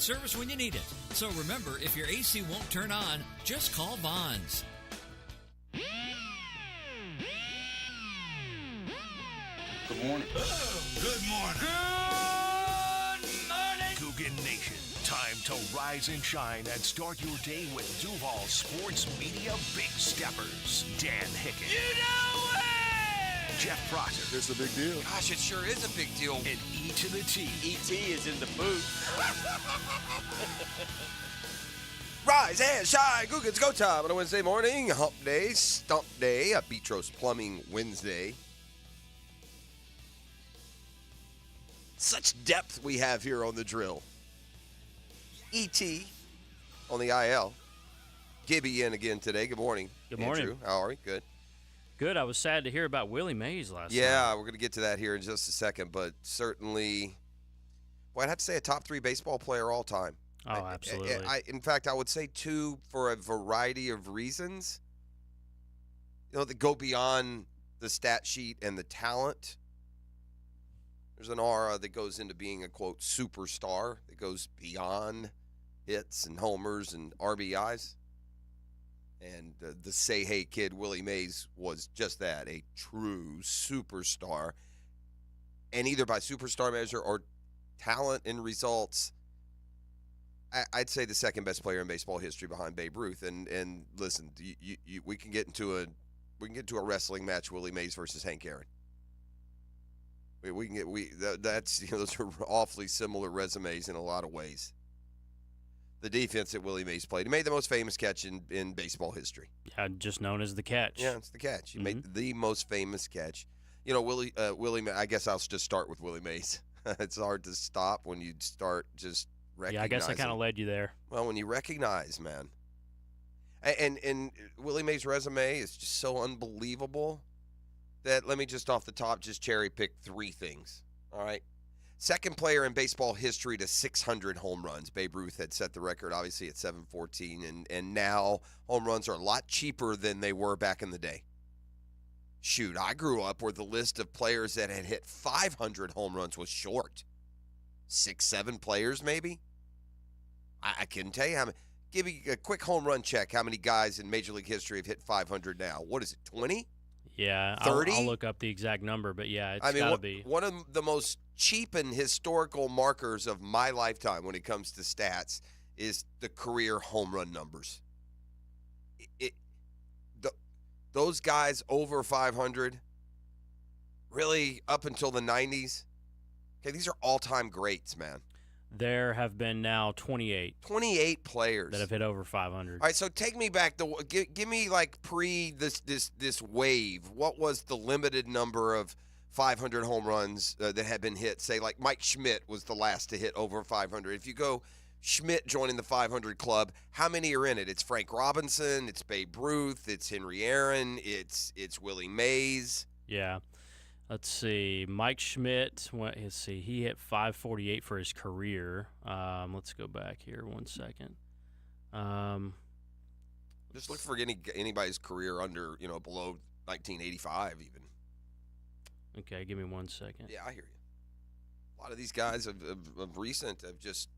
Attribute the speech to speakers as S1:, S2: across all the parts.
S1: great service when you need it. So remember, if your AC won't turn on, just call Bonds.
S2: Good morning.
S3: Good morning.
S4: Good morning.
S3: Coogan Nation. Time to rise and shine and start your day with Duval Sports Media Big Steppers. Dan Hicken.
S4: You know it!
S3: Jeff Prosser.
S5: It's a big deal.
S2: Gosh, it sure is a big deal.
S3: And E to the T.
S2: E.T. is in the booth.
S5: Rise and shine. Coogan's go time on a Wednesday morning. Hump day, stump day, a Beatros Plumbing Wednesday. Such depth we have here on the drill. E.T. on the IL. Gibby in again today. Good morning.
S6: Good morning.
S5: Andrew, how are we? Good.
S6: Good. I was sad to hear about Willie Mays last night.
S5: Yeah, we're going to get to that here in just a second, but certainly, well, I'd have to say a top 3 baseball player all time.
S6: Oh, absolutely.
S5: In fact, I would say 2 for a variety of reasons, that go beyond the stat sheet and the talent. There's an aura that goes into being a, quote, superstar that goes beyond hits and homers and RBIs. And the say-hey kid, Willie Mays, was just that, a true superstar. And either by superstar measure or talent and results, I'd say the second best player in baseball history behind Babe Ruth. And listen, we can get into a wrestling match, Willie Mays versus Hank Aaron. Those are awfully similar resumes in a lot of ways. The defense that Willie Mays played. He made the most famous catch in baseball history.
S6: Yeah, just known as the catch.
S5: Yeah, it's the catch. He made the most famous catch. Willie. I guess I'll just start with Willie Mays. It's hard to stop when you start just recognizing.
S6: Yeah, I guess I kind of led you there.
S5: Well, when you recognize, man. And Willie Mays' resume is just so unbelievable that let me just off the top just cherry pick 3 things. All right. Second player in baseball history to 600 home runs. Babe Ruth had set the record, obviously, at 714, and now home runs are a lot cheaper than they were back in the day. Shoot, I grew up where the list of players that had hit 500 home runs was short. 6, 7 players, maybe? I couldn't tell you how many. Give me a quick home run check. How many guys in Major League history have hit 500 now? What is it, 20?
S6: Yeah,
S5: 30?
S6: I'll look up the exact number, but yeah, it's got to be.
S5: One of the most cheap and historical markers of my lifetime when it comes to stats is the career home run numbers. Those guys over 500, really up until the 90s, okay, these are all-time greats, man.
S6: There have been now 28.
S5: 28 players
S6: that have hit over 500.
S5: All right, so take me back. Give me like pre this wave. What was the limited number of 500 home runs that had been hit? Say like Mike Schmidt was the last to hit over 500. If you go Schmidt joining the 500 club, how many are in it? It's Frank Robinson, it's Babe Ruth, it's Henry Aaron, it's Willie Mays.
S6: Yeah. Let's see. Mike Schmidt, he hit 548 for his career. Let's go back here 1 second.
S5: Just look for anybody's career under, below 1985 even.
S6: Okay, give me 1 second.
S5: Yeah, I hear you. A lot of these guys of recent have just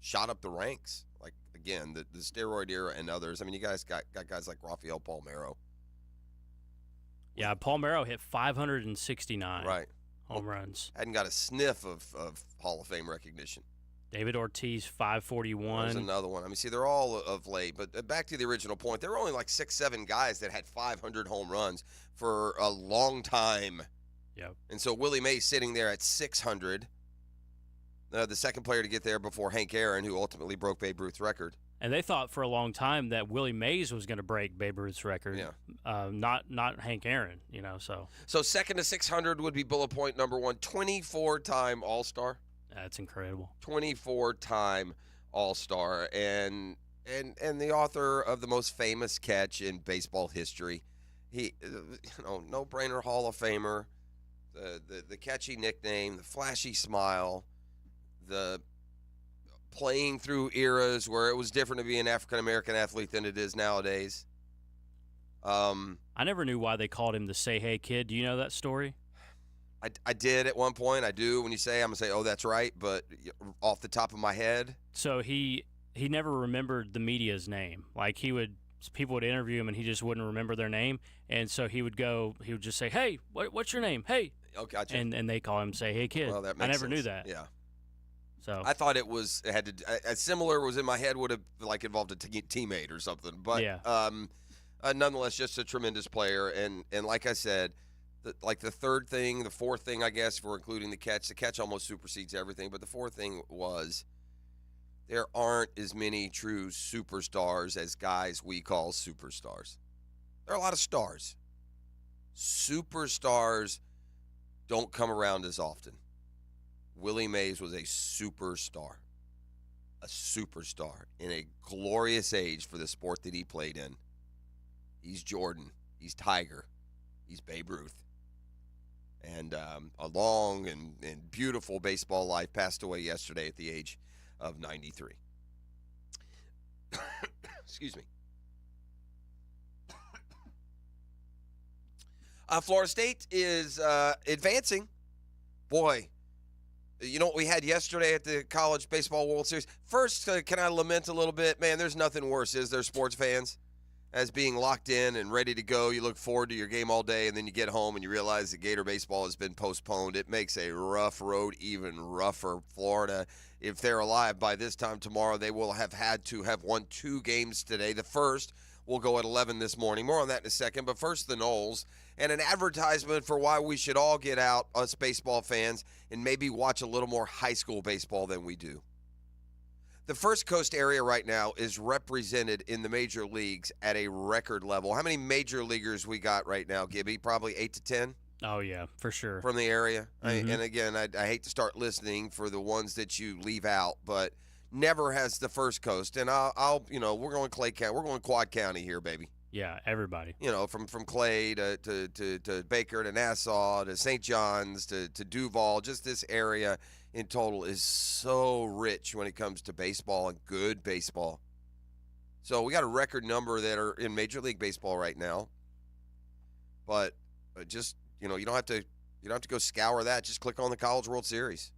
S5: shot up the ranks. Like, again, the steroid era and others. I mean, you guys got guys like Rafael Palmeiro.
S6: Yeah, Palmeiro hit 569 home runs.
S5: Hadn't got a sniff of Hall of Fame recognition.
S6: David Ortiz, 541.
S5: There's another one. I mean, see, they're all of late. But back to the original point, there were only like 6, 7 guys that had 500 home runs for a long time.
S6: Yep.
S5: And so Willie Mays sitting there at 600, the second player to get there before Hank Aaron, who ultimately broke Babe Ruth's record.
S6: And they thought for a long time that Willie Mays was going to break Babe Ruth's record, not Hank Aaron, so.
S5: So second to 600 would be bullet point number 1, 24-time All-Star.
S6: That's incredible.
S5: 24-time All-Star and the author of the most famous catch in baseball history. He, no-brainer Hall of Famer, the catchy nickname, the flashy smile, the playing through eras where it was different to be an African-American athlete than it is nowadays.
S6: I never knew why they called him the Say Hey Kid. Do you know that story?
S5: I did at one point. I do. When you say, I'm going to say, oh, that's right. But off the top of my head.
S6: So he never remembered the media's name. Like people would interview him and he just wouldn't remember their name. And so he would just say, hey, what's your name? Hey.
S5: Oh, gotcha.
S6: And they call him, say, hey, kid.
S5: Well, that makes
S6: I never knew
S5: sense.
S6: that.
S5: Yeah.
S6: So
S5: I thought it had a similar was in my head would have like involved a teammate or something. But
S6: yeah.
S5: Nonetheless, just a tremendous player. And like I said, the fourth thing, I guess, if we're including the catch almost supersedes everything. But the fourth thing was there aren't as many true superstars as guys we call superstars. There are a lot of stars. Superstars don't come around as often. Willie Mays was a superstar in a glorious age for the sport that he played in. He's Jordan. He's Tiger. He's Babe Ruth. And a long and beautiful baseball life, passed away yesterday at the age of 93. Excuse me. Florida State is advancing. Boy, you know what we had yesterday at the College Baseball World Series? First, can I lament a little bit? Man, there's nothing worse, is there, sports fans, as being locked in and ready to go. You look forward to your game all day, and then you get home and you realize that Gator baseball has been postponed. It makes a rough road even rougher. Florida, if they're alive by this time tomorrow, they will have had to have won 2 games today. The first will go at 11 this morning. More on that in a second. But first, the Noles. And an advertisement for why we should all get out, us baseball fans, and maybe watch a little more high school baseball than we do. The First Coast area right now is represented in the major leagues at a record level. How many major leaguers we got right now, Gibby? Probably 8 to 10?
S6: Oh, yeah, for sure.
S5: From the area.
S6: Mm-hmm.
S5: And again, I hate to start listening for the ones that you leave out, but never has the First Coast. And I'll we're going Clay County. We're going Quad County here, baby.
S6: Yeah, everybody.
S5: From Clay to Baker to Nassau to St. John's to Duval. Just this area in total is so rich when it comes to baseball and good baseball. So we got a record number that are in Major League Baseball right now. But just you don't have to go scour that. Just click on the College World Series.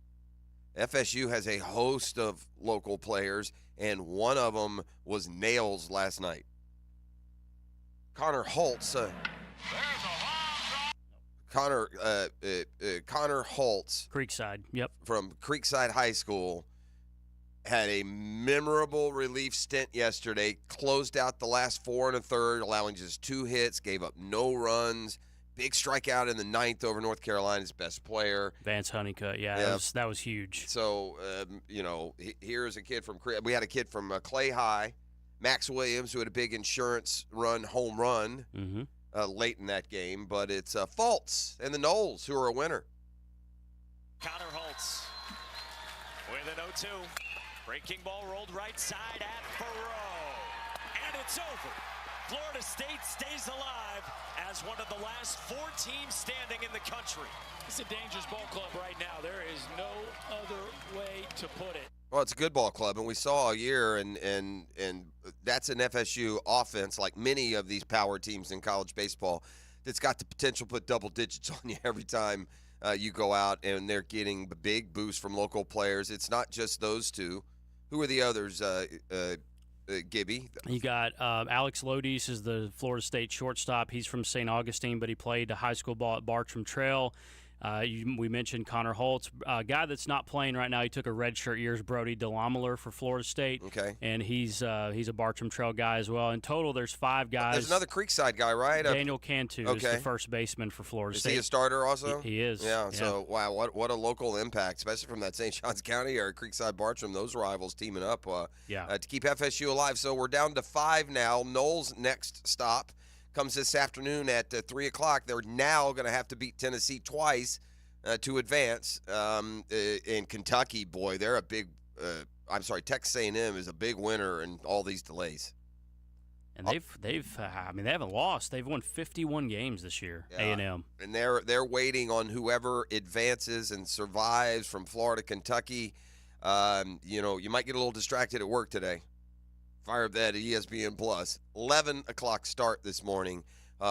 S5: FSU has a host of local players, and one of them was Nails last night. Connor Holtz. Connor Holtz.
S6: Creekside, yep.
S5: From Creekside High School had a memorable relief stint yesterday. Closed out the last 4 1/3, allowing just 2 hits, gave up no runs. Big strikeout in the 9th over North Carolina's best player.
S6: Vance Honeycutt, yeah. That was huge.
S5: So, here's a kid from – we had a kid from Clay High, Max Williams, who had a big insurance home run late in that game. But it's Fultz and the Noles who are a winner.
S4: Connor Holtz with an 0-2. Breaking ball rolled right side at Farrow. And it's over. Florida State stays alive as one of the last 4 teams standing in the country. It's a dangerous ball club right now. There is no other way to put it.
S5: Well, it's a good ball club, and we saw all year, and that's an FSU offense, like many of these power teams in college baseball, that's got the potential to put double digits on you every time you go out, and they're getting the big boost from local players. It's not just those two. Who are the others, Gibby?
S6: You got Alex Lodice is the Florida State shortstop. He's from St. Augustine, but he played high school ball at Bartram Trail. We mentioned Connor Holtz. A guy that's not playing right now, he took a redshirt year, is Brody DeLameler for Florida State.
S5: Okay.
S6: And he's a Bartram Trail guy as well. In total, there's 5 guys.
S5: There's another Creekside guy, right?
S6: Daniel Cantu is the first baseman for Florida State.
S5: Is he a starter also?
S6: He is.
S5: Yeah, so, wow, what a local impact, especially from that St. Johns County or Creekside Bartram, those rivals teaming up to keep FSU alive. So we're down to 5 now. Noles' next stop comes this afternoon at 3 o'clock. They're now going to have to beat Tennessee twice to advance. In Kentucky, boy, they're a big Texas A&M is a big winner in all these delays.
S6: And they haven't lost. They've won 51 games this year, A&M.
S5: And they're waiting on whoever advances and survives from Florida, Kentucky. You might get a little distracted at work today. Fire up that ESPN Plus. 11 o'clock start this morning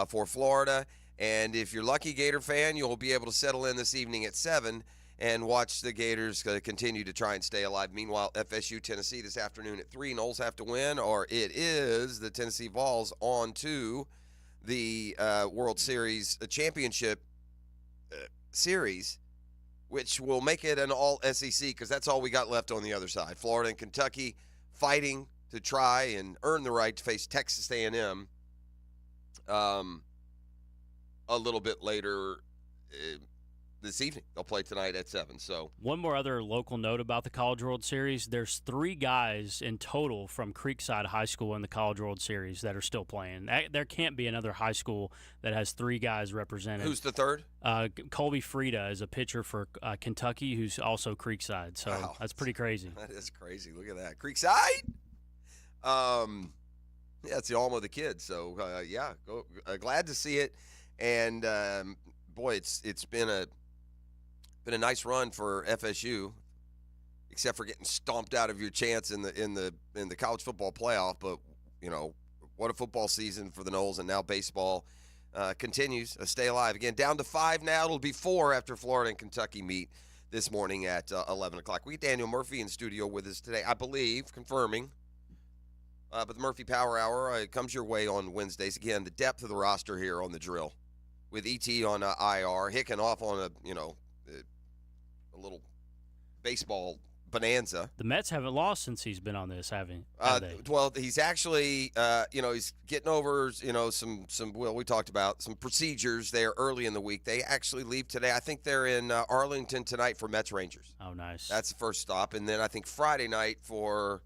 S5: for Florida. And if you're lucky Gator fan, you'll be able to settle in this evening at 7 and watch the Gators continue to try and stay alive. Meanwhile, FSU, Tennessee this afternoon at 3. Noles have to win, or it is the Tennessee Vols on to the World Series Championship Series, which will make it an all-SEC because that's all we got left on the other side. Florida and Kentucky fighting to try and earn the right to face Texas A&M a little bit later this evening. They'll play tonight at 7. So
S6: one more other local note about the College World Series. There's 3 guys in total from Creekside High School in the College World Series that are still playing. There can't be another high school that has 3 guys represented.
S5: who's the third?
S6: Colby Frieda is a pitcher for Kentucky who's also Creekside. So
S5: Wow.
S6: That's pretty crazy.
S5: That is crazy. Look at that. Creekside? Yeah, it's the alma of the kids. So, glad to see it. And, boy, it's been a nice run for FSU, except for getting stomped out of your chance in the college football playoff. But, what a football season for the Noles, and now baseball continues. Stay alive. Again, down to 5 now. It'll be 4 after Florida and Kentucky meet this morning at 11 o'clock. We get Daniel Murphy in studio with us today, I believe, confirming. But the Murphy Power Hour comes your way on Wednesdays. Again, the depth of the roster here on the drill, with ET on IR, Hicken off on a little baseball bonanza.
S6: The Mets haven't lost since he's been on this, have they?
S5: Well, he's actually, he's getting over, some. Well, we talked about some procedures there early in the week. They actually leave today. I think they're in Arlington tonight for Mets Rangers.
S6: Oh, nice.
S5: That's the first stop, and then I think Friday night for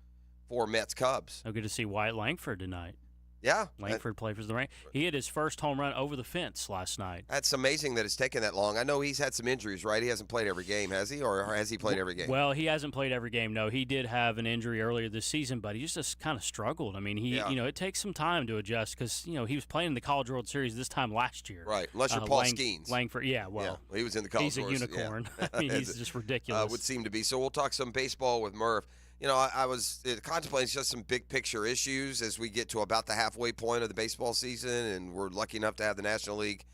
S5: Mets Cubs.
S6: So good to see Wyatt Langford tonight.
S5: Yeah.
S6: Langford played for the Rangers. He had his first home run over the fence last night.
S5: That's amazing that it's taken that long. I know he's had some injuries, right? He hasn't played every game, has he? Or has he played every game?
S6: Well, he hasn't played every game, no. He did have an injury earlier this season, but he just kind of struggled. I mean, it takes some time to adjust because, he was playing in the College World Series this time last year.
S5: Right, unless you're Paul Skeens.
S6: Langford, well.
S5: He was in the College World
S6: Series. He's a unicorn. Yeah. I mean, he's just ridiculous.
S5: Would seem to be. So we'll talk some baseball with Murph. I was contemplating just some big picture issues as we get to about the halfway point of the baseball season, and we're lucky enough to have the National League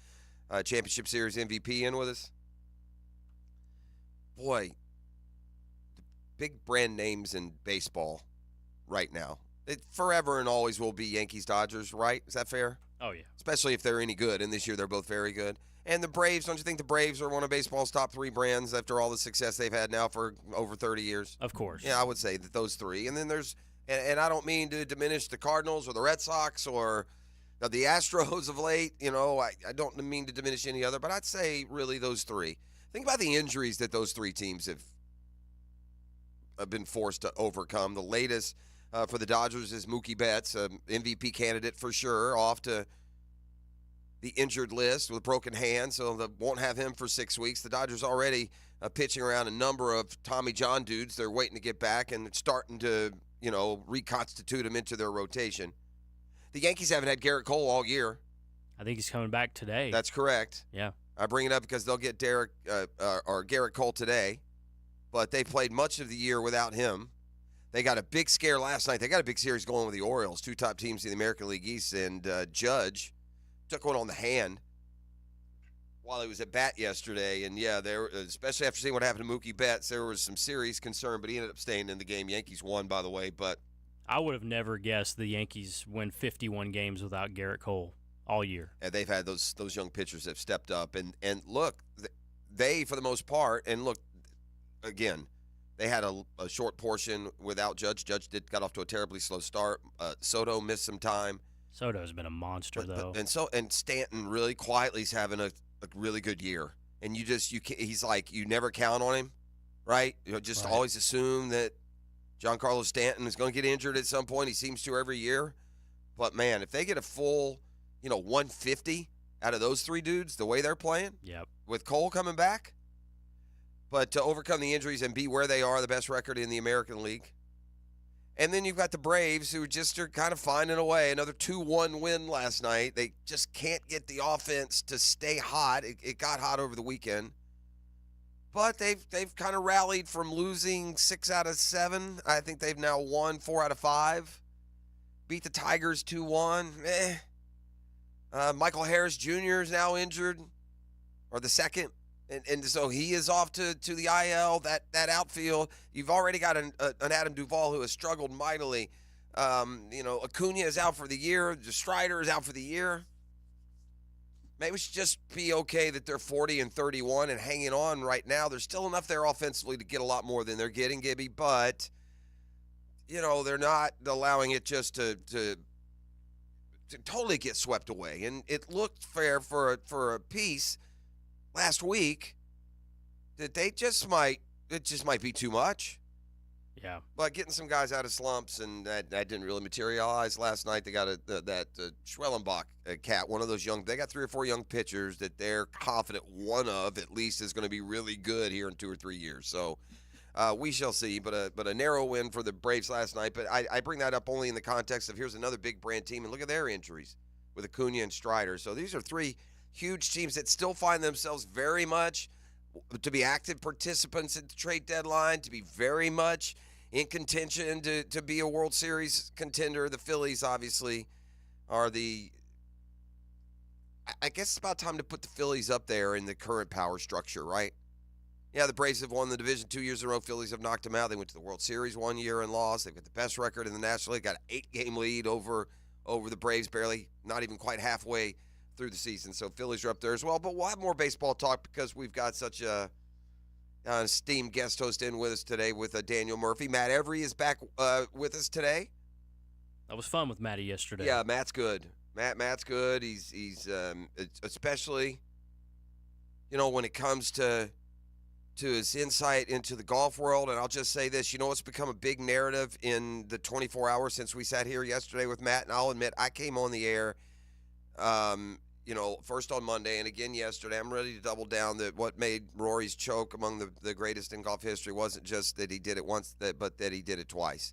S5: Championship Series MVP in with us. Boy, the big brand names in baseball right now. It forever and always will be Yankees, Dodgers, right? Is that fair?
S6: Oh, yeah.
S5: Especially if they're any good, and this year they're both very good. And the Braves, don't you think the Braves are one of baseball's top 3 brands after all the success they've had now for over 30 years?
S6: Of course.
S5: Yeah, I would say that those 3. And then there's and I don't mean to diminish the Cardinals or the Red Sox or the Astros of late. I don't mean to diminish any other, but I'd say really those 3. Think about the injuries that those 3 teams have been forced to overcome. The latest for the Dodgers is Mookie Betts, MVP candidate for sure, off to the injured list with a broken hand, so they won't have him for 6 weeks. The Dodgers already pitching around a number of Tommy John dudes. They're waiting to get back and starting to, reconstitute them into their rotation. The Yankees haven't had Garrett Cole all year.
S6: I think he's coming back today.
S5: That's correct.
S6: Yeah.
S5: I bring it up because they'll get Garrett Cole today, but they played much of the year without him. They got a big scare last night. They got a big series going with the Orioles, 2 top teams in the American League East, and Judge took one on the hand while he was at bat yesterday. And, especially after seeing what happened to Mookie Betts, there was some serious concern, but he ended up staying in the game. Yankees won, by the way. But
S6: I would have never guessed the Yankees win 51 games without Garrett Cole all year.
S5: And they've had those young pitchers that have stepped up. And look, they, for the most part, and look, again, they had a short portion without Judge. Judge got off to a terribly slow start. Soto missed some time.
S6: Soto's been a monster, though.
S5: And Stanton really quietly is having a really good year. And he's like, you never count on him, right? Just always assume that Giancarlo Stanton is going to get injured at some point. He seems to every year. But, man, if they get a full, 150 out of those 3 dudes, the way they're playing, with Cole coming back, but to overcome the injuries and be where they are, the best record in the American League. And then you've got the Braves, who just are kind of finding a way. Another 2-1 win last night. They just can't get the offense to stay hot. It got hot over the weekend. But they've kind of rallied from losing 6 out of 7. I think they've now won 4 out of 5. Beat the Tigers 2-1. Michael Harris Jr. is now injured, or the second. And so he is off to the IL, that outfield. You've already got an Adam Duvall who has struggled mightily. Acuna is out for the year. Strider is out for the year. Maybe we should just be okay that they're 40-31 and hanging on right now. There's still enough there offensively to get a lot more than they're getting, Gibby, but, they're not allowing it just to totally get swept away. And it looked fair for a piece last week that it just might be too much.
S6: Yeah.
S5: But getting some guys out of slumps, and that didn't really materialize last night. They got that Schwellenbach cat, one of those young. They got 3 or 4 young pitchers that they're confident one of at least is going to be really good here in 2 or 3 years. So we shall see. But a narrow win for the Braves last night. But I bring that up only in the context of here's another big brand team, and look at their injuries with Acuna and Strider. So these are 3 huge teams that still find themselves very much to be active participants at the trade deadline, to be very much in contention to be a World Series contender. The Phillies, obviously, are I guess it's about time to put the Phillies up there in the current power structure, right? Yeah, the Braves have won the division 2 years in a row. Phillies have knocked them out. They went to the World Series 1 year and lost. They've got the best record in the National League, got an 8-game lead over the Braves, barely, not even quite halfway through the season. So Phillies are up there as well. But we'll have more baseball talk because we've got such a esteemed guest host in with us today with Daniel Murphy. Matt Every is back with us today.
S6: That was fun with Matty yesterday.
S5: Yeah, Matt's good. Matt's good. He's especially, when it comes to his insight into the golf world. And I'll just say this, it's become a big narrative in the 24 hours since we sat here yesterday with Matt. And I'll admit, I came on the air first on Monday and again yesterday. I'm ready to double down that what made Rory's choke among the greatest in golf history wasn't just that he did it once, but that he did it twice.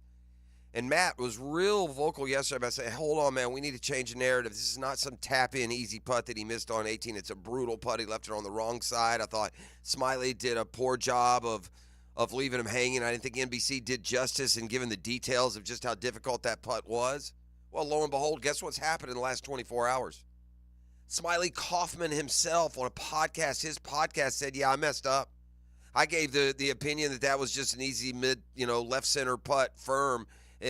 S5: And Matt was real vocal yesterday about saying, hold on, man, we need to change the narrative. This is not some tap-in easy putt that he missed on 18. It's a brutal putt. He left it on the wrong side. I thought Smiley did a poor job of leaving him hanging. I didn't think NBC did justice in giving the details of just how difficult that putt was. Well, lo and behold, guess what's happened in the last 24 hours? Smiley Kaufman himself on a podcast, his podcast said, yeah, I messed up. I gave the opinion that was just an easy left center putt firm,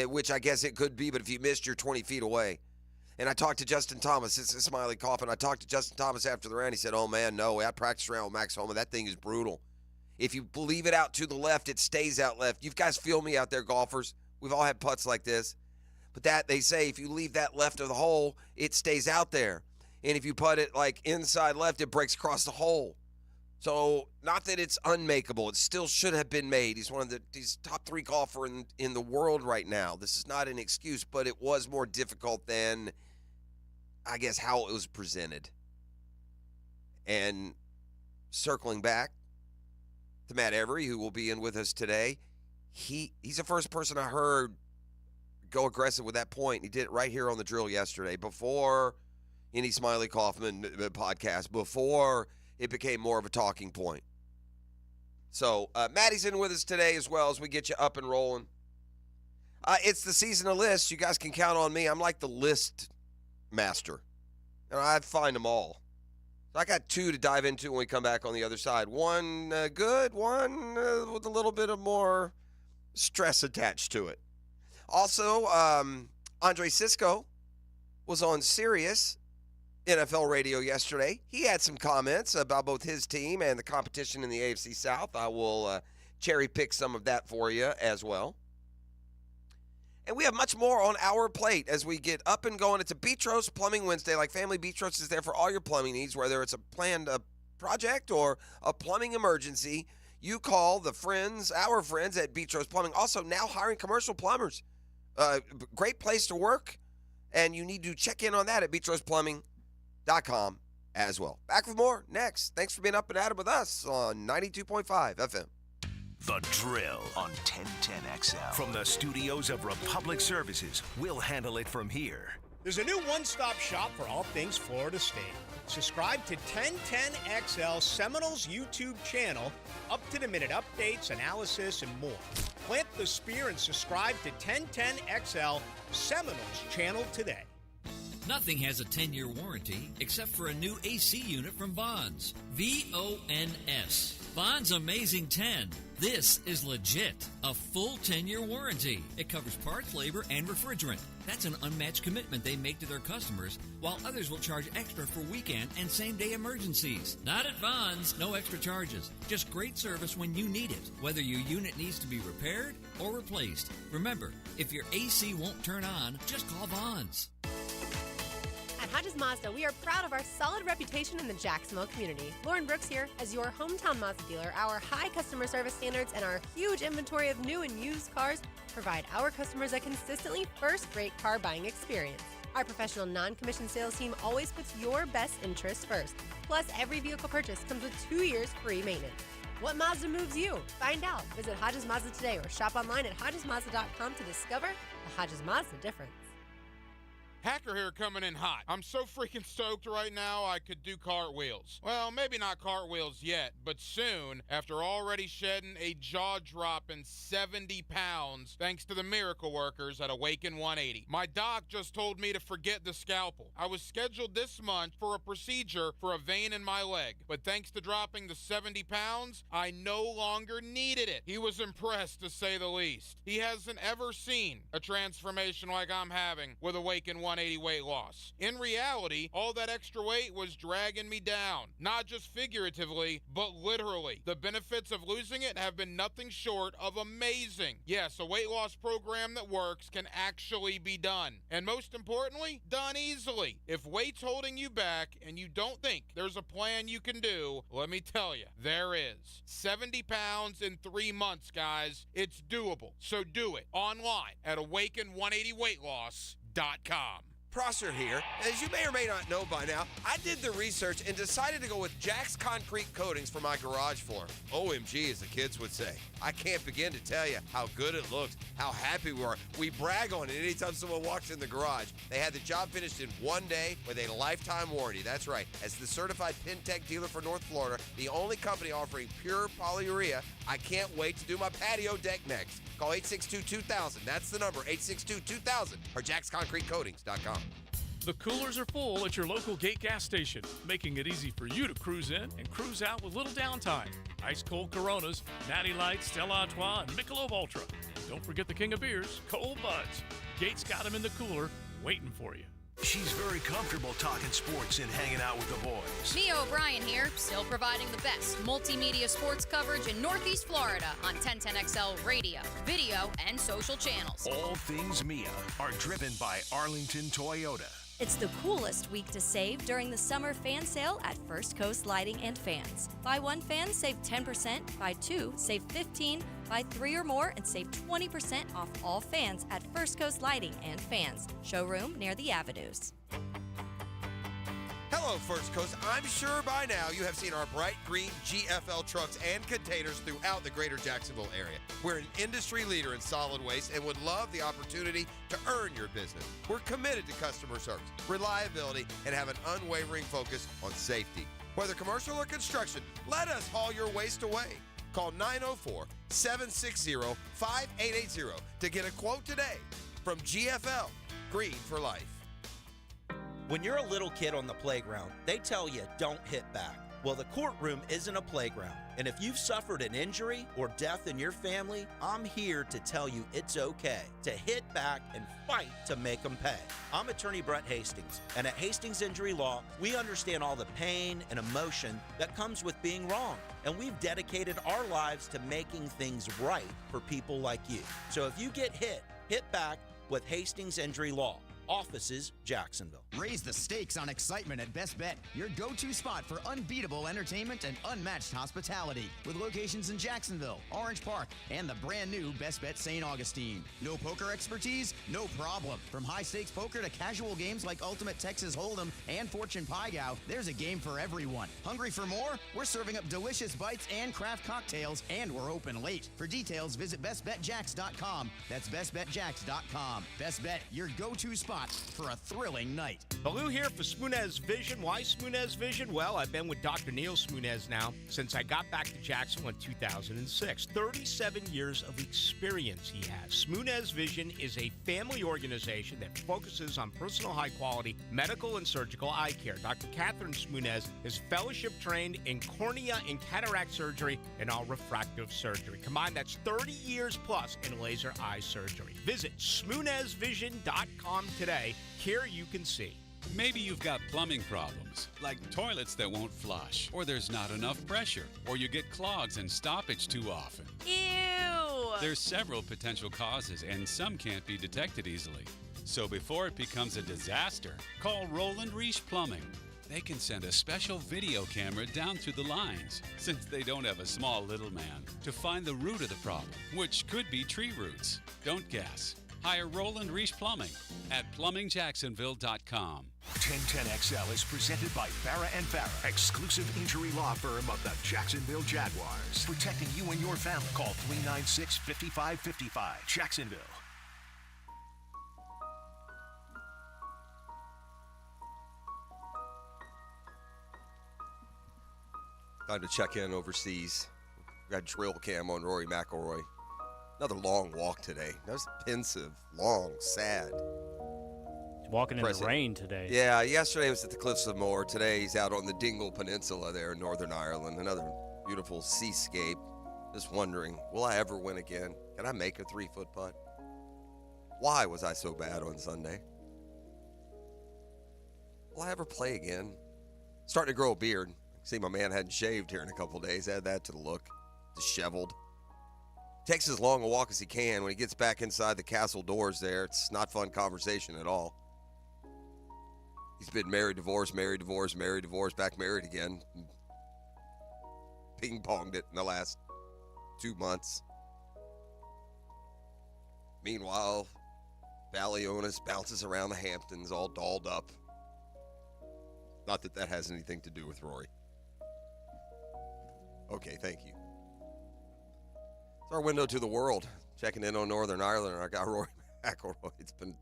S5: which I guess it could be, but if you missed, you're 20 feet away. And I talked to Justin Thomas. This is Smiley Kaufman. I talked to Justin Thomas after the round. He said, oh, man, no, I practiced around with Max Homa. That thing is brutal. If you leave it out to the left, it stays out left. You guys feel me out there, golfers. We've all had putts like this. But that, they say, if you leave that left of the hole, it stays out there. And if you put it like inside left, it breaks across the hole. So not that it's unmakeable. It still should have been made. He's one of he's top 3 golfer in the world right now. This is not an excuse, but it was more difficult than, I guess, how it was presented. And circling back to Matt Every, who will be in with us today, he's the first person I heard go aggressive with that point. He did it right here on the drill yesterday before any Smiley Kaufman podcast, before it became more of a talking point. So Maddie's in with us today as well as we get you up and rolling. It's the season of lists. You guys can count on me. I'm like the list master. I find them all. So I got 2 to dive into when we come back on the other side. One good, one with a little bit of more stress attached to it. Also, Andre Sisco was on Sirius NFL radio yesterday. He had some comments about both his team and the competition in the AFC South. I will cherry pick some of that for you as well. And we have much more on our plate as we get up and going. It's a Beach Roast Plumbing Wednesday. Like Family Beach Roast is there for all your plumbing needs, whether it's a planned project or a plumbing emergency. You call our friends at Beach Roast Plumbing. Also now hiring commercial plumbers. Great place to work. And you need to check in on that at beachroastplumbing.com as well. Back with more next. Thanks for being up and at it with us on 92.5 FM.
S3: The Drill on 1010XL. From the studios of Republic Services, we'll handle it from here.
S7: There's a new one-stop shop for all things Florida State. Subscribe to 1010XL Seminoles YouTube channel, up-to-the-minute updates, analysis, and more. Plant the spear and subscribe to 1010XL Seminoles channel today.
S1: Nothing has a 10-year warranty except for a new AC unit from Vons. V-O-N-S. Vons Amazing 10. This is legit. A full 10-year warranty. It covers parts, labor, and refrigerant. That's an unmatched commitment they make to their customers, while others will charge extra for weekend and same-day emergencies. Not at Vons. No extra charges. Just great service when you need it, whether your unit needs to be repaired or replaced. Remember, if your AC won't turn on, just call Vons.
S8: At Hodges Mazda, we are proud of our solid reputation in the Jacksonville community. Lauren Brooks here. As your hometown Mazda dealer, our high customer service standards and our huge inventory of new and used cars provide our customers a consistently first-rate car buying experience. Our professional non-commissioned sales team always puts your best interests first. Plus, every vehicle purchase comes with 2 years free maintenance. What Mazda moves you? Find out. Visit Hodges Mazda today or shop online at HodgesMazda.com to discover the Hodges Mazda difference.
S9: Hacker here coming in hot. I'm so freaking stoked right now I could do cartwheels. Well, maybe not cartwheels yet, but soon, after already shedding a jaw-dropping 70 pounds thanks to the miracle workers at Awaken 180. My doc just told me to forget the scalpel. I was scheduled this month for a procedure for a vein in my leg, but thanks to dropping the 70 pounds, I no longer needed it. He was impressed, to say the least. He hasn't ever seen a transformation like I'm having with Awaken 180 weight loss. In reality, all that extra weight was dragging me down. Not just figuratively, but literally. The benefits of losing it have been nothing short of amazing. Yes, a weight loss program that works can actually be done. And most importantly, done easily. If weight's holding you back and you don't think there's a plan you can do, let me tell you, there is. 70 pounds in 3 months, guys. It's doable. So do it online at awaken180weightloss.com.
S5: Prosser here. As you may or may not know by now, I did the research and decided to go with Jack's Concrete Coatings for my garage floor. OMG, as the kids would say. I can't begin to tell you how good it looks, how happy we are. We brag on it anytime someone walks in the garage. They had the job finished in 1 day with a lifetime warranty. That's right. As the certified Pintech dealer for North Florida, the only company offering pure polyurea, I can't wait to do my patio deck next. Call 862-2000. That's the number, 862-2000, or jacksconcretecoatings.com.
S10: The coolers are full at your local Gate gas station, making it easy for you to cruise in and cruise out with little downtime. Ice cold Coronas, Natty Light, Stella Artois, and Michelob Ultra. Don't forget the king of beers, Cold Buds. Gate's got them in the cooler, waiting for you.
S3: She's very comfortable talking sports and hanging out with the boys.
S11: Mia O'Brien here, still providing the best multimedia sports coverage in Northeast Florida on 1010XL radio, video, and social channels.
S3: All things Mia are driven by Arlington Toyota.
S12: It's the coolest week to save during the summer fan sale at First Coast Lighting and Fans. Buy one fan, save 10%. Buy two, save 15%. Buy three or more and save 20% off all fans at First Coast Lighting and Fans. Showroom near the Avenues.
S5: Hello, First Coast. I'm sure by now you have seen our bright green GFL trucks and containers throughout the greater Jacksonville area. We're an industry leader in solid waste and would love the opportunity to earn your business. We're committed to customer service, reliability, and have an unwavering focus on safety. Whether commercial or construction, let us haul your waste away. Call 904-760-5880 to get a quote today from GFL, Green for Life.
S13: When you're a little kid on the playground, they tell you don't hit back. Well, the courtroom isn't a playground. And if you've suffered an injury or death in your family, I'm here to tell you it's okay to hit back and fight to make them pay. I'm attorney Brett Hastings, and at Hastings Injury Law, we understand all the pain and emotion that comes with being wrong. And we've dedicated our lives to making things right for people like you. So if you get hit back with Hastings Injury Law. Offices, Jacksonville.
S14: Raise the stakes on excitement at Best Bet, your go-to spot for unbeatable entertainment and unmatched hospitality. With locations in Jacksonville, Orange Park, and the brand new Best Bet St. Augustine. No poker expertise? No problem. From high-stakes poker to casual games like Ultimate Texas Hold'em and Fortune Pie Gow, there's a game for everyone. Hungry for more? We're serving up delicious bites and craft cocktails, and we're open late. For details, visit bestbetjacks.com. That's bestbetjacks.com. Best Bet, your go-to spot spots for a thrilling night.
S7: Baloo here for Smoonez Vision. Why Smoonez Vision? Well, I've been with Dr. Neil Smoonez now since I got back to Jacksonville in 2006. 37 years of experience he has. Smoonez Vision is a family organization that focuses on personal high-quality medical and surgical eye care. Dr. Catherine Smoonez is fellowship-trained in cornea and cataract surgery and all refractive surgery. Combined, that's 30 years plus in laser eye surgery. Visit SmoonezVision.com today. Here you can see.
S15: Maybe you've got plumbing problems, like toilets that won't flush, or there's not enough pressure, or you get clogs and stoppage too often.
S11: Ew!
S15: There's several potential causes, and some can't be detected easily. So before it becomes a disaster, call Roland Reich Plumbing. They can send a special video camera down through the lines, since they don't have a small little man, to find the root of the problem, which could be tree roots. Don't guess. Hire Roland Reich Plumbing at plumbingjacksonville.com.
S3: 1010XL is presented by Farah & Farah, exclusive injury law firm of the Jacksonville Jaguars. Protecting you and your family. Call 396-5555. Jacksonville.
S5: Time to check in overseas. We got drill cam on Rory McIlroy. Another long walk today. That was pensive, long, sad.
S6: He's walking in the rain today.
S5: Yeah, yesterday was at the Cliffs of Moher. Today he's out on the Dingle Peninsula there in Northern Ireland. Another beautiful seascape. Just wondering, will I ever win again? Can I make a 3-foot putt? Why was I so bad on Sunday? Will I ever play again? Starting to grow a beard. See, my man hadn't shaved here in a couple of days. Add that to the look. Disheveled. Takes as long a walk as he can. When he gets back inside the castle doors there, it's not fun conversation at all. He's been married, divorced, married, divorced, married, divorced, back married again. Ping-ponged it in the last 2 months. Meanwhile, Balionis bounces around the Hamptons all dolled up. Not that that has anything to do with Rory. Okay, thank you. It's our window to the world. Checking in on Northern Ireland and our guy Rory McIlroy. It's been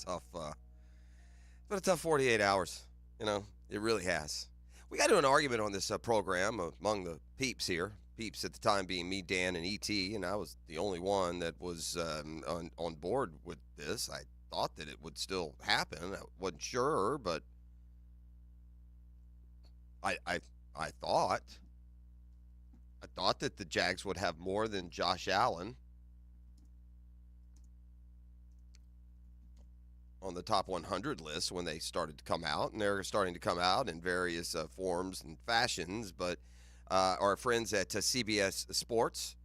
S5: a tough 48 hours. You know, it really has. We got into an argument on this program among the peeps here. Peeps at the time being me, Dan, and E.T., and I was the only one that was on board with this. I thought that it would still happen. I wasn't sure, but I thought that the Jags would have more than Josh Allen on the top 100 list when they started to come out, and they're starting to come out in various forms and fashions. But our friends at CBS Sports,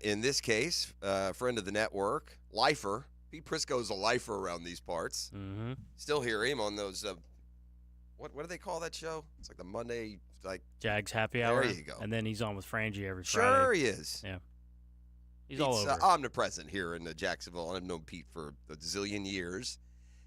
S5: in this case, friend of the network, lifer. Pete Prisco's a lifer around these parts.
S6: Mm-hmm.
S5: Still hear him on those. What do they call that show? It's like the Monday, like
S6: Jags Happy Hour.
S5: There you go.
S6: And then he's on with Frangie every
S5: Sure
S6: Friday.
S5: he is.
S6: Yeah. He's
S5: Pete's
S6: all over.
S5: Omnipresent here in Jacksonville. I've known Pete for a zillion years.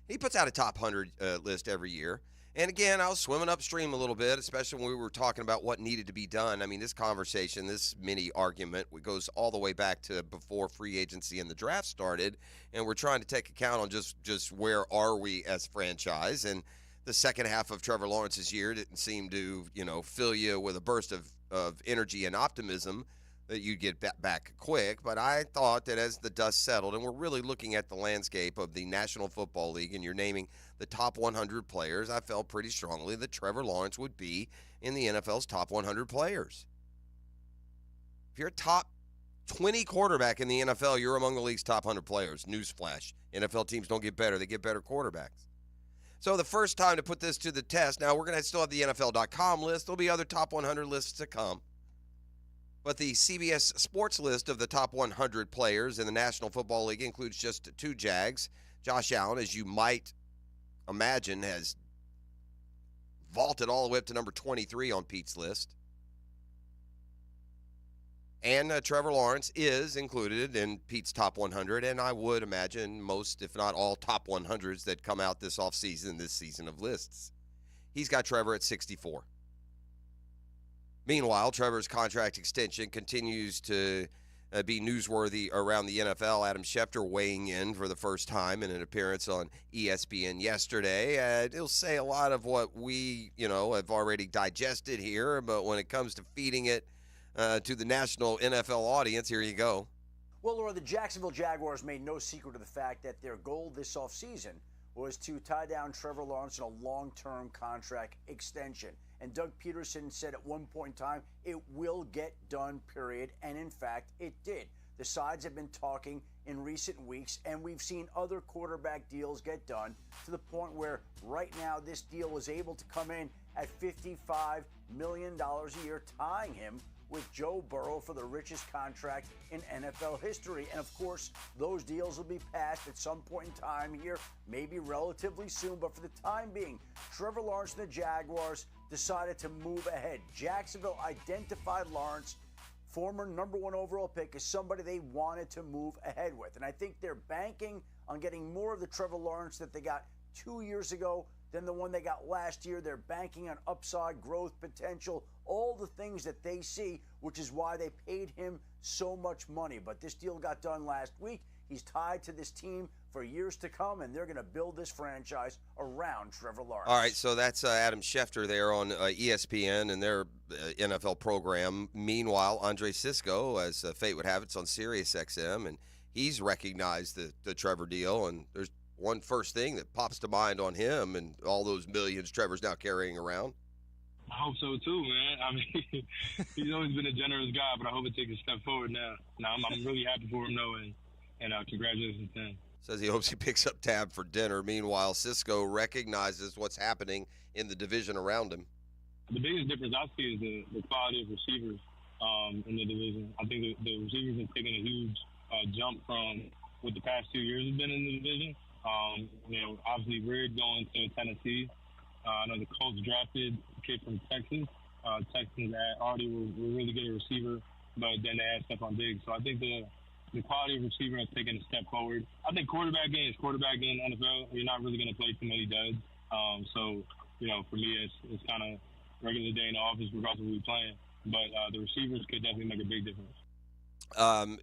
S5: He puts out a top 100 list every year. And again, I was swimming upstream a little bit, especially when we were talking about what needed to be done. I mean, this conversation, this mini argument, goes all the way back to before free agency and the draft started. And we're trying to take account on just where are we as franchise. And the second half of Trevor Lawrence's year didn't seem to, fill you with a burst of energy and optimism that you'd get back quick. But I thought that as the dust settled, and we're really looking at the landscape of the National Football League, and you're naming the top 100 players, I felt pretty strongly that Trevor Lawrence would be in the NFL's top 100 players. If you're a top 20 quarterback in the NFL, you're among the league's top 100 players. Newsflash. NFL teams don't get better. They get better quarterbacks. So the first time to put this to the test, now we're going to still have the NFL.com list. There'll be other top 100 lists to come. But the CBS Sports list of the top 100 players in the National Football League includes just 2 Jags. Josh Allen, as you might imagine, has vaulted all the way up to number 23 on Pete's list. And Trevor Lawrence is included in Pete's top 100, and I would imagine most, if not all, top 100s that come out this offseason, this season of lists. He's got Trevor at 64. Meanwhile, Trevor's contract extension continues to be newsworthy around the NFL. Adam Schefter weighing in for the first time in an appearance on ESPN yesterday. He'll say a lot of what we, have already digested here, but when it comes to feeding it to the national NFL audience, here you go.
S16: Well, Laura, the Jacksonville Jaguars made no secret of the fact that their goal this offseason was to tie down Trevor Lawrence in a long-term contract extension. And Doug Peterson said at one point in time, it will get done, period. And in fact, it did. The sides have been talking in recent weeks, and we've seen other quarterback deals get done to the point where right now this deal was able to come in at $55 million a year, tying him with Joe Burrow for the richest contract in NFL history. And of course, those deals will be passed at some point in time here, maybe relatively soon. But for the time being, Trevor Lawrence and the Jaguars decided to move ahead. Jacksonville identified Lawrence, former number 1 overall pick, as somebody they wanted to move ahead with. And I think they're banking on getting more of the Trevor Lawrence that they got 2 years ago than the one they got last year. They're banking on upside, growth potential, all the things that they see, which is why they paid him so much money. But this deal got done last week. He's tied to this team for years to come, and they're going to build this franchise around Trevor Lawrence.
S5: All right, so that's Adam Schefter there on ESPN and their NFL program. Meanwhile, Andre Sisco, as fate would have it, it's on Sirius XM, and he's recognized the Trevor deal, and there's one first thing that pops to mind on him and all those millions Trevor's now carrying around.
S17: I hope so too, man. I mean, he's always been a generous guy, but I hope it takes a step forward now. I'm really happy for him, though, and congratulations to him.
S5: Says he hopes he picks up tab for dinner. Meanwhile, Sisco recognizes what's happening in the division around him.
S17: The biggest difference I see is the quality of receivers in the division. I think the receivers have taken a huge jump from what the past 2 years have been in the division. Obviously, Reed going to Tennessee. I know the Colts drafted a kid from Texas. Texans already were really good at receiver, but then they had Stephon Diggs. So I think the quality of receiver has taken a step forward. I think quarterback game is quarterback game in the NFL. You're not really going to play too many duds. For me, it's kind of regular day in the office regardless of who we're playing. But the receivers could definitely make a big difference.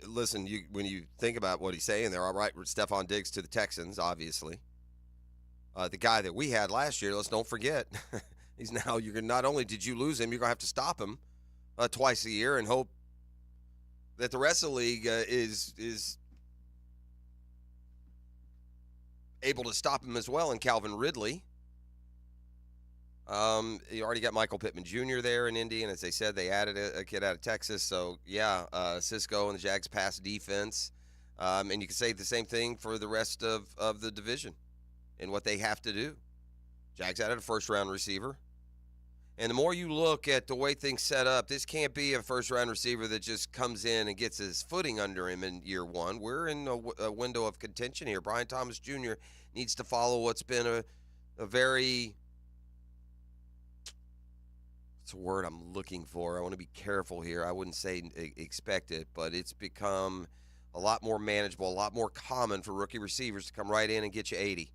S5: Listen, when you think about what he's saying there, all right, Stephon Diggs to the Texans, obviously. The guy that we had last year, let's don't forget, he's now, not only did you lose him, you're going to have to stop him twice a year and hope that the rest of the league is able to stop him as well in Calvin Ridley. You already got Michael Pittman Jr. there in Indy, and as they said, they added a kid out of Texas. So, Sisco and the Jags pass defense. And you can say the same thing for the rest of the division and what they have to do. Jags added a first-round receiver. And the more you look at the way things set up, this can't be a first-round receiver that just comes in and gets his footing under him in year one. We're in a window of contention here. Brian Thomas Jr. needs to follow what's been a very – what's the word I'm looking for? I want to be careful here. I wouldn't say expect it, but it's become a lot more manageable, a lot more common for rookie receivers to come right in and get you 80.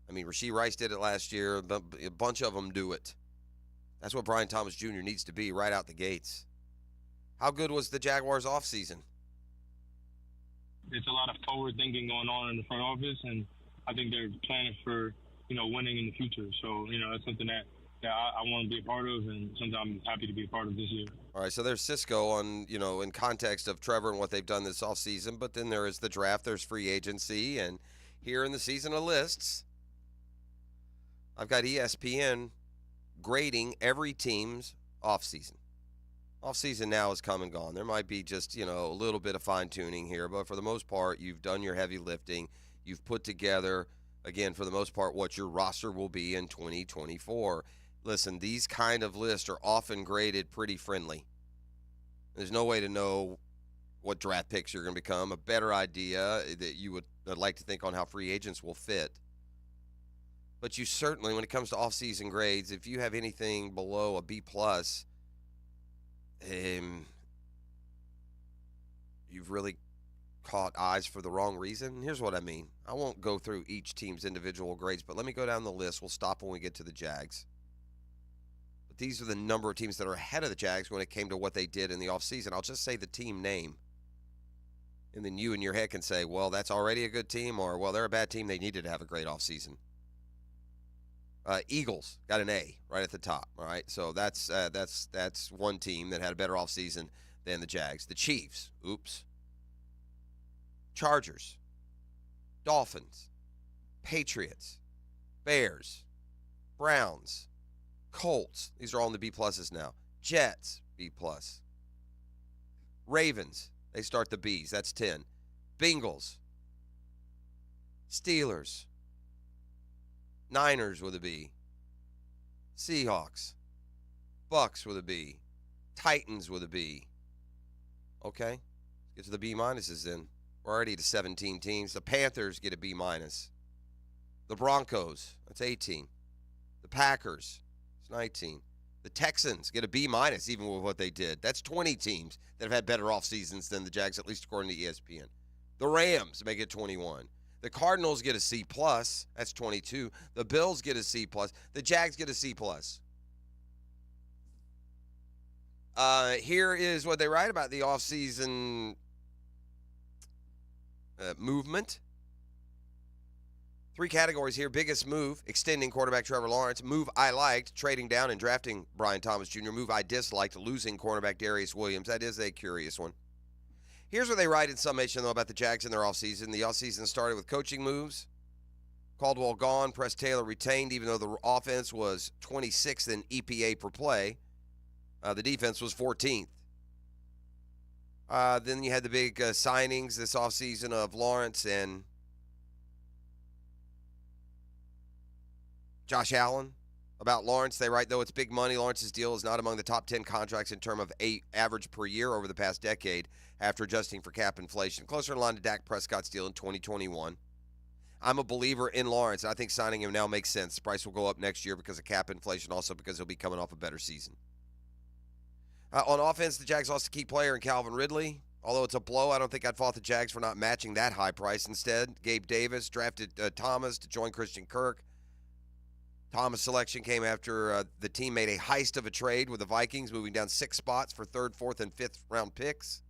S5: I mean, Rashee Rice did it last year. A bunch of them do it. That's what Brian Thomas Jr. needs to be right out the gates. How good was the Jaguars' offseason?
S17: It's a lot of forward thinking going on in the front office, and I think they're planning for, winning in the future. So, that's something that I want to be a part of, and something I'm happy to be a part of this year. All
S5: right, so there's Sisco on, in context of Trevor and what they've done this offseason, but then there is the draft, there's free agency, and here in the season of lists, I've got ESPN grading every team's offseason. Offseason now is come and gone. There might be just, a little bit of fine-tuning here, but for the most part, you've done your heavy lifting. You've put together, again, for the most part, what your roster will be in 2024. Listen, these kind of lists are often graded pretty friendly. There's no way to know what draft picks you're going to become, a better idea that you would like to think on how free agents will fit. But you certainly, when it comes to off-season grades, if you have anything below a B+, you've really caught eyes for the wrong reason. Here's what I mean. I won't go through each team's individual grades, but let me go down the list. We'll stop when we get to the Jags. But these are the number of teams that are ahead of the Jags when it came to what they did in the offseason. I'll just say the team name. And then you in your head can say, well, that's already a good team, or, well, they're a bad team. They needed to have a great offseason. Eagles got an A right at the top, all right? So that's one team that had a better offseason than the Jags. The Chiefs, oops. Chargers, Dolphins, Patriots, Bears, Browns, Colts. These are all in the B-pluses now. Jets, B-plus. Ravens, they start the Bs. That's 10. Bengals, Steelers, Niners with a B, Seahawks, Bucks with a B, Titans with a B. Okay, get to the B minuses then. We're already to 17 teams. The Panthers get a B minus. The Broncos, that's 18. The Packers, it's 19. The Texans get a B minus even with what they did. That's 20 teams that have had better off seasons than the Jags, at least according to ESPN. The Rams make it 21. The Cardinals get a C+. That's 22. The Bills get a C+. The Jags get a C+. Here is what they write about the offseason movement. 3 categories here. Biggest move, extending quarterback Trevor Lawrence. Move I liked, trading down and drafting Brian Thomas Jr. Move I disliked, losing cornerback Darius Williams. That is a curious one. Here's what they write in summation, though, about the Jags in their offseason. The offseason started with coaching moves. Caldwell gone, Press Taylor retained, even though the offense was 26th in EPA per play. The defense was 14th. Then you had the big signings this offseason of Lawrence and Josh Allen. About Lawrence, they write, though it's big money, Lawrence's deal is not among the top 10 contracts in terms of average per year over the past decade after adjusting for cap inflation. Closer in line to Dak Prescott's deal in 2021. I'm a believer in Lawrence. I think signing him now makes sense. The price will go up next year because of cap inflation, also because he'll be coming off a better season. On offense, the Jags lost a key player in Calvin Ridley. Although it's a blow, I don't think I'd fault the Jags for not matching that high price. Instead, Gabe Davis drafted Thomas to join Christian Kirk. Thomas' selection came after the team made a heist of a trade with the Vikings, moving down 6 spots for 3rd, 4th, and 5th round picks.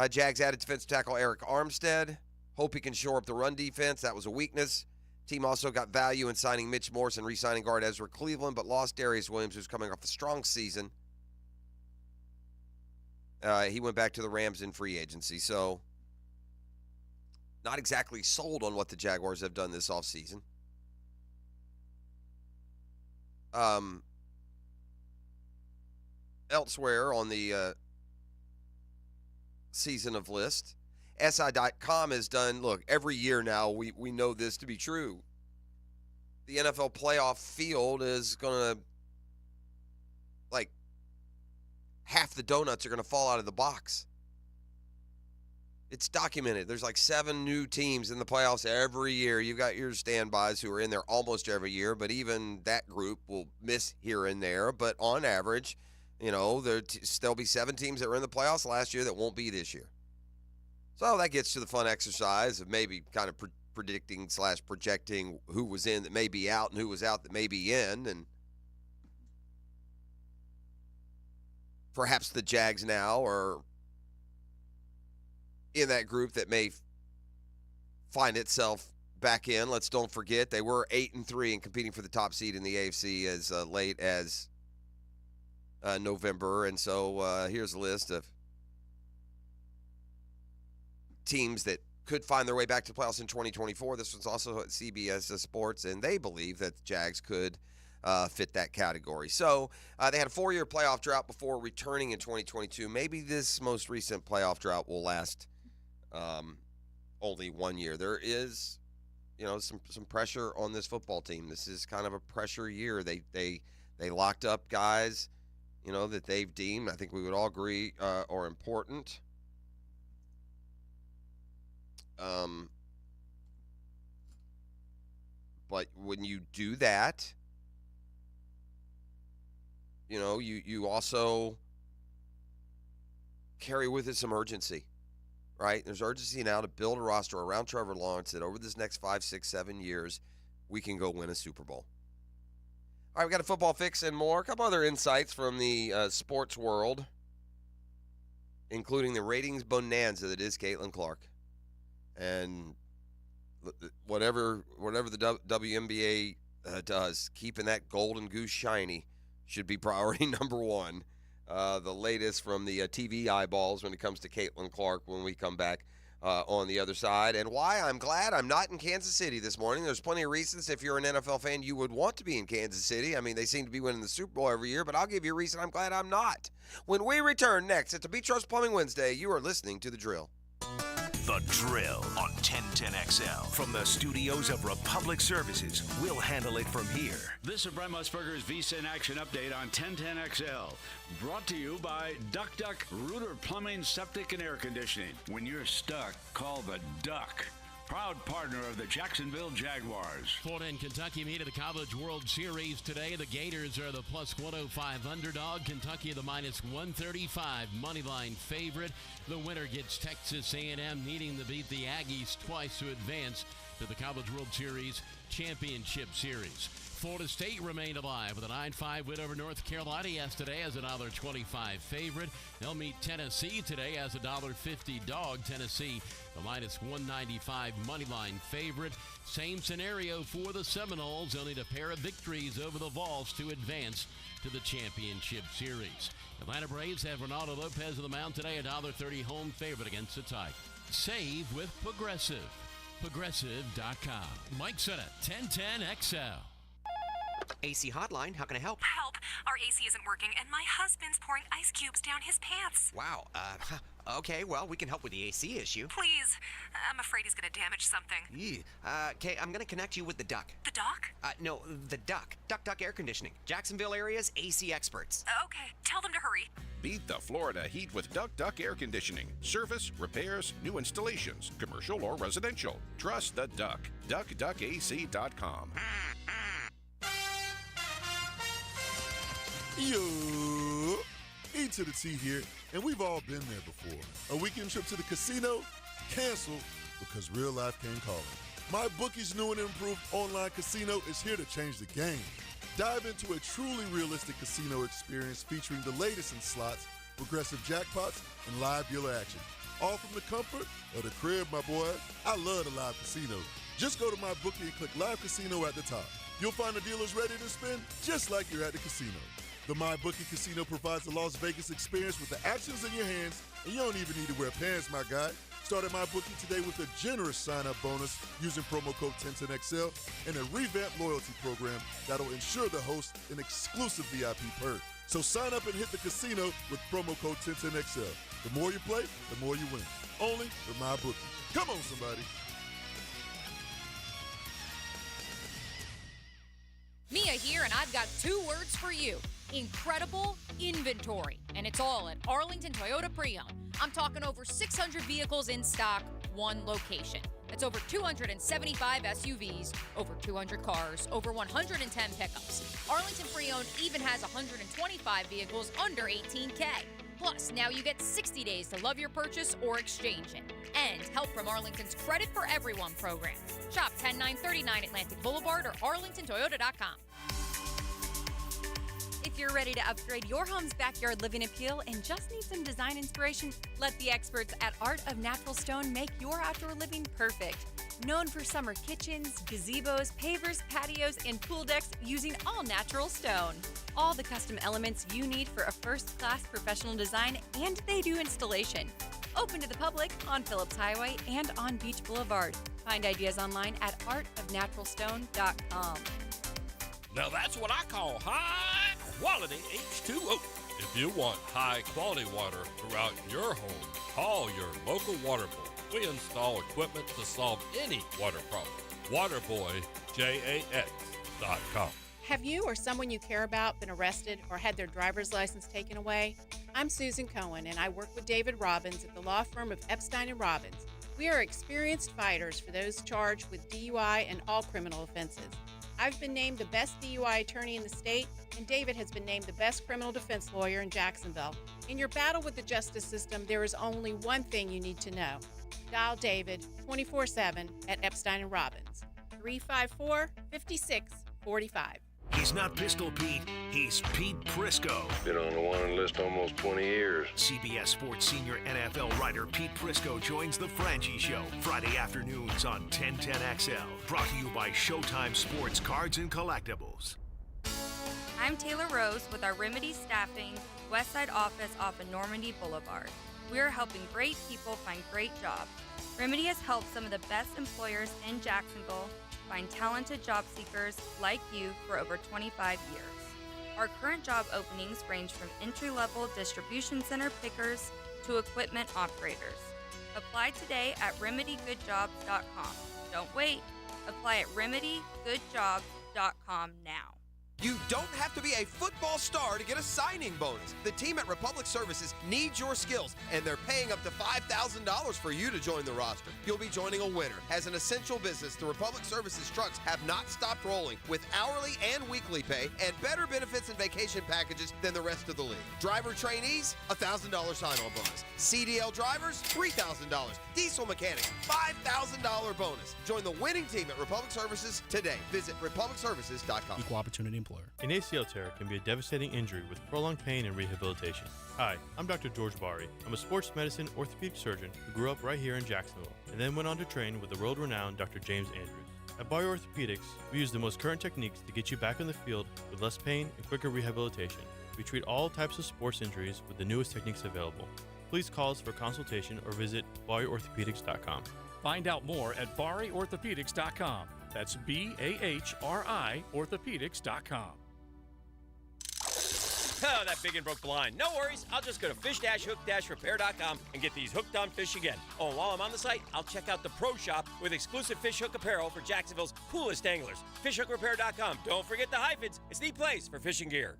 S5: Jags added defensive tackle Eric Armstead. Hope he can shore up the run defense. That was a weakness. Team also got value in signing Mitch Morse and re-signing guard Ezra Cleveland, but lost Darius Williams, who's coming off a strong season. He went back to the Rams in free agency, so not exactly sold on what the Jaguars have done this offseason. Elsewhere on the season of list, SI.com has done, look, every year now we know this to be true. The NFL playoff field is going to, like, half the donuts are going to fall out of the box. It's documented. There's like 7 new teams in the playoffs every year. You've got your standbys who are in there almost every year, but even that group will miss here and there. But on average, you know, there'll be 7 teams that were in the playoffs last year that won't be this year. So that gets to the fun exercise of maybe kind of predicting / projecting who was in that may be out and who was out that may be in. And perhaps the Jags now are in that group that may find itself back in. Let's don't forget they were 8-3 and competing for the top seed in the AFC as late as November. And so here's a list of teams that could find their way back to the playoffs in 2024. This was also at CBS Sports, and they believe that the Jags could fit that category. So they had a 4-year playoff drought before returning in 2022. Maybe this most recent playoff drought will last only 1 year. There is, you know, some pressure on this football team. This is kind of a pressure year. They locked up guys, you know, that they've deemed, I think we would all agree, are important. But when you do that, you know, you also carry with it some urgency, right? There's urgency now to build a roster around Trevor Lawrence that over this next 5, 6, 7 years, we can go win a Super Bowl. All right, we got a football fix and more. A couple other insights from the sports world including the ratings bonanza that is Caitlin Clark. And whatever the WNBA does, keeping that golden goose shiny should be priority number one. The latest from the TV eyeballs when it comes to Caitlin Clark when we come back on the other side. And why I'm glad I'm not in Kansas City this morning. There's plenty of reasons if you're an NFL fan you would want to be in Kansas City. I mean, they seem to be winning the Super Bowl every year, but I'll give you a reason I'm glad I'm not. When we return next, it's a Beach Trust Plumbing Wednesday. You are listening to The Drill.
S3: The Drill on 1010XL. From the studios of Republic Services, we'll handle it from here.
S18: This is Brent Musburger's VSIN Action Update on 1010XL. Brought to you by Duck Duck Rooter Plumbing, Septic, and Air Conditioning. When you're stuck, call the Duck. Proud partner of the Jacksonville Jaguars.
S19: Florida and Kentucky meet at the College World Series today. The Gators are the plus 105 underdog. Kentucky the minus 135 moneyline favorite. The winner gets Texas A&M needing to beat the Aggies twice to advance to the College World Series Championship Series. Florida State remained alive with a 9-5 win over North Carolina yesterday as a $1.25 favorite. They'll meet Tennessee today as a $1.50 dog. Tennessee, the minus 195 moneyline favorite. Same scenario for the Seminoles. They'll need a pair of victories over the Vols to advance to the championship series. Atlanta Braves have Ronaldo Lopez on the mound today, a $1.30 home favorite against the Tigers. Save with Progressive. Progressive.com. Mike Sennett, 1010XL.
S20: AC Hotline, how can I help?
S21: Help! Our AC isn't working, and my husband's pouring ice cubes down his pants.
S20: Wow, okay, well, we can help with the AC issue.
S21: Please. I'm afraid he's going to damage something.
S20: Okay, I'm going to connect you with the Duck.
S21: The Duck?
S20: No, the Duck. Duck Air Conditioning. Jacksonville area's AC experts.
S21: Okay, tell them to hurry.
S22: Beat the Florida heat with Duck Air Conditioning. Service, repairs, new installations, commercial or residential. Trust the Duck. DuckDuckAC.com.
S23: Yo, E to the T here, and we've all been there before. A weekend trip to the casino? Canceled because real life came calling. MyBookie's new and improved online casino is here to change the game. Dive into a truly realistic casino experience featuring the latest in slots, progressive jackpots, and live dealer action. All from the comfort of the crib, my boy. I love the live casino. Just go to MyBookie and click Live Casino at the top. You'll find the dealers ready to spin just like you're at the casino. The MyBookie Casino provides the Las Vegas experience with the actions in your hands, and you don't even need to wear pants, my guy. Start at MyBookie today with a generous sign-up bonus using promo code 1010XL and a revamped loyalty program that'll ensure the host an exclusive VIP perk. So sign up and hit the casino with promo code 1010XL. The more you play, the more you win. Only with MyBookie. Come on, somebody.
S11: Mia here, and I've got 2 words for you. Incredible inventory. And it's all at Arlington Toyota Pre-Owned. I'm talking over 600 vehicles in stock, one location. That's over 275 SUVs, over 200 cars, over 110 pickups. Arlington Pre-Owned even has 125 vehicles under $18K. Plus, now you get 60 days to love your purchase or exchange it. And help from Arlington's Credit for Everyone program. Shop 10939 Atlantic Boulevard or arlingtontoyota.com.
S12: If you're ready to upgrade your home's backyard living appeal and just need some design inspiration, let the experts at Art of Natural Stone make your outdoor living perfect. Known for summer kitchens, gazebos, pavers, patios, and pool decks using all natural stone. All the custom elements you need for a first-class professional design, and they do installation. Open to the public on Phillips Highway and on Beach Boulevard. Find ideas online at artofnaturalstone.com.
S24: Now that's what I call high-quality H2O. If you want high-quality water throughout your home, call your local water boy. We install equipment to solve any water problem. WaterBoyJAX.com.
S25: Have you or someone you care about been arrested or had their driver's license taken away? I'm Susan Cohen, and I work with David Robbins at the law firm of Epstein & Robbins. We are experienced fighters for those charged with DUI and all criminal offenses. I've been named the best DUI attorney in the state, and David has been named the best criminal defense lawyer in Jacksonville. In your battle with the justice system, there is only one thing you need to know. Dial David 24/7 at Epstein & Robbins, 354-5645.
S3: He's not Pistol Pete, he's Pete Prisco.
S1: Been on the wanted list almost 20 years.
S3: CBS Sports senior NFL writer Pete Prisco joins the Frangie Show Friday afternoons on 1010XL. Brought to you by Showtime Sports Cards and Collectibles.
S2: I'm Taylor Rose with our Remedy Staffing Westside office off of Normandy Boulevard. We are helping great people find great jobs. Remedy has helped some of the best employers in Jacksonville find talented job seekers like you for over 25 years. Our current job openings range from entry-level distribution center pickers to equipment operators. Apply today at remedygoodjobs.com. Don't wait. Apply at remedygoodjobs.com now.
S4: You don't have to be a football star to get a signing bonus. The team at Republic Services needs your skills, and they're paying up to $5,000 for you to join the roster. You'll be joining a winner. As an essential business, the Republic Services trucks have not stopped rolling with hourly and weekly pay and better benefits and vacation packages than the rest of the league. Driver trainees, $1,000 sign-on bonus. CDL drivers, $3,000. Diesel mechanics, $5,000 bonus. Join the winning team at Republic Services today. Visit republicservices.com.
S8: Equal opportunity employer.
S9: An ACL tear can be a devastating injury with prolonged pain and rehabilitation. Hi, I'm Dr. George Bari. I'm a sports medicine orthopedic surgeon who grew up right here in Jacksonville and then went on to train with the world-renowned Dr. James Andrews. At Bari Orthopedics, we use the most current techniques to get you back on the field with less pain and quicker rehabilitation. We treat all types of sports injuries with the newest techniques available. Please call us for consultation or visit BariOrthopedics.com.
S10: Find out more at BariOrthopedics.com. That's BAHRI Orthopedics.com.
S26: Oh, that big and broke blind. No worries. I'll just go to fish-hook-repair.com and get these hooked on fish again. Oh, and while I'm on the site, I'll check out the Pro Shop with exclusive fish hook apparel for Jacksonville's coolest anglers. Fish-hook-repair.com. Don't forget the hyphens. It's the place for fishing gear.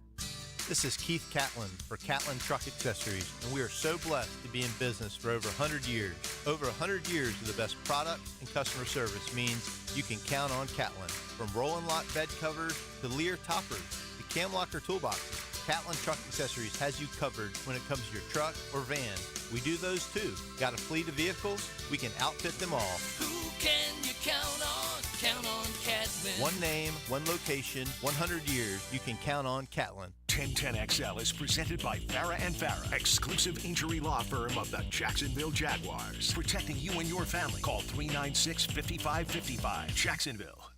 S27: This is Keith Catlin for Catlin Truck Accessories, and we are so blessed to be in business for over 100 years. Over 100 years of the best product and customer service means you can count on Catlin. From Roll-and Lock bed covers to Lear toppers to cam locker toolboxes, Catlin Truck Accessories has you covered when it comes to your truck or van. We do those too. Got a fleet of vehicles? We can outfit them all.
S28: Who can you count on? Count on Catlin.
S27: One name, one location, 100 years. You can count on Catlin.
S3: 1010XL is presented by Farah & Farah, exclusive injury law firm of the Jacksonville Jaguars. Protecting you and your family. Call 396-5555. Jacksonville.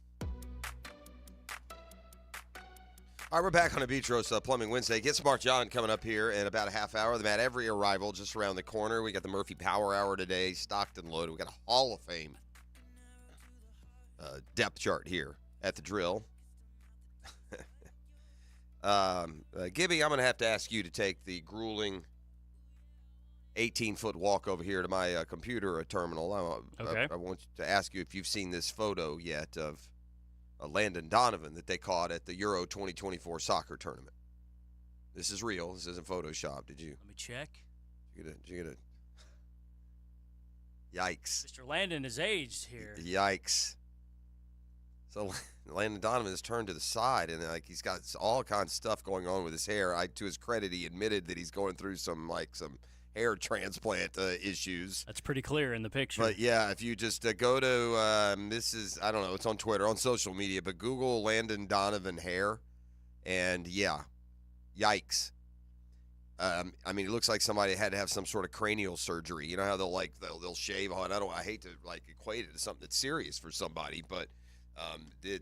S5: All right, we're back on a Beach Roast Plumbing Wednesday. Get Smart John coming up here in about a half hour. The Matt Every arrival just around the corner. We got the Murphy Power Hour today, stocked and loaded. We got a Hall of Fame depth chart here at the drill. Gibby, I'm going to have to ask you to take the grueling 18-foot walk over here to my computer terminal.
S6: Okay.
S5: I want to ask you if you've seen this photo yet of Landon Donovan that they caught at the Euro 2024 soccer tournament. This is real. This isn't Photoshop. Did you?
S6: Let me check.
S5: Did you get a Yikes.
S6: Mr. Landon is aged here.
S5: Yikes. So Landon Donovan has turned to the side, and he's got all kinds of stuff going on with his hair. To his credit, he admitted that he's going through some hair transplant issues.
S6: That's pretty clear in the picture.
S5: But yeah, if you just go to this is, I don't know, it's on Twitter, on social media, but Google Landon Donovan hair, and yeah, yikes. I mean, it looks like somebody had to have some sort of cranial surgery. You know how they'll shave on. I hate to equate it to something that's serious for somebody, but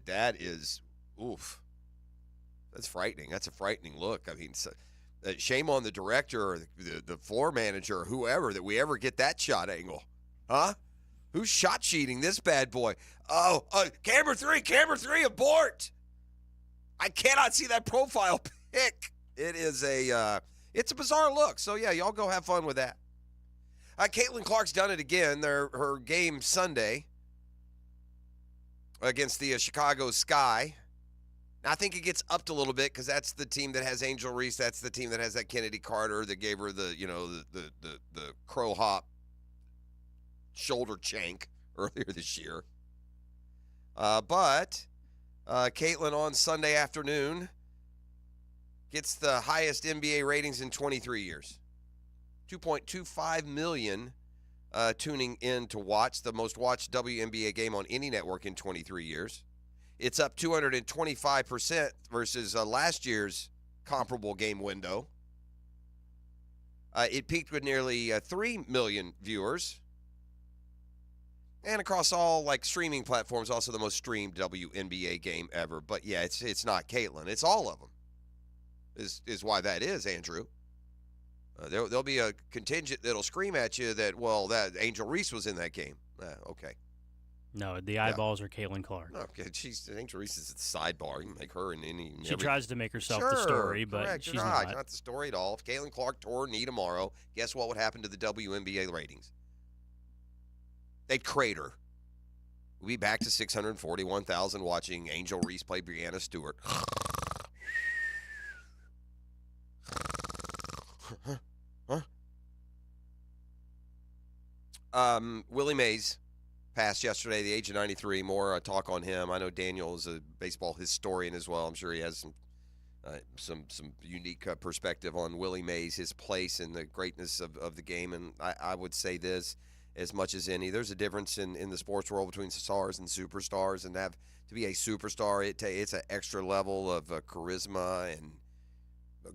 S5: that is, oof. That's frightening. That's a frightening look. I mean, shame on the director or the floor manager or whoever that we ever get that shot angle. Huh? Who's shot cheating this bad boy? Oh, camera three, abort. I cannot see that profile pic. It is it's a bizarre look. So, yeah, y'all go have fun with that. Caitlin Clark's done it again. Her game Sunday against the Chicago Sky. Now, I think it gets upped a little bit because that's the team that has Angel Reese. That's the team that has that Kennedy Carter that gave her the crow hop shoulder chank earlier this year. But Caitlin on Sunday afternoon gets the highest NBA ratings in 23 years. 2.25 million tuning in to watch the most watched WNBA game on any network in 23 years. It's up 225% versus last year's comparable game window. It peaked with nearly 3 million viewers. And across all streaming platforms, also the most streamed WNBA game ever. But yeah, it's not Caitlin. It's all of them. Is why that is, Andrew. There'll be a contingent that'll scream at you that Angel Reese was in that game. Okay.
S6: No, the eyeballs are Caitlin Clark.
S5: Okay, Angel Reese is at the sidebar. You can make her in any.
S6: She tries to make herself the story, but
S5: correct,
S6: she's
S5: not.
S6: not.
S5: Not the story at all. If Caitlin Clark tore a knee tomorrow, guess what would happen to the WNBA ratings? They'd crater. We'll be back to 641,000 watching Angel Reese play Brianna Stewart. Willie Mays passed yesterday, the age of 93. More talk on him. I know Daniel is a baseball historian as well. I'm sure he has some unique perspective on Willie Mays, his place in the greatness of the game. And I would say this as much as any. There's a difference in the sports world between stars and superstars, and to be a superstar, it's an extra level of charisma and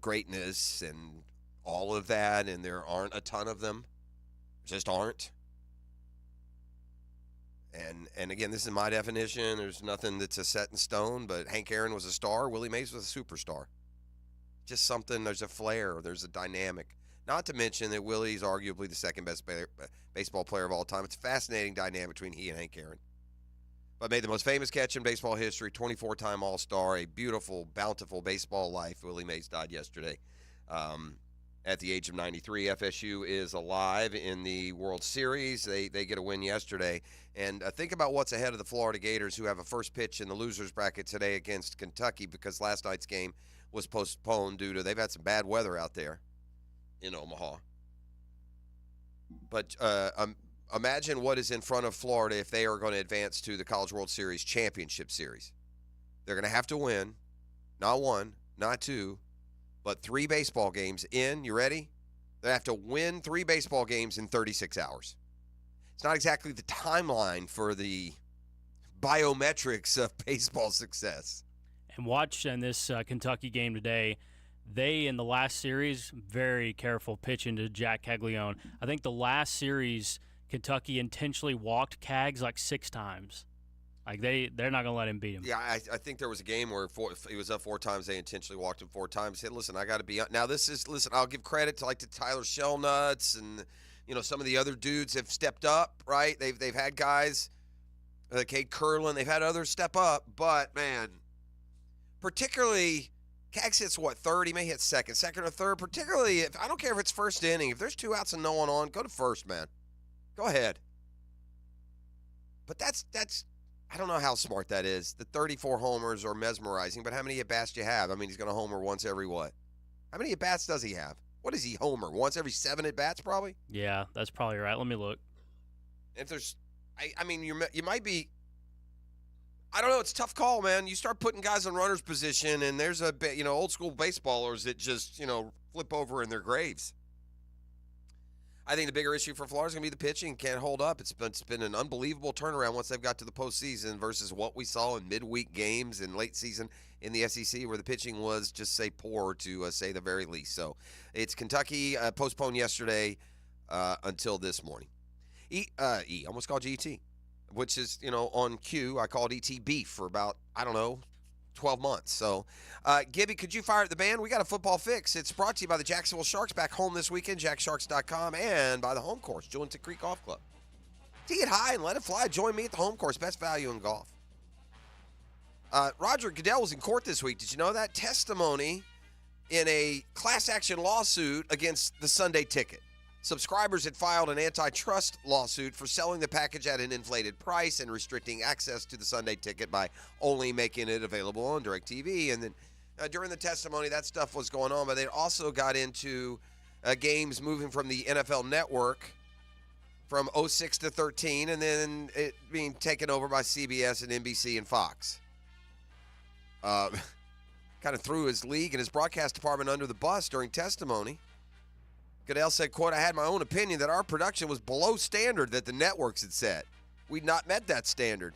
S5: greatness and all of that, and there aren't a ton of them. Just aren't. And again, this is my definition. There's nothing that's a set in stone, but Hank Aaron was a star. Willie Mays was a superstar. Just something, there's a flair, there's a dynamic. Not to mention that Willie's arguably the second best baseball player of all time. It's a fascinating dynamic between he and Hank Aaron. But made the most famous catch in baseball history, 24-time All-Star, a beautiful, bountiful baseball life. Willie Mays died yesterday at the age of 93. FSU is alive in the World Series. They get a win yesterday. And think about what's ahead of the Florida Gators, who have a first pitch in the losers bracket today against Kentucky because last night's game was postponed due to they've had some bad weather out there in Omaha. But imagine what is in front of Florida if they are going to advance to the College World Series Championship Series. They're going to have to win, not one, not two, but 3 baseball games in. You ready? They have to win 3 baseball games in 36 hours. It's not exactly the timeline for the biometrics of baseball success.
S6: And watch in this Kentucky game today, they, in the last series, very careful pitching to Jack Caglione. I think the last series, Kentucky intentionally walked Cags 6 times. They're not going to let him beat him.
S5: Yeah, I think there was a game where he was up 4 times. They intentionally walked him 4 times. Hey, listen, I got to be – now listen, I'll give credit to to Tyler Shellnuts and, some of the other dudes have stepped up, right? They've had guys, Cade Curlin. They've had others step up. But, man, particularly Cags hits, third? He may hit second or third. Particularly I don't care if it's first inning. If there's 2 outs and no one on, go to first, man. Go ahead. But that's I don't know how smart that is. The 34 homers are mesmerizing, but how many at-bats do you have? I mean, he's going to homer once every what? How many at-bats does he have? What does he homer? Once every 7 at-bats probably?
S6: Yeah, that's probably right. Let me look.
S5: If there's – I mean, you might be – I don't know. It's a tough call, man. You start putting guys in runner's position, and there's old-school baseballers that just, flip over in their graves. I think the bigger issue for Florida is going to be the pitching. Can't hold up. It's been an unbelievable turnaround once they've got to the postseason versus what we saw in midweek games and late season in the SEC, where the pitching was just poor to say the very least. So it's Kentucky postponed yesterday until this morning. Almost called you ET, which is on cue. I called ET beef for about 12 months. So, Gibby, could you fire at the band? We got a football fix. It's brought to you by the Jacksonville Sharks back home this weekend, jacksharks.com, and by the home course, Julington Creek Golf Club. Tee it high and let it fly. Join me at the home course. Best value in golf. Roger Goodell was in court this week. Did you know that? Testimony in a class action lawsuit against the Sunday Ticket. Subscribers had filed an antitrust lawsuit for selling the package at an inflated price and restricting access to the Sunday Ticket by only making it available on DirecTV. And then during the testimony, that stuff was going on, but they also got into games moving from the NFL Network from 06 to 13, and then it being taken over by CBS and NBC and Fox. Kind of threw his league and his broadcast department under the bus during testimony. Goodell said, quote, "I had my own opinion that our production was below standard that the networks had set. We'd not met that standard.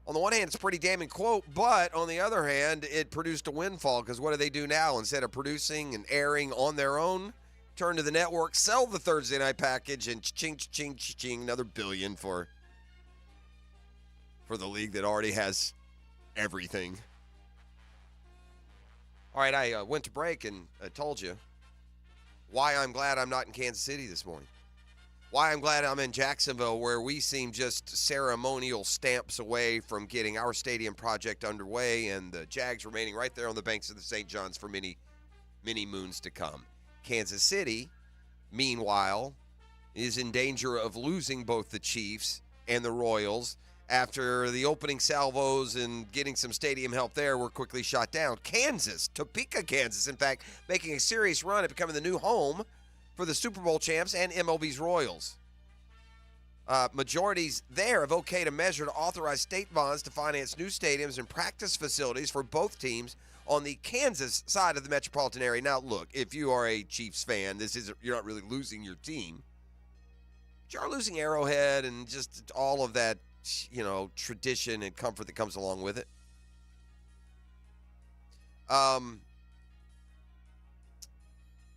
S5: On the one hand, it's a pretty damning quote, but on the other hand, it produced a windfall because what do they do now? Instead of producing and airing on their own, turn to the network, sell the Thursday night package, and ching, another $1 billion for the league that already has everything. All right, I went to break and I told you why I'm glad I'm not in Kansas City this morning. Why I'm glad I'm in Jacksonville, where we seem just ceremonial stamps away from getting our stadium project underway and the Jags remaining right there on the banks of the St. Johns for many, many moons to come. Kansas City, meanwhile, is in danger of losing both the Chiefs and the Royals after the opening salvos and getting some stadium help there were quickly shot down. Kansas, Topeka, Kansas, in fact, making a serious run at becoming the new home for the Super Bowl champs and MLB's Royals. Majorities there have okayed a measure to authorize state bonds to finance new stadiums and practice facilities for both teams on the Kansas side of the metropolitan area. Now, look, if you are a Chiefs fan, you're not really losing your team. But you are losing Arrowhead and just all of that, tradition and comfort that comes along with it.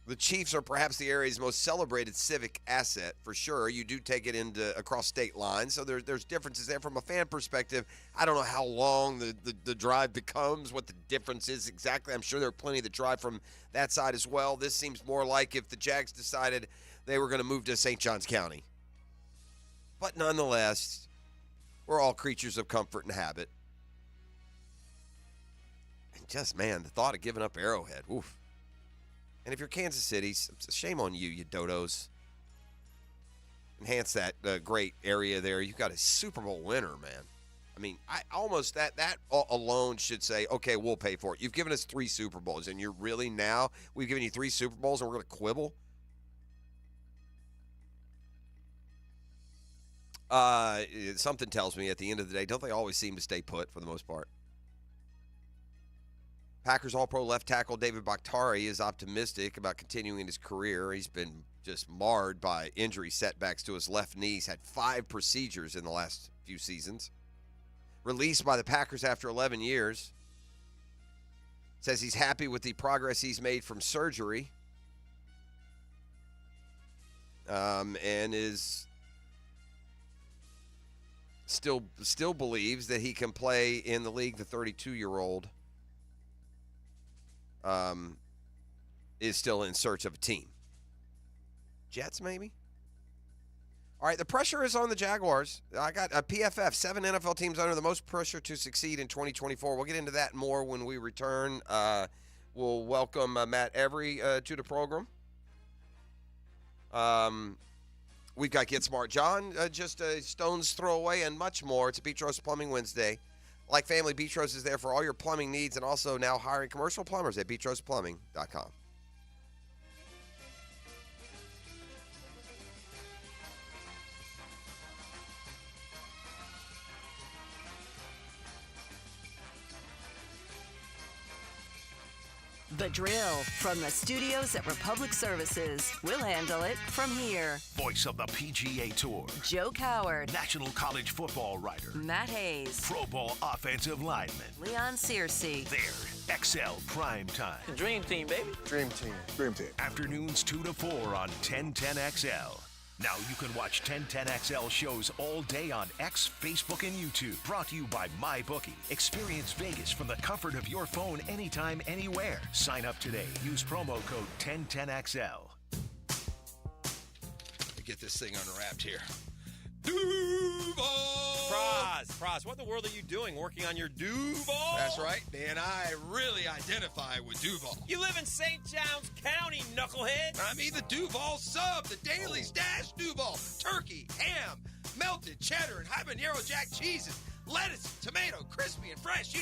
S5: The Chiefs are perhaps the area's most celebrated civic asset, for sure. You do take it across state lines, so there's differences there. From a fan perspective, I don't know how long the drive becomes, what the difference is exactly. I'm sure there are plenty that drive from that side as well. This seems more like if the Jags decided they were going to move to St. Johns County. But nonetheless, we're all creatures of comfort and habit. And just, man, the thought of giving up Arrowhead, oof. And if you're Kansas City, shame on you, you dodos. Enhance that great area there. You've got a Super Bowl winner, man. I mean, that alone should say, okay, we'll pay for it. You've given us 3 Super Bowls, and you're really now, we've given you 3 Super Bowls, and we're going to quibble? Something tells me at the end of the day, don't they always seem to stay put for the most part? Packers All-Pro left tackle David Bakhtiari is optimistic about continuing his career. He's been just marred by injury setbacks to his left knee. He's had 5 procedures in the last few seasons. Released by the Packers after 11 years. Says he's happy with the progress he's made from surgery. And is still believes that he can play in the league. The 32-year-old is still in search of a team. Jets, maybe? All right, the pressure is on the Jaguars. I got a PFF, 7 NFL teams under the most pressure to succeed in 2024. We'll get into that more when we return. We'll welcome Matt Every to the program. We've got Get Smart John, just a stone's throw away, and much more. It's a Beatrice Plumbing Wednesday. Like family, Beatrice is there for all your plumbing needs and also now hiring commercial plumbers at beatriceplumbing.com.
S7: The Drill from the studios at Republic Services. We'll handle it from here.
S3: Voice of the PGA Tour.
S7: Joe Coward.
S3: National College Football writer.
S7: Matt Hayes.
S3: Pro Bowl offensive lineman.
S7: Leon Searcy.
S3: There, XL Prime Time.
S8: Dream team, baby.
S3: Dream team. Dream team. Afternoons 2 to 4 on 1010XL. Now you can watch 1010XL shows all day on X, Facebook, and YouTube. Brought to you by MyBookie. Experience Vegas from the comfort of your phone anytime, anywhere. Sign up today. Use promo code 1010XL.
S13: Get this thing unwrapped here. Duval!
S26: Praz, what in the world are you doing working on your Duval?
S13: That's right, man. I really identify with Duval.
S26: You live in St. Johns County, knucklehead.
S13: I mean the Duval sub, the Dailies Dash Duval. Turkey, ham, melted cheddar, and habanero jack cheeses. Lettuce, tomato, crispy and fresh,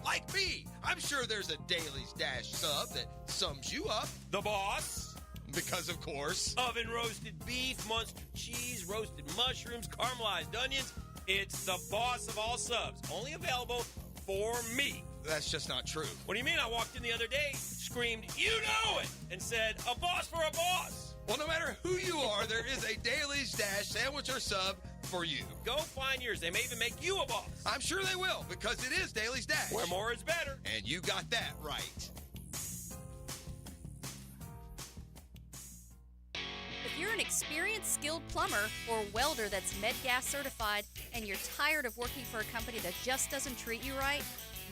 S13: like me. I'm sure there's a Dailies Dash sub that sums you up.
S26: The boss.
S13: Because, of course.
S26: Oven roasted beef, Munster cheese, roasted mushrooms, caramelized onions. It's the boss of all subs. Only available for me.
S13: That's just not true.
S26: What do you mean? I walked in the other day, screamed, "You know it!" and said, "A boss for a boss."
S13: Well, no matter who you are, there is a Dailies Dash sandwich or sub for you.
S26: Go find yours. They may even make you a boss.
S13: I'm sure they will, because it is Daily Stash.
S26: Where more is better.
S13: And you got that right.
S12: If you're an experienced, skilled plumber or welder that's MedGas certified and you're tired of working for a company that just doesn't treat you right,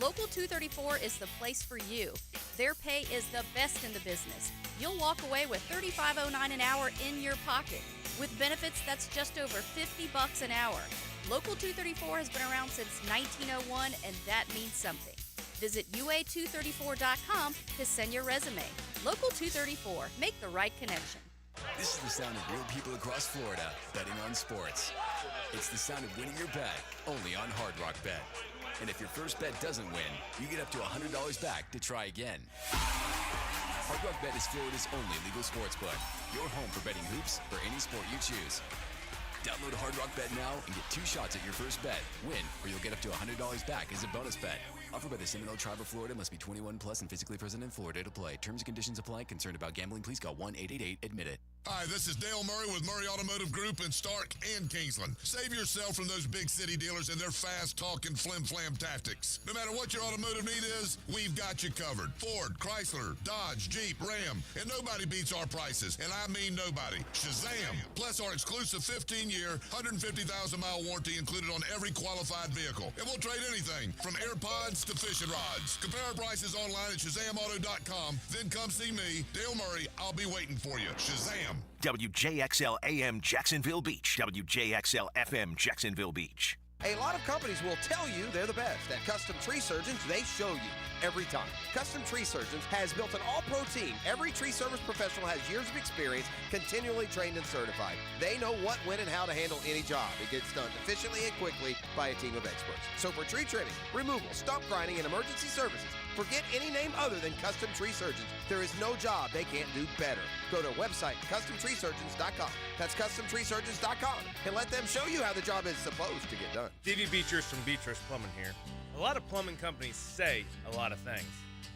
S12: Local 234 is the place for you. Their pay is the best in the business. You'll walk away with $35.09 an hour in your pocket. With benefits, that's just over $50 an hour. Local 234 has been around since 1901, and that means something. Visit UA234.com to send your resume. Local 234. Make the right connection.
S8: This is the sound of real people across Florida betting on sports. It's the sound of winning your bet, only on Hard Rock Bet. And if your first bet doesn't win, you get up to $100 back to try again. Hard Rock Bet is Florida's only legal sports book. Your home for betting hoops for any sport you choose. Download Hard Rock Bet now and get 2 shots at your first bet. Win, or you'll get up to $100 back as a bonus bet. Offered by the Seminole Tribe of Florida. Must be 21 plus and physically present in Florida to play. Terms and conditions apply. Concerned about gambling? Please call 1-888-ADMIT-IT.
S23: Hi, this is Dale Murray with Murray Automotive Group in Stark and Kingsland. Save yourself from those big city dealers and their fast-talking flim-flam tactics. No matter what your automotive need is, we've got you covered. Ford, Chrysler, Dodge, Jeep, Ram, and nobody beats our prices, and I mean nobody. Shazam! Plus our exclusive 15-year, 150,000-mile warranty included on every qualified vehicle. And we'll trade anything from AirPods to fishing rods. Compare our prices online at ShazamAuto.com. Then come see me, Dale Murray. I'll be waiting for you. Shazam!
S3: WJXL AM Jacksonville Beach. WJXL FM Jacksonville Beach.
S4: A lot of companies will tell you they're the best. At Custom Tree Surgeons, they show you every time. Custom Tree Surgeons has built an all-pro team. Every tree service professional has years of experience, continually trained and certified. They know what, when, and how to handle any job. It gets done efficiently and quickly by a team of experts. So for tree trimming, removal, stump grinding, and emergency services, forget any name other than Custom Tree Surgeons. There is no job they can't do better. Go to website CustomTreeSurgeons.com. That's CustomTreeSurgeons.com, and let them show you how the job is supposed to get done.
S14: Stevie Beatrice from Beatrice Plumbing here. A lot of plumbing companies say a lot of things.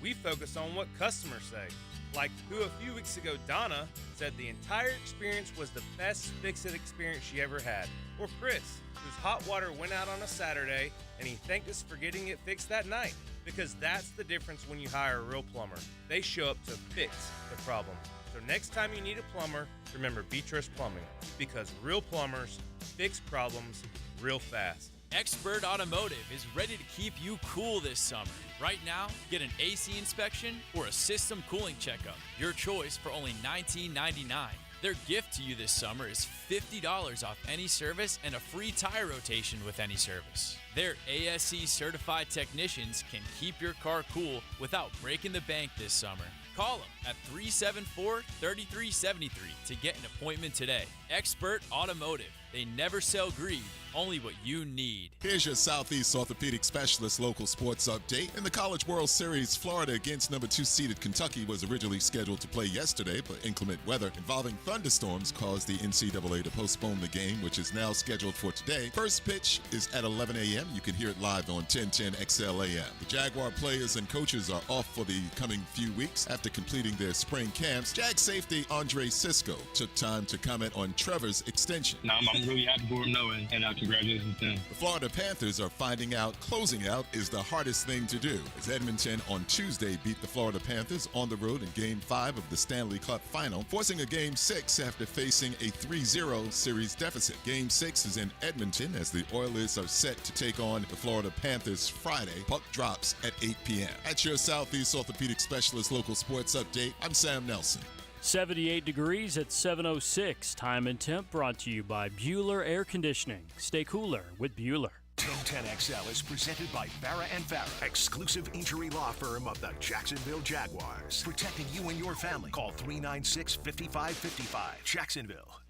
S14: We focus on what customers say. Like who a few weeks ago, Donna, said the entire experience was the best fix-it experience she ever had. Or Chris, whose hot water went out on a Saturday and he thanked us for getting it fixed that night. Because that's the difference when you hire a real plumber. They show up to fix the problem. So next time you need a plumber, remember Beatrice Plumbing. Because real plumbers fix problems real fast.
S15: Expert Automotive is ready to keep you cool this summer. Right now, get an AC inspection or a system cooling checkup. Your choice for only $19.99. Their gift to you this summer is $50 off any service and a free tire rotation with any service. Their ASE certified technicians can keep your car cool without breaking the bank this summer. Call them at 374-3373 to get an appointment today. Expert Automotive. They never sell greed, only what you need.
S23: Here's your Southeast Orthopedic Specialist local sports update. In the College World Series, Florida against number 2 seeded Kentucky was originally scheduled to play yesterday, but inclement weather involving thunderstorms caused the NCAA to postpone the game, which is now scheduled for today. First pitch is at 11 a.m. You can hear it live on 1010 XL AM. The Jaguar players and coaches are off for the coming few weeks after completing their spring camps. Jag safety Andre Sisco took time to comment on Trevor's extension.
S16: I'm really happy for him knowing, and congratulations to him.
S23: The Florida Panthers are finding out closing out is the hardest thing to do, as Edmonton on Tuesday beat the Florida Panthers on the road in Game 5 of the Stanley Cup Final, forcing a Game 6 after facing a 3-0 series deficit. Game 6 is in Edmonton as the Oilers are set to take on the Florida Panthers Friday. Puck drops at 8 p.m. At your Southeast Orthopedic Specialist local sports update, I'm Sam Nelson.
S6: 78 degrees at 7:06. Time and temp brought to you by Bueller Air Conditioning. Stay cooler with Bueller.
S3: 1010XL is presented by Farrah & Farrah, exclusive injury law firm of the Jacksonville Jaguars. Protecting you and your family. Call 396-5555. Jacksonville.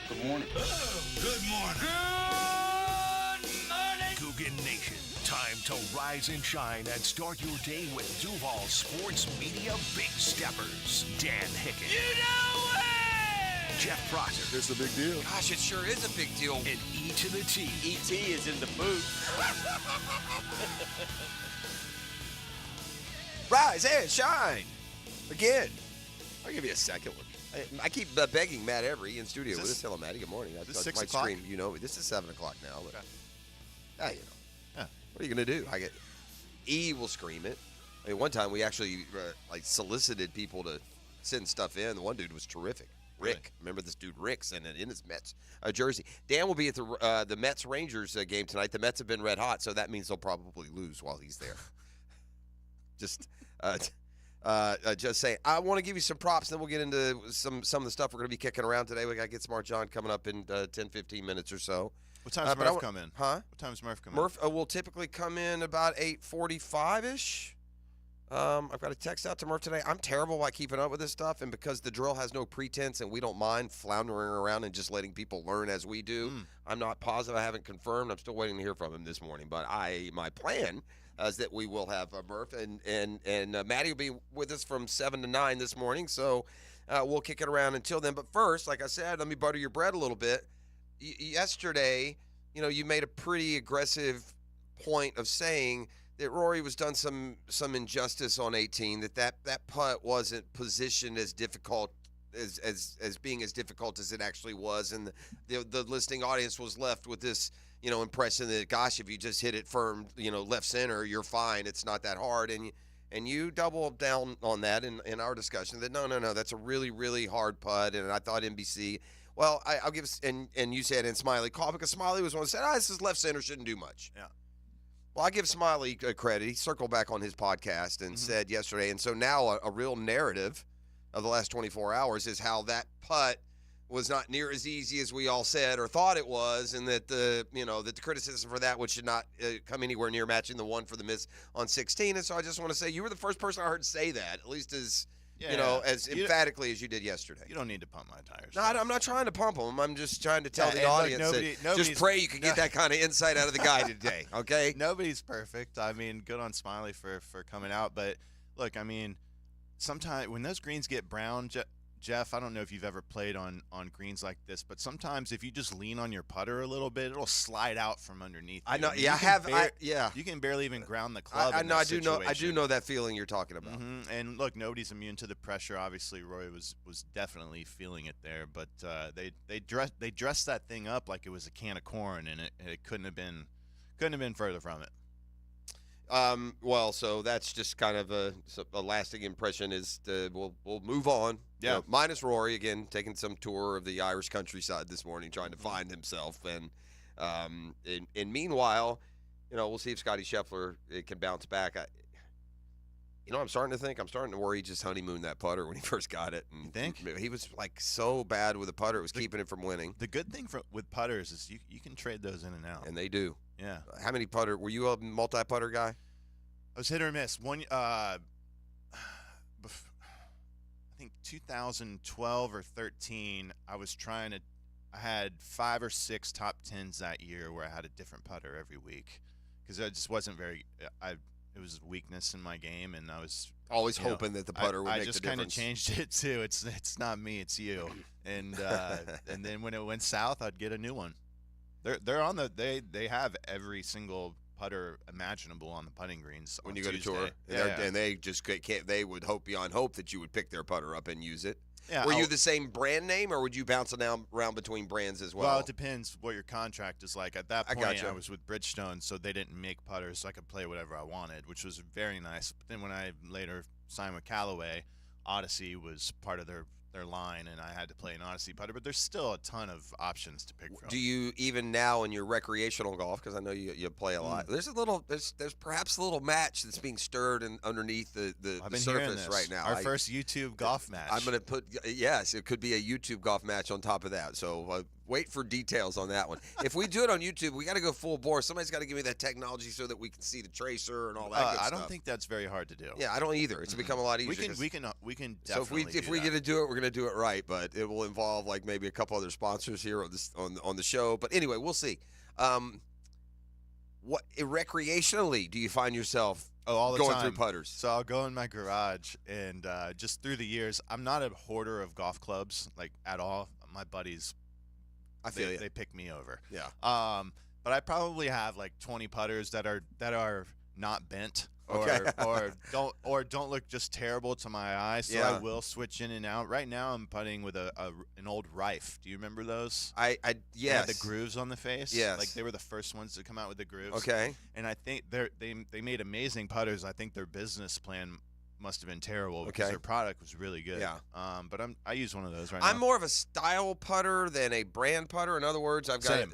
S17: Good morning.
S3: Oh, good morning.
S17: Good morning.
S3: Coogan Nation. Time to rise and shine and start your day with Duval Sports Media Big Steppers. Dan Hicken.
S17: You know it!
S3: Jeff Prosser.
S23: It's a big deal.
S13: Gosh, it sure is a big deal.
S3: And E to the T.
S26: E.T. is in the booth.
S4: Rise and shine. Again. I'll give you a second one.
S5: I keep begging Matt Every in studio with us. Hello, Matty. Good morning.
S11: Is this 6
S5: might
S11: o'clock?
S5: scream. You know, this is 7 o'clock now. But,
S11: Okay.
S5: yeah. What are you going to do? E will scream it. I mean, one time we actually solicited people to send stuff in. The one dude was terrific. Rick. Remember this dude Rick sent it in his Mets jersey. Dan will be at the Mets-Rangers game tonight. The Mets have been red hot, so that means they'll probably lose while he's there. Just saying. I want to give you some props, then we'll get into some of the stuff we're going to be kicking around today. We got to get Smart John coming up in 10, 15 minutes or so.
S11: What time does Murph come in?
S5: Huh?
S11: What time does Murph come in?
S5: Murph will typically come in about 8:45-ish. I've got a text out to Murph today. I'm terrible at keeping up with this stuff, and because the drill has no pretense and we don't mind floundering around and just letting people learn as we do, I'm not positive. I haven't confirmed. I'm still waiting to hear from him this morning. But my plan is that we will have Murph and Maddie will be with us from 7 to 9 this morning. So we'll kick it around until then. But first, like I said, let me butter your bread a little bit. Yesterday, you made a pretty aggressive point of saying that Rory was done some injustice on 18, that putt wasn't positioned as difficult as being as difficult as it actually was, and the listening audience was left with this impression that, gosh, if you just hit it firm left center, you're fine, it's not that hard, and you doubled down on that in our discussion that no, that's a really, really hard putt. And I thought NBC, well, I'll give, and you said, and Smiley called, because Smiley was one who said, this is left center, shouldn't do much.
S11: Yeah.
S5: Well, I give Smiley credit. He circled back on his podcast and said yesterday, and so now a real narrative of the last 24 hours is how that putt was not near as easy as we all said or thought it was, and that that the criticism for that should not come anywhere near matching the one for the miss on 16. And so I just want to say you were the first person I heard say that, at least as as emphatically as you did yesterday.
S11: You don't need to pump my tires.
S5: No, I'm not trying to pump them. I'm just trying to tell the audience that just pray you can get that kind of insight out of the guy today, okay?
S11: Nobody's perfect. I mean, good on Smiley for coming out. But, look, I mean, sometimes when those greens get brown, Jeff, I don't know if you've ever played on greens like this, but sometimes if you just lean on your putter a little bit, it'll slide out from underneath.
S5: I know.
S11: You can barely even ground the club.
S5: I know. I do know that feeling you're talking about.
S11: Mm-hmm. And look, nobody's immune to the pressure. Obviously, Roy was definitely feeling it there, but they dressed that thing up like it was a can of corn, and it couldn't have been further from it.
S5: Well, so that's just kind of a lasting impression. We'll move on.
S11: Yeah.
S5: Minus Rory again, taking some tour of the Irish countryside this morning, trying to find himself, and meanwhile, we'll see if Scotty Scheffler can bounce back. I'm starting to worry he just honeymooned that putter when he first got it. And
S11: you think?
S5: He was like so bad with the putter, it was keeping him from winning.
S11: The good thing with putters is you can trade those in and out.
S5: And they do.
S11: Yeah.
S5: How many putter? Were you a multi-putter guy?
S11: I was hit or miss. I think 2012 or 13, I had 5 or 6 top 10s that year where I had a different putter every week because I just wasn't it was a weakness in my game, and I was
S5: always hoping that the putter would make the difference.
S11: I just kind of changed it too. It's not me, it's you. And and then when it went south, I'd get a new one. They're on they have every single putter imaginable on the putting greens
S5: when
S11: on
S5: you go
S11: Tuesday.
S5: to tour,
S11: Yeah.
S5: and they just can't. They would hope beyond hope that you would pick their putter up and use it.
S11: Yeah,
S5: Were you the same brand name, or would you bounce around between brands as well?
S11: Well, it depends what your contract is like. At that point,
S5: gotcha.
S11: I was with Bridgestone, so they didn't make putters, so I could play whatever I wanted, which was very nice. But then when I later signed with Callaway, Odyssey was part of their line, and I had to play an Odyssey putter. But there's still a ton of options to pick from.
S5: Do you even now in your recreational golf? Because I know you play a lot. There's perhaps a little match that's being stirred underneath the surface right now.
S11: Our first YouTube golf match.
S5: I'm going to put it could be a YouTube golf match on top of that. So wait for details on that one. If we do it on YouTube, we got to go full bore. Somebody's got to give me that technology so that we can see the tracer and all that good stuff.
S11: I don't think that's very hard to do.
S5: Yeah, I don't either. It's become a lot easier.
S11: We can definitely.
S5: So if we get to do it, we're going to do it right. But it will involve like maybe a couple other sponsors here on the show. But anyway, we'll see. What recreationally do you find yourself
S11: all the
S5: going
S11: time.
S5: through putters?
S11: So I'll go in my garage, and just through the years, I'm not a hoarder of golf clubs like at all. My buddies.
S5: I feel you.
S11: They pick me over.
S5: Yeah.
S11: But I probably have like 20 putters that are not bent.
S5: Okay.
S11: or don't look just terrible to my eye. So I will switch in and out. Right now I'm putting with an old Rife. Do you remember those?
S5: Yes.
S11: They had the grooves on the face.
S5: Yes.
S11: Like they were the first ones to come out with the grooves.
S5: Okay.
S11: And I think they made amazing putters. I think their business plan must have been terrible because their product was really good.
S5: Yeah.
S11: But I use one of those right now.
S5: I'm more of a style putter than a brand putter. In other words, I've got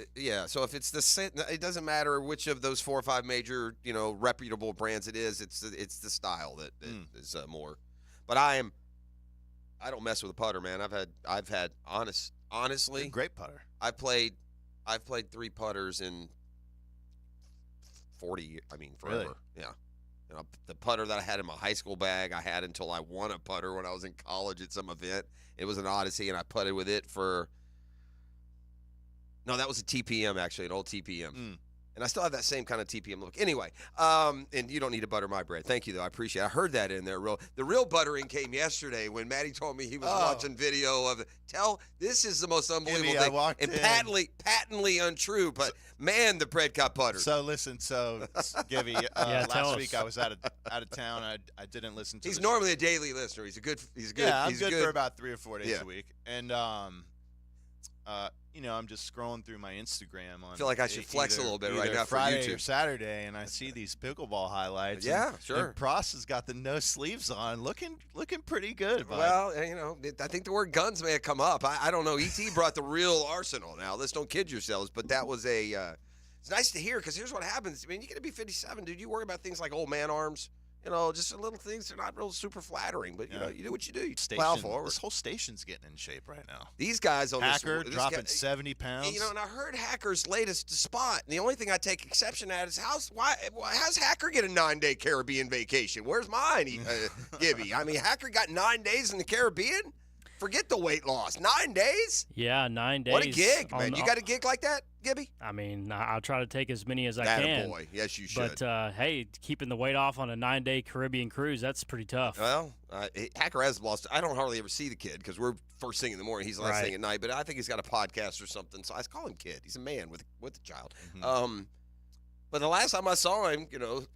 S5: So if it's it doesn't matter which of those 4 or 5 major reputable brands it is. It's the style that is more. But I don't mess with a putter, man. I've had honestly
S11: You're a great putter.
S5: I've played 3 putters in 40 years. I mean, forever.
S11: Really?
S5: Yeah. The putter that I had in my high school bag, I had until I won a putter when I was in college at some event. It was an Odyssey, and I putted with it no, that was a TPM, actually, an old TPM. And I still have that same kind of TPM look. Anyway, and you don't need to butter my bread. Thank you, though. I appreciate it. I heard that in there. The real buttering came yesterday when Maddie told me he was watching video of it. This is the most unbelievable thing. And patently untrue, but man, the bread got buttered.
S11: So listen, Gibby, last week I was out of town. I didn't listen to
S5: He's normally a daily listener. He's good.
S11: Yeah, I'm good for about 3 or 4 days a week. And I'm just scrolling through my Instagram on.
S5: I feel like I should flex a little bit right now for
S11: Friday
S5: YouTube.
S11: or Saturday, and I see these pickleball highlights.
S5: Yeah, sure.
S11: And Pross has got the no sleeves on, looking pretty good. Bud.
S5: Well, I think the word guns may have come up. I don't know. ET brought the real arsenal. Now, let's don't kid yourselves, but that was it's nice to hear because here's what happens. I mean, you got to be 57, dude. You worry about things like old man arms. Just little things. They're not real super flattering, but you do what you do. You plow forward.
S11: This whole station's getting in shape right now.
S5: These guys on
S11: Hacker dropping 70 pounds.
S5: And I heard Hacker's latest spot. And the only thing I take exception at is how's Hacker get a 9-day Caribbean vacation? Where's mine, Gibby? I mean, Hacker got 9 days in the Caribbean. Forget the weight loss. 9 days?
S6: Yeah, 9 days.
S5: What a gig, man. You got a gig like that, Gibby?
S6: I mean, I'll try to take as many as I can.
S5: Boy. Yes, you should.
S6: But, hey, keeping the weight off on a 9-day Caribbean cruise, that's pretty tough.
S5: Well, Hacker has lost. I don't hardly ever see the kid because we're first thing in the morning. He's the last thing at night. But I think he's got a podcast or something. So I call him kid. He's a man with a child. Mm-hmm. But the last time I saw him,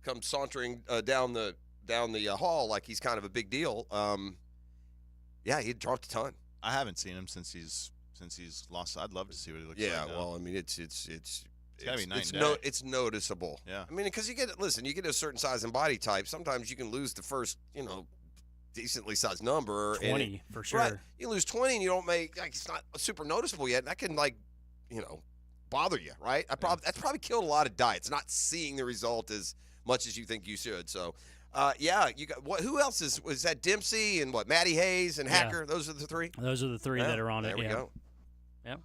S5: come sauntering down the hall like he's kind of a big deal. Yeah, he dropped a ton.
S11: I haven't seen him since he's lost. I'd love to see what he looks like.
S5: Yeah,
S11: now.
S5: well, I mean, it's
S11: gotta be night and day.
S5: It's noticeable.
S11: Yeah,
S5: I mean, because you get a certain size and body type. Sometimes you can lose the first, decently sized number.
S6: 20 for sure.
S5: Right, you lose 20 and you don't make it's not super noticeable yet. And that can bother you, right? That's probably killed a lot of diets. Not seeing the result as much as you think you should. So. You got who else was that? Dempsey and Matty Hayes and Hacker. Yeah. Those are the 3.
S6: Those are the 3 that are on it.
S5: There we go.
S6: Yeah,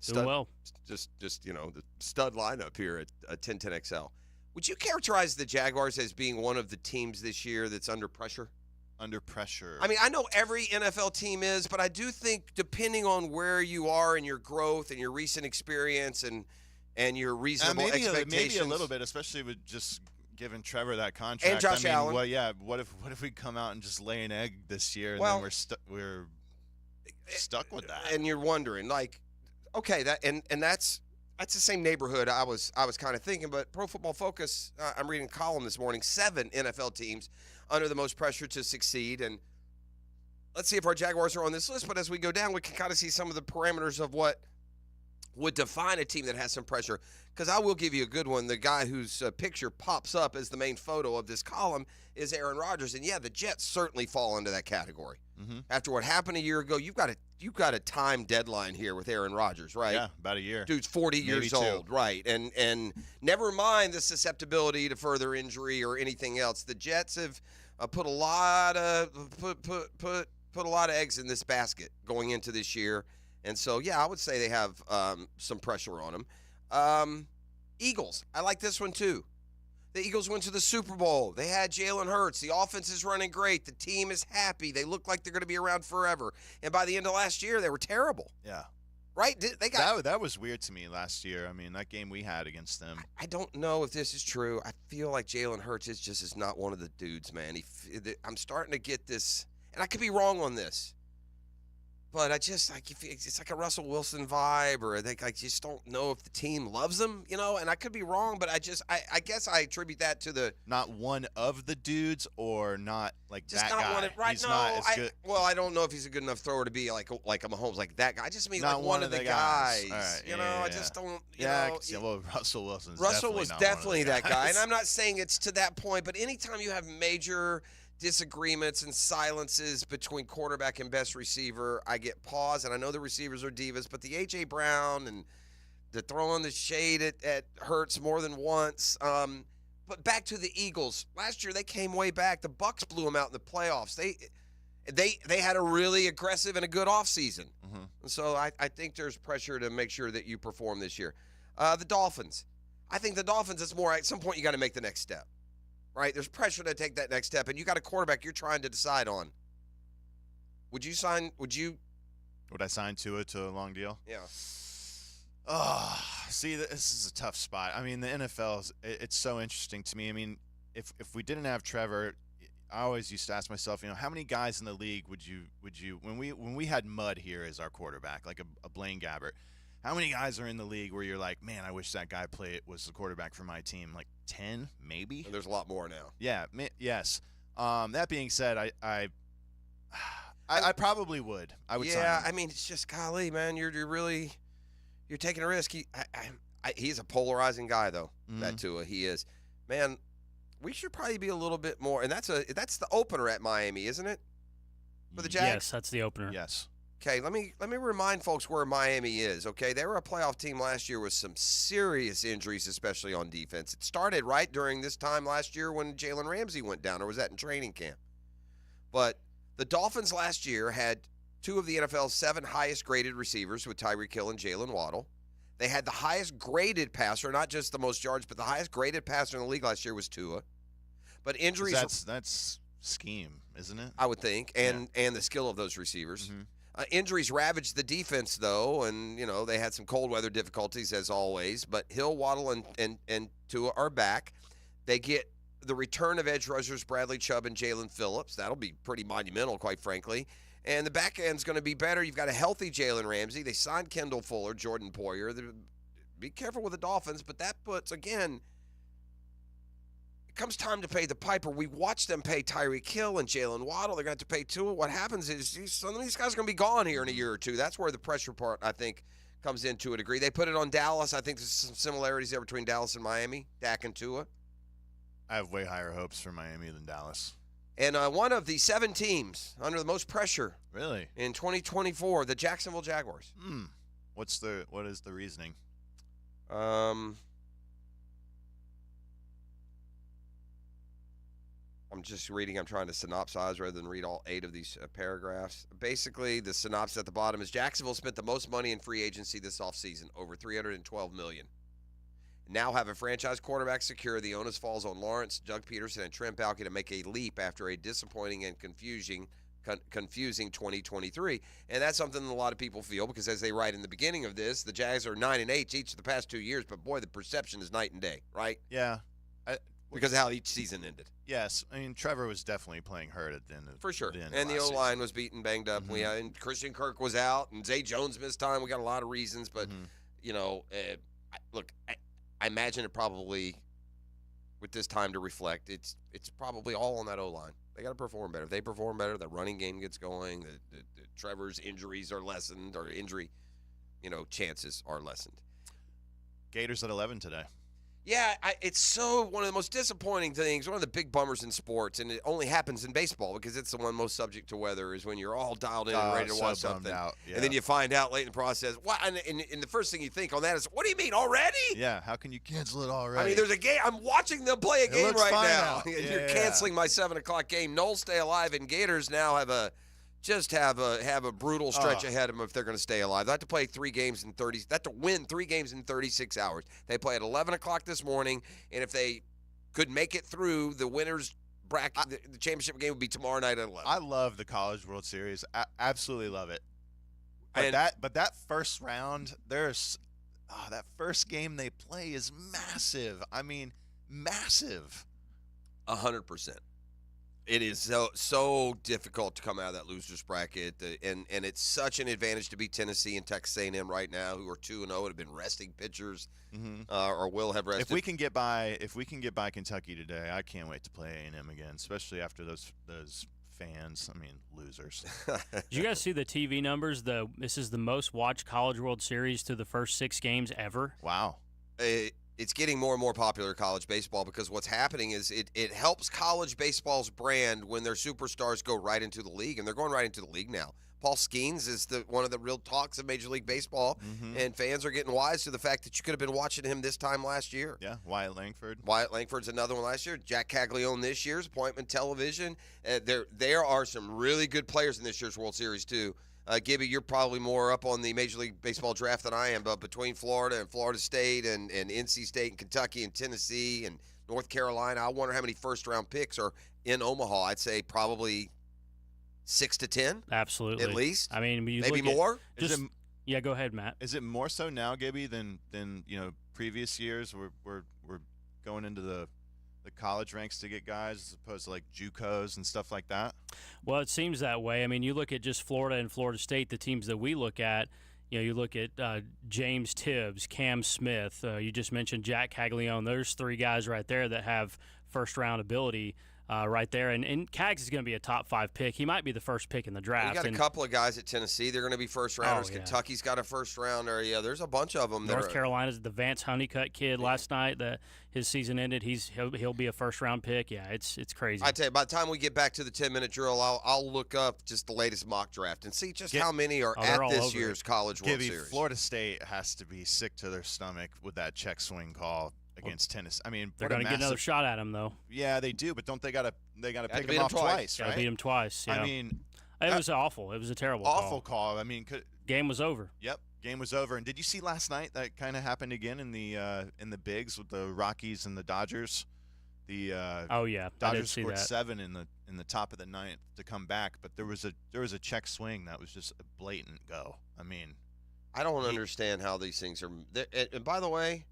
S6: doing well.
S5: Just the stud lineup here at 1010XL. Would you characterize the Jaguars as being one of the teams this year that's under pressure?
S11: Under pressure.
S5: I mean, I know every NFL team is, but I do think depending on where you are in your growth and your recent experience and your reasonable expectations,
S11: maybe a little bit, especially with just. Giving Trevor that contract
S5: and Josh Allen.
S11: Well, yeah. What if we come out and just lay an egg this year, and then we're stuck with that?
S5: And you're wondering, okay, that and that's the same neighborhood I was kind of thinking. But Pro Football Focus, I'm reading a column this morning. 7 NFL teams under the most pressure to succeed, and let's see if our Jaguars are on this list. But as we go down, we can kind of see some of the parameters of what would define a team that has some pressure. Because I will give you a good one. The guy whose picture pops up as the main photo of this column is Aaron Rodgers. And, yeah, the Jets certainly fall into that category. Mm-hmm. After what happened a year ago, you've got a time deadline here with Aaron Rodgers, right?
S11: Yeah, about a year.
S5: Dude's 40 years old, right? And never mind the susceptibility to further injury or anything else. The Jets have put a lot of eggs in this basket going into this year. And so, yeah, I would say they have some pressure on them. Eagles, I like this one too. The Eagles went to the Super Bowl. They had Jalen Hurts. The offense is running great. The team is happy. They look like they're going to be around forever. And by the end of last year, they were terrible.
S11: Yeah.
S5: Right? They got
S11: that was weird to me last year. I mean, that game we had against them.
S5: I don't know if this is true. I feel like Jalen Hurts is not one of the dudes, man. I'm starting to get this, and I could be wrong on this. But I just it's like a Russell Wilson vibe, or I think I just don't know if the team loves him, and I could be wrong, but I guess I attribute that to the
S11: not one of the dudes, or not like
S5: just
S11: that
S5: not
S11: guy.
S5: one. Right?
S11: He's
S5: No,
S11: not as good.
S5: Well, I don't know if he's a good enough thrower to be like a Mahomes, like that guy. I just mean
S11: Not
S5: like one of the guys.
S11: All right.
S5: I just don't.
S11: Well, Russell Wilson's
S5: Russell was definitely that guy, and
S11: I'm
S5: I'm not saying it's to that point, but anytime you have major disagreements and silences between quarterback and best receiver, I get pause, and I know the receivers are divas, but the A.J. Brown and the throwing the shade at Hurts more than once. But back to the Eagles. Last year, they came way back. The Bucs blew them out in the playoffs. They had a really aggressive and a good offseason.
S11: Mm-hmm.
S5: And so I think there's pressure to make sure that you perform this year. The Dolphins. I think the Dolphins, it's more at some point you got to make the next step. Right? There's pressure to take that next step, and you got a quarterback you're trying to decide on. Would I sign Tua to a long deal? Yeah.
S11: Oh, see, this is a tough spot. I mean, the NFL it's so interesting to me. I mean, if we didn't have Trevor, I always used to ask myself, how many guys in the league would you when we had Mudd here as our quarterback, like a Blaine Gabbert, how many guys are in the league where you're like, man, I wish that guy was the quarterback for my team? Like 10, maybe?
S5: And there's a lot more now.
S11: Yeah, yes. That being said, I probably would. I would sign him.
S5: I mean, it's just, golly, man, you're taking a risk. He's a polarizing guy, though, that Tua. He is. Man, we should probably be a little bit more. And that's the opener at Miami, isn't it? For the Jags?
S6: Yes, that's the opener.
S11: Yes.
S5: Okay, let me remind folks where Miami is, okay? They were a playoff team last year with some serious injuries, especially on defense. It started right during this time last year when Jalen Ramsey went down, or was that in training camp? But the Dolphins last year had two of the NFL's 7 highest-graded receivers with Tyreek Hill and Jalen Waddle. They had the highest-graded passer, not just the most yards, but the highest-graded passer in the league last year was Tua. But injuries...
S11: That's scheme, isn't it?
S5: I would think, and the skill of those receivers.
S11: Mm-hmm.
S5: Injuries ravaged the defense, though, and, they had some cold weather difficulties, as always. But Hill, Waddle, and Tua are back. They get the return of edge rushers Bradley Chubb and Jalen Phillips. That'll be pretty monumental, quite frankly. And the back end's going to be better. You've got a healthy Jalen Ramsey. They signed Kendall Fuller, Jordan Poyer. Be careful with the Dolphins, but that puts, again, it comes time to pay the piper. We watched them pay Tyreek Hill and Jalen Waddle. They're going to have to pay Tua. What happens is some of these guys are going to be gone here in a year or two. That's where the pressure part, I think, comes in to a degree. They put it on Dallas. I think there's some similarities there between Dallas and Miami, Dak and Tua.
S11: I have way higher hopes for Miami than Dallas.
S5: And one of the 7 teams under the most pressure
S11: really
S5: in 2024, the Jacksonville Jaguars.
S11: What is the reasoning?
S5: I'm just reading. I'm trying to synopsize rather than read all 8 of these paragraphs. Basically, the synopsis at the bottom is Jacksonville spent the most money in free agency this offseason, over $312 million. Now have a franchise quarterback secure. The onus falls on Lawrence, Doug Peterson, and Trent Baalke to make a leap after a disappointing and confusing 2023. And that's something a lot of people feel because, as they write in the beginning of this, the Jags are 9-8 each of the past 2 years. But boy, the perception is night and day, right?
S11: Yeah.
S5: Because of how each season ended.
S11: Yes, I mean Trevor was definitely playing hurt at the end of
S5: for sure,
S11: the end
S5: and
S11: of
S5: the
S11: last
S5: O-line
S11: season.
S5: was beaten, banged up.
S11: Mm-hmm.
S5: And Christian Kirk was out, and Zay Jones missed time. We got a lot of reasons, but look, I imagine it probably, with this time to reflect, it's probably all on that O-line. They got to perform better. If they perform better, the running game gets going. The Trevor's injuries are lessened, or injury, chances are lessened.
S11: Gators at 11 today.
S5: Yeah, it's so one of the most disappointing things, one of the big bummers in sports, and it only happens in baseball because it's the one most subject to weather, is when you're all dialed in and ready to watch something.
S11: Out. Yeah.
S5: And then you find out late in the process. What? And the first thing you think on that is, what do you mean, already?
S11: Yeah, how can you cancel it already?
S5: I mean, there's a game. I'm watching them play a game right now. And you're canceling my 7 o'clock game. Knowles stay alive, and Gators now have a brutal stretch ahead of them if they're going to stay alive. They have to play 3 games in 30. They have to win 3 games in 36 hours. They play at 11 o'clock this morning, and if they could make it through, the winners bracket, the championship game would be tomorrow night at 11.
S11: I love the College World Series. I absolutely love it. But that first round, that first game they play is massive. I mean, massive.
S5: 100%. It is so difficult to come out of that losers bracket, and it's such an advantage to beat Tennessee and Texas A&M right now, who are 2-0 and have been resting pitchers, or will have rested.
S11: If we can get by Kentucky today, I can't wait to play A&M again, especially after those fans. I mean, losers.
S6: Did you guys see the TV numbers? This is the most watched College World Series through the first 6 games ever.
S11: Wow.
S5: It's getting more and more popular, college baseball, because what's happening is it helps college baseball's brand when their superstars go right into the league, and they're going right into the league now. Paul Skeens is one of the real talks of Major League Baseball, and fans are getting wise to the fact that you could have been watching him this time last year.
S11: Yeah, Wyatt Langford.
S5: Wyatt Langford's another one last year. Jack Caglione this year's appointment television. There are some really good players in this year's World Series, too. Gibby, you're probably more up on the Major League Baseball draft than I am, but between Florida and Florida State and NC State and Kentucky and Tennessee and North Carolina, I wonder how many first-round picks are in Omaha. I'd say probably 6 to 10.
S6: Absolutely.
S5: At least.
S6: I mean,
S5: maybe more.
S6: Yeah, go ahead, Matt.
S11: Is it more so now, Gibby, than previous years? We're going into the college ranks to get guys as opposed to like JUCOs and stuff like that?
S6: Well, it seems that way. I mean, you look at just Florida and Florida State, the teams that we look at. You look at James Tibbs, Cam Smith. You just mentioned Jack Caglione. There's 3 guys right there that have first-round ability right there. And Cags is going to be a top 5 pick. He might be the first pick in the draft.
S5: You got a couple of guys at Tennessee. They're going to be first-rounders.
S6: Oh, yeah.
S5: Kentucky's got a first-rounder. Yeah, there's a bunch of them.
S6: North Carolina's the Vance Honeycutt kid last night that his season ended. He'll be a first-round pick. Yeah, it's crazy.
S5: I tell you, by the time we get back to the 10-minute drill, I'll look up just the latest mock draft and see just how many are at this year's College World Series.
S11: Florida State has to be sick to their stomach with that check swing call against Tennessee. I mean,
S6: they're going to get another shot at him, though.
S11: Yeah, they do, but don't they got to pick him off twice, right?
S6: Got to beat him twice. Yeah.
S11: I mean,
S6: it was awful. It was a terrible
S11: call. I mean,
S6: game was over.
S11: Yep, game was over. And did you see last night that kind of happened again in the bigs with the Rockies and the Dodgers? Dodgers scored 7 in the top of the 9th to come back, but there was a check swing that was just a blatant go. I mean,
S5: I don't understand how these things are. And by the way,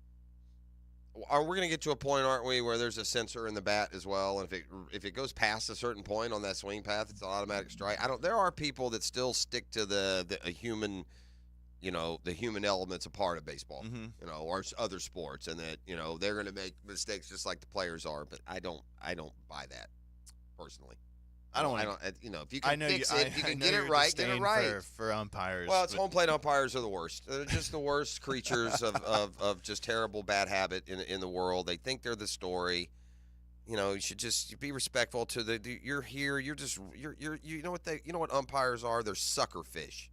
S5: we're going to get to a point, aren't we, where there's a sensor in the bat as well, and if it goes past a certain point on that swing path, it's an automatic strike. There are people that still stick to the human, the human element's a part of baseball, or other sports, and that they're going to make mistakes just like the players are. But I don't buy that personally. If you can fix it, if you can get it right, get it right.
S11: For umpires.
S5: Well, home plate umpires are the worst. They're just the worst creatures of just terrible bad habit in the world. They think they're the story. You should just be respectful to you're here. You know what umpires are? They're sucker fish.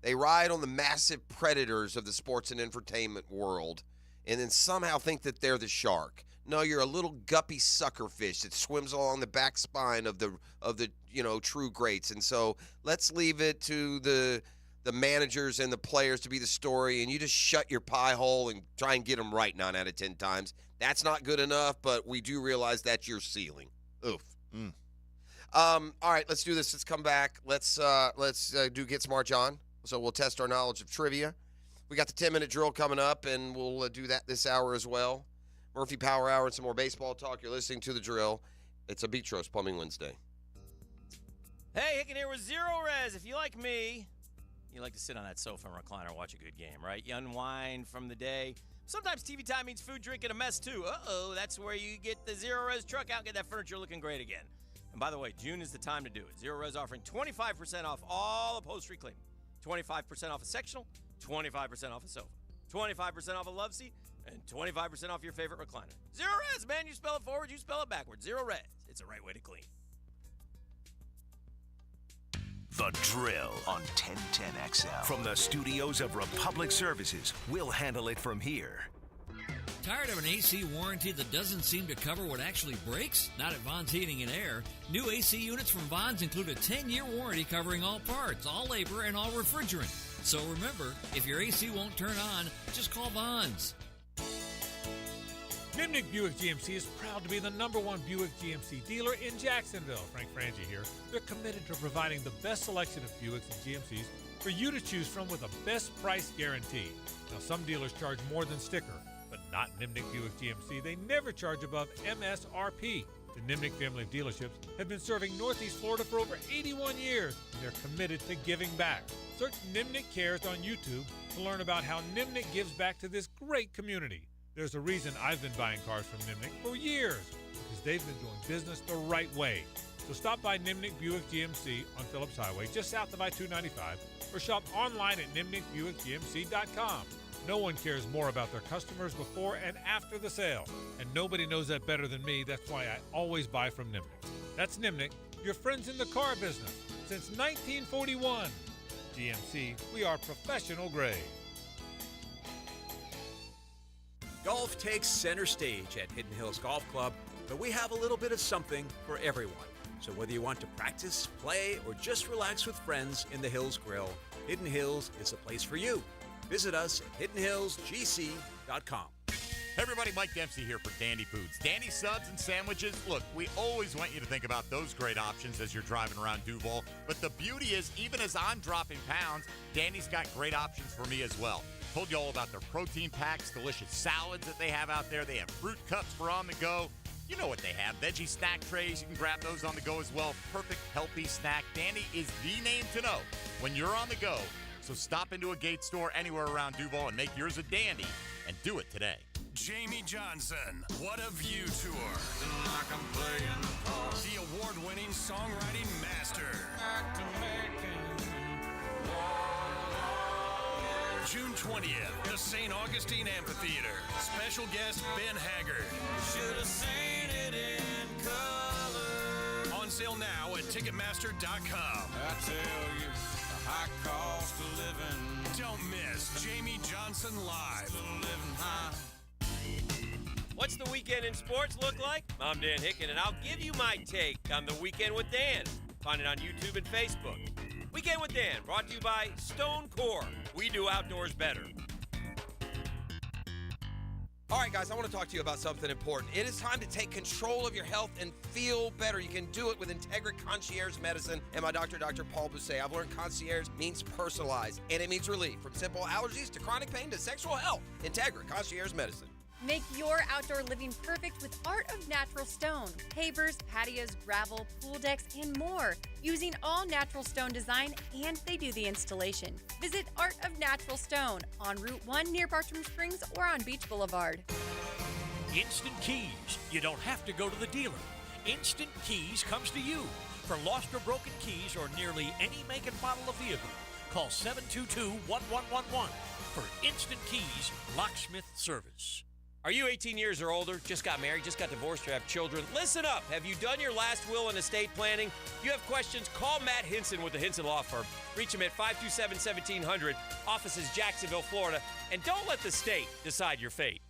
S5: They ride on the massive predators of the sports and entertainment world, and then somehow think that they're the shark. No, you're a little guppy sucker fish that swims along the back spine of the true greats. And so let's leave it to the managers and the players to be the story, and you just shut your pie hole and try and get them right 9 out of 10 times. That's not good enough, but we do realize that's your ceiling. Oof. All right, let's do this. Let's come back. Let's do Get Smart John. So we'll test our knowledge of trivia. We got the 10-minute drill coming up, and we'll do that this hour as well. Murphy Power Hour and some more baseball talk. You're listening to The Drill. It's a Beatrice Plumbing Wednesday.
S1: Hey, Hicken here with Zero Res. If you like me, you like to sit on that sofa and recliner and watch a good game, right? You unwind from the day. Sometimes TV time means food, drink, and a mess, too. That's where you get the Zero Res truck out and get that furniture looking great again. And by the way, June is the time to do it. Zero Res offering 25% off all upholstery cleaning, 25% off a sectional, 25% off a sofa, 25% off a love seat, and 25% off your favorite recliner. Zero Res, man. You spell it forward, you spell it backwards. Zero Res. It's the right way to clean.
S3: The Drill on 1010XL. From the studios of Republic Services, we'll handle it from here.
S18: Tired of an AC warranty that doesn't seem to cover what actually breaks? Not at Vaughn's Heating and Air. New AC units from Vaughn's include a 10-year warranty covering all parts, all labor, and all refrigerant. So remember, if your AC won't turn on, just call Vaughn's.
S19: Nimnick Buick GMC is proud to be the #1 Buick GMC dealer in Jacksonville. Frank Frangie here. They're committed to providing the best selection of Buicks and GMCs for you to choose from with a best price guarantee. Now, some dealers charge more than sticker, but not Nimnick Buick GMC. They never charge above MSRP. The Nimnick family of dealerships have been serving Northeast Florida for over 81 years, and they're committed to giving back. Search Nimnick Cares on YouTube to learn about how Nimnick gives back to this great community. There's a reason I've been buying cars from Nimnick for years, because they've been doing business the right way. So stop by Nimnick Buick GMC on Phillips Highway, just south of I-295, or shop online at nimnickbuickgmc.com. No one cares more about their customers before and after the sale, and nobody knows that better than me. That's why I always buy from Nimnick. That's Nimnick, your friends in the car business, since 1941. GMC, we are professional grade.
S2: Golf takes center stage at Hidden Hills Golf Club, but we have a little bit of something for everyone. So whether you want to practice, play, or just relax with friends in the Hills Grill, Hidden Hills is the place for you. Visit us at hiddenhillsgc.com.
S9: Hey everybody, Mike Dempsey here for Dandy Foods. Dandy subs and sandwiches. Look, we always want you to think about those great options as you're driving around Duval. But the beauty is, even as I'm dropping pounds, Dandy's got great options for me as well. Told you all about their protein packs, delicious salads that they have out there. They have fruit cups for on the go. You know what they have. Veggie snack trays. You can grab those on the go as well. Perfect, healthy snack. Dandy is the name to know when you're on the go. So stop into a Gate store anywhere around Duval and make yours a dandy, and do it today.
S3: Jamie Johnson, What a View Tour. Like I'm playing the award-winning songwriting master. June 20th, the St. Augustine Amphitheater. Special guest Ben Haggard. Should have seen it in color. On sale now at Ticketmaster.com. I tell you, the high cost of living. Don't miss Jamie Johnson live. Living high.
S26: What's the weekend in sports look like? I'm Dan Hicken, and I'll give you my take on the Weekend with Dan. Find it on YouTube and Facebook. Weekend with Dan, brought to you by Stone Core. We do outdoors better.
S4: All right, guys, I want to talk to you about something important. It is time to take control of your health and feel better. You can do it with Integra Concierge Medicine and my doctor, Dr. Paul Bousset. I've learned concierge means personalized, and it means relief from simple allergies to chronic pain to sexual health. Integra Concierge Medicine.
S10: Make your outdoor living perfect with Art of Natural Stone. Pavers, patios, gravel, pool decks, and more. Using all natural stone design, and they do the installation. Visit Art of Natural Stone on Route 1 near Bartram Springs or on Beach Boulevard.
S20: Instant Keys. You don't have to go to the dealer. Instant Keys comes to you. For lost or broken keys or nearly any make and model of vehicle, call 722-1111 for Instant Keys locksmith service.
S26: Are you 18 years or older, just got married, just got divorced, or have children? Listen up. Have you done your last will and estate planning? If you have questions, call Matt Hinson with the Hinson Law Firm. Reach him at 527-1700. Office is Jacksonville, Florida. And don't let the state decide your fate.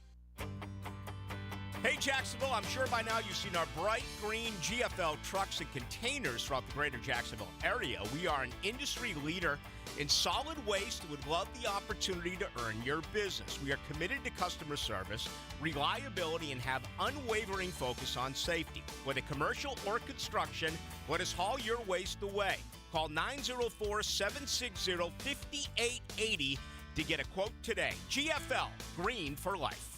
S21: Hey, Jacksonville, I'm sure by now you've seen our bright green GFL trucks and containers throughout the greater Jacksonville area. We are an industry leader in solid waste and would love the opportunity to earn your business. We are committed to customer service, reliability, and have unwavering focus on safety. Whether commercial or construction, let us haul your waste away. Call 904-760-5880 to get a quote today. GFL, green for life.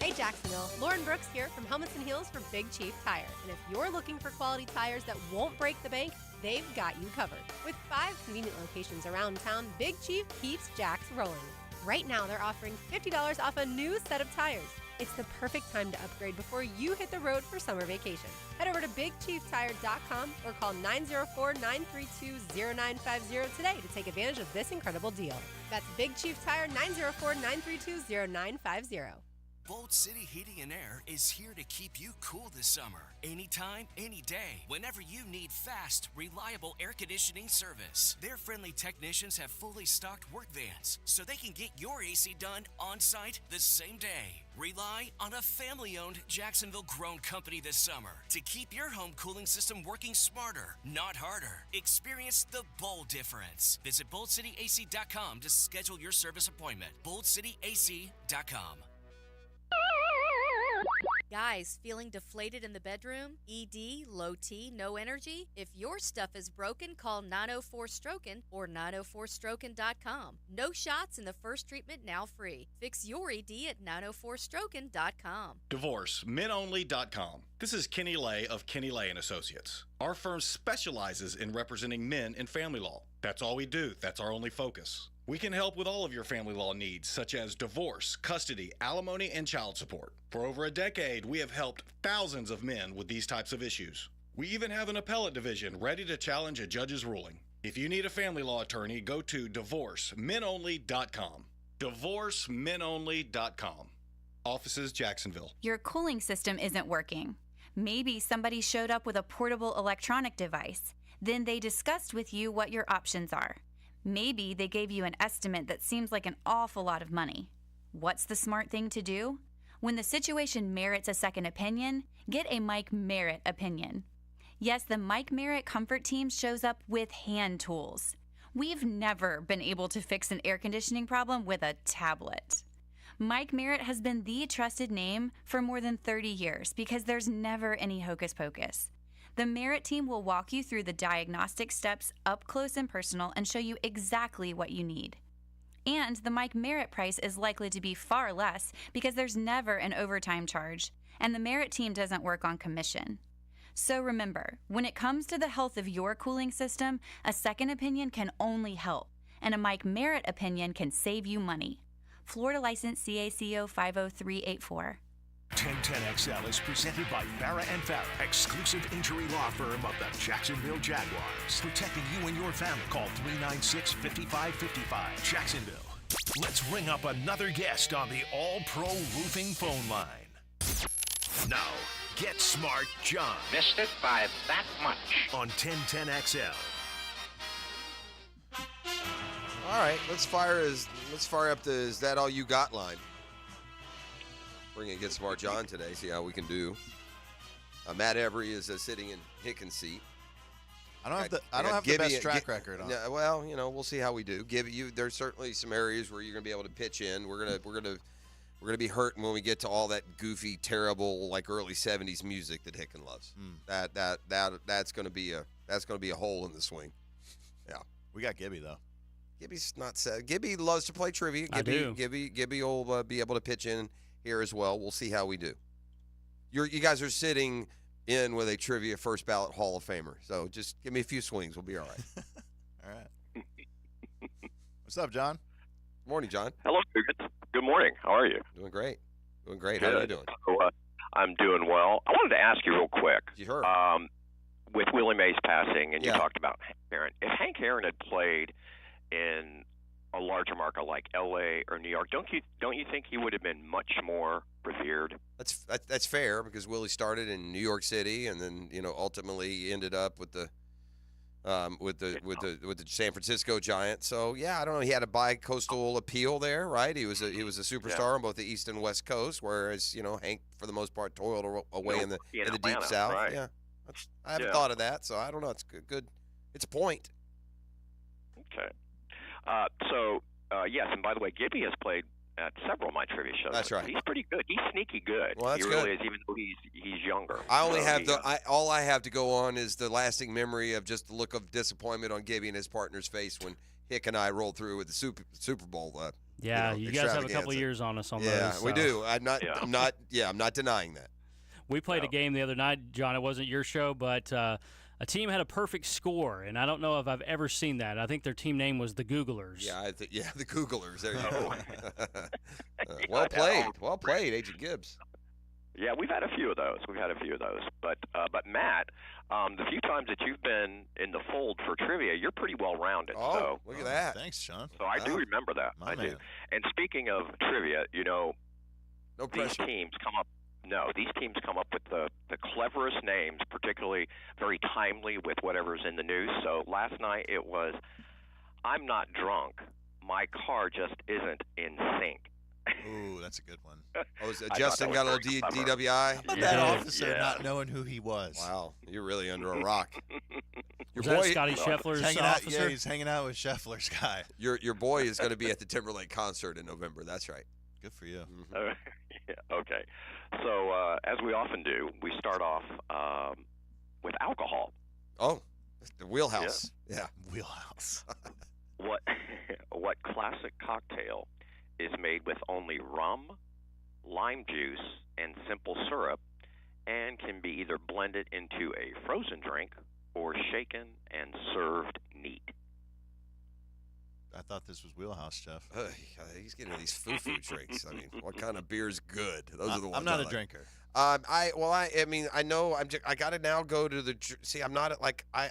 S22: Hey Jacksonville, Lauren Brooks here from Helmets and Heels for Big Chief Tire. And if you're looking for quality tires that won't break the bank, they've got you covered. With 5 convenient locations around town, Big Chief keeps Jacks rolling. Right now, they're offering $50 off a new set of tires. It's the perfect time to upgrade before you hit the road for summer vacation. Head over to BigChiefTire.com or call 904-932-0950 today to take advantage of this incredible deal. That's Big Chief Tire, 904-932-0950.
S24: Bolt City Heating and Air is here to keep you cool this summer. Anytime, any day, whenever you need fast, reliable air conditioning service. Their friendly technicians have fully stocked work vans, so they can get your AC done on-site the same day. Rely on a family-owned, Jacksonville-grown company this summer to keep your home cooling system working smarter, not harder. Experience the Bold difference. Visit BoldCityAC.com to schedule your service appointment. BoldCityAC.com.
S7: Guys, feeling deflated in the bedroom? ED, low T, no energy? If your stuff is broken, call 904-STROKEN or 904stroken.com. No shots in the first treatment, now free. Fix your ED at 904stroken.com.
S8: DivorceMenOnly.com. This is Kenny Lay of Kenny Lay & Associates. Our firm specializes in representing men in family law. That's all we do. That's our only focus. We can help with all of your family law needs, such as divorce, custody, alimony, and child support. For over a decade, we have helped thousands of men with these types of issues. We even have an appellate division ready to challenge a judge's ruling. If you need a family law attorney, go to DivorceMenOnly.com. DivorceMenOnly.com. Offices, Jacksonville.
S12: Your cooling system isn't working. Maybe somebody showed up with a portable electronic device. Then they discussed with you what your options are. Maybe they gave you an estimate that seems like an awful lot of money. What's the smart thing to do? When the situation merits a second opinion, get a Mike Merritt opinion. Yes, the Mike Merritt Comfort Team shows up with hand tools. We've never been able to fix an air conditioning problem with a tablet. Mike Merritt has been the trusted name for more than 30 years because there's never any hocus pocus. The Merritt team will walk you through the diagnostic steps up close and personal and show you exactly what you need. And the Mike Merritt price is likely to be far less because there's never an overtime charge, and the Merritt team doesn't work on commission. So remember, when it comes to the health of your cooling system, a second opinion can only help, and a Mike Merritt opinion can save you money. Florida license CACO 50384.
S3: 1010XL is presented by Farah & Farah, exclusive injury law firm of the Jacksonville Jaguars. Protecting you and your family. Call 396-5555. Jacksonville. Let's ring up another guest on the All-Pro Roofing phone line. Now, Get Smart John.
S14: Missed it by that much.
S3: On 1010XL.
S5: All right, let's fire up the "Is that all you got?" line. We're gonna get Smart John today. See how we can do. Matt Every is sitting in Hicken's seat.
S11: I don't have the best track record on.
S5: Yeah, well, we'll see how we do. There's certainly some areas where you're gonna be able to pitch in. We're gonna be hurting when we get to all that goofy, terrible, like early '70s music that Hicken loves. That's gonna be a hole in the swing. Yeah,
S11: we got Gibby though.
S5: Gibby's not sad. Gibby loves to play trivia. Gibby will be able to pitch in here as well. We'll see how we do. You guys are sitting in with a trivia first ballot Hall of Famer. So just give me a few swings. We'll be all right.
S11: All right. What's up, John?
S5: Morning, John.
S14: Hello, good morning. How are you?
S5: Doing great. Good. How are you doing?
S14: So, I'm doing well. I wanted to ask you real quick.
S5: You heard.
S14: With Willie Mays passing, and you talked about Hank Aaron. If Hank Aaron had played in a larger market like L.A. or New York, don't you think he would have been much more revered?
S5: That's fair, because Willie started in New York City and then ultimately ended up with the San Francisco Giants. So yeah, I don't know. He had a bi-coastal appeal there, right? He was a superstar on both the East and West Coast, whereas Hank for the most part toiled away in the deep South.
S14: Right.
S5: Yeah, I haven't thought of that, so I don't know. It's good. It's a point.
S14: Okay. Yes, and by the way, Gibby has played at several of my trivia shows.
S5: That's right.
S14: He's pretty good. He's sneaky good.
S5: Well, that's
S14: he really is, even though he's younger.
S5: All I have to go on is the lasting memory of just the look of disappointment on Gibby and his partner's face when Hick and I rolled through with the Super Bowl.
S6: You guys have a couple of years on us on those.
S5: Yeah, we do. I'm not denying that.
S6: We played a game the other night, John. It wasn't your show, but a team had a perfect score, and I don't know if I've ever seen that. I think their team name was the Googlers.
S5: Yeah, the Googlers. There you go. Well played, Agent Gibbs.
S14: Yeah, we've had a few of those. But Matt, the few times that you've been in the fold for trivia, you're pretty well rounded.
S5: Oh, look at that!
S11: Thanks, Sean.
S14: So I do remember that. I do. And speaking of trivia,
S5: no pressure.
S14: These teams come up with the cleverest names, particularly very timely with whatever's in the news. So last night it was, "I'm not drunk. My car just isn't in sync."
S11: Ooh, that's a good one.
S5: Justin got a little DWI?
S11: How about that officer not knowing who he was?
S5: Wow, you're really under a rock.
S6: Was that Scotty Scheffler's officer?
S11: Yeah, he's hanging out with Scheffler's guy.
S5: Your boy is going to be at the Timberlake concert in November. That's right.
S11: Good for you.
S14: Yeah, okay. So, as we often do, we start off with alcohol.
S5: Oh, the wheelhouse. Yeah.
S11: Wheelhouse.
S14: What classic cocktail is made with only rum, lime juice, and simple syrup, and can be either blended into a frozen drink or shaken and served neat?
S11: I thought this was wheelhouse, Jeff.
S5: He's getting these foo-foo drinks. I mean, what kind of beer's good? Those are the ones.
S11: I'm not
S5: I
S11: a
S5: like.
S11: drinker.
S5: I mean, I know. I got to now go to the. See, I'm not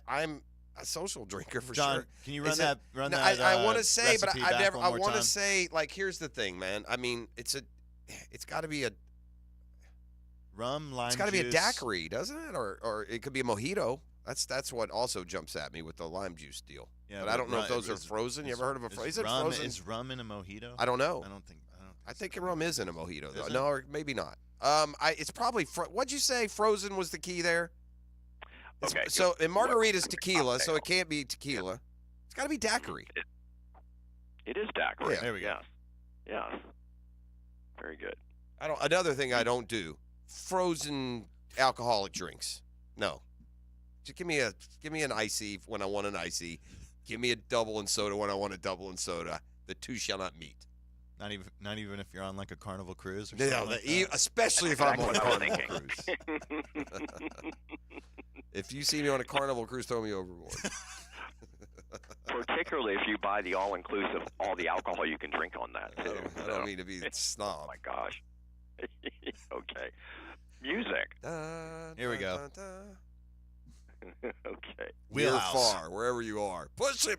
S5: I'm a social drinker for
S11: John,
S5: sure.
S11: can you run
S5: Is
S11: that?
S5: it-
S11: Run
S5: No,
S11: that.
S5: I want to say, but
S11: recipe
S5: I've
S11: back
S5: never.
S11: one
S5: I
S11: more
S5: want to
S11: time?
S5: say, like, here's the thing, man. I mean, it's got to be a.
S11: Rum, lime.
S5: It's got to be a
S11: juice.
S5: daiquiri, doesn't it? Or it could be a mojito. That's what also jumps at me with the lime juice deal.
S11: Yeah,
S5: but I don't know if those are frozen. You ever heard of a frozen? Is it
S11: rum,
S5: frozen?
S11: Is rum in a mojito?
S5: I don't know.
S11: I
S5: I think rum is in a mojito, though.
S11: Is it?
S5: No, or maybe not. It's probably. What'd you say? Frozen was the key there.
S14: Okay.
S5: So, and margarita's tequila, so it can't be tequila. It's got to be daiquiri.
S14: It is daiquiri.
S5: Yeah. There we go.
S14: Yes. Very good.
S5: Another thing I don't do: frozen alcoholic drinks. No. Just give me an icy when I want an icy. Give me a double and soda when I want a double and soda. The two shall not meet.
S11: Not even if you're on like a Carnival cruise or
S5: No,
S11: something like that.
S5: especially if I'm on a
S14: That's what I
S5: Carnival
S14: was
S5: cruise. If you see me on a Carnival cruise, throw me overboard.
S14: Particularly if you buy the all-inclusive, all the alcohol you can drink on that. Too.
S5: I don't mean to be snob.
S14: Oh my gosh. Okay. Music.
S11: Here we go.
S14: Okay.
S5: Near or far, wherever you are. Push him.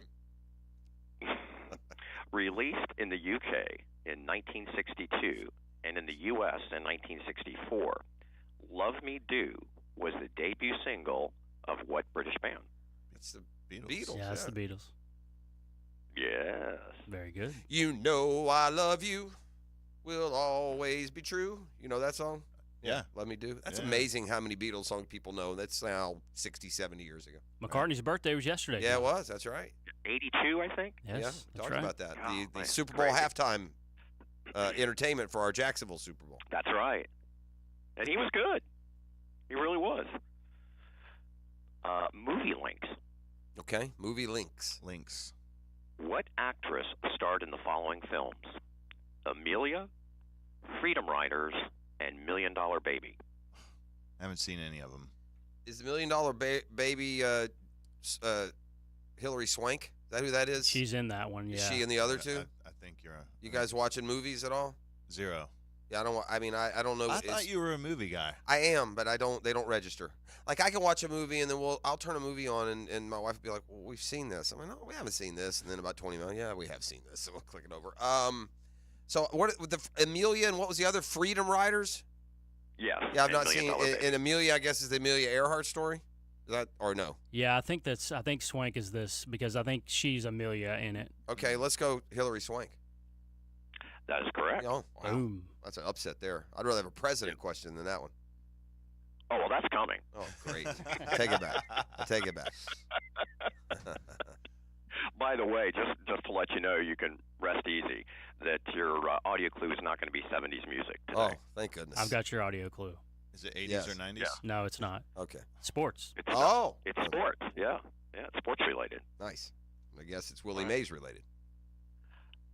S14: Released in the UK in 1962 and in the US in 1964, Love Me Do was the debut single of what British band?
S5: It's the Beatles.
S6: Yeah, it's the Beatles.
S14: Yes.
S6: Very good.
S5: You know I love you. Will always be true. You know that song?
S11: Yeah.
S5: Let Me Do. That's
S11: Yeah.
S5: amazing how many Beatles songs people know. That's now 60, 70 years ago.
S6: McCartney's birthday was yesterday.
S5: Yeah, it was. That's right.
S14: 82, I think.
S6: Yes,
S5: Yeah,
S6: that's
S5: talked
S6: right.
S5: about that.
S14: Oh,
S5: The
S14: man,
S5: Super Bowl
S14: crazy.
S5: halftime entertainment for our Jacksonville Super Bowl.
S14: That's right. And he was good. He really was. Movie links.
S5: Okay, movie links.
S14: What actress starred in the following films? Amelia, Freedom Riders, and $1 Million Baby.
S11: I haven't seen any of them.
S5: Is the $1 Million Baby Hillary Swank? Is that who that is?
S6: She's in that one. Yeah.
S5: Is she in the other two?
S11: I think you're.
S5: You guys watching movies at all?
S11: Zero.
S5: Yeah, I don't. I mean, I don't know.
S11: I thought you were a movie guy.
S5: I am, but I don't. They don't register. Like I can watch a movie and then I'll turn a movie on and my wife will be like, "Well, we've seen this." I'm like, "No, we haven't seen this." And then about 20 minutes, yeah, we have seen this. So we'll click it over. So what with the Amelia and what was the other Freedom Riders?
S14: Yes.
S5: Yeah, I've
S14: and
S5: not
S14: $1
S5: seen.
S14: Million Baby.
S5: And Amelia, I guess, is the Amelia Earhart story. Is that or no?
S6: Yeah, I think Swank is this because I think she's Amelia in it.
S5: Okay, let's go Hillary Swank.
S14: That is correct.
S5: Oh, wow.
S6: Boom.
S5: That's an upset there. I'd rather have a president question than that one.
S14: Oh, well, that's coming.
S5: Oh, great. Take it back. I take it back.
S14: By the way, just to let you know, you can rest easy that your audio clue is not going to be 70s music today.
S5: Oh, thank goodness.
S6: I've got your audio clue.
S11: Is it 80s
S5: Yes.
S11: or 90s?
S14: Yeah.
S6: No, it's not.
S5: Okay.
S6: Sports.
S14: It's
S5: Oh.
S14: sports. Yeah, it's sports related.
S5: Nice. I guess it's Willie Mays related.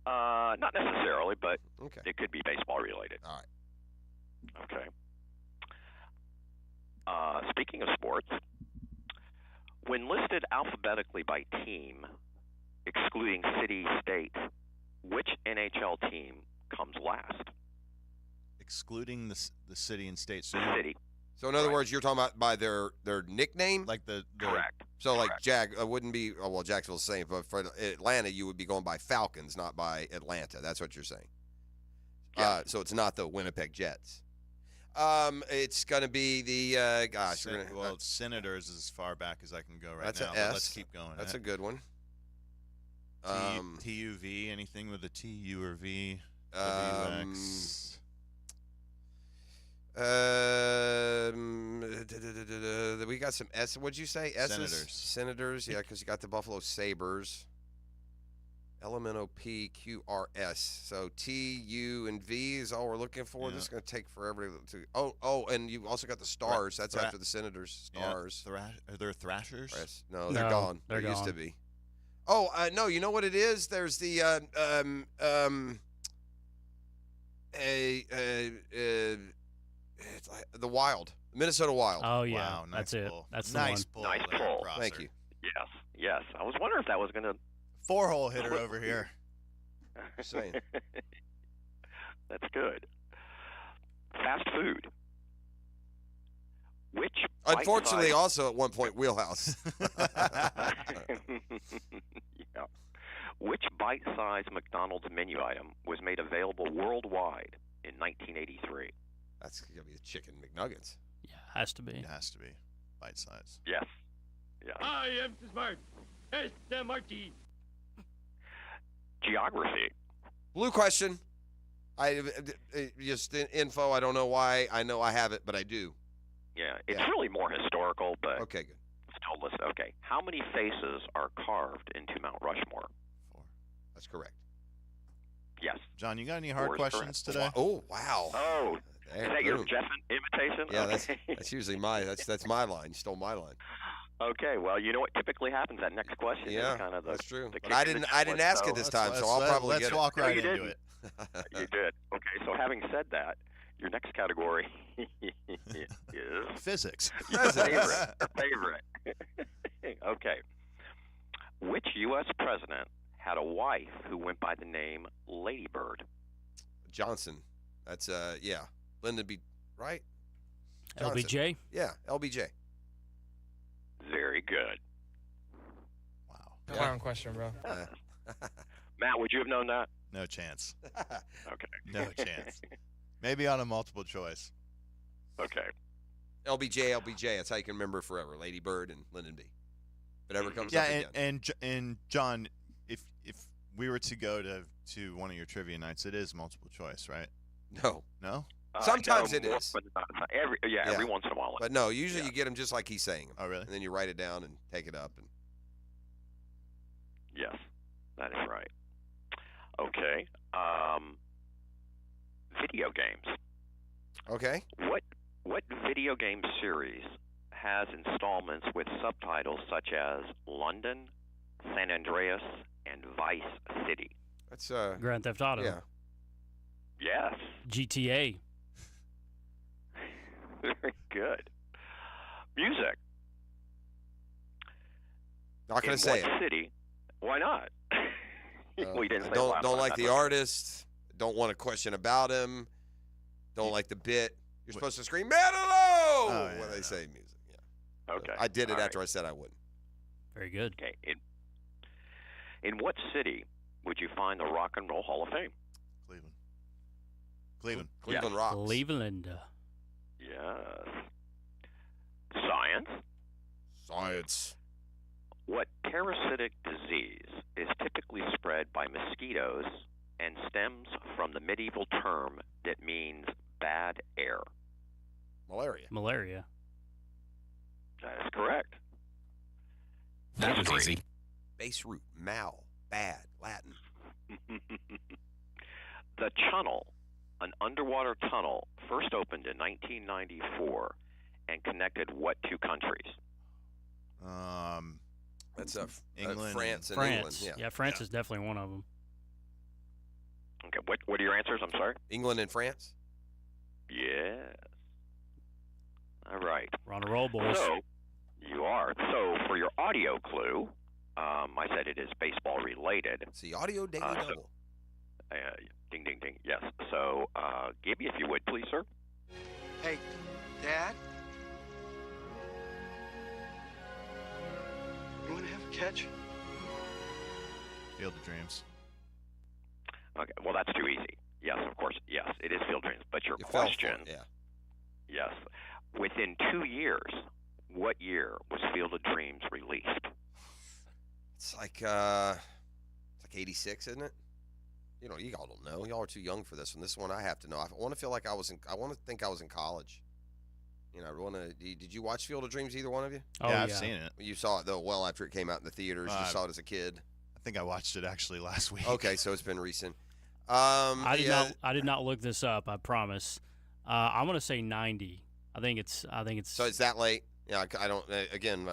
S14: Not necessarily, but
S5: Okay.
S14: it could be baseball related.
S5: All right.
S14: Okay. Speaking of sports, when listed alphabetically by team, excluding city, state, which NHL team comes last?
S11: Excluding the city and state. So
S14: City.
S5: So in other words, you're talking about by their nickname?
S11: like the
S14: Correct.
S5: So like wouldn't be well Jacksonville's the same, but for Atlanta you would be going by Falcons, not by Atlanta. That's what you're saying.
S14: Yeah.
S5: So it's not the Winnipeg Jets. It's gonna be the gosh. We're gonna,
S11: well, Senators is as far back as I can go right
S5: that's
S11: now.
S5: an
S11: But
S5: S.
S11: let's keep going.
S5: That's a good one.
S11: TUV, anything with a T, U or V? WX.
S5: We got some S. What'd you say? S's?
S11: Senators.
S5: Senators. Yeah, because you got the Buffalo Sabres. LMNOPQRS. So T, U, and V is all we're looking for. This is going to take forever to. And you also got the stars. That's after the Senators. Stars.
S11: Yeah. Are there Thrashers?
S5: No, they're gone.
S6: They're
S5: there
S6: gone.
S5: Used to be. Oh no, you know what it is? There's the it's like the Wild, Minnesota Wild.
S6: Oh yeah,
S11: Wow, nice
S6: that's it.
S11: pull.
S6: That's
S11: nice
S6: the
S11: pull.
S14: Nice
S11: there,
S14: pull.
S11: Prosser.
S5: Thank you.
S14: Yes. I was wondering if that was going to.
S11: 4-hole hitter over here.
S5: Just saying.
S14: That's good. Fast food. Which
S5: Unfortunately,
S14: bite-sized-
S5: also at one point, Wheelhouse.
S14: Yeah. Which bite-sized McDonald's menu item was made available worldwide in 1983?
S5: That's going to be the chicken McNuggets.
S6: Yeah, has to be.
S11: It has to be. Bite size.
S14: Yes.
S13: I am smart. Este Martin.
S14: Geography.
S5: Blue question. I just info. I don't know why. I know I have it, but I do.
S14: Yeah, it's really more historical, but
S5: Okay, good.
S14: still listed. Okay, how many faces are carved into Mount Rushmore?
S11: 4.
S5: That's correct.
S14: Yes.
S11: John, you got any hard
S14: 4 is
S11: questions
S14: correct.
S11: today?
S5: Oh wow.
S14: Oh,
S5: There,
S14: is that your
S5: boom.
S14: Jeff imitation?
S5: Yeah,
S14: Okay.
S5: that's usually that's my line. You stole my line.
S14: Okay, well, you know what typically happens? That next question
S5: Yeah,
S14: is kind of
S5: that's true.
S14: the
S5: But
S14: kick
S5: I
S14: in the
S5: didn't
S14: teeth,
S5: ask it this time, so I'll probably
S11: let's
S5: get it.
S11: walk
S14: No,
S11: right
S14: you
S11: into
S14: didn't.
S11: it.
S14: You did. Okay, so having said that, your next category is
S11: Physics.
S14: your favorite. Okay. Which U.S. president had a wife who went by the name Lady Bird?
S5: Johnson. That's Lyndon B. Right? Johnson.
S6: LBJ.
S5: Yeah, LBJ.
S14: Very good.
S11: Wow.
S13: Wrong question, bro.
S14: Matt, would you have known that?
S11: No chance.
S14: Okay.
S11: No chance. Maybe on a multiple choice.
S14: Okay.
S5: LBJ. That's how you can remember it forever. Lady Bird and Lyndon B. If it ever comes up
S11: Yeah,
S5: again.
S11: and John, if we were to go to one of your trivia nights, it is multiple choice, right?
S5: No.
S11: No?
S5: Sometimes
S14: no,
S5: it
S14: more,
S5: is.
S14: but not every once in a while.
S5: But no, usually you get them just like he's saying them.
S11: Oh, really?
S5: And then you write it down and take it up. And
S14: Yes, that is right. Okay. Video games.
S5: Okay.
S14: What video game series has installments with subtitles such as London, San Andreas, and Vice City?
S5: That's
S6: Grand Theft Auto.
S5: Yeah.
S14: Yes.
S6: GTA.
S14: Very good. Music.
S5: Not going
S14: In
S5: to say
S14: what
S5: it.
S14: city? Why not? We didn't say
S5: don't
S14: last
S5: don't
S14: time,
S5: like
S14: that's
S5: the
S14: okay.
S5: artist. Don't want a question about him. Don't like the bit. You're supposed to scream Metal when they say music. Yeah.
S14: Okay.
S5: I did it
S14: All
S5: after
S14: right.
S5: I said I wouldn't.
S6: Very good.
S14: Okay. In what city would you find the Rock and Roll Hall of Fame?
S11: Cleveland.
S5: Cleveland
S14: Yes.
S5: rocks.
S6: Cleveland.
S14: Yes. Science.
S5: Science.
S14: What parasitic disease is typically spread by mosquitoes and stems from the medieval term that means bad air?
S5: Malaria.
S6: Malaria.
S14: That is correct.
S5: That was easy. Base root. Mal. Bad. Latin.
S14: The Channel, an underwater tunnel, first opened in 1994 and connected what two countries?
S5: That's
S11: England.
S5: France and
S6: France.
S5: England.
S6: Yeah, France is definitely one of them.
S14: Okay, what are your answers? I'm sorry.
S5: England and France.
S14: Yes. All right.
S6: We're on a roll, boys.
S14: So, you are. So, for your audio clue, I said it is baseball related.
S5: It's the audio daily double.
S14: Ding, ding, ding. Yes. So, Gibby, if you would, please, sir.
S15: Hey, Dad? You want to have a catch?
S11: Field of Dreams.
S14: Okay. Well, that's too easy. Yes, of course. Yes, it is Field Dreams. But your
S5: You fell for it,
S14: question,
S5: yeah.
S14: yes, within 2 years, what year was Field of Dreams released?
S5: It's like 86, isn't it? You know, you all don't know. Y'all are too young for this one. This one I have to know. I want to feel like I want to think I was in college. You know, I want to. Did you watch Field of Dreams? Either one of you?
S6: Oh,
S11: I've seen it.
S5: You saw it though well after it came out in the theaters. You saw it as a kid.
S11: I think I watched it actually last week.
S5: Okay, so it's been recent.
S6: I did not look this up. I promise. I'm gonna say 90. I think it's.
S5: So it's that late? Yeah, I don't. Again,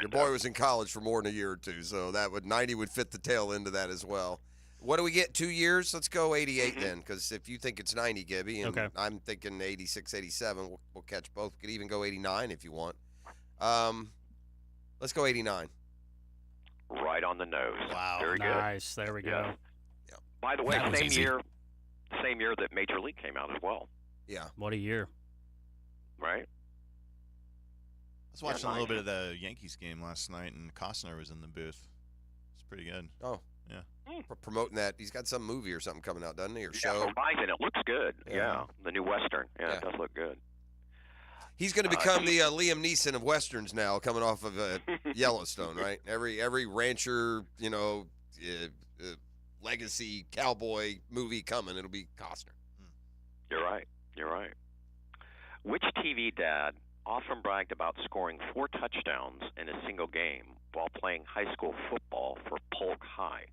S5: your boy was in college for more than a year or two, so 90 would fit the tail end of that as well. What do we get? 2 years? Let's go 88 then, because if you think it's 90, Gibby, and I'm thinking 86, 87, we'll catch both. Could even go 89 if you want. Let's go 89.
S14: Right on the nose.
S6: Wow.
S14: Very good.
S6: Nice. There we go.
S14: Yeah. By the way, same year that Major League came out as well.
S5: Yeah.
S6: What a year.
S14: Right.
S11: I was watching a little bit of the Yankees game last night, and Costner was in the booth. It's pretty good.
S5: Oh.
S11: Yeah.
S5: Promoting that. He's got some movie or something coming out, doesn't he? Or
S14: Yeah,
S5: show.
S14: Horizon. It looks good. Yeah. The new Western. Yeah, it does look good.
S5: He's going to become the Liam Neeson of Westerns now, coming off of Yellowstone, right? Every rancher, legacy cowboy movie coming, it'll be Costner.
S14: You're right. Which TV dad often bragged about scoring 4 touchdowns in a single game while playing high school football for Polk High?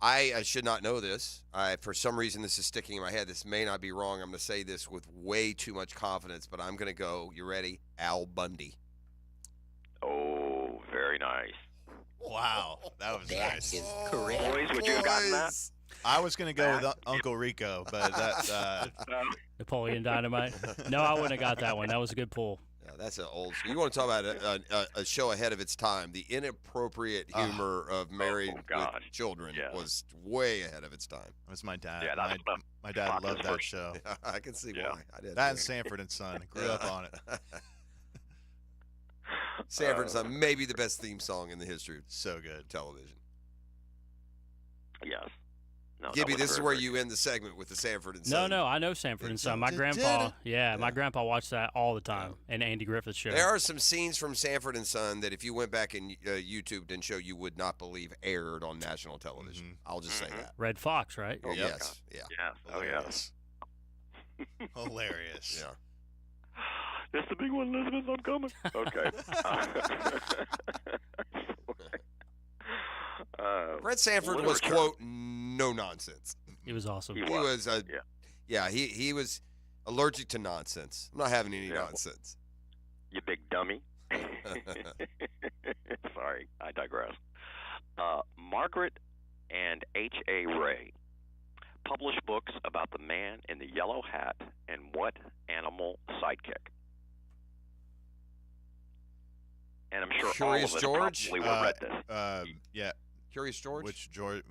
S5: I should not know this. For some reason, this is sticking in my head. This may not be wrong. I'm going to say this with way too much confidence, but I'm going to go, you ready? Al Bundy.
S14: Oh, very nice.
S11: Wow. That was nice.
S14: Is correct. Boys, would you have gotten that?
S11: I was going to go with Uncle Rico, but that's
S6: Napoleon Dynamite. No, I wouldn't have got that one. That was a good pull.
S5: Yeah, that's an old. You want to talk about a show ahead of its time? The inappropriate humor of Married with Children was way ahead of its time.
S11: That was my dad.
S14: Yeah,
S11: my dad loved that show.
S5: I can see why. I did.
S11: That and Sanford and Son. Grew up on it.
S5: Sanford and Son, maybe the best theme song in the history of television.
S14: Yes. No,
S5: Gibby, this is where you end the segment with the Sanford and Son.
S6: No, I know Sanford and Son. My grandpa, my grandpa watched that all the time, and Andy Griffith's show.
S5: There are some scenes from Sanford and Son that if you went back and YouTubed and show, you would not believe aired on national television. I'll just say that.
S6: Red Fox, right?
S5: Oh, yes. Yeah.
S14: Yes. Oh, yes.
S11: Hilarious.
S5: Yeah.
S14: That's the big one, Elizabeth. I'm coming. Okay.
S5: Fred Sanford was, quote, no nonsense.
S6: He was awesome.
S5: He was he was allergic to nonsense. I'm not having any nonsense.
S14: You big dummy. Sorry, I digress. Margaret and H.A. Ray published books about the man in the yellow hat and what animal sidekick. And I'm sure
S5: Curious
S14: all of us
S5: George?
S14: probably read this.
S11: Yeah.
S5: Curious George?
S11: Which George?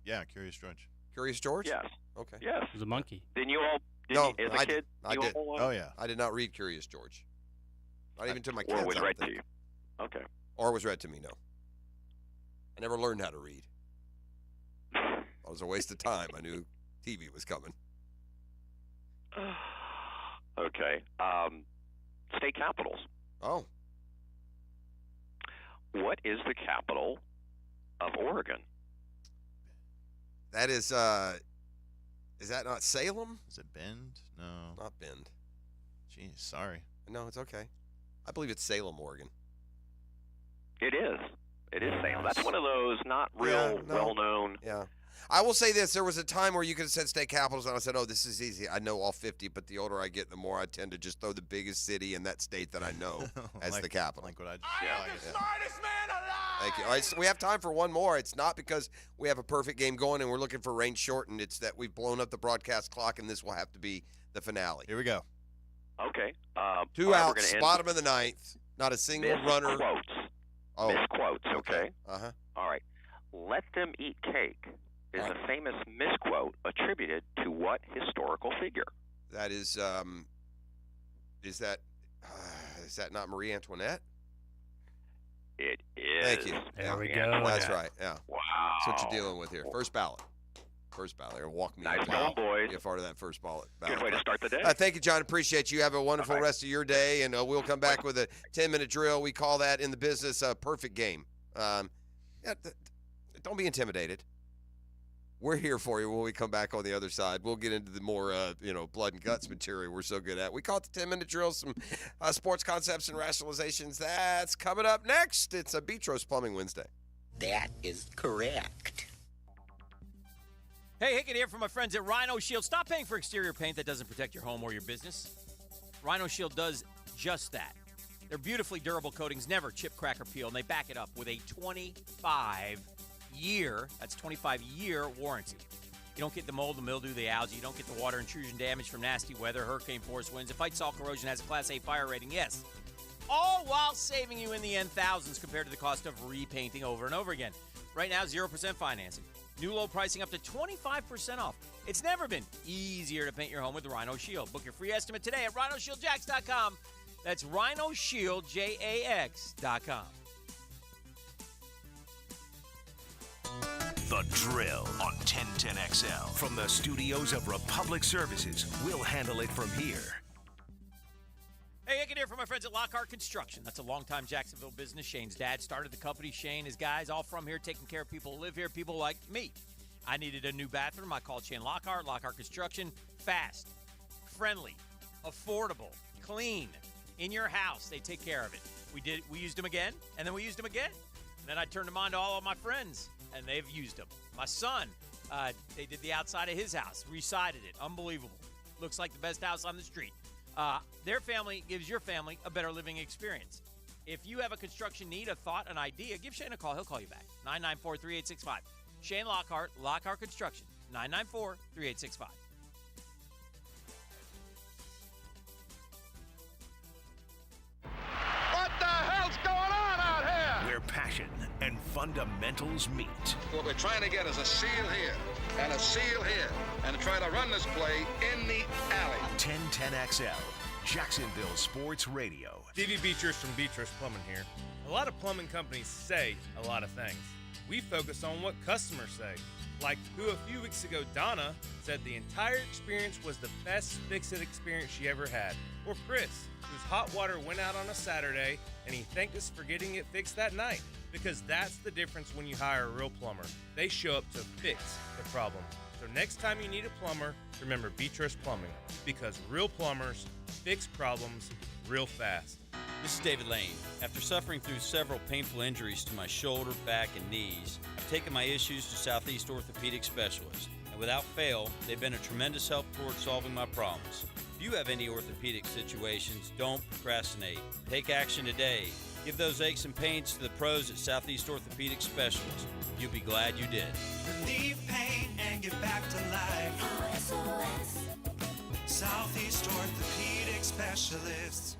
S11: Yeah, Curious George.
S5: Curious George?
S14: Yes.
S5: Okay.
S14: Yes.
S6: It was a monkey.
S14: Didn't you all? As a kid,
S5: I did.
S11: Oh yeah.
S5: I did not read Curious George. Not even to my kids.
S14: Or was
S5: I
S14: read
S5: don't
S14: to
S5: think.
S14: you. Okay.
S5: Or was read to me. No. I never learned how to read. It was a waste of time. I knew TV was coming.
S14: Okay. State capitals.
S5: Oh.
S14: What is the capital of Oregon?
S5: That is that not Salem?
S11: Is it Bend? No.
S5: Not Bend.
S11: Jeez, sorry.
S5: No, it's okay. I believe it's Salem, Oregon.
S14: It is. It is Salem. That's one of those not real well-known.
S5: Yeah. I will say this. There was a time where you could have said state capitals, and I said, oh, this is easy. I know all 50, but the older I get, the more I tend to just throw the biggest city in that state that I know as the capital.
S11: Like what I just
S5: said. Smartest man alive! Thank you. All right, so we have time for one more. It's not because we have a perfect game going and we're looking for range shortened. It's that we've blown up the broadcast clock, and this will have to be the finale.
S11: Here we go.
S14: Okay.
S5: 2 outs, bottom of the ninth. Not a single runner.
S14: Misquotes.
S5: Oh.
S14: Misquotes, okay?
S5: Uh-huh.
S14: All right. Let them eat cake is a famous misquote attributed to what historical figure?
S5: That is that not Marie Antoinette?
S14: It is.
S5: Thank you.
S6: There we go.
S5: That's right. Yeah.
S14: Wow.
S5: That's what you're dealing with here. First ballot. Walk me.
S14: Nice going, boys.
S5: Be a part of that first ballot.
S14: Good way to start the day.
S5: Thank you, John. Appreciate you. Have a wonderful rest of your day, and we'll come back with a 10-minute drill. We call that in the business a perfect game. Don't be intimidated. We're here for you when we come back on the other side. We'll get into the more, blood and guts material we're so good at. We call it the 10-minute drill, some sports concepts and rationalizations. That's coming up next. It's a Beatrice Plumbing Wednesday.
S1: That is correct.
S26: Hey, Hicken here from my friends at Rhino Shield. Stop paying for exterior paint that doesn't protect your home or your business. Rhino Shield does just that. Their beautifully durable coatings never chip, crack, or peel, and they back it up with a 25-year warranty. You don't get the mold, the mildew, the algae. You don't get the water intrusion damage from nasty weather, hurricane force winds. It fights all corrosion, has a Class A fire rating, yes. All while saving you in the end thousands compared to the cost of repainting over and over again. Right now, 0% financing. New low pricing up to 25% off. It's never been easier to paint your home with the Rhino Shield. Book your free estimate today at rhinoshieldjax.com. That's rhinoshieldjax.com.
S3: The Drill on 1010XL. From the studios of Republic Services, we'll handle it from here.
S26: Hey, Hicken here from my friends at Lockhart Construction. That's a longtime Jacksonville business. Shane's dad started the company. Shane, his guys, all from here, taking care of people who live here, people like me. I needed a new bathroom. I called Shane Lockhart. Lockhart Construction. Fast, friendly, affordable, clean. In your house, they take care of it. We used them again, and then we used them again. And then I turned them on to all of my friends, and they've used them. My son, they did the outside of his house, resided it. Unbelievable. Looks like the best house on the street. Their family gives your family a better living experience. If you have a construction need, a thought, an idea, give Shane a call. He'll call you back. 994-3865. Shane Lockhart, Lockhart Construction. 994-3865.
S16: What the hell's going on out here?
S3: Where passion and fundamentals meet.
S16: What we're trying to get is a seal here and a seal here and try to run this play in the alley.
S3: 1010XL, Jacksonville Sports Radio.
S17: D.V. Beatrice from Beatrice Plumbing here. A lot of plumbing companies say a lot of things. We focus on what customers say. Like who a few weeks ago, Donna, said the entire experience was the best fix-it experience she ever had. Or Chris, whose hot water went out on a Saturday and he thanked us for getting it fixed that night. Because that's the difference when you hire a real plumber. They show up to fix the problem. So next time you need a plumber, remember Beatrice Plumbing. Because real plumbers fix problems real fast.
S18: This is David Lane. After suffering through several painful injuries to my shoulder, back, and knees, I've taken my issues to Southeast Orthopedic Specialists. And without fail, they've been a tremendous help towards solving my problems. If you have any orthopedic situations, don't procrastinate. Take action today. Give those aches and pains to the pros at Southeast Orthopedic Specialists. You'll be glad you did.
S23: Relieve pain and get back to life. SOS. Southeast Orthopedic Specialists.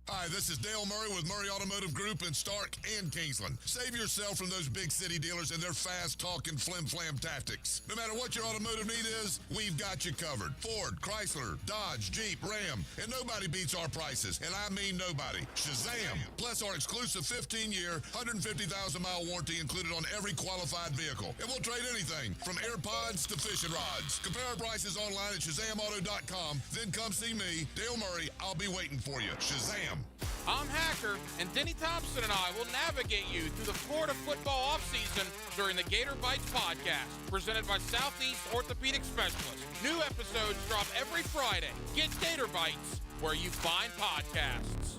S25: Hi, this is Dale Murray with Murray Automotive Group in Stark and Kingsland. Save yourself from those big city dealers and their fast-talking flim-flam tactics. No matter what your automotive need is, we've got you covered. Ford, Chrysler, Dodge, Jeep, Ram, and nobody beats our prices, and I mean nobody. Shazam! Plus our exclusive 15-year, 150,000-mile warranty included on every qualified vehicle. And we'll trade anything, from AirPods to fishing rods. Compare our prices online at ShazamAuto.com, then come see me, Dale Murray. I'll be waiting for you. Shazam!
S27: I'm Hacker, and Denny Thompson and I will navigate you through the Florida football offseason during the Gator Bites podcast, presented by Southeast Orthopedic Specialists. New episodes drop every Friday. Get Gator Bites where you find podcasts.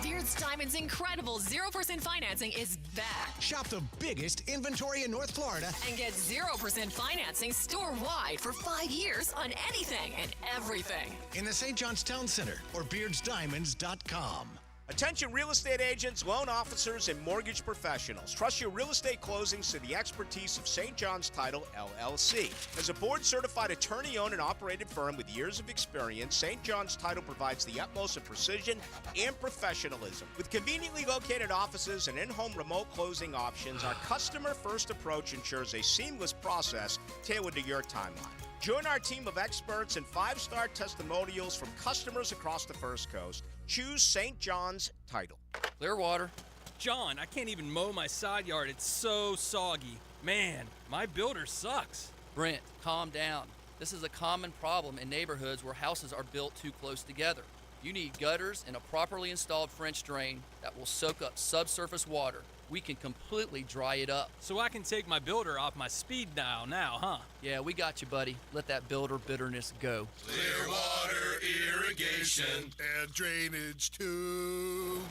S28: Beards Diamond's incredible 0% financing is back.
S29: Shop the biggest inventory in North Florida
S28: and get 0% financing store-wide for 5 years on anything and everything.
S29: In the St. John's Town Center or beardsdiamonds.com.
S21: Attention real estate agents, loan officers, and mortgage professionals. Trust your real estate closings to the expertise of St. John's Title, LLC. As a board-certified attorney-owned and operated firm with years of experience, St. John's Title provides the utmost of precision and professionalism. With conveniently located offices and in-home remote closing options, our customer-first approach ensures a seamless process tailored to your timeline. Join our team of experts and 5-star testimonials from customers across the First Coast. Choose St. John's Title.
S30: Clearwater. John, I can't even mow my side yard. It's so soggy. Man, my builder sucks.
S31: Brent, calm down. This is a common problem in neighborhoods where houses are built too close together. You need gutters and a properly installed French drain that will soak up subsurface water. We can completely dry it up.
S30: So I can take my builder off my speed dial now, huh?
S31: Yeah, we got you, buddy. Let that builder bitterness go.
S25: Clearwater irrigation and drainage too.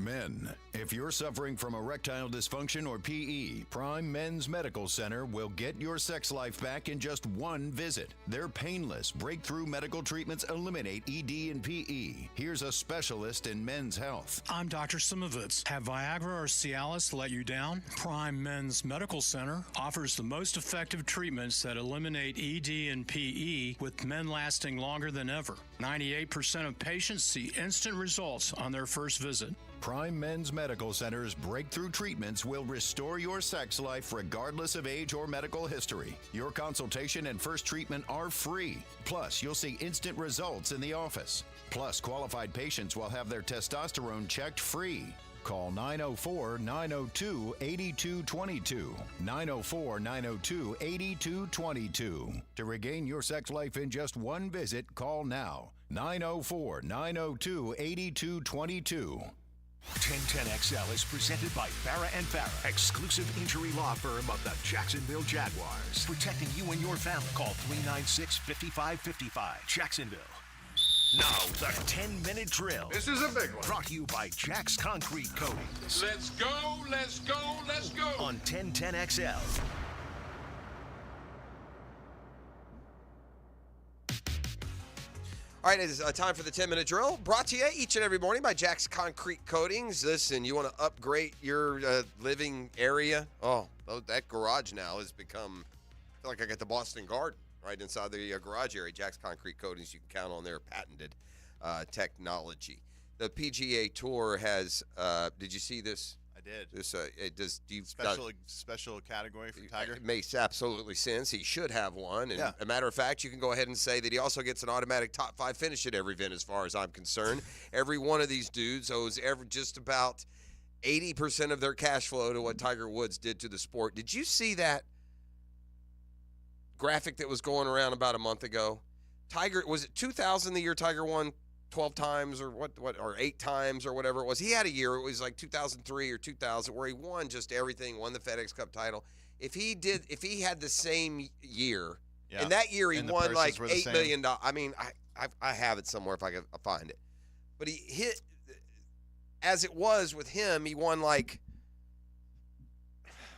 S2: Men, if you're suffering from erectile dysfunction or PE, Prime Men's Medical Center will get your sex life back in just one visit. Their painless, breakthrough medical treatments eliminate ED and PE. Here's a specialist in men's health.
S4: I'm Dr. Simovitz. Have Viagra or Cialis let you down? Prime Men's Medical Center offers the most effective treatments that eliminate ED and PE, with men lasting longer than ever. 98% of patients see instant results on their first visit.
S2: Prime Men's Medical Center's breakthrough treatments will restore your sex life regardless of age or medical history. Your consultation and first treatment are free. Plus, you'll see instant results in the office. Plus, qualified patients will have their testosterone checked free. Call 904-902-8222. 904-902-8222. To regain your sex life in just one visit, call now. 904-902-8222.
S3: 1010XL is presented by Farah & Farah, exclusive injury law firm of the Jacksonville Jaguars. Protecting you and your family. Call 396-5555. Jacksonville. Now, the 10-minute drill.
S16: This is a big one.
S3: Brought to you by Jack's Concrete Coatings.
S16: Let's go, let's go, let's go.
S3: On 1010XL.
S5: All right, it is time for the 10-minute drill, brought to you each and every morning by Jack's Concrete Coatings. Listen, you want to upgrade your living area? Oh, that garage now has become, I feel like I got the Boston Garden right inside the garage area. Jack's Concrete Coatings, you can count on their patented technology. The PGA Tour has, did you see this?
S11: I did.
S5: This,
S11: special category for Tiger?
S5: It makes absolutely sense. He should have one. And
S11: Yeah.
S5: a matter of fact, you can go ahead and say that he also gets an automatic top 5 finish at every event as far as I'm concerned. Every one of these dudes owes just about 80% of their cash flow to what Tiger Woods did to the sport. Did you see that graphic that was going around about a month ago? Tiger, was it 2000 the year Tiger won 12 times or or 8 times or whatever it was? He had a year, it was like 2003 or 2000, where he won just everything, won the FedEx Cup title. If he had the same year,
S11: Yeah.
S5: and that year he
S11: And the
S5: won like
S11: purses were the
S5: $8 million. I mean, I have it somewhere if I can find it. But he hit, as it was with him, he won like,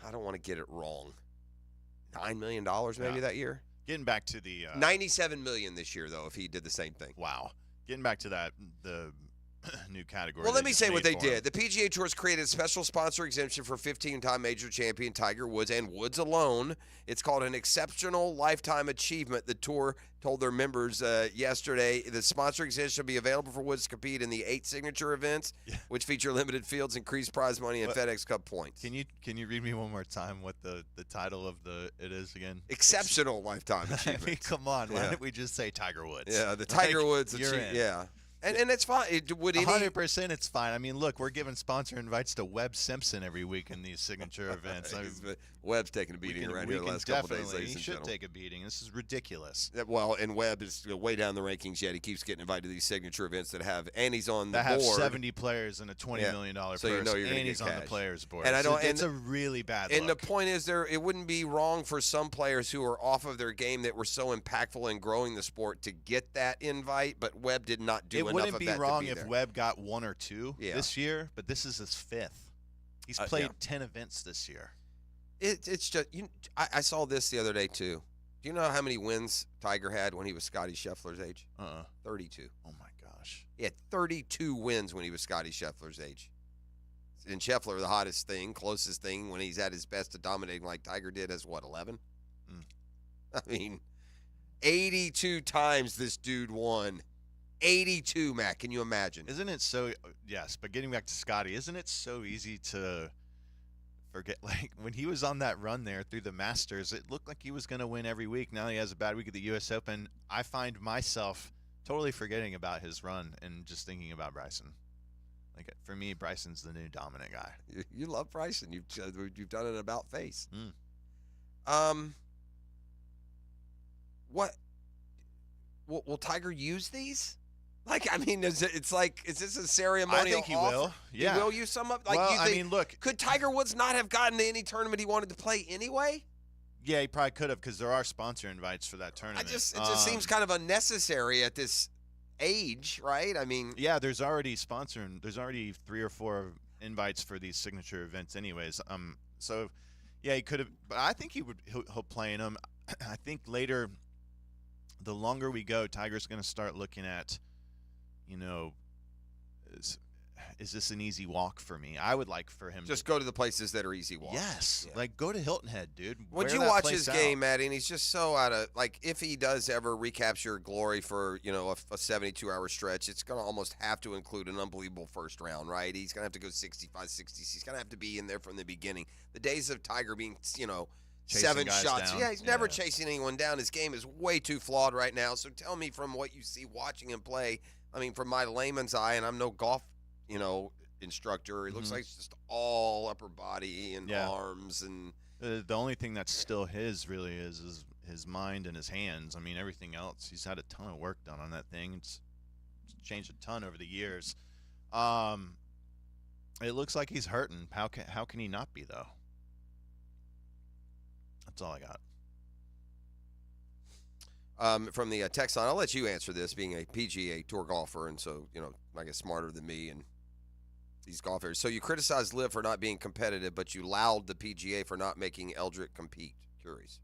S5: I don't want to get it wrong, $9 million maybe that year.
S11: Getting back to the
S5: $97 million this year though, if he did the same thing.
S11: Wow. Getting back to that, the new category.
S5: Well, let me say what they
S11: for him.
S5: did. The PGA Tour has created a special sponsor exemption for 15-time major champion Tiger Woods and Woods alone. It's called an Exceptional Lifetime Achievement. The Tour told their members yesterday the sponsor exemption will be available for Woods to compete in the 8 signature events, which feature limited fields, increased prize money, and FedEx Cup points.
S11: Can you read me one more time what the title of it is again?
S5: Exceptional Lifetime Achievement.
S11: I mean, come on. Why
S5: Yeah.
S11: don't we just say Tiger Woods?
S5: Yeah, the Tiger Woods
S11: you're
S5: achievement.
S11: in.
S5: Yeah. And it's fine. Would any
S11: 100% it's fine. I mean, look, we're giving sponsor invites to Webb Simpson every week in these signature events.
S5: Webb's taking a beating around here the last couple of days, ladies
S11: He
S5: and
S11: should
S5: gentlemen.
S11: take a beating. This is ridiculous.
S5: Well, and Webb is way down the rankings yet. He keeps getting invited to these signature events that have, and he's on the
S11: That have
S5: board.
S11: 70 players and a $20 million purse,
S5: so you know you're
S11: and
S5: gonna
S11: he's
S5: get
S11: on the
S5: cash.
S11: players board.
S5: And I don't.
S11: It's
S5: and,
S11: a really bad
S5: And
S11: look.
S5: the point is, it wouldn't be wrong for some players who are off of their game that were so impactful in growing the sport to get that invite. But Webb did not do enough of that.
S11: It wouldn't be wrong if
S5: there.
S11: Webb got 1 or 2
S5: Yeah.
S11: this year, but this is his 5th. He's played 10 events this year.
S5: It's just I saw this the other day too. Do you know how many wins Tiger had when he was Scotty Scheffler's age? 32.
S11: Oh my gosh.
S5: He had 32 wins when he was Scotty Scheffler's age. And Scheffler, the hottest thing, closest thing when he's at his best to dominating like Tiger did, is what, 11? I mean, 82 times this dude won. 82, Matt. Can you imagine?
S11: Isn't it so? Yes, but getting back to Scotty, isn't it so easy to forget? Like when he was on that run there through the Masters, it looked like he was going to win every week. Now he has a bad week at the U.S. Open. I find myself totally forgetting about his run and just thinking about Bryson. Like for me, Bryson's the new dominant guy.
S5: You love Bryson. You've done an about face. What? Will Tiger use these? Like, I mean, is this a ceremonial?
S11: I think he
S5: offer?
S11: will. Yeah.
S5: He will use some of. Like,
S11: well,
S5: you think,
S11: I mean, look.
S5: Could Tiger Woods not have gotten to any tournament he wanted to play anyway?
S11: Yeah, he probably could have because there are sponsor invites for that tournament.
S5: It just seems kind of unnecessary at this age, right? I mean,
S11: yeah, there's already 3 or 4 invites for these signature events, anyways. So yeah, he could have, but I think he'll play in them. I think later, the longer we go, Tiger's going to start looking at, is this an easy walk for me? I would like for him
S5: just go to the places that are easy walks.
S11: Yes, like go to Hilton Head, dude.
S5: Would you watch his game, Maddie? And he's just so out of, like, if he does ever recapture glory for, a 72-hour stretch, it's going to almost have to include an unbelievable first round, right? He's going to have to go 65, 60. He's going to have to be in there from the beginning. The days of Tiger being,
S11: Chasing
S5: 7 shots.
S11: down.
S5: Yeah, he's never chasing anyone down. His game is way too flawed right now. So tell me, from what you see watching him play, I mean, from my layman's eye, and I'm no golf, instructor, it looks like it's just all upper body and arms. And
S11: the only thing that's still his really is his mind and his hands. I mean, everything else, he's had a ton of work done on that thing. It's changed a ton over the years. It looks like he's hurting. How can he not be, though? That's all I got.
S5: From the text line, I'll let you answer this, being a PGA Tour golfer, and so, I guess smarter than me and these golfers. So you criticized Liv for not being competitive, but you lauded the PGA for not making Eldrick compete. Curious.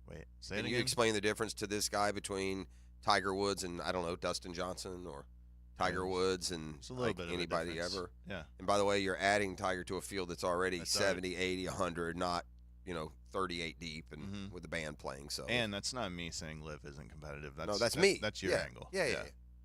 S11: Wait,
S5: Can you explain the difference to this guy between Tiger Woods and, I don't know, Dustin Johnson, or Tiger Woods and anybody ever?
S11: Yeah.
S5: And by the way, you're adding Tiger to a field that's already 70, 80, 100, not, 38 deep and with the band playing. So,
S11: and that's not me saying Liv isn't competitive.
S5: That's me.
S11: That's your angle.
S5: Yeah.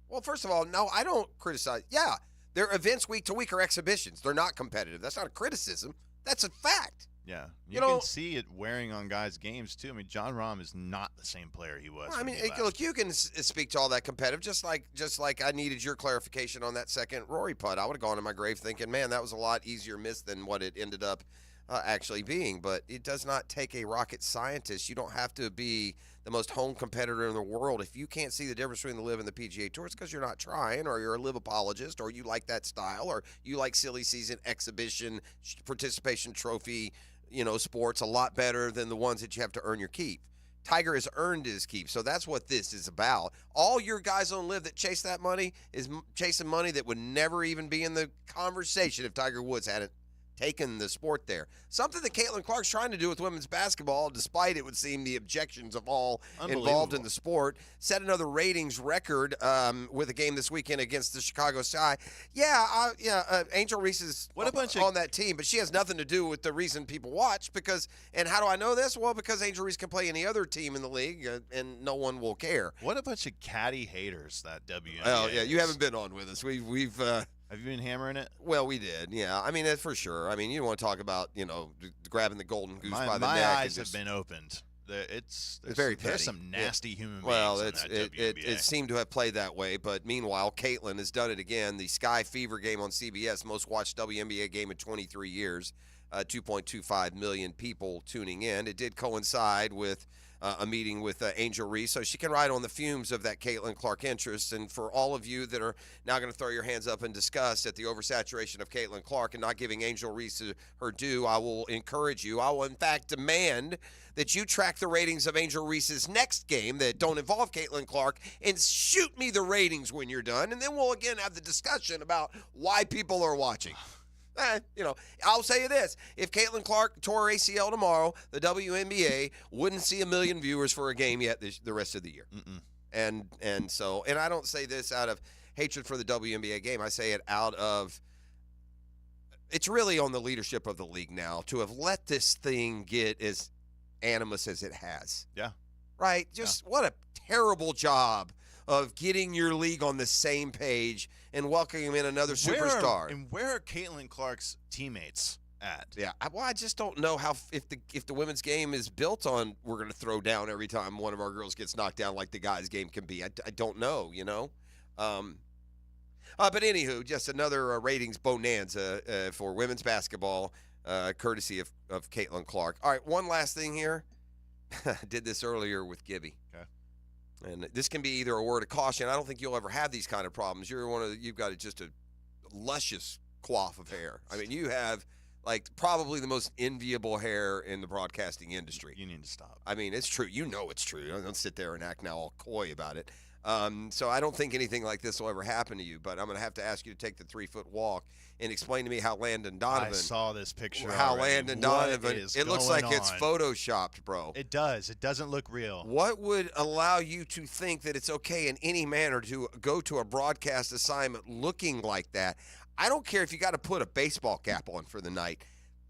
S5: Well, first of all, no, I don't criticize. Yeah, their events week to week are exhibitions. They're not competitive. That's not a criticism. That's a fact.
S11: Yeah, you can see it wearing on guys' games too. I mean, John Rahm is not the same player he was.
S5: Well, I mean, look, you can speak to all that competitive, just like I needed your clarification on that second Rory putt. I would have gone to my grave thinking, man, that was a lot easier miss than what it ended up actually being. But it does not take a rocket scientist. You don't have to be the most home competitor in the world. If you can't see the difference between the Liv and the PGA Tour, it's because you're not trying, or you're a Liv apologist, or you like that style, or you like silly season exhibition participation trophy, sports a lot better than the ones that you have to earn your keep. Tiger has earned his keep, so that's what this is about. All your guys on Liv that chase that money is chasing money that would never even be in the conversation if Tiger Woods hadn't taken the sport there. Something that Caitlin Clark's trying to do with women's basketball, despite, it would seem, the objections of all involved in the sport. Set another ratings record with a game this weekend against the Chicago Sky. Angel Reese is on that team, but she has nothing to do with the reason people watch. And how do I know this? Well, because Angel Reese can play any other team in the league, and no one will care.
S11: What a bunch of catty haters that WNBA
S5: Oh, yeah, you haven't been on with us. We've
S11: have you been hammering it?
S5: Well, we did, yeah. I mean, that's for sure. I mean, you don't want to talk about, grabbing the golden goose by the neck.
S11: My eyes have been opened. It's very petty. There's some nasty human beings.
S5: Well,
S11: in that WNBA.
S5: it seemed to have played that way, but meanwhile, Caitlin has done it again. The Sky Fever game on CBS, most watched WNBA game in 23 years, 2.25 million people tuning in. It did coincide with a meeting with Angel Reese, so she can ride on the fumes of that Caitlin Clark interest. And for all of you that are now going to throw your hands up in disgust at the oversaturation of Caitlin Clark and not giving Angel Reese her due, I will encourage you. I will, in fact, demand that you track the ratings of Angel Reese's next game that don't involve Caitlin Clark and shoot me the ratings when you're done, and then we'll again have the discussion about why people are watching. I'll say you this. If Caitlin Clark tore her ACL tomorrow, the WNBA wouldn't see 1 million viewers for a game yet the rest of the year. And I don't say this out of hatred for the WNBA game. I say it out of, it's really on the leadership of the league now to have let this thing get as animus as it has.
S11: Yeah.
S5: Right? What a terrible job of getting your league on the same page and welcoming in another superstar.
S11: Where are Caitlin Clark's teammates at?
S5: Yeah, I just don't know how if the women's game is built on we're going to throw down every time one of our girls gets knocked down like the guys' game can be. I don't know, But anywho, just another ratings bonanza for women's basketball, courtesy of Caitlin Clark. All right, one last thing here. I did this earlier with Gibby.
S11: Okay.
S5: And this can be either a word of caution. I don't think you'll ever have these kind of problems. You've got just a luscious coif of hair. I mean, you have probably the most enviable hair in the broadcasting industry.
S11: You need to stop.
S5: I mean, it's true. You know it's true. Don't sit there and act now all coy about it. So I don't think anything like this will ever happen to you, but I'm going to have to ask you to take the 3-foot walk and explain to me how Landon Donovan.
S11: I saw this picture.
S5: How
S11: already.
S5: Landon
S11: What
S5: Donovan.
S11: is
S5: It looks
S11: going
S5: like it's
S11: on?
S5: photoshopped, bro.
S11: It does. It doesn't look real.
S5: What would allow you to think that it's okay in any manner to go to a broadcast assignment looking like that? I don't care if you got to put a baseball cap on for the night.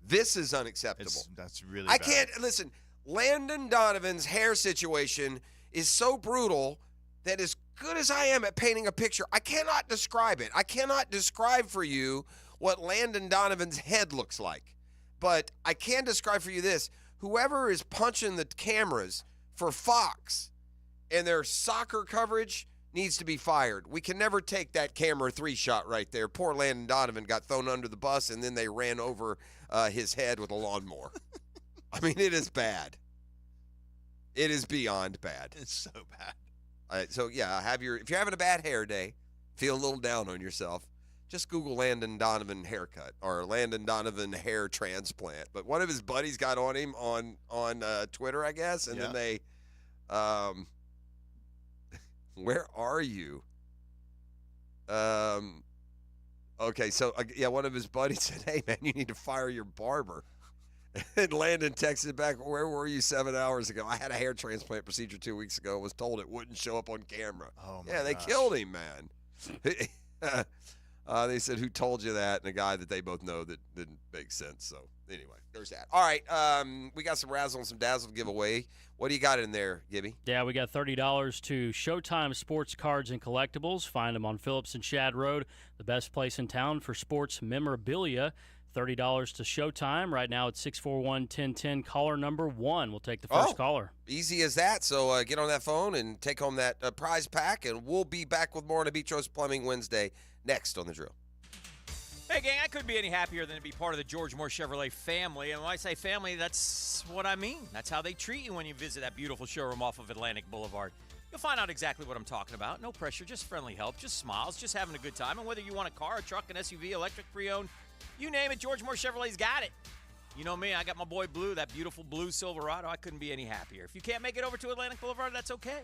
S5: This is unacceptable.
S11: That's really
S5: I
S11: bad.
S5: can't listen. Landon Donovan's hair situation is so brutal that as good as I am at painting a picture, I cannot describe it. I cannot describe for you what Landon Donovan's head looks like. But I can describe for you this. Whoever is punching the cameras for Fox and their soccer coverage needs to be fired. We can never take that camera 3 shot right there. Poor Landon Donovan got thrown under the bus, and then they ran over his head with a lawnmower. I mean, it is bad. It is beyond bad.
S11: It's so bad.
S5: So yeah, if you're having a bad hair day, feel a little down on yourself, just Google Landon Donovan haircut or Landon Donovan hair transplant. But one of his buddies got on him on Twitter, I guess, and then they, where are you? Okay, so one of his buddies said, "Hey man, you need to fire your barber." And Landon texted back, "Where were you 7 hours ago? I had a hair transplant procedure 2 weeks ago. Was told it wouldn't show up on camera."
S11: Oh my
S5: yeah, they
S11: gosh.
S5: killed him, man. They said, "Who told you that?" And a guy that they both know that didn't make sense. So anyway, there's that. All right, we got some razzle and some dazzle to give away. What do you got in there, Gibby?
S6: Yeah, we got $30 to Showtime Sports Cards and Collectibles. Find them on Phillips and Shad Road, the best place in town for sports memorabilia. $30 to Showtime. Right now it's 641-1010. Caller number 1. We'll take the first caller.
S5: Easy as that. So get on that phone and take home that prize pack, and we'll be back with more on a Beatrice Plumbing Wednesday next on The Drill.
S7: Hey, gang, I couldn't be any happier than to be part of the George Moore Chevrolet family. And when I say family, that's what I mean. That's how they treat you when you visit that beautiful showroom off of Atlantic Boulevard. You'll find out exactly what I'm talking about. No pressure, just friendly help, just smiles, just having a good time. And whether you want a car, a truck, an SUV, electric, pre-owned, you name it, George Moore Chevrolet's got it. You know me, I got my boy Blue, that beautiful blue Silverado. I couldn't be any happier. If you can't make it over to Atlantic Boulevard, that's okay.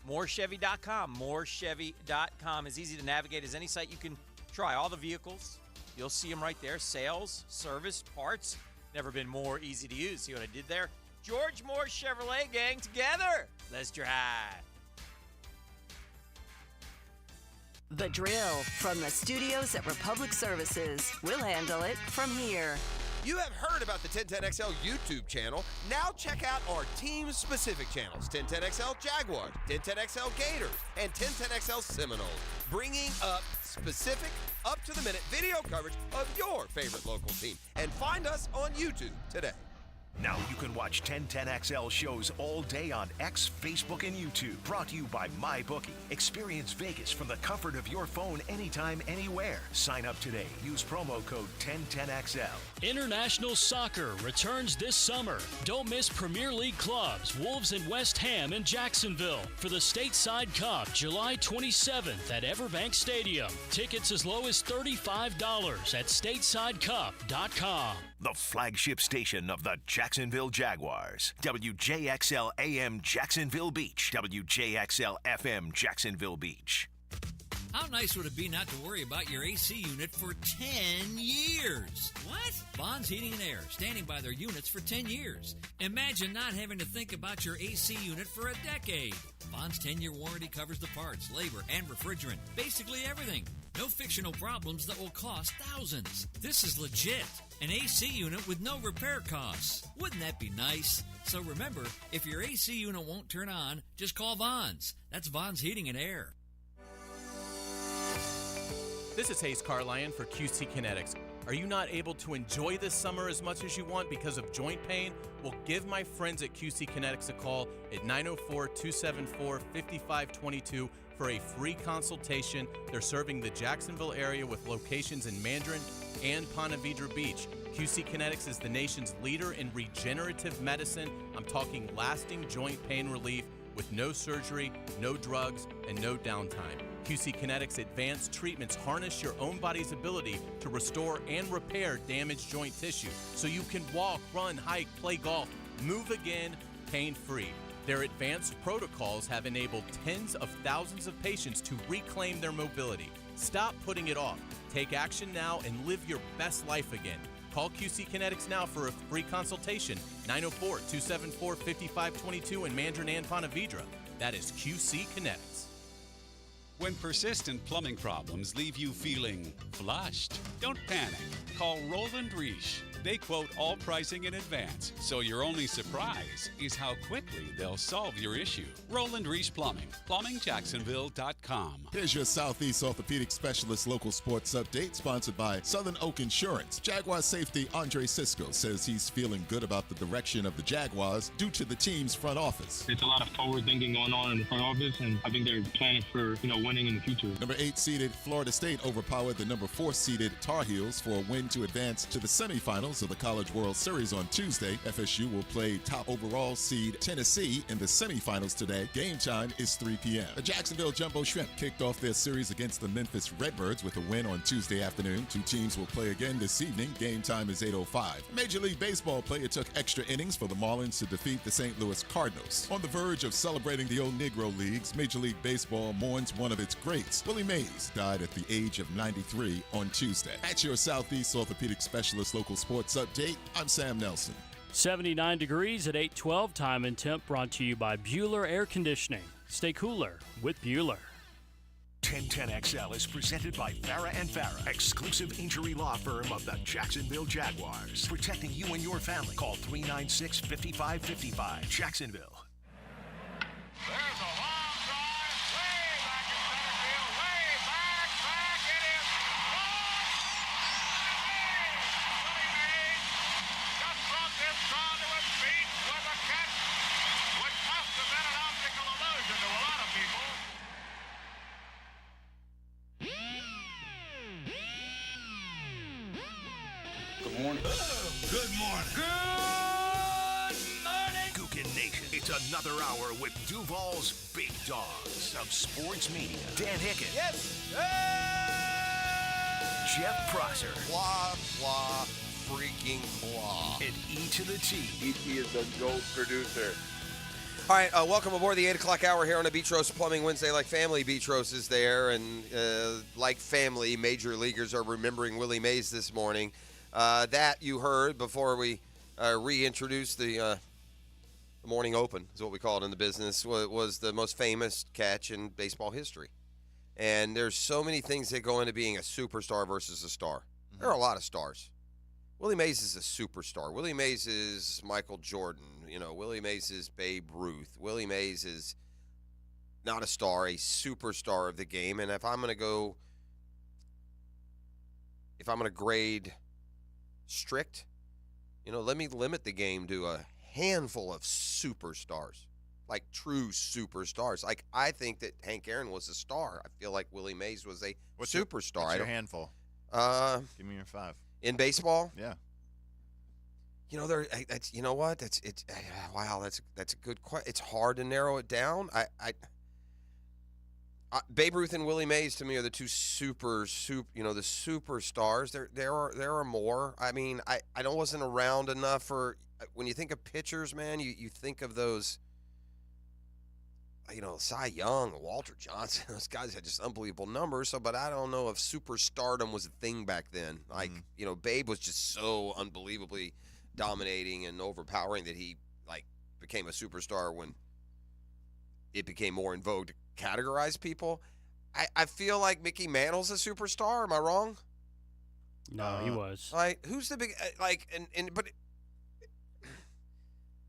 S7: MooreChevy.com. MooreChevy.com is easy to navigate as any site you can try. All the vehicles, you'll see them right there. Sales, service, parts. Never been more easy to use. See what I did there? George Moore Chevrolet, gang, together. Let's drive.
S8: The Drill from the studios at Republic Services. We'll handle it from here.
S5: You have heard about the 1010XL YouTube channel. Now check out our team-specific channels, 1010XL Jaguars, 1010XL Gator, and 1010XL Seminoles, bringing up specific, up-to-the-minute video coverage of your favorite local team. And find us on YouTube today.
S3: Now you can watch 1010XL shows all day on X, Facebook, and YouTube. Brought to you by MyBookie. Experience Vegas from the comfort of your phone anytime, anywhere. Sign up today. Use promo code 1010XL.
S9: International soccer returns this summer. Don't miss Premier League clubs, Wolves and West Ham in Jacksonville for the Stateside Cup, July 27th at Everbank Stadium. Tickets as low as $35 at statesidecup.com.
S3: The flagship station of the Jacksonville Jaguars. WJXL AM Jacksonville Beach. WJXL FM Jacksonville Beach.
S10: How nice would it be not to worry about your AC unit for 10 years? What? Bonds Heating and Air, standing by their units for 10 years. Imagine not having to think about your AC unit for a decade. Bonds 10-year warranty covers the parts, labor, and refrigerant. Basically everything. No fictional problems that will cost thousands. This is legit. An AC unit with no repair costs. Wouldn't that be nice? So remember, if your AC unit won't turn on, just call Bonds. That's Bonds Heating and Air.
S17: This is Hayes Carlion for QC Kinetics. Are you not able to enjoy this summer as much as you want because of joint pain? Well, give my friends at QC Kinetics a call at 904-274-5522 for a free consultation. They're serving the Jacksonville area with locations in Mandarin and Ponte Vedra Beach. QC Kinetics is the nation's leader in regenerative medicine. I'm talking lasting joint pain relief with no surgery, no drugs, and no downtime. QC Kinetics advanced treatments harness your own body's ability to restore and repair damaged joint tissue so you can walk, run, hike, play golf, move again, pain-free.
S1: Their advanced protocols have enabled tens of thousands of patients to reclaim their mobility. Stop putting it off. Take action now and live your best life again. Call QC Kinetics now for a free consultation, 904-274-5522 in Mandarin and Ponte Vedra. That is QC Kinetics.
S12: When persistent plumbing problems leave you feeling flushed, don't panic. Call Roland Reich. They quote all pricing in advance, so your only surprise is how quickly they'll solve your issue. Roland Reich Plumbing, plumbingjacksonville.com.
S25: Here's your Southeast Orthopedic Specialist local sports update, sponsored by Southern Oak Insurance. Jaguar safety Andre Sisco says he's feeling good about the direction of the Jaguars due to the team's front office.
S13: It's a lot of forward thinking going on in the front office, and I think they're planning for winning in the future.
S25: Number 8-seeded Florida State overpowered the number 4-seeded Tar Heels for a win to advance to the semifinals of the College World Series on Tuesday. FSU will play top overall seed Tennessee in the semifinals today. Game time is 3 p.m. The Jacksonville Jumbo Shrimp kicked off their series against the Memphis Redbirds with a win on Tuesday afternoon. Two teams will play again this evening. Game time is 8:05. Major League Baseball player took extra innings for the Marlins to defeat the St. Louis Cardinals. On the verge of celebrating the old Negro Leagues, Major League Baseball mourns one of its greats. Willie Mays died at the age of 93 on Tuesday. At your Southeast Orthopedic Specialist local sports update, I'm Sam Nelson.
S6: 79 degrees at 8:12. Time and temp brought to you by Bueller Air Conditioning. Stay cooler with Bueller.
S3: 1010XL is presented by Farah and Farah, exclusive injury law firm of the Jacksonville Jaguars. Protecting you and your family. Call 396-5555. Jacksonville.
S23: There's a long drive, way back in center field, way back, it is Willie Mays just brought this crowd to its feet with a catch, which must have been an optical illusion to a lot of people.
S12: Good morning.
S3: Good morning. Gookin Nation. It's another hour with Duval's Big Dogs of sports media. Dan Hicken.
S5: Yes.
S3: Jeff Prosser.
S5: Blah, blah, freaking blah.
S3: And E to the T.
S5: E.T. is the GOAT producer. All right, welcome aboard the 8 o'clock hour here on a Beach Roast Plumbing Wednesday. Like family, Beach Roast is there. And like family, major leaguers are remembering Willie Mays this morning. That you heard before we reintroduced the morning open, is what we call it in the business, was the most famous catch in baseball history. And there's so many things that go into being a superstar versus a star. Mm-hmm. There are a lot of stars. Willie Mays is a superstar. Willie Mays is Michael Jordan. Willie Mays is Babe Ruth. Willie Mays is not a star, a superstar of the game. And if I'm going to grade strict, let me limit the game to a handful of superstars, like true superstars. Like, I think that Hank Aaron was a star. I feel like Willie Mays was a superstar.
S11: What's your handful? Give me your 5.
S5: In baseball?
S11: Yeah.
S5: Wow, that's a good question. It's hard to narrow it down. Babe Ruth and Willie Mays to me are the two the superstars. There are more. I mean, I wasn't around enough for when you think of pitchers, man. You think of those, Cy Young, Walter Johnson. Those guys had just unbelievable numbers. But I don't know if superstardom was a thing back then. Like, Babe was just so unbelievably dominating and overpowering that he became a superstar when it became more in vogue to categorize people. I feel like Mickey Mantle's a superstar. Am I wrong?
S6: No, he was.
S5: Who's the big but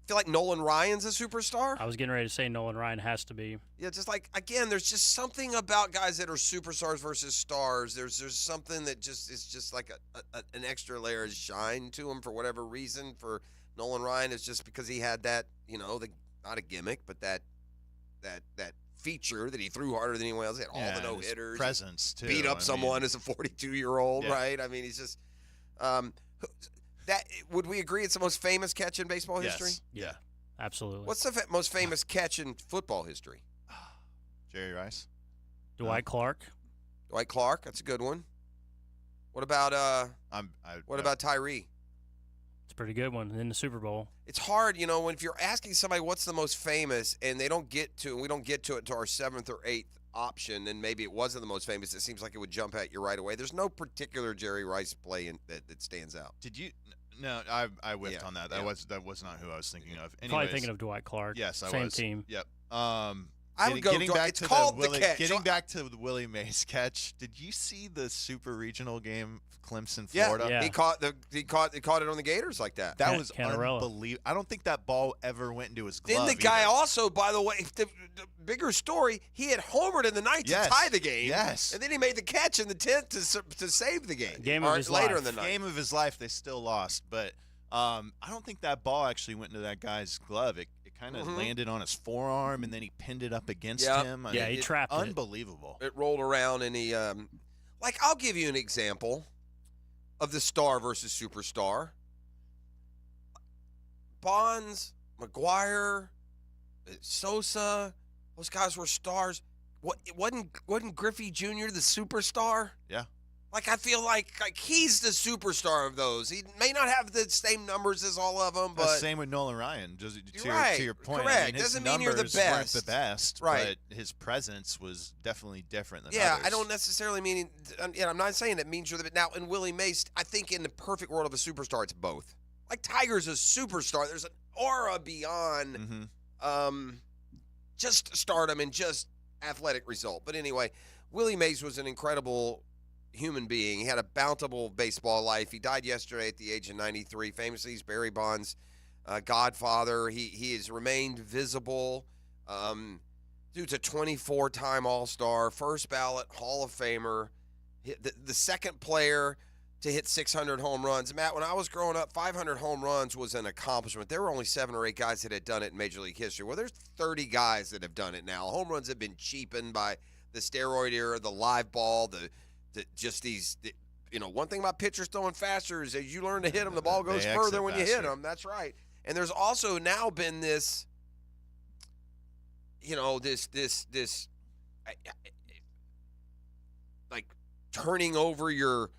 S5: I feel like Nolan Ryan's a superstar.
S6: I was getting ready to say Nolan Ryan has to be.
S5: Yeah, just again, there's just something about guys that are superstars versus stars. There's something that just is just like an extra layer of shine to him for whatever reason. For Nolan Ryan, it's just because he had that, not a gimmick, but that feature that he threw harder than anyone else. He had all the no-hitters.
S11: Presence, too.
S5: Beat up someone as a 42-year-old, right? I mean, he's just would we agree it's the most famous catch in baseball history?
S6: Yeah, absolutely.
S5: What's the most famous catch in football history?
S11: Jerry Rice.
S6: Dwight Clark.
S5: Dwight Clark, that's a good one. What about about Tyree?
S6: It's a pretty good one in the Super Bowl.
S5: It's hard, if you're asking somebody what's the most famous and we don't get to it to our 7th or 8th option, and maybe it wasn't the most famous, it seems like it would jump at you right away. There's no particular Jerry Rice play that stands out.
S11: Did you? No, I whiffed on that. That was not who I was thinking of. Anyways,
S6: Probably thinking of Dwight Clark.
S11: Yes, I
S6: Same
S11: was.
S6: team.
S11: Yep.
S5: I would go. It's called the catch.
S11: Getting back to the Willie Mays catch. Did you see the Super Regional game, Clemson, Florida?
S5: Yeah. He caught it on the Gators like that.
S11: That was unbelievable. I don't think that ball ever went into his glove.
S5: Then the guy also, by the way, the bigger story, he had homered in the 9th to tie the game.
S11: Yes.
S5: And then he made the catch in the 10th to save the game.
S6: Game of his life.
S5: In the 9th.
S11: Game of his life. They still lost, but I don't think that ball actually went into that guy's glove. It kind of landed on his forearm, and then he pinned it up against him.
S6: He trapped it.
S11: Unbelievable.
S5: It rolled around, and he I'll give you an example of the star versus superstar. Bonds, McGuire, Sosa, those guys were stars. Wasn't Griffey Jr. the superstar?
S11: Yeah.
S5: I feel like he's the superstar of those. He may not have the same numbers as all of them, but
S11: same with Nolan Ryan. To your point,
S5: correct.
S11: His
S5: Doesn't mean you're the
S11: numbers weren't
S5: best.
S11: the best,
S5: right?
S11: But his presence was definitely different than
S5: yeah.
S11: others.
S5: I don't necessarily mean. I'm not saying it means you're the. Now, in Willie Mays, I think in the perfect world of a superstar, it's both. Like Tiger's a superstar. There's an aura beyond just stardom and just athletic result. But anyway, Willie Mays was an incredible human being. He had a bountiful baseball life. He died yesterday at the age of 93. Famously, he's Barry Bonds' godfather. He has remained visible. Dude's a 24-time All-Star, first ballot Hall of Famer, the second player to hit 600 home runs. Matt, when I was growing up, 500 home runs was an accomplishment. There were only 7 or 8 guys that had done it in Major League history. Well, there's 30 guys that have done it now. Home runs have been cheapened by the steroid era, the live ball, one thing about pitchers throwing faster is as you learn to hit them, the ball goes further when you hit them. That's right. And there's also now been this, turning over your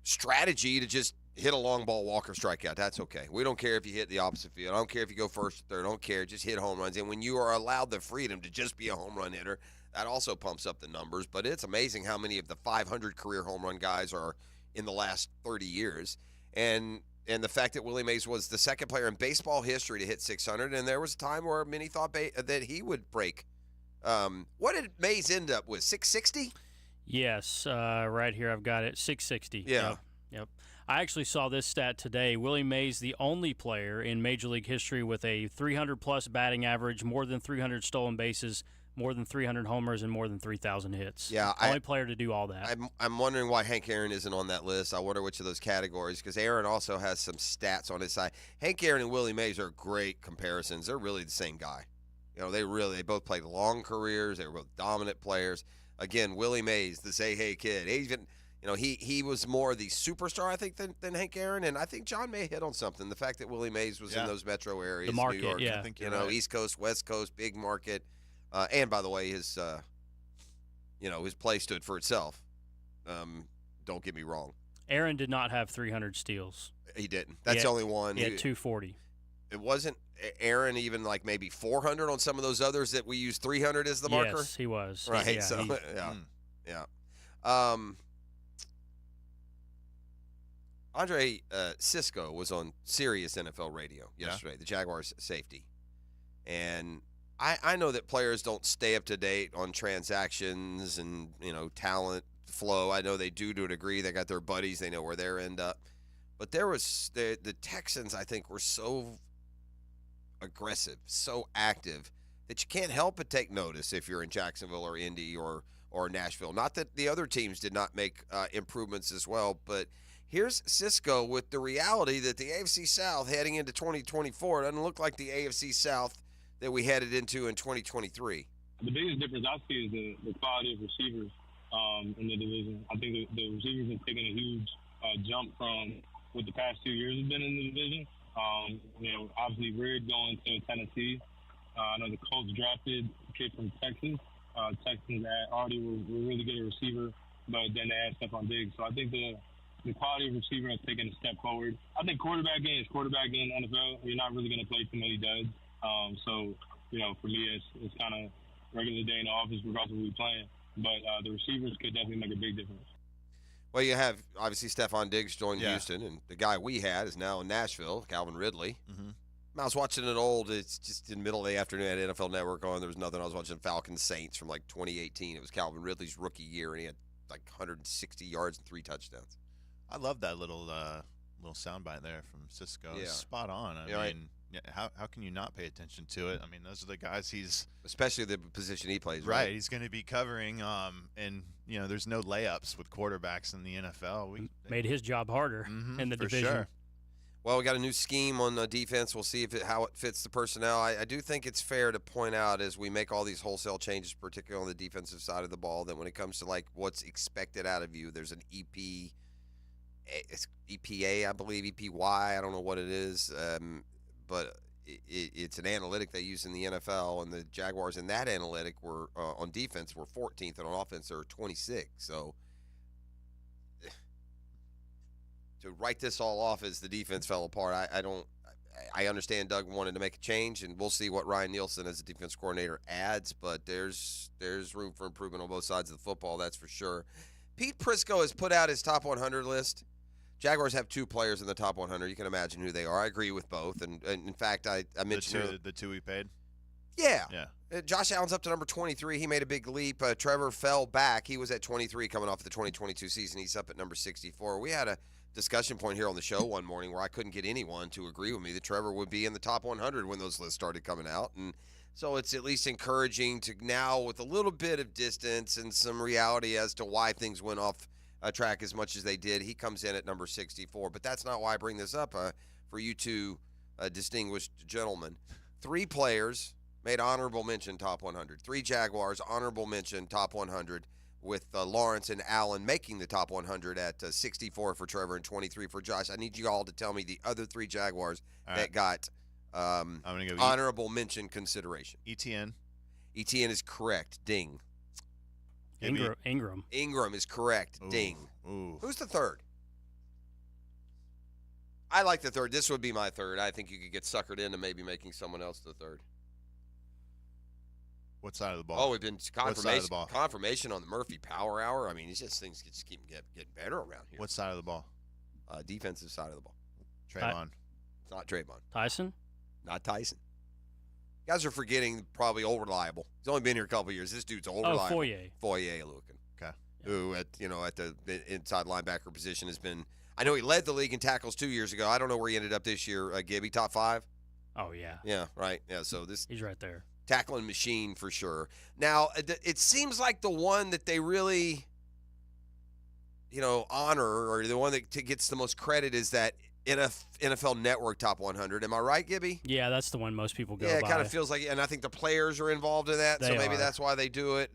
S5: strategy to just hit a long ball, walk, or strikeout. That's okay. We don't care if you hit the opposite field. I don't care if you go first or third. I don't care. Just hit home runs. And when you are allowed the freedom to just be a home run hitter, that also pumps up the numbers. But it's amazing how many of the 500 career home run guys are in the last 30 years. And the fact that Willie Mays was the second player in baseball history to hit 600, and there was a time where many thought that he would break. What did Mays end up with, 660?
S6: Yes, right here I've got it, 660.
S5: Yeah.
S6: Yep. I actually saw this stat today. Willie Mays, the only player in Major League history with a 300-plus batting average, more than 300 stolen bases, more than 300 homers, and more than 3,000 hits.
S5: Yeah,
S6: only player to do all that.
S5: I'm wondering why Hank Aaron isn't on that list. I wonder which of those categories, because Aaron also has some stats on his side. Hank Aaron and Willie Mays are great comparisons. They're really the same guy. They both played long careers. They were both dominant players. Again, Willie Mays, the say hey kid. He was more the superstar, I think, than Hank Aaron, and I think John may hit on something. The fact that Willie Mays was in those metro areas,
S6: the market,
S5: New York,
S6: yeah.
S11: I think you're right.
S5: East Coast, West Coast, big market. And by the way, his play stood for itself. Don't get me wrong.
S6: Aaron did not have 300 steals.
S5: He didn't. That's the only one.
S6: He had 240.
S5: It wasn't Aaron even like maybe 400 on some of those others that we use 300 as the marker?
S6: Yes, he was.
S5: Right.
S6: Yeah.
S5: Andre Cisco was on Sirius NFL Radio yesterday, the Jaguars safety. And I know that players don't stay up to date on transactions and, talent flow. I know they do to a degree. They got their buddies. They know where they're end up. But there was the Texans, I think, were so aggressive, so active that you can't help but take notice if you're in Jacksonville or Indy or Nashville. Not that the other teams did not make improvements as well, but here's Cisco with the reality that the AFC South heading into 2024 doesn't look like the AFC South that we headed into in 2023.
S13: The biggest difference I see is the quality of receivers in the division. I think the receivers have taken a huge jump from what the past 2 years have been in the division. Obviously Reed going to Tennessee. I know the Colts drafted a kid from Texas. Texans already were really good at receiver, but then they had Stephon Diggs. So I think the the quality of receiver has taken a step forward. I think quarterbacking is quarterbacking in the NFL. You're not really going to play too many duds. So, for me, it's kind of regular day in the office regardless of who we're playing. But the receivers could definitely make a big difference.
S5: Well, you have, obviously, Stephon Diggs joined Houston, and the guy we had is now in Nashville, Calvin Ridley.
S11: Mm-hmm.
S5: I was watching it's just in the middle of the afternoon at NFL Network on. There was nothing. I was watching Falcons Saints from 2018. It was Calvin Ridley's rookie year, and he had 160 yards and 3 touchdowns.
S11: I love that little soundbite there from Cisco.
S5: Yeah.
S11: It's spot on. I mean, how can you not pay attention to it? I mean, those are the guys
S5: especially the position he plays.
S11: Right. He's going to be covering. And there's no layups with quarterbacks in the NFL.
S6: Made his job harder in the division.
S11: Sure.
S5: Well, we got a new scheme on the defense. We'll see how it fits the personnel. I do think it's fair to point out as we make all these wholesale changes, particularly on the defensive side of the ball, that when it comes to what's expected out of you, there's an EPA, I believe, EPY. I don't know what it is, but it's an analytic they use in the NFL, and the Jaguars in that analytic were on defense were 14th, and on offense they're 26th. So to write this all off as the defense fell apart, I understand Doug wanted to make a change, and we'll see what Ryan Nielsen as a defense coordinator adds, but there's room for improvement on both sides of the football, that's for sure. Pete Prisco has put out his top 100 list. Jaguars have 2 players in the top 100. You can imagine who they are. I agree with both, and in fact, I mentioned
S11: the two we paid.
S5: Yeah. Josh Allen's up to number 23. He made a big leap. Trevor fell back. He was at 23 coming off the 2022 season. He's up at number 64. We had a discussion point here on the show one morning where I couldn't get anyone to agree with me that Trevor would be in the top 100 when those lists started coming out. And so it's at least encouraging to now, with a little bit of distance and some reality as to why things went off track as much as they did, he comes in at number 64. But that's not why I bring this up for you two distinguished gentlemen. 3 players made honorable mention top 100. 3 Jaguars, honorable mention top 100, with Lawrence and Allen making the top 100 at 64 for Trevor and 23 for Josh. I need you all to tell me the other 3 Jaguars that got
S11: I'm gonna go
S5: honorable mention consideration.
S11: ETN.
S5: ETN is correct. Ding.
S6: Ingram.
S5: Ingram is correct.
S11: Ooh.
S5: Ding.
S11: Ooh.
S5: Who's the third? I like the third. This would be my third. I think you could get suckered into maybe making someone else the third.
S11: What side of the ball?
S5: Oh, we've been confirmation on the Murphy Power Hour. I mean, it's just things just keep getting better around here.
S11: What side of the ball?
S5: Defensive side of the ball.
S11: Trayvon.
S5: It's not Trayvon.
S6: Tyson?
S5: Not Tyson. You guys are forgetting probably old reliable. He's only been here a couple of years. This dude's old reliable. Foye looking.
S11: Okay.
S5: Who at the inside linebacker position has been. I know he led the league in tackles 2 years ago. I don't know where he ended up this year. Gibby, top 5.
S6: Oh yeah.
S5: Yeah. Right. Yeah. So
S6: he's right there.
S5: Tackling machine for sure. Now, it seems like the one that they really, honor, or the one that gets the most credit is that NFL Network Top 100. Am I right, Gibby?
S6: Yeah, that's the one most people go by.
S5: Yeah, it kind of feels like, and I think the players are involved in that, so maybe
S6: are.
S5: that's why they do it.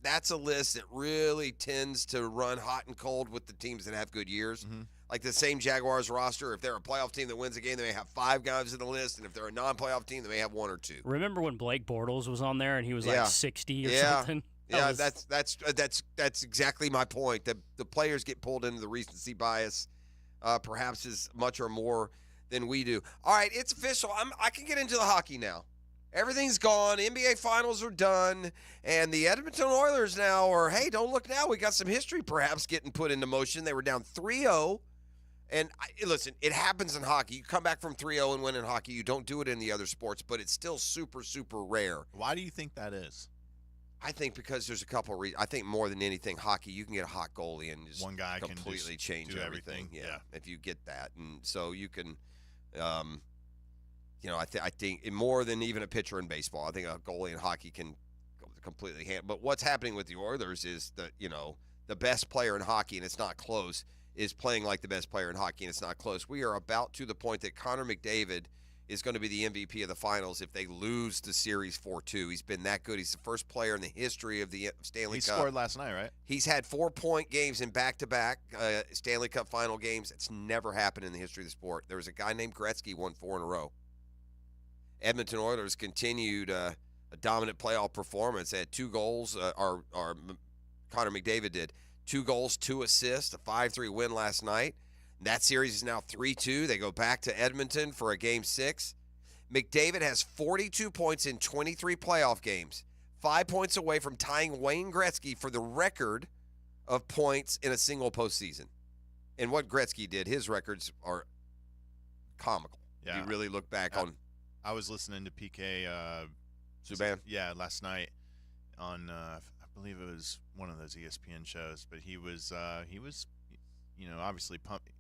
S5: That's a list that really tends to run hot and cold with the teams that have good years.
S11: Mm-hmm.
S5: Like the same Jaguars roster, if they're a playoff team that wins a game, they may have 5 guys in the list, and if they're a non-playoff team, they may have 1 or 2.
S6: Remember when Blake Bortles was on there and he was like 60 or something?
S5: That's exactly my point. The players get pulled into the recency bias, perhaps as much or more than we do. All right, it's official. I can get into the hockey now. Everything's gone. NBA Finals are done, and the Edmonton Oilers now are, hey, don't look now. We got some history perhaps getting put into motion. They were down 3-0. And listen, it happens in hockey. You come back from 3-0 and win in hockey. You don't do it in the other sports, but it's still super, super rare.
S11: Why do you think that is?
S5: I think because there's a couple of reasons. I think more than anything, hockey, you can get a hot goalie and just
S11: one guy
S5: completely
S11: can just
S5: change
S11: do
S5: everything. Yeah, if you get that. And so you can, I think more than even a pitcher in baseball, I think a goalie in hockey can completely handle. But what's happening with the Oilers is that, the best player in hockey, and it's not close, is playing like the best player in hockey, and it's not close. We are about to the point that Connor McDavid is going to be the MVP of the finals if they lose the series 4-2. He's been that good. He's the first player in the history of the Stanley Cup.
S11: He scored last night, right?
S5: He's had 4-point games in back-to-back Stanley Cup final games. It's never happened in the history of the sport. There was a guy named Gretzky won 4 in a row. Edmonton Oilers continued a dominant playoff performance. They had 2 goals, or Connor McDavid did. 2 goals, 2 assists, a 5-3 win last night. That series is now 3-2. They go back to Edmonton for a Game 6. McDavid has 42 points in 23 playoff games, 5 points away from tying Wayne Gretzky for the record of points in a single postseason. And what Gretzky did, his records are comical.
S11: Yeah.
S5: You really look back on.
S11: I was listening to PK
S5: Subban?
S11: Yeah, last night on I believe it was one of those ESPN shows, but he was obviously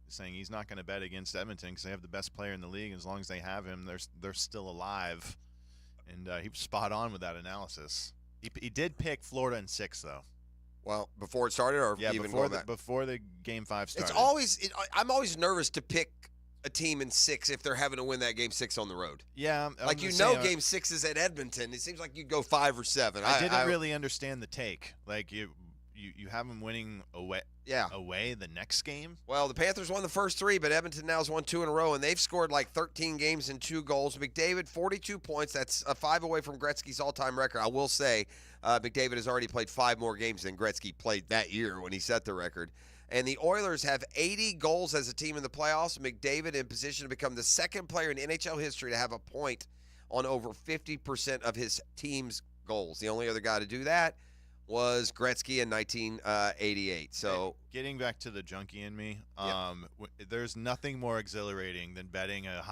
S11: saying he's not going to bet against Edmonton because they have the best player in the league. As long as they have him, they're still alive. And he was spot on with that analysis. He did pick Florida in 6 though.
S5: Well, before it started, or even
S11: before the Game 5 started.
S5: I'm always nervous to pick a team in 6 if they're having to win that Game 6 on the road.
S11: Yeah,
S5: Game 6 is at Edmonton. It seems like you'd go 5 or 7.
S11: I didn't really understand the take. Like you have them winning away.
S5: Yeah.
S11: Away the next game.
S5: Well, the Panthers won the first 3, but Edmonton now has won 2 in a row, and they've scored like 13 games and 2 goals. McDavid, 42 points. That's a 5 away from Gretzky's all-time record. I will say, McDavid has already played 5 more games than Gretzky played that year when he set the record. And the Oilers have 80 goals as a team in the playoffs. McDavid in position to become the second player in NHL history to have a point on over 50% of his team's goals. The only other guy to do that was Gretzky in 1988. So,
S11: getting back to the junkie in me, there's nothing more exhilarating than betting a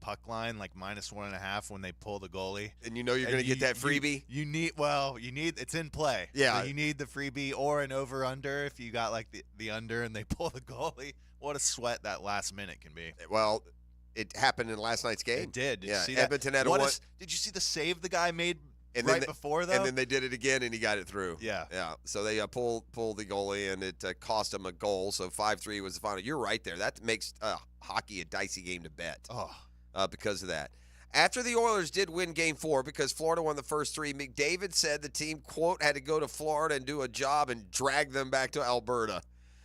S11: puck line like -1.5 when they pull the goalie,
S5: and you're going to get that freebie.
S11: You need it's in play.
S5: Yeah,
S11: so you need the freebie or an over under if you got like the under and they pull the goalie. What a sweat that last minute can be.
S5: Well, it happened in last night's game.
S11: It did. Did
S5: yeah,
S11: you see
S5: Edmonton
S11: that?
S5: had
S11: Did you see the save the guy made?
S5: And
S11: right before, though?
S5: And then they did it again, and he got it through.
S11: Yeah.
S5: Yeah. So they pulled the goalie, and it cost him a goal. So 5-3 was the final. You're right there. That makes hockey a dicey game to bet because of that. After the Oilers did win Game 4, because Florida won the first 3, McDavid said the team, quote, had to go to Florida and do a job and drag them back to Alberta.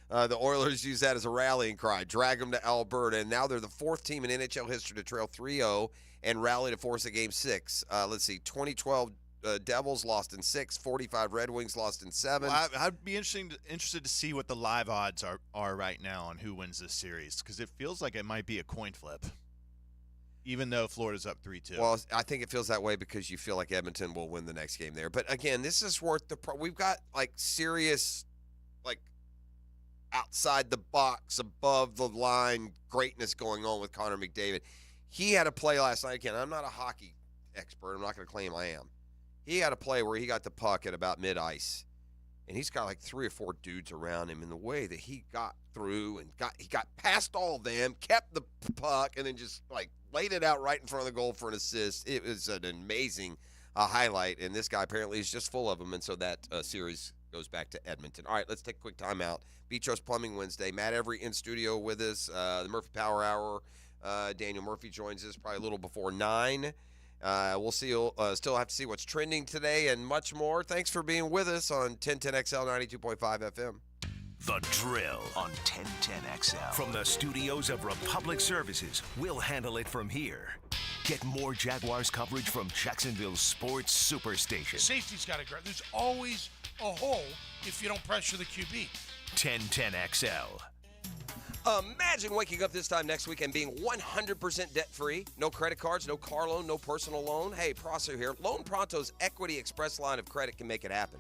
S5: The Oilers used that as a rallying cry, drag them to Alberta, and now they're the 4th team in NHL history to trail 3-0 and rally to force a Game 6. Let's see, 2012 Devils lost in 6, 45 Red Wings lost in 7.
S11: Well, I'd be interested to see what the live odds are right now on who wins this series, because it feels like it might be a coin flip, even though Florida's up 3-2.
S5: Well, I think it feels that way because you feel like Edmonton will win the next game there. But again, this is worth we've got like serious, like outside the box, above the line greatness going on with Connor McDavid. He had a play last night. Again, I'm not a hockey expert. I'm not going to claim I am. He had a play where he got the puck at about mid-ice, and he's got like 3 or 4 dudes around him. In the way that he got through and he got past all of them, kept the puck, and then just like laid it out right in front of the goal for an assist. It was an amazing highlight, and this guy apparently is just full of them, and so that series goes back to Edmonton. All right, let's take a quick timeout. Beachos Plumbing Wednesday. Matt Every in studio with us. The Murphy Power Hour. Daniel Murphy joins us probably a little before 9. We'll see. Still have to see what's trending today and much more. Thanks for being with us on 1010XL 92.5 FM.
S3: The Drill on 1010XL. From the studios of Republic Services, we'll handle it from here. Get more Jaguars coverage from Jacksonville's sports superstation.
S14: Safety's got to grab. There's always a hole if you don't pressure the QB.
S3: 1010XL.
S5: Imagine waking up this time next week and being 100% debt-free. No credit cards, no car loan, no personal loan. Hey, Prosser here. Loan Pronto's Equity Express line of credit can make it happen.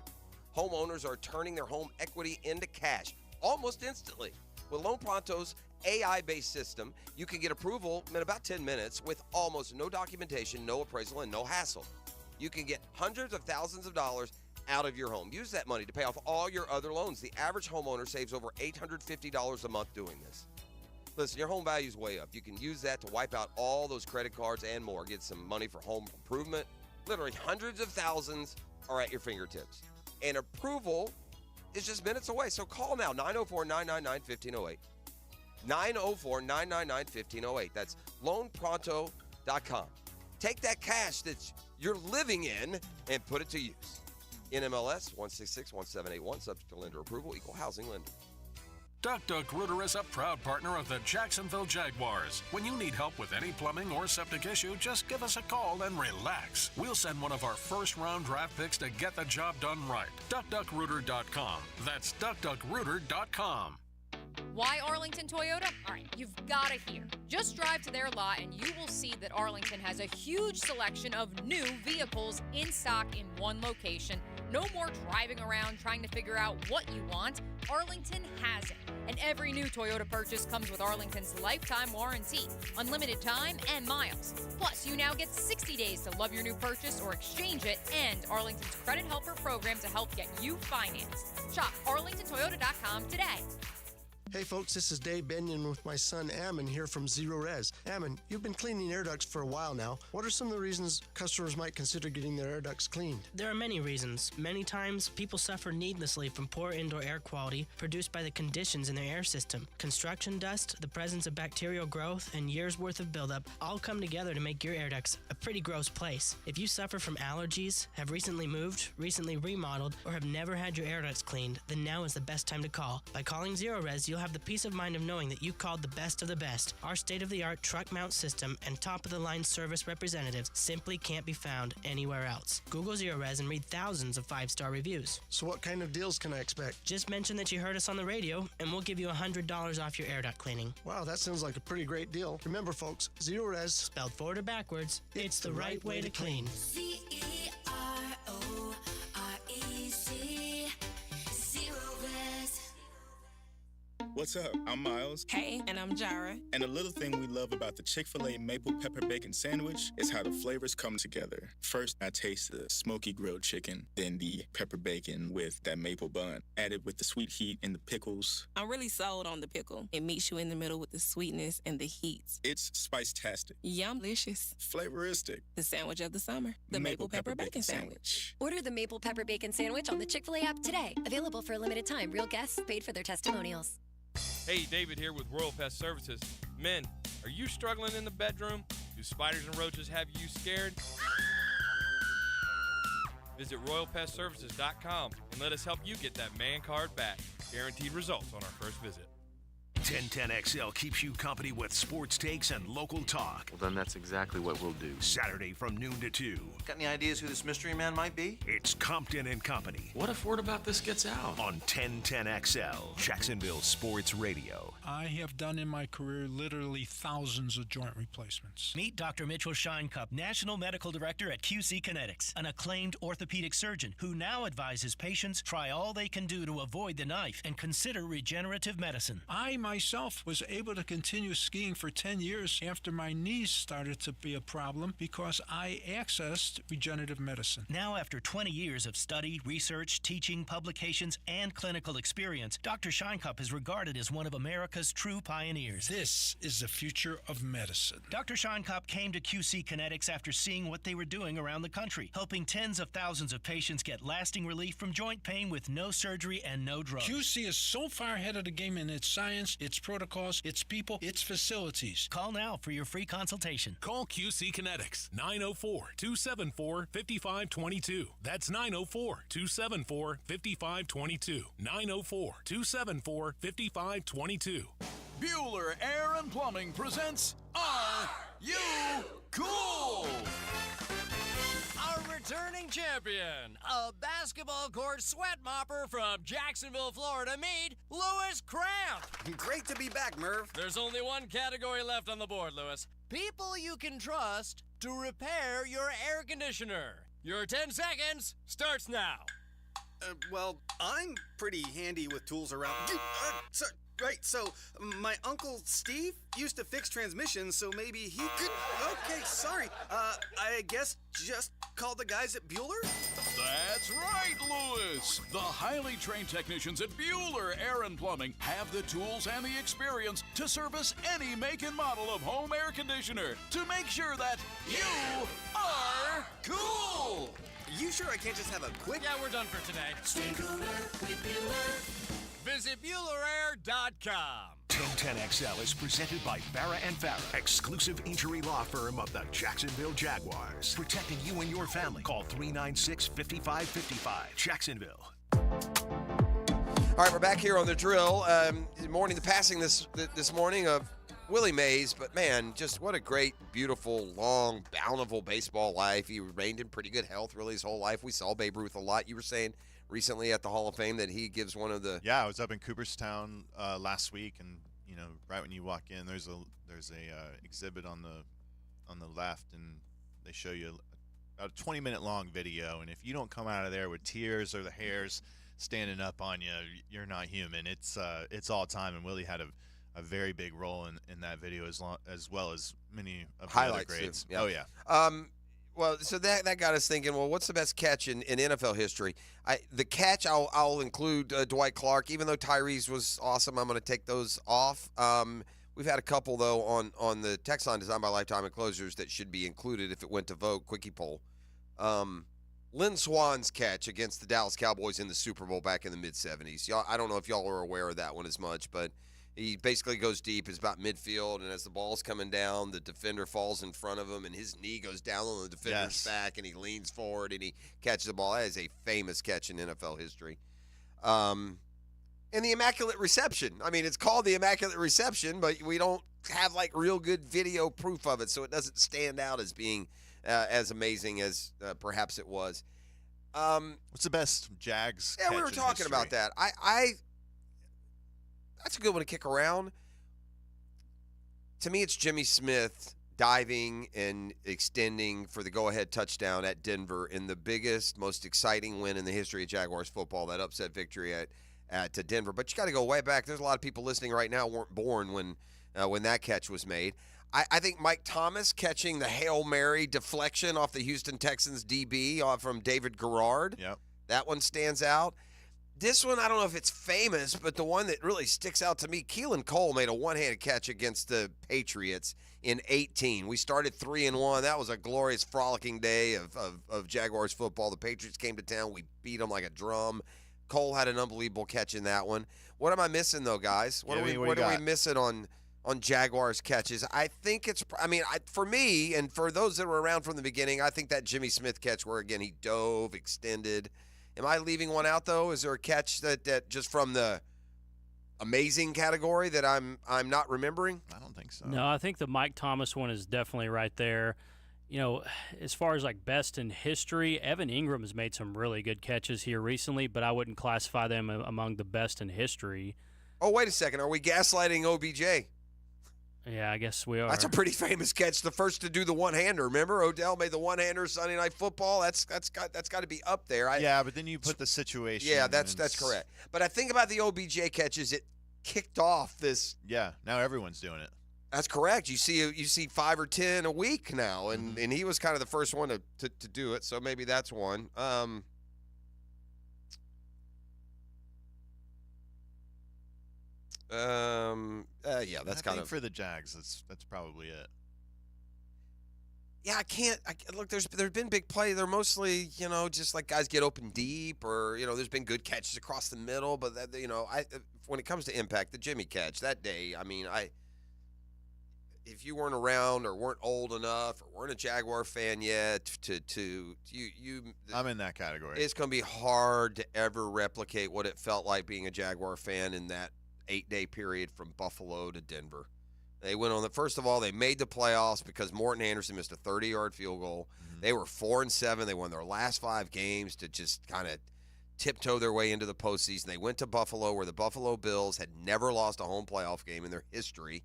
S5: Homeowners are turning their home equity into cash almost instantly. With Loan Pronto's AI-based system, you can get approval in about 10 minutes with almost no documentation, no appraisal, and no hassle. You can get hundreds of thousands of dollars out of your home. Use that money to pay off all your other loans. The average homeowner saves over $850 a month doing this. Listen, your home value is way up. You can use that to wipe out all those credit cards and more. Get some money for home improvement. Literally hundreds of thousands are at your fingertips. And approval is just minutes away. So call now, 904-999-1508. 904-999-1508. That's loanpronto.com. Take that cash that you're living in and put it to use. NMLS 1661781, subject to lender approval, equal housing lender.
S15: Duck Rooter is a proud partner of the Jacksonville Jaguars. When you need help with any plumbing or septic issue, just give us a call and relax. We'll send one of our first-round draft picks to get the job done right. DuckDuckRooter.com. That's DuckDuckRooter.com.
S18: Why Arlington Toyota? All right, you've got to hear. Just drive to their lot and you will see that Arlington has a huge selection of new vehicles in stock in one location. No more driving around trying to figure out what you want. Arlington has it. And every new Toyota purchase comes with Arlington's lifetime warranty, unlimited time, and miles. Plus, you now get 60 days to love your new purchase or exchange it, and Arlington's Credit Helper program to help get you financed. Shop arlingtontoyota.com today.
S19: Hey folks, this is Dave Benyon with my son Ammon here from Zero Res. Ammon, you've been cleaning air ducts for a while now. What are some of the reasons customers might consider getting their air ducts cleaned?
S20: There are many reasons. Many times, people suffer needlessly from poor indoor air quality produced by the conditions in their air system. Construction dust, the presence of bacterial growth, and years' worth of buildup all come together to make your air ducts a pretty gross place. If you suffer from allergies, have recently moved, recently remodeled, or have never had your air ducts cleaned, then now is the best time to call. By calling Zero Res, you'll have the peace of mind of knowing that you called the best of the best. Our state-of-the-art truck mount system and top-of-the-line service representatives simply can't be found anywhere else. Google Zero Res and read thousands of 5-star reviews.
S19: So what kind of deals can I expect?
S20: Just mention that you heard us on the radio, and we'll give you $100 off your air duct cleaning.
S19: Wow, that sounds like a pretty great deal. Remember, folks, Zero Res,
S20: spelled forward or backwards, it's the right way to clean.
S21: CEROREC, Zero Res.
S22: What's up? I'm Miles.
S24: Hey, and I'm Jara.
S22: And a little thing we love about the Chick-fil-A Maple Pepper Bacon Sandwich is how the flavors come together. First, I taste the smoky grilled chicken, then the pepper bacon with that maple bun, added with the sweet heat and the pickles.
S24: I'm really sold on the pickle. It meets you in the middle with the sweetness and the heat.
S22: It's spice-tastic.
S24: Yum-licious.
S22: Flavoristic.
S24: The sandwich of the summer. The Maple Pepper Bacon Sandwich.
S26: Order the Maple Pepper Bacon Sandwich on the Chick-fil-A app today. Available for a limited time. Real guests paid for their testimonials.
S17: Hey, David here with Royal Pest Services. Men, are you struggling in the bedroom? Do spiders and roaches have you scared? Visit RoyalPestServices.com and let us help you get that man card back. Guaranteed results on our first visit.
S3: 1010XL keeps you company with sports takes and local talk.
S27: Well, then that's exactly what we'll do.
S3: Saturday from noon to 2.
S27: Got any ideas who this mystery man might be?
S3: It's Compton and Company.
S27: What if word about this gets out?
S3: On 1010XL, Jacksonville Sports Radio.
S28: I have done in my career literally thousands of joint replacements.
S29: Meet Dr. Mitchell Scheinkup, National Medical Director at QC Kinetics, an acclaimed orthopedic surgeon who now advises patients try all they can do to avoid the knife and consider regenerative medicine.
S28: I myself was able to continue skiing for 10 years after my knees started to be a problem because I accessed regenerative medicine.
S29: Now, after 20 years of study, research, teaching, publications, and clinical experience, Dr. Scheinkup is regarded as one of America's true pioneers.
S28: This is the future of medicine.
S29: Dr. Scheinkup came to QC Kinetics after seeing what they were doing around the country, helping tens of thousands of patients get lasting relief from joint pain with no surgery and no drugs.
S28: QC is so far ahead of the game in its science, its protocols, its people, its facilities.
S29: Call now for your free consultation.
S32: Call QC Kinetics, 904-274-5522. That's 904-274-5522. 904-274-5522.
S33: Bueller Air and Plumbing presents Are You Cool?
S34: Our returning champion, a basketball court sweat mopper from Jacksonville, Florida, meet Lewis Cramp.
S35: Great to be back, Merv.
S34: There's only one category left on the board, Lewis. People you can trust to repair your air conditioner. Your 10 seconds starts now.
S35: Well, I'm pretty handy with tools around. Right, so my Uncle Steve used to fix transmissions, so maybe he could... Okay, sorry. I guess just call the guys at Bueller?
S33: That's right, Lewis. The highly trained technicians at Bueller Air and Plumbing have the tools and the experience to service any make and model of home air conditioner to make sure that you are cool.
S35: You sure I can't just have a quick...
S34: Yeah, we're done for today.
S21: Stay cooler with Bueller.
S34: Visit BuellerAir.com.
S3: 1010XL is presented by Farah and Farah, exclusive injury law firm of the Jacksonville Jaguars. Protecting you and your family. Call 396-5555. Jacksonville.
S5: All right, we're back here on the drill. mourning the passing this morning of Willie Mays, but man, just what a great, beautiful, long, bountiful baseball life. He remained in pretty good health really his whole life. We saw Babe Ruth a lot. You were saying recently at the Hall of Fame that he gives one of the...
S11: Yeah, I was up in Cooperstown last week, and right when you walk in, there's a exhibit on the left, and they show you about a 20-minute long video, and if you don't come out of there with tears or the hairs standing up on you, you're not human. It's all time, and Willie had a very big role in that video as well as many of the other greats.
S5: Yeah.
S11: Oh yeah.
S5: Well, so that got us thinking. Well, what's the best catch in NFL history? The catch I'll include Dwight Clark, even though Tyrese was awesome. I'm going to take those off. We've had a couple though on the text line designed by Lifetime Enclosures that should be included if it went to vote quickie poll. Lynn Swann's catch against the Dallas Cowboys in the Super Bowl back in the mid-'70s. Y'all, I don't know if y'all are aware of that one as much, but he basically goes deep. It's about midfield, and as the ball's coming down, the defender falls in front of him, and his knee goes down on the defender's back, and he leans forward, and he catches the ball. That is a famous catch in NFL history. And the Immaculate Reception. I mean, it's called the Immaculate Reception, but we don't have, real good video proof of it, so it doesn't stand out as being as amazing as perhaps it was.
S11: What's the best Jags?
S5: Yeah, we were talking about that. That's a good one to kick around. To me, it's Jimmy Smith diving and extending for the go-ahead touchdown at Denver in the biggest, most exciting win in the history of Jaguars football, that upset victory at Denver. But you got to go way back. There's a lot of people listening right now who weren't born when that catch was made. I think Mike Thomas catching the Hail Mary deflection off the Houston Texans DB from David Garrard.
S11: Yep.
S5: That one stands out. This one, I don't know if it's famous, but the one that really sticks out to me, Keelan Cole made a one-handed catch against the Patriots in 18. We started 3-1. That was a glorious, frolicking day of Jaguars football. The Patriots came to town. We beat them like a drum. Cole had an unbelievable catch in that one. What am I missing, though, guys? What are we missing on Jaguars catches? I think it's – for me and for those that were around from the beginning, I think that Jimmy Smith catch where, again, he dove, extended – am I leaving one out, though? Is there a catch that just from the amazing category that I'm not remembering?
S11: I don't think so.
S1: No, I think the Mike Thomas one is definitely right there. As far as best in history, Evan Ingram has made some really good catches here recently, but I wouldn't classify them among the best in history.
S5: Oh, wait a second. Are we gaslighting OBJ?
S1: Yeah, I guess we are.
S5: That's a pretty famous catch. The first to do the one-hander. Remember, Odell made the one-hander Sunday Night Football. That's got to be up there.
S11: Yeah, but then you put the situation.
S5: Yeah, that's correct. But I think about the OBJ catches. It kicked off this.
S11: Yeah, now everyone's doing it.
S5: That's correct. You see 5 or 10 a week now, and he was kind of the first one to do it. So maybe that's one. Yeah, that's kind of
S11: for the Jags. That's probably it.
S5: Yeah, I can't. Look, there's been big play. They're mostly, just guys get open deep, or there's been good catches across the middle. But when it comes to impact, the Jimmy catch that day. If you weren't around or weren't old enough or weren't a Jaguar fan yet,
S11: I'm in that category.
S5: It's going to be hard to ever replicate what it felt like being a Jaguar fan in that 8-day period from Buffalo to Denver. They went on first of all, they made the playoffs because Morton Anderson missed a 30-yard field goal. Mm-hmm. They were 4-7. They won their last 5 games to just kind of tiptoe their way into the postseason. They went to Buffalo, where the Buffalo Bills had never lost a home playoff game in their history.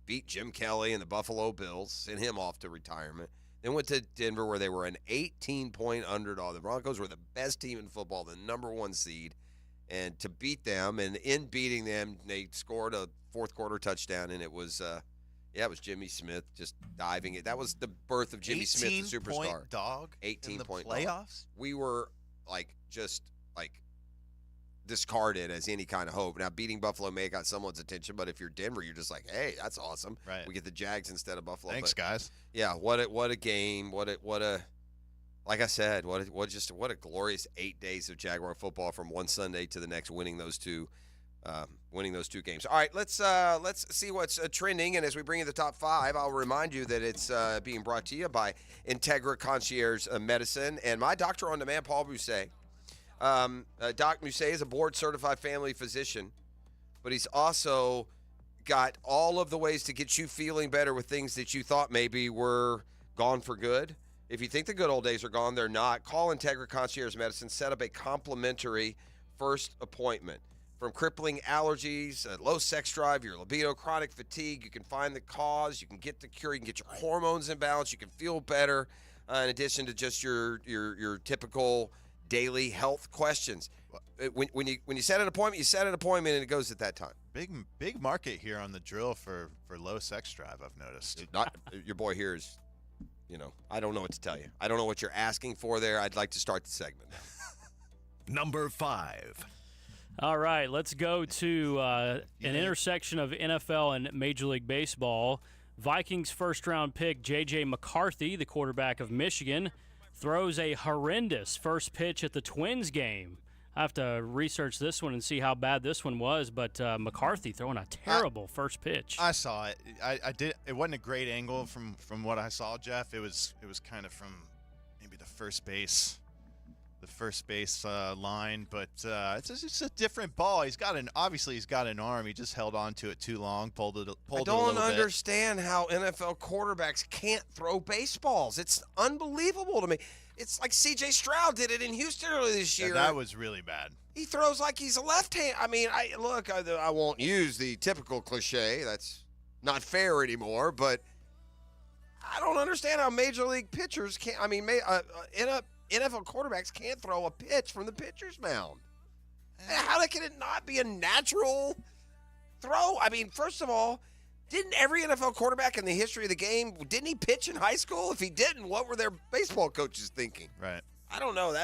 S5: Beat Jim Kelly and the Buffalo Bills, sent him off to retirement. Then went to Denver, where they were an 18-point underdog. The Broncos were the best team in football, the number 1 seed. And to beat them, and in beating them, they scored a fourth-quarter touchdown, and it was Jimmy Smith just diving it. That was the birth of Jimmy Smith, the superstar.
S11: 18-point dog
S5: 18-point
S11: playoffs?
S5: Dog. We were, discarded as any kind of hope. Now, beating Buffalo may have got someone's attention, but if you're Denver, you're just like, hey, that's awesome.
S11: Right.
S5: We get the Jags instead of Buffalo.
S11: Thanks, guys.
S5: Yeah, what a game. What a like I said, what a glorious 8 days of Jaguar football from one Sunday to the next, winning those two games. All right, let's see what's trending. And as we bring you the top 5, I'll remind you that it's being brought to you by Integra Concierge Medicine and my doctor on demand, Paul Mousset. Doc Mousset is a board-certified family physician, but he's also got all of the ways to get you feeling better with things that you thought maybe were gone for good. If you think the good old days are gone, they're not. Call Integra Concierge Medicine. Set up a complimentary first appointment. From crippling allergies, low sex drive, your libido, chronic fatigue, you can find the cause. You can get the cure. You can get your hormones in balance. You can feel better in addition to just your typical daily health questions. When you set an appointment, you set an appointment, and it goes at that time.
S11: Big market here on the drill for low sex drive, I've noticed.
S5: Your boy here is, I don't know what to tell you. I don't know what you're asking for there. I'd like to start the segment now.
S3: Number 5.
S1: All right, let's go to an intersection of NFL and Major League Baseball. Vikings first-round pick J.J. McCarthy, the quarterback of Michigan, throws a horrendous first pitch at the Twins game. I have to research this one and see how bad this one was, but McCarthy throwing a terrible first pitch.
S11: I saw it. I did. It wasn't a great angle from what I saw, Jeff. It was kind of from maybe the first base line, but it's a different ball. He's got an arm. He just held on to it too long, pulled it a little bit.
S5: I don't understand how NFL quarterbacks can't throw baseballs. It's unbelievable to me. It's like C.J. Stroud did it in Houston earlier this year.
S11: Yeah, that was really bad.
S5: He throws like he's a left-hand. I mean, I won't use the typical cliche. That's not fair anymore, but I don't understand how Major League pitchers can't. I mean, NFL quarterbacks can't throw a pitch from the pitcher's mound. How can it not be a natural throw? I mean, first of all, didn't every NFL quarterback in the history of the game, didn't he pitch in high school? If he didn't, what were their baseball coaches thinking?
S11: Right.
S5: I don't know.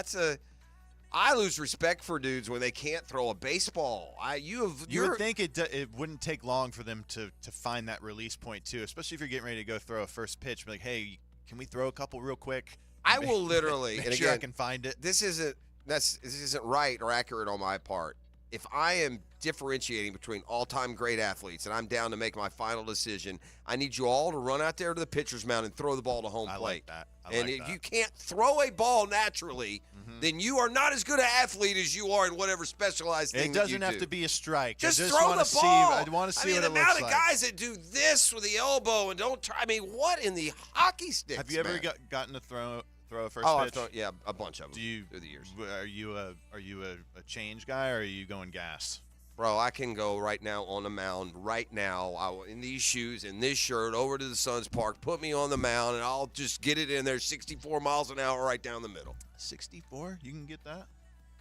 S5: I lose respect for dudes when they can't throw a baseball.
S11: You would think it wouldn't take long for them to find that release point too, especially if you're getting ready to go throw a first pitch. Be like, hey, can we throw a couple real quick?
S5: I will literally,
S11: make
S5: and
S11: sure
S5: again,
S11: I can find it.
S5: This isn't right or accurate on my part. If I am differentiating between all-time great athletes and I'm down to make my final decision, I need you all to run out there to the pitcher's mound and throw the ball to home plate. And if you can't throw a ball naturally, then you are not as good an athlete as you are in whatever specialized thing
S11: It
S5: that
S11: doesn't
S5: you
S11: have
S5: do.
S11: to be a strike.
S5: Just
S11: I
S5: throw the ball.
S11: I want to see what it looks like.
S5: the amount of guys that do this with the elbow and don't try. I mean, what in the hockey sticks,
S11: Have you ever
S5: man?
S11: gotten to throw a first
S5: I've
S11: pitch?
S5: thrown, a bunch of them through the years.
S11: Are you a change guy, or are you going gas?
S5: Bro, I can go right now on the mound, right now, in these shoes, in this shirt, over to the Suns Park, put me on the mound, and I'll just get it in there 64 miles an hour right down the middle.
S11: 64? You can get that?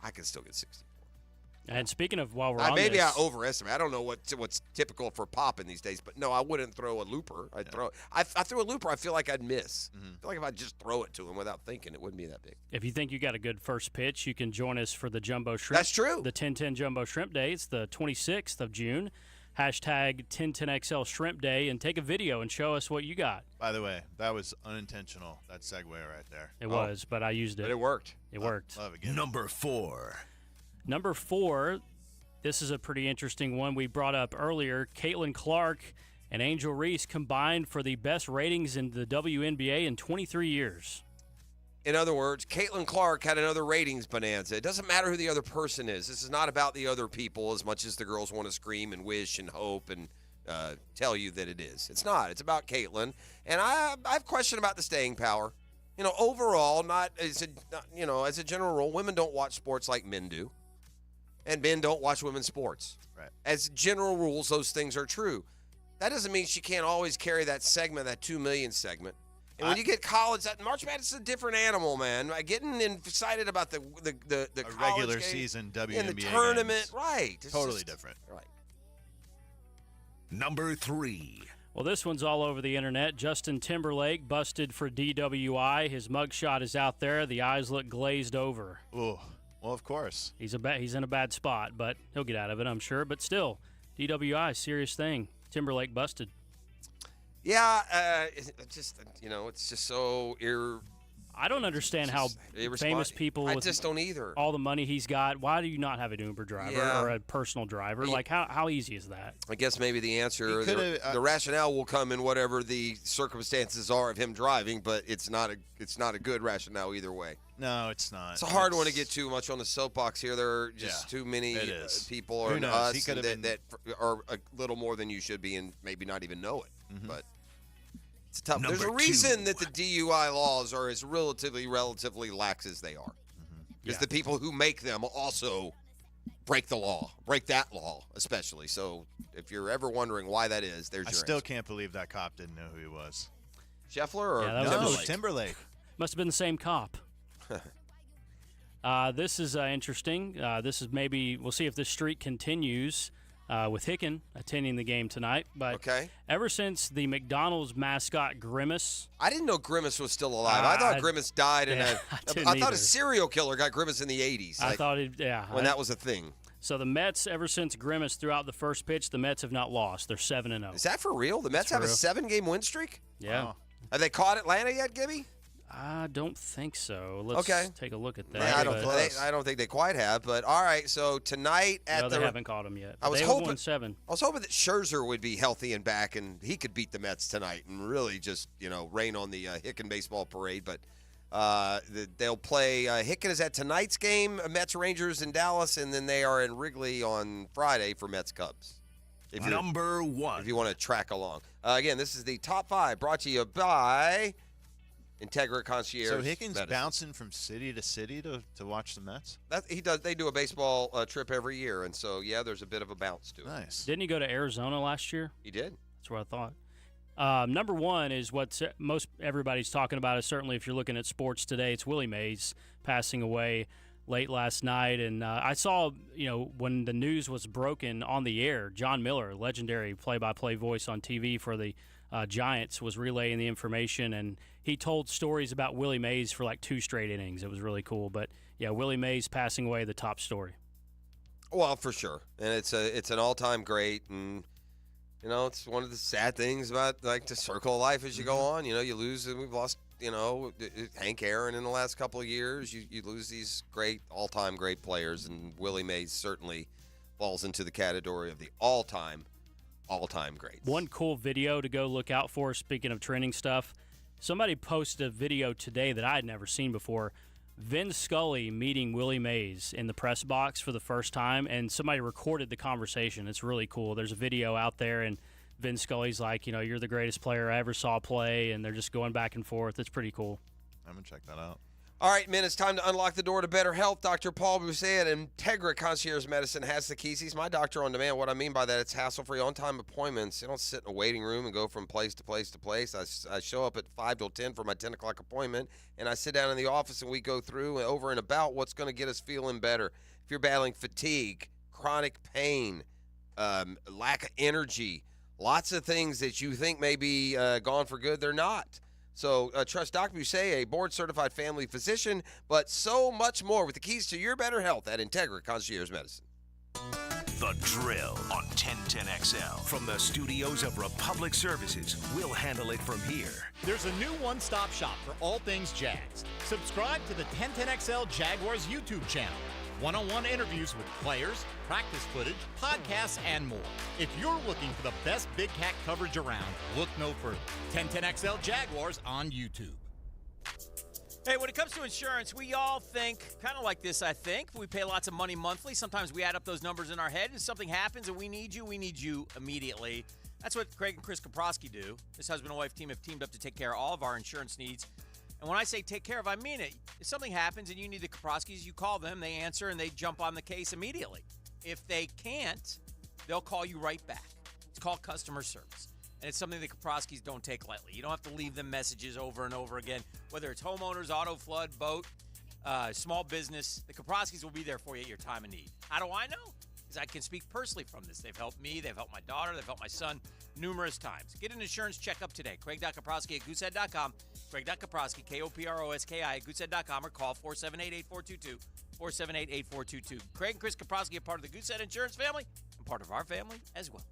S5: I can still get 64.
S1: And speaking of, while we're on
S5: maybe
S1: this,
S5: I overestimate. I don't know what's typical for popping these days, but no, I wouldn't throw a looper. I threw a looper, I feel like I'd miss. I feel like if I just throw it to him without thinking, it wouldn't be that big.
S1: if you think you got a good first pitch, you can join us for the Jumbo Shrimp.
S5: That's true.
S1: The 1010 Jumbo Shrimp Day. It's the 26th of June. Hashtag 1010XL Shrimp Day, and take a video and show us what you got.
S11: By the way, that was unintentional, that segue right there.
S1: It was, but I used it.
S5: But it worked.
S1: It worked.
S11: Love again.
S3: Number 4.
S1: Number 4, this is a pretty interesting one we brought up earlier. Caitlin Clark and Angel Reese combined for the best ratings in the WNBA in 23 years.
S5: In other words, Caitlin Clark had another ratings bonanza. It doesn't matter who the other person is. This is not about the other people as much as the girls want to scream and wish and hope and tell you that it is. It's not. It's about Caitlin. And I have a question about the staying power. Overall, not as a general rule, women don't watch sports like men do. And men don't watch women's sports.
S11: Right.
S5: As general rules, those things are true. That doesn't mean she can't always carry that segment, that 2 million segment. And when you get college, that March Madness is a different animal, man. Getting excited about the
S11: regular
S5: game
S11: season WNBA
S5: and the tournament,
S11: games.
S5: right? It's
S11: Totally different.
S5: Right.
S3: Number 3.
S1: Well, this one's all over the internet. Justin Timberlake busted for DWI. His mugshot is out there. The eyes look glazed over.
S11: Ooh. Well, of course.
S1: He's in a bad spot, but he'll get out of it, I'm sure. But still, DWI, serious thing. Timberlake busted.
S5: Yeah, it's just so
S1: I don't understand how famous people
S5: I
S1: with
S5: just don't either.
S1: all the money he's got, why do you not have an Uber driver or a personal driver? Like, how easy is that?
S5: I guess maybe the answer, the rationale will come in whatever the circumstances are of him driving, but it's not a good rationale either way.
S11: No, it's not.
S5: It's a hard one to get too much on the soapbox here. There are just too many people or us that are a little more than you should be and maybe not even know it.
S11: Mm-hmm.
S5: But it's tough. There's a reason that the DUI laws are as relatively lax as they are. Because the people who make them also break the law, break that law especially. So if you're ever wondering why that is, there's your
S11: still
S5: answer.
S11: Can't believe that cop didn't know who he was.
S5: Scheffler or
S1: that was
S11: Timberlake?
S1: Must have been the same cop. This is interesting. This is maybe we'll see if this streak continues with Hicken attending the game tonight. But ever since the McDonald's mascot Grimace,
S5: I didn't know Grimace was still alive. I thought Grimace died, I thought a serial killer got Grimace in the 80s.
S1: I thought
S5: when that was a thing.
S1: So the Mets, ever since Grimace threw out the first pitch, the Mets have not lost. They're 7-0.
S5: Is that for real? The Mets have a 7-game win streak?
S1: Yeah.
S5: Wow. Have they caught Atlanta yet, Gibby?
S1: I don't think so. Let's take a look at that.
S5: Yeah, I don't think they quite have, but all right. So tonight
S1: they haven't caught them yet.
S5: I was
S1: hoping that
S5: Scherzer would be healthy and back, and he could beat the Mets tonight and really just rain on the Hicken baseball parade. But they'll play. Hicken is at tonight's game, Mets Rangers in Dallas, and then they are in Wrigley on Friday for Mets Cubs.
S3: Number 1.
S5: If you want to track along. Again, this is the top 5 brought to you by Integra Concierge.
S11: So Hicken's
S5: Medicine.
S11: bouncing from city to city to watch the Mets?
S5: He does. They do a baseball trip every year, and so there's a bit of a bounce to it.
S11: Nice.
S1: Didn't he go to Arizona last year?
S5: He did.
S1: That's what I thought. Number 1 is what most everybody's talking about. Is certainly if you're looking at sports today, it's Willie Mays passing away late last night, and I saw when the news was broken on the air, John Miller, legendary play-by-play voice on TV for the Giants, was relaying the information, and he told stories about Willie Mays for like 2 straight innings. It was really cool. But Willie Mays passing away, the top story.
S5: Well, for sure, and it's an all-time great, and it's one of the sad things about like the circle of life as you go on. You lose, and we've lost. Hank Aaron in the last couple of years. You lose these great all-time great players, and Willie Mays certainly falls into the category of the all-time greats.
S1: One cool video to go look out for, speaking of trending stuff, somebody posted a video today that I had never seen before. Vin Scully meeting Willie Mays in the press box for the first time, and somebody recorded the conversation. It's really cool. There's a video out there, and Vin Scully's like, you're the greatest player I ever saw play, and they're just going back and forth. It's pretty cool.
S11: I'm going to check that out.
S5: All right, men, it's time to unlock the door to better health. Dr. Paul Boussaint at Integra Concierge Medicine has the keys. He's my doctor on demand. What I mean by that, it's hassle-free, on-time appointments. You don't sit in a waiting room and go from place to place to place. I show up at 5 till 10 for my 10 o'clock appointment, and I sit down in the office, and we go through over and about what's going to get us feeling better. If you're battling fatigue, chronic pain, lack of energy, lots of things that you think may be gone for good, they're not. So trust Dr. Boussaint, a board-certified family physician, but so much more with the keys to your better health at Integra Concierge Medicine.
S3: The Drill on 1010XL. From the studios of Republic Services, we'll handle it from here.
S2: There's a new one-stop shop for all things Jags. Subscribe to the 1010XL Jaguars YouTube channel. One-on-one interviews with players, practice footage, podcasts, and more. If you're looking for the best Big Cat coverage around, look no further. 1010XL Jaguars on YouTube.
S4: Hey, when it comes to insurance, we all think kind of like this, I think. We pay lots of money monthly. Sometimes we add up those numbers in our head, and something happens and we need you immediately. That's what Craig and Chris Kaprosky do. This husband and wife team have teamed up to take care of all of our insurance needs. And when I say take care of, I mean it. If something happens and you need the Kaproskis, you call them, they answer, and they jump on the case immediately. If they can't, they'll call you right back. It's called customer service. And it's something the Kaproskis don't take lightly. You don't have to leave them messages over and over again, whether it's homeowners, auto, flood, boat, small business. The Kaproskis will be there for you at your time of need. How do I know? Because I can speak personally from this. They've helped me. They've helped my daughter. They've helped my son numerous times. Get an insurance checkup today. Craig.Kaprosky at goosehead.com. Craig.Kaprosky, K-O-P-R-O-S-K-I at goosehead.com, or call 478-8422, 478-8422. Craig and Chris Kaprosky are part of the Goosehead Insurance family and part of our family as well.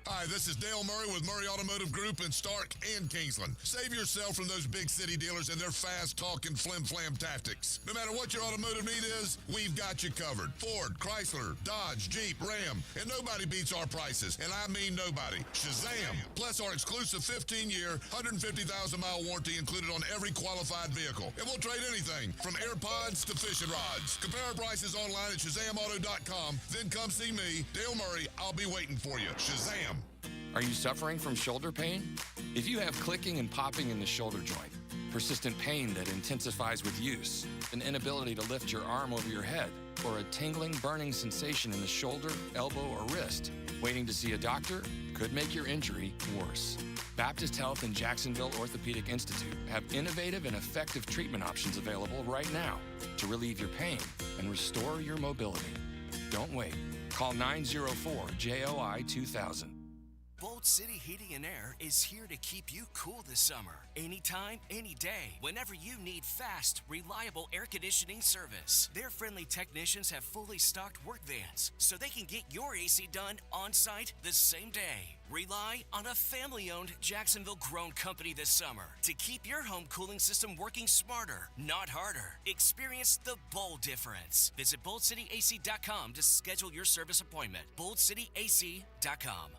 S6: Hi, this is Dale Murray with Murray Automotive Group in Stark and Kingsland. Save yourself from those big city dealers and their fast-talking flim-flam tactics. No matter what your automotive need is, we've got you covered. Ford, Chrysler, Dodge, Jeep, Ram, and nobody beats our prices, and I mean nobody. Shazam! Plus our exclusive 15-year, 150,000-mile warranty included on every qualified vehicle. And we'll trade anything from AirPods to fishing rods. Compare our prices online at ShazamAuto.com. Then come see me, Dale Murray. I'll be waiting for you. Shazam!
S7: Are you suffering from shoulder pain? If you have clicking and popping in the shoulder joint, persistent pain that intensifies with use, an inability to lift your arm over your head, or a tingling, burning sensation in the shoulder, elbow, or wrist, waiting to see a doctor could make your injury worse. Baptist Health and Jacksonville Orthopedic Institute have innovative and effective treatment options available right now to relieve your pain and restore your mobility. Don't wait. Call 904-JOI-2000.
S8: Bolt City Heating and Air is here to keep you cool this summer. Anytime, any day, whenever you need fast, reliable air conditioning service. Their friendly technicians have fully stocked work vans so they can get your AC done on site the same day. Rely on a family-owned Jacksonville-grown company this summer to keep your home cooling system working smarter, not harder. Experience the bold difference. Visit BoldCityAC.com to schedule your service appointment. BoldCityAC.com.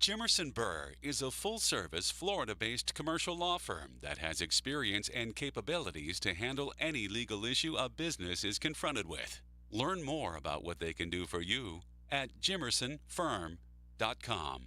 S9: Jimerson Burr is a full-service, Florida-based commercial law firm that has experience and capabilities to handle any legal issue a business is confronted with. Learn more about what they can do for you at jimersonfirm.com.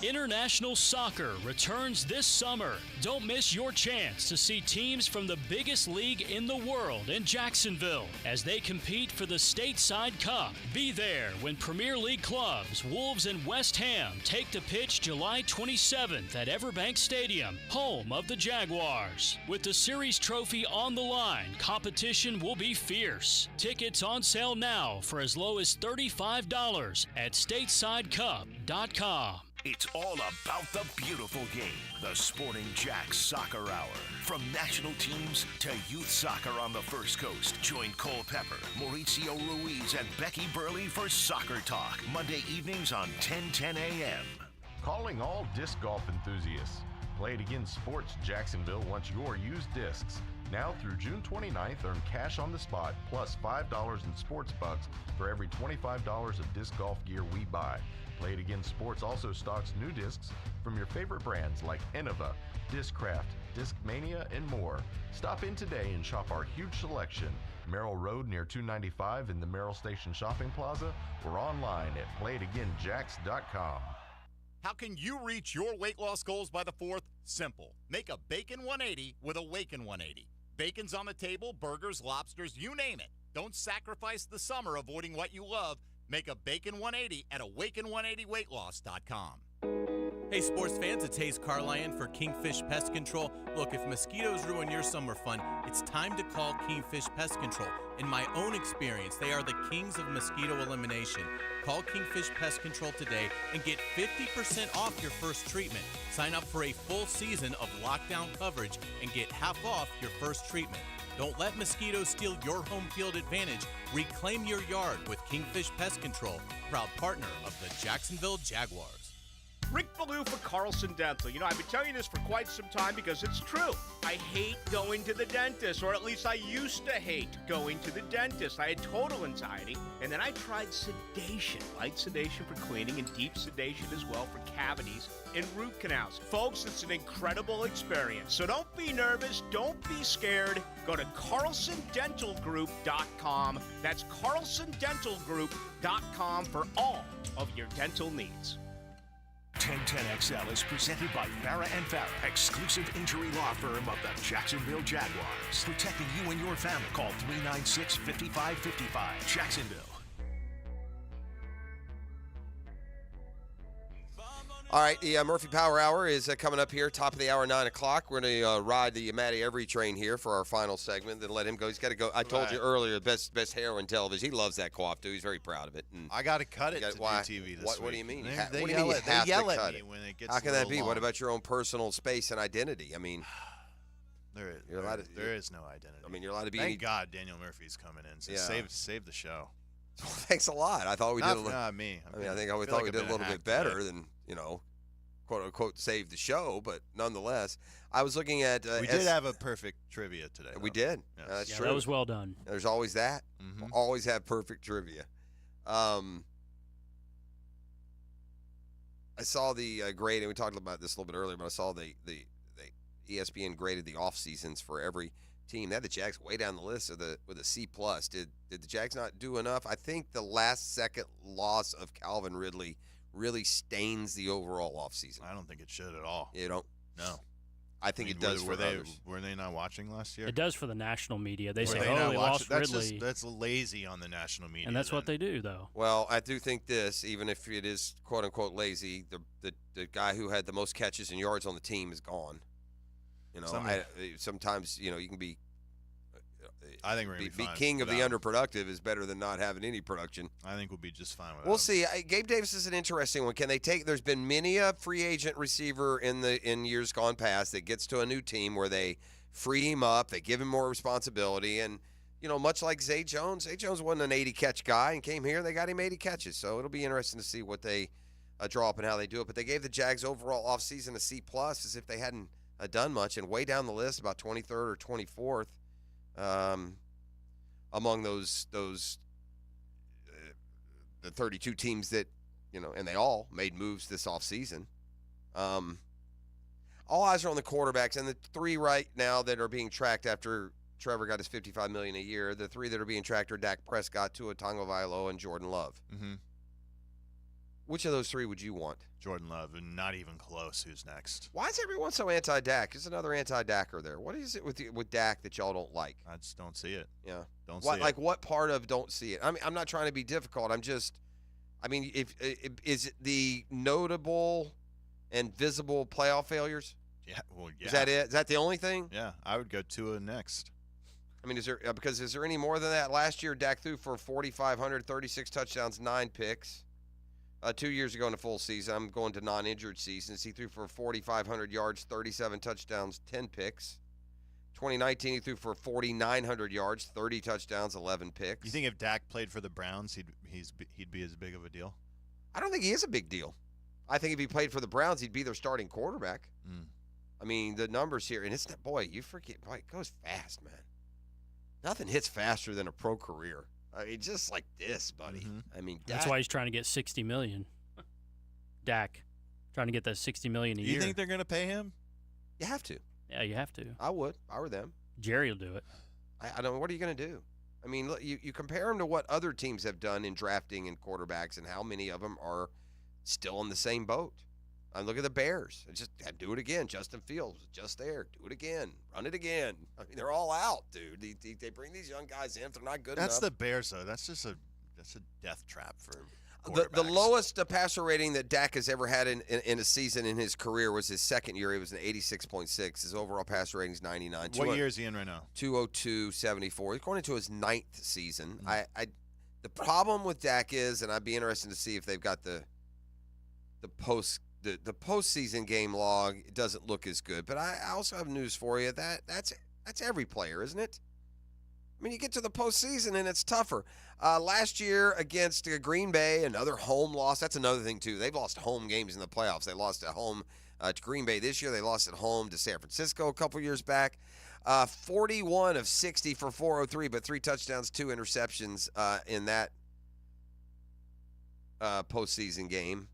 S1: International soccer returns this summer. Don't miss your chance to see teams from the biggest league in the world in Jacksonville as they compete for the Stateside Cup. Be there when Premier League clubs Wolves and West Ham take the pitch July 27th at Everbank Stadium, home of the Jaguars. With the series trophy on the line, competition will be fierce. Tickets on sale now for as low as $35 at statesidecup.com.
S3: It's all about the beautiful game. The Sporting Jacks Soccer Hour. From national teams to youth soccer on the First Coast. Join Cole Pepper, Mauricio Ruiz, and Becky Burley for Soccer Talk. Monday evenings on 10:10 a.m.
S10: Calling all disc golf enthusiasts. Play It Again Sports Jacksonville wants your used discs. Now through June 29th, earn cash on the spot plus $5 in sports bucks for every $25 of disc golf gear we buy. Play It Again Sports also stocks new discs from your favorite brands like Innova, Discraft, Discmania, and more. Stop in today and shop our huge selection. Merrill Road near 295 in the Merrill Station Shopping Plaza or online at playitagainjacks.com.
S2: How can you reach your weight loss goals by the 4th? Simple. Make a Bacon 180 with a Waken 180. Bacon's on the table, burgers, lobsters, you name it. Don't sacrifice the summer avoiding what you love. Make a Bacon 180 at awaken180weightloss.com.
S17: Hey sports fans, it's Hayes Carlyon for Kingfish Pest Control. Look, if mosquitoes ruin your summer fun, it's time to call Kingfish Pest Control. In my own experience, they are the kings of mosquito elimination. Call Kingfish Pest Control today and get 50% off your first treatment. Sign up for a full season of lockdown coverage and get half off your first treatment. Don't let mosquitoes steal your home field advantage. Reclaim your yard with Kingfish Pest Control, proud partner of the Jacksonville Jaguars.
S12: Rick Ballou for Carlson Dental. You know, I've been telling you this for quite some time because it's true. I hate going to the dentist, or at least I used to hate going to the dentist. I had total anxiety, and then I tried sedation. Light sedation for cleaning and deep sedation as well for cavities and root canals. Folks, it's an incredible experience. So don't be nervous. Don't be scared. Go to carlsondentalgroup.com. That's carlsondentalgroup.com for all of your dental needs.
S3: 1010XL is presented by Farah & Farah, exclusive injury law firm of the Jacksonville Jaguars. Protecting you and your family. Call 396-5555. Jacksonville.
S5: All right, the Murphy Power Hour is coming up here, top of the hour, 9 o'clock. We're going to ride the Matty Every train here for our final segment, then let him go. He's got to go. I told you earlier, best hair in television. He loves that coif, too. He's very proud of it. And
S11: I got to cut it to do TV this week.
S5: What do you mean?
S11: They
S5: what do you mean you have
S11: yell
S5: to
S11: at
S5: cut
S11: me
S5: it?
S11: when it gets
S5: How can
S11: a
S5: that
S11: little
S5: be?
S11: long.
S5: What about your own personal space and identity? I mean,
S11: there is no identity.
S5: I mean, you're allowed to be.
S11: Thank God Daniel Murphy's coming in. So save the show.
S5: Thanks a lot. I thought we did.
S11: Not me.
S5: I think we thought we did a little bit better than quote unquote save the show, but nonetheless, I was looking at.
S11: We did have a perfect trivia today.
S5: We did.
S11: Yes.
S5: That's true.
S1: That was well done.
S5: There's always that.
S11: Mm-hmm.
S5: We'll always have perfect trivia. I saw the grade, and we talked about this a little bit earlier, but I saw the ESPN graded the off seasons for every team. They had the Jags way down the list with a C+. Did the Jags not do enough? I think the last second loss of Calvin Ridley really stains the overall offseason.
S11: I don't think it should at all.
S5: You don't?
S11: No.
S5: I think it does for others.
S11: Were they not watching last year?
S1: It does for the national media. They say,
S11: they
S1: they lost Ridley.
S11: That's lazy on the national media.
S1: And that's what they do, though.
S5: Well, I do think this, even if it is quote-unquote lazy, the guy who had the most catches and yards on the team is gone. Sometimes, you can be
S11: I think we're going to be fine.
S5: King of the underproductive is better than not having any production.
S11: I think we'll be just fine with that.
S5: We'll see. Gabe Davis is an interesting one. Can they take? There's been many a free agent receiver in years gone past that gets to a new team where they free him up, they give him more responsibility, and much like Zay Jones. Zay Jones wasn't an 80 catch guy and came here and they got him 80 catches. So it'll be interesting to see what they draw up and how they do it. But they gave the Jags overall offseason a C+ as if they hadn't done much, and way down the list, about 23rd or 24th. Among those the 32 teams that and they all made moves this offseason. All eyes are on the quarterbacks, and the three right now that are being tracked after Trevor got his $55 million a year. The three that are being tracked are Dak Prescott, Tua Tagovailoa, and Jordan Love.
S11: Mm-hmm.
S5: Which of those three would you want?
S11: Jordan Love, and not even close. Who's next?
S5: Why is everyone so anti-Dak? There's another anti-Dacker there. What is it with Dak that y'all don't like?
S11: I just don't see it.
S5: Yeah.
S11: Don't see it.
S5: Like what part of don't see it? I mean, I'm not trying to be difficult. If is it the notable and visible playoff failures?
S11: Yeah. Well, yeah.
S5: Is that it? Is that the only thing?
S11: Yeah. I would go Tua next.
S5: I mean, is there any more than that? Last year, Dak threw for 4,500, 36 touchdowns, 9 picks. 2 years ago in the full season, I'm going to non-injured seasons. He threw for 4,500 yards, 37 touchdowns, 10 picks. 2019, he threw for 4,900 yards, 30 touchdowns, 11 picks.
S11: You think if Dak played for the Browns, he'd be as big of a deal?
S5: I don't think he is a big deal. I think if he played for the Browns, he'd be their starting quarterback.
S11: Mm.
S5: I mean, the numbers here, and you forget, it goes fast, man. Nothing hits faster than a pro career. I mean, just like this, buddy.
S11: Mm-hmm.
S5: I mean,
S1: that's why he's trying to get $60 million. Dak, trying to get that $60 million a year.
S11: You think they're going to pay him?
S5: You have to.
S1: Yeah, you have to.
S5: I would. If I were them.
S1: Jerry will do it.
S5: I don't. What are you going to do? I mean, look, you compare him to what other teams have done in drafting and quarterbacks, and how many of them are still in the same boat. Look at the Bears. Just do it again. Justin Fields, just there. Do it again. Run it again. I mean, they're all out, dude. They bring these young guys in if they're not good enough.
S11: That's the Bears, though. That's a death trap for
S5: the lowest passer rating that Dak has ever had in a season in his career was his second year. He was an 86.6. His overall passer rating is 99.
S11: What year is he in right now?
S5: 202.74. He's going into his 9th season. Mm-hmm. The problem with Dak is, and I'd be interested to see if they've got the postseason game log. It doesn't look as good, but I also have news for you. That's every player, isn't it? I mean, you get to the postseason and it's tougher. Last year against Green Bay, another home loss. That's another thing too. They've lost home games in the playoffs. They lost at home to Green Bay this year. They lost at home to San Francisco a couple years back. 41 of 60 for 403, but 3 touchdowns, 2 interceptions in that postseason game.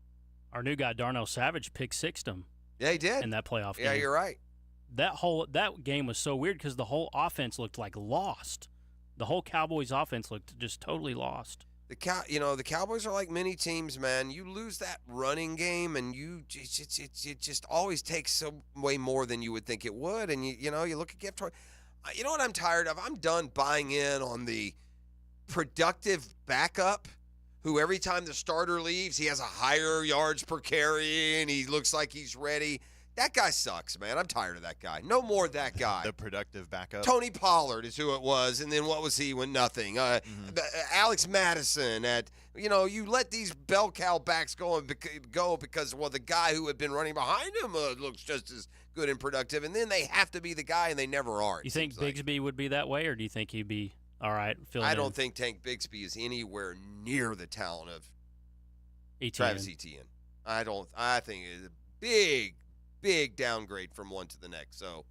S1: Our new guy, Darnell Savage, pick-sixed him.
S5: Yeah, he did.
S1: In that playoff game.
S5: Yeah, you're right.
S1: That game was so weird because the whole offense looked like lost. The whole Cowboys offense looked just totally lost.
S5: The Cowboys are like many teams, man. You lose that running game, and it just always takes so way more than you would think it would. And you look at gift. You know what I'm tired of? I'm done buying in on the productive backup who every time the starter leaves, he has a higher yards per carry and he looks like he's ready. That guy sucks, man. I'm tired of that guy. No more of that guy.
S11: The productive backup.
S5: Tony Pollard is who it was, and then what was he when nothing? Alex Madison you let these bell cow backs go because the guy who had been running behind him looks just as good and productive, and then they have to be the guy, and they never are.
S1: You think Bigsby would be that way, or do you think he'd be All right.
S5: I don't think Tank Bigsby is anywhere near the talent of Travis Etienne. I think it's a big downgrade from one to the next. So,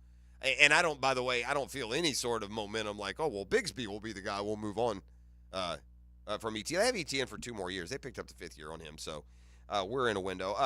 S5: and by the way, I don't feel any sort of momentum like, oh, well, Bigsby will be the guy. We'll move on from Etienne. They have Etienne for 2 more years. They picked up the 5th year on him. So we're in a window.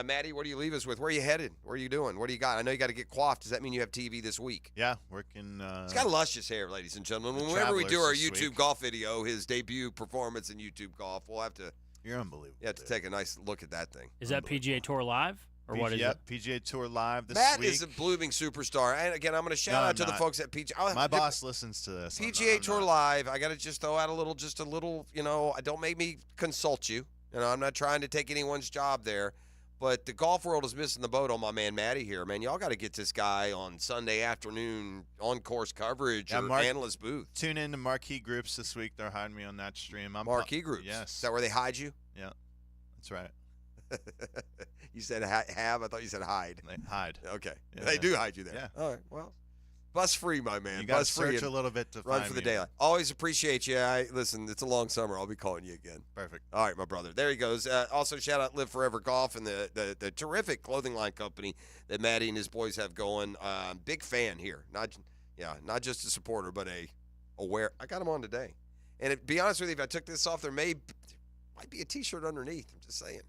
S5: Maddie, what do you leave us with? Where are you headed? What are you doing? What do you got? I know you got to get coiffed. Does that mean you have TV this week?
S11: Yeah, working.
S5: He's got luscious hair, ladies and gentlemen. Whenever we do our YouTube golf video, his debut performance in YouTube golf, we'll have to.
S11: You're unbelievable.
S5: You have to take a nice look at that thing.
S1: Is that PGA Tour Live? Or what is it?
S11: PGA Tour Live this
S5: Matt
S11: week.
S5: is a blooming superstar. And again, I'm going to shout out to the folks at PGA.
S11: My boss listens to this.
S5: PGA Tour Live. I got to just throw out just a little, don't make me consult you. I'm not trying to take anyone's job there. But the golf world is missing the boat on my man Matty here, man. Y'all got to get this guy on Sunday afternoon on-course coverage or analyst booth.
S11: Tune in to Marquee Groups this week. They're hiding me on that stream.
S5: Marquee Groups?
S11: Yes.
S5: Is that where they hide you?
S11: Yeah, that's right.
S5: You said have? I thought you said hide.
S11: They hide.
S5: Okay.
S11: Yeah,
S5: they do hide you there.
S11: Yeah.
S5: All right. Well, bus free, my man.
S11: You got to
S5: Bus free
S11: search a little bit to
S5: run
S11: find
S5: for the
S11: me.
S5: daylight. Always appreciate you. Listen, it's a long summer. I'll be calling you again.
S11: Perfect.
S5: All right, my brother. There he goes. Also, shout out Live Forever Golf and the terrific clothing line company that Maddie and his boys have going. Big fan here. Not just a supporter, but aware. I got him on today. And to be honest with you, if I took this off, there might be a T-shirt underneath. I'm just saying.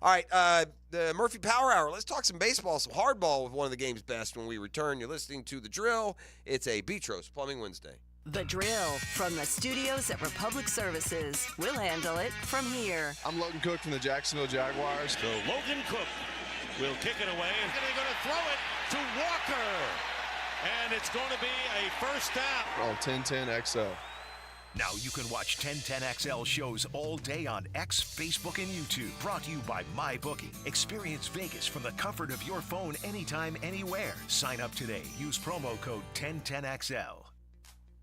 S5: All right, the Murphy Power Hour. Let's talk some baseball, some hardball with one of the game's best when we return. You're listening to The Drill. It's a Beatrice Plumbing Wednesday.
S13: The Drill from the studios at Republic Services. We'll handle it from here.
S14: I'm Logan Cook from the Jacksonville Jaguars.
S15: So Logan Cook will kick it away. And they're going to throw it to Walker. And it's going to be a first down.
S14: On 1010 XL.
S3: Now you can watch 1010XL shows all day on X, Facebook, and YouTube. Brought to you by MyBookie. Experience Vegas from the comfort of your phone anytime, anywhere. Sign up today. Use promo code 1010XL.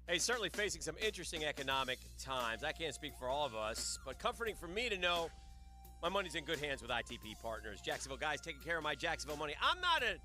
S4: Hey, certainly facing some interesting economic times. I can't speak for all of us, but comforting for me to know my money's in good hands with ITP Partners. Jacksonville guys taking care of my Jacksonville money. I'm not an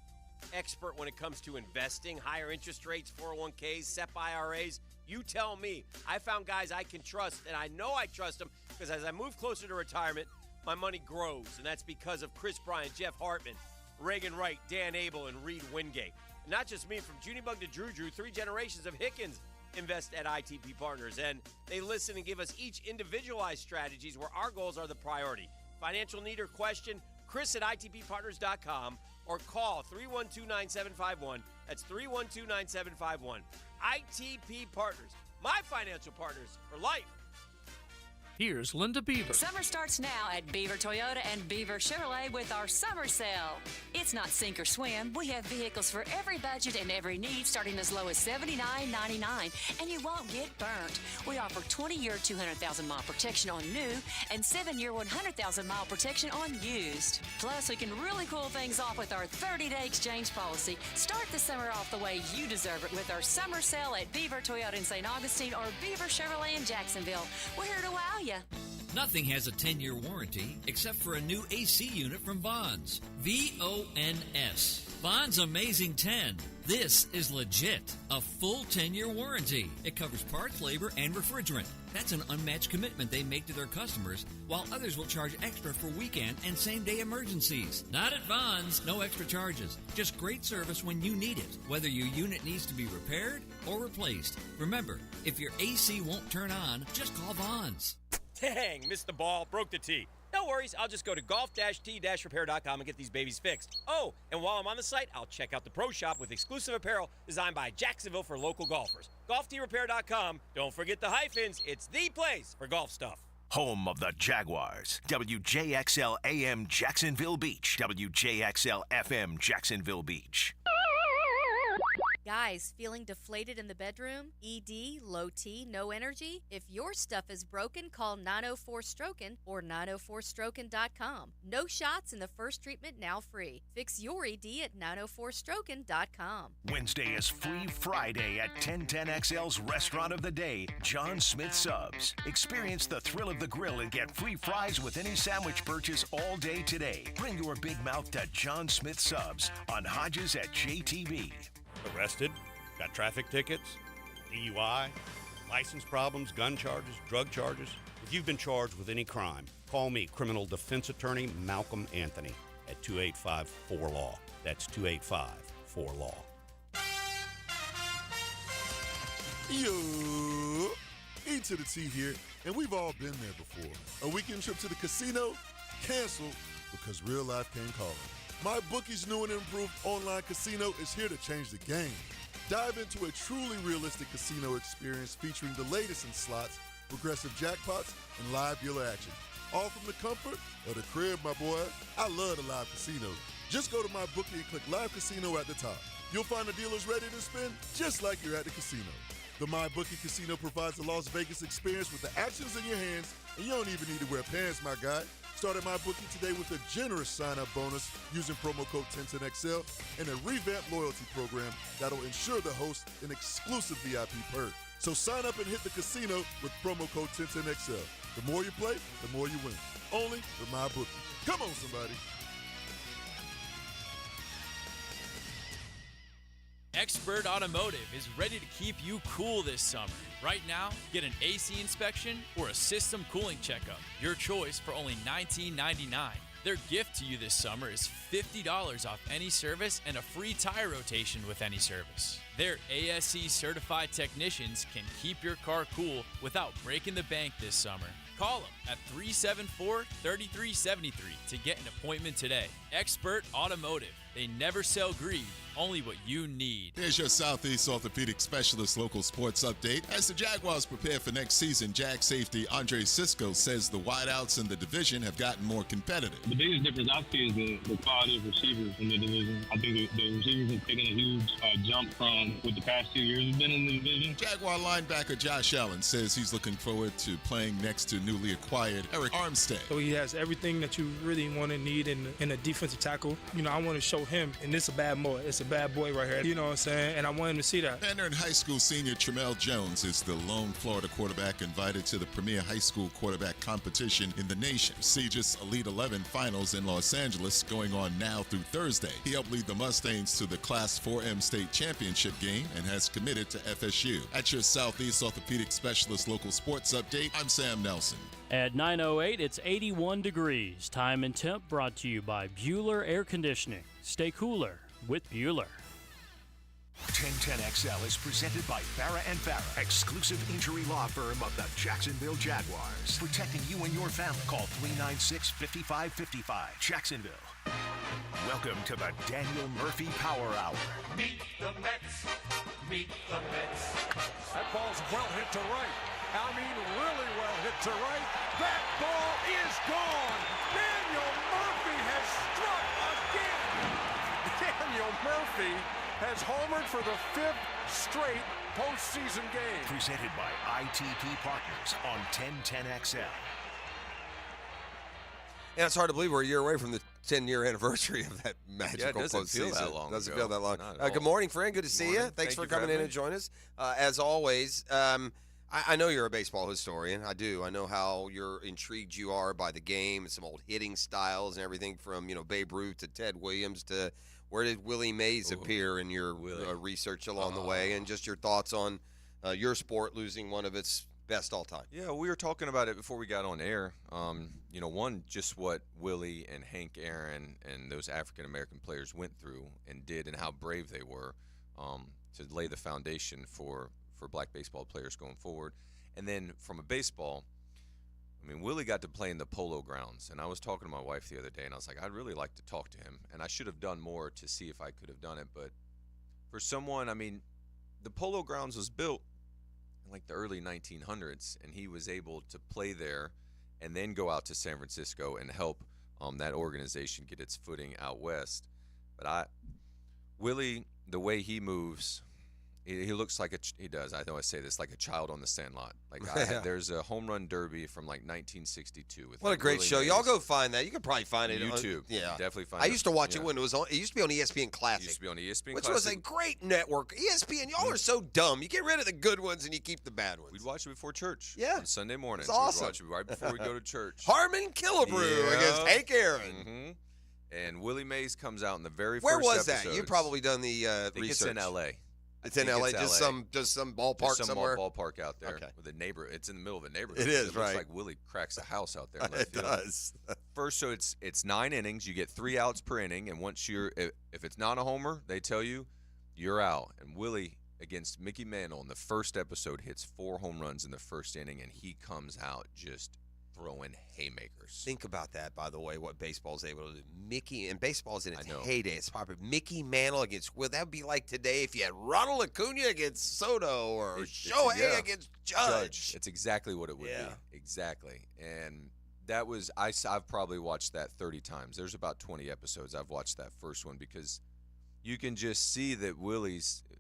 S4: expert when it comes to investing, higher interest rates, 401ks, SEP IRAs. You tell me. I found guys I can trust, and I know I trust them because as I move closer to retirement, my money grows, and that's because of Chris Bryant, Jeff Hartman, Reagan Wright, Dan Abel, and Reed Wingate. And not just me, from Junie Bug to Drew, 3 generations of Hickens invest at ITP Partners, and they listen and give us each individualized strategies where our goals are the priority. Financial need or question, Chris at ITPPartners.com or call 312-9751. That's 312-9751. ITP Partners, my financial partners for life.
S16: Here's Linda Beaver.
S13: Summer starts now at Beaver Toyota and Beaver Chevrolet with our summer sale. It's not sink or swim. We have vehicles for every budget and every need, starting as low as $79.99, and you won't get burnt. We offer 20-year 200,000-mile protection on new and 7-year 100,000-mile protection on used. Plus, we can really cool things off with our 30-day exchange policy. Start the summer off the way you deserve it with our summer sale at Beaver Toyota in St. Augustine or Beaver Chevrolet in Jacksonville. We're here to wow you.
S18: Nothing has a 10-year warranty except for a new AC unit from Vons. VONS. Vons Amazing 10. This is legit. A full 10-year warranty. It covers parts, labor, and refrigerant. That's an unmatched commitment they make to their customers, while others will charge extra for weekend and same-day emergencies. Not at Vons. No extra charges. Just great service when you need it, whether your unit needs to be repaired or replaced. Remember, if your AC won't turn on, just call Vons.
S4: Dang, missed the ball, broke the tee. No worries, I'll just go to golf-t-repair.com and get these babies fixed. Oh, and while I'm on the site, I'll check out the Pro Shop with exclusive apparel designed by Jacksonville for local golfers. golf-t-repair.com. Don't forget the hyphens. It's the place for golf stuff.
S3: Home of the Jaguars. WJXL AM Jacksonville Beach. WJXL FM Jacksonville Beach.
S19: Guys, feeling deflated in the bedroom? ED, low T, no energy? If your stuff is broken, call 904-STROKEN or 904stroken.com. No shots in the first treatment, now free. Fix your ED at 904stroken.com.
S3: Wednesday is Free Friday at 1010XL's Restaurant of the Day, John Smith Subs. Experience the thrill of the grill and get free fries with any sandwich purchase all day today. Bring your big mouth to John Smith Subs on Hodges at JTV.
S12: Arrested? Got traffic tickets? DUI?
S20: License problems, gun charges, drug charges. If you've been charged with any crime, call me, criminal defense attorney Malcolm Anthony, at 285-4LAW. That's 285-4LAW.
S21: Yo, E to the T here, and we've all been there before. A weekend trip to the casino? Canceled because real life came calling. My bookie's new and improved online casino is here to change the game. Dive into a truly realistic casino experience featuring the latest in slots, progressive jackpots, and live dealer action. All from the comfort of the crib, my boy. I love the live casino. Just go to my bookie and click Live Casino at the top. You'll find the dealers ready to spin just like you're at the casino. The MyBookie Casino provides a Las Vegas experience with the actions in your hands, and you don't even need to wear pants, my guy. Start at MyBookie today with a generous sign-up bonus using promo code 1010XL and a revamped loyalty program that'll ensure the host an exclusive VIP perk. So sign up and hit the casino with promo code 1010XL. The more you play, the more you win. Only with MyBookie. Come on, somebody.
S4: Expert Automotive is ready to keep you cool this summer. Right now, get an AC inspection or a system cooling checkup. Your choice for only $19.99. Their gift to you this summer is $50 off any service and a free tire rotation with any service. Their ASE certified technicians can keep your car cool without breaking the bank this summer. Call them at 374-3373 to get an appointment today. Expert Automotive. They never sell greed, only what you need.
S6: Here's your Southeast Orthopedic Specialist local sports update. As the Jaguars prepare for next season, Jag safety Andre Sisco says the wideouts in the division have gotten more competitive.
S22: The biggest difference I see is the quality of receivers in the division. I think the receivers have taken a huge jump from what the past 2 years have been in the division.
S6: Jaguar linebacker Josh Allen says he's looking forward to playing next to newly acquired Eric Armstead.
S23: So he has everything that you really want to need in a defensive tackle. You know, I want to show him, and this is a bad boy. It's a bad boy right here. You know what I'm saying? And I want him to see that.
S6: Mandarin High School senior Tramel Jones is the lone Florida quarterback invited to the premier high school quarterback competition in the nation. CJS Elite 11 Finals in Los Angeles going on now through Thursday. He helped lead the Mustangs to the Class 4M state championship game and has committed to FSU. At your Southeast Orthopedic Specialist local sports update, I'm Sam Nelson.
S1: At 9:08, it's 81 degrees. Time and temp brought to you by Bueller Air Conditioning. Stay cooler with Bueller.
S3: 1010XL is presented by Farah & Farah, exclusive injury law firm of the Jacksonville Jaguars. Protecting you and your family. Call 396-5555. Jacksonville. Welcome to the Daniel Murphy Power Hour.
S24: Meet the Mets. Meet the Mets. That ball's well hit to right. I mean, really well hit to right. That ball is gone. Daniel Murphy has struck again. Daniel Murphy has homered for the 5th straight postseason game.
S3: Presented by ITP Partners on 1010XL.
S5: Yeah, it's hard to believe we're a year away from the 10-year anniversary of that magical postseason.
S25: Yeah, it doesn't feel that long
S5: Doesn't
S25: ago.
S5: feel that long.
S25: Not at all.
S5: Good morning, friend. Good to see you. Thanks for coming in and joining us. As always, I know you're a baseball historian. I do. I know how intrigued you are by the game and some old hitting styles and everything from, Babe Ruth to Ted Williams to where did Willie Mays appear in your research along the way, and just your thoughts on your sport losing one of its best all time.
S25: Yeah, we were talking about it before we got on air. One, just what Willie and Hank Aaron and those African-American players went through and did, and how brave they were to lay the foundation for black baseball players going forward. And then from a baseball, Willie got to play in the Polo Grounds, and I was talking to my wife the other day, and I was like, I'd really like to talk to him, and I should have done more to see if I could have done it. But for someone, the Polo Grounds was built in like the early 1900s, and he was able to play there and then go out to San Francisco and help that organization get its footing out west. But Willie, the way he moves, he looks like he does. I know I say this like a child on the Sandlot. There's a home run derby from like 1962. What
S5: a great
S25: Willie
S5: show!
S25: Mays.
S5: Y'all go find that. You can probably find it
S25: on
S5: On,
S25: YouTube. Definitely find it.
S5: I used to watch it when it was on. It used to be on ESPN Classic.
S25: It used to be on ESPN
S5: which
S25: Classic.
S5: was a great network. ESPN, y'all are so dumb. You get rid of the good ones and you keep the bad ones.
S25: We'd watch it before church.
S5: Yeah,
S25: on Sunday mornings.
S5: It's awesome.
S25: We'd watch it right before we go to church.
S5: Harmon Killebrew against Hank Aaron.
S25: Mm-hmm. And Willie Mays comes out in the very
S5: Where
S25: first
S5: was
S25: episodes.
S5: that? You've probably done the
S25: I think
S5: research.
S25: it's in L.A.
S5: It's in LA, just some ballpark somewhere.
S25: Ballpark out there with a neighbor. It's in the middle of a neighborhood.
S5: It is,
S25: It
S5: right?
S25: looks like Willie cracks a house out there. In left
S5: It
S25: field.
S5: does.
S25: First, so it's 9 innings. You get 3 outs per inning, and once if it's not a homer, they tell you you're out. And Willie against Mickey Mantle in the first episode hits 4 home runs in the first inning, and he comes out just throwing haymakers.
S5: Think about that, by the way, what baseball's able to do. Baseball's in its heyday. It's popular. Mickey Mantle against that would be like today if you had Ronald Acuna against Soto or Shohei against Judge.
S25: It's exactly what it would be. Exactly. And that was I've probably watched that 30 times. There's about 20 episodes I've watched that first one because you can just see that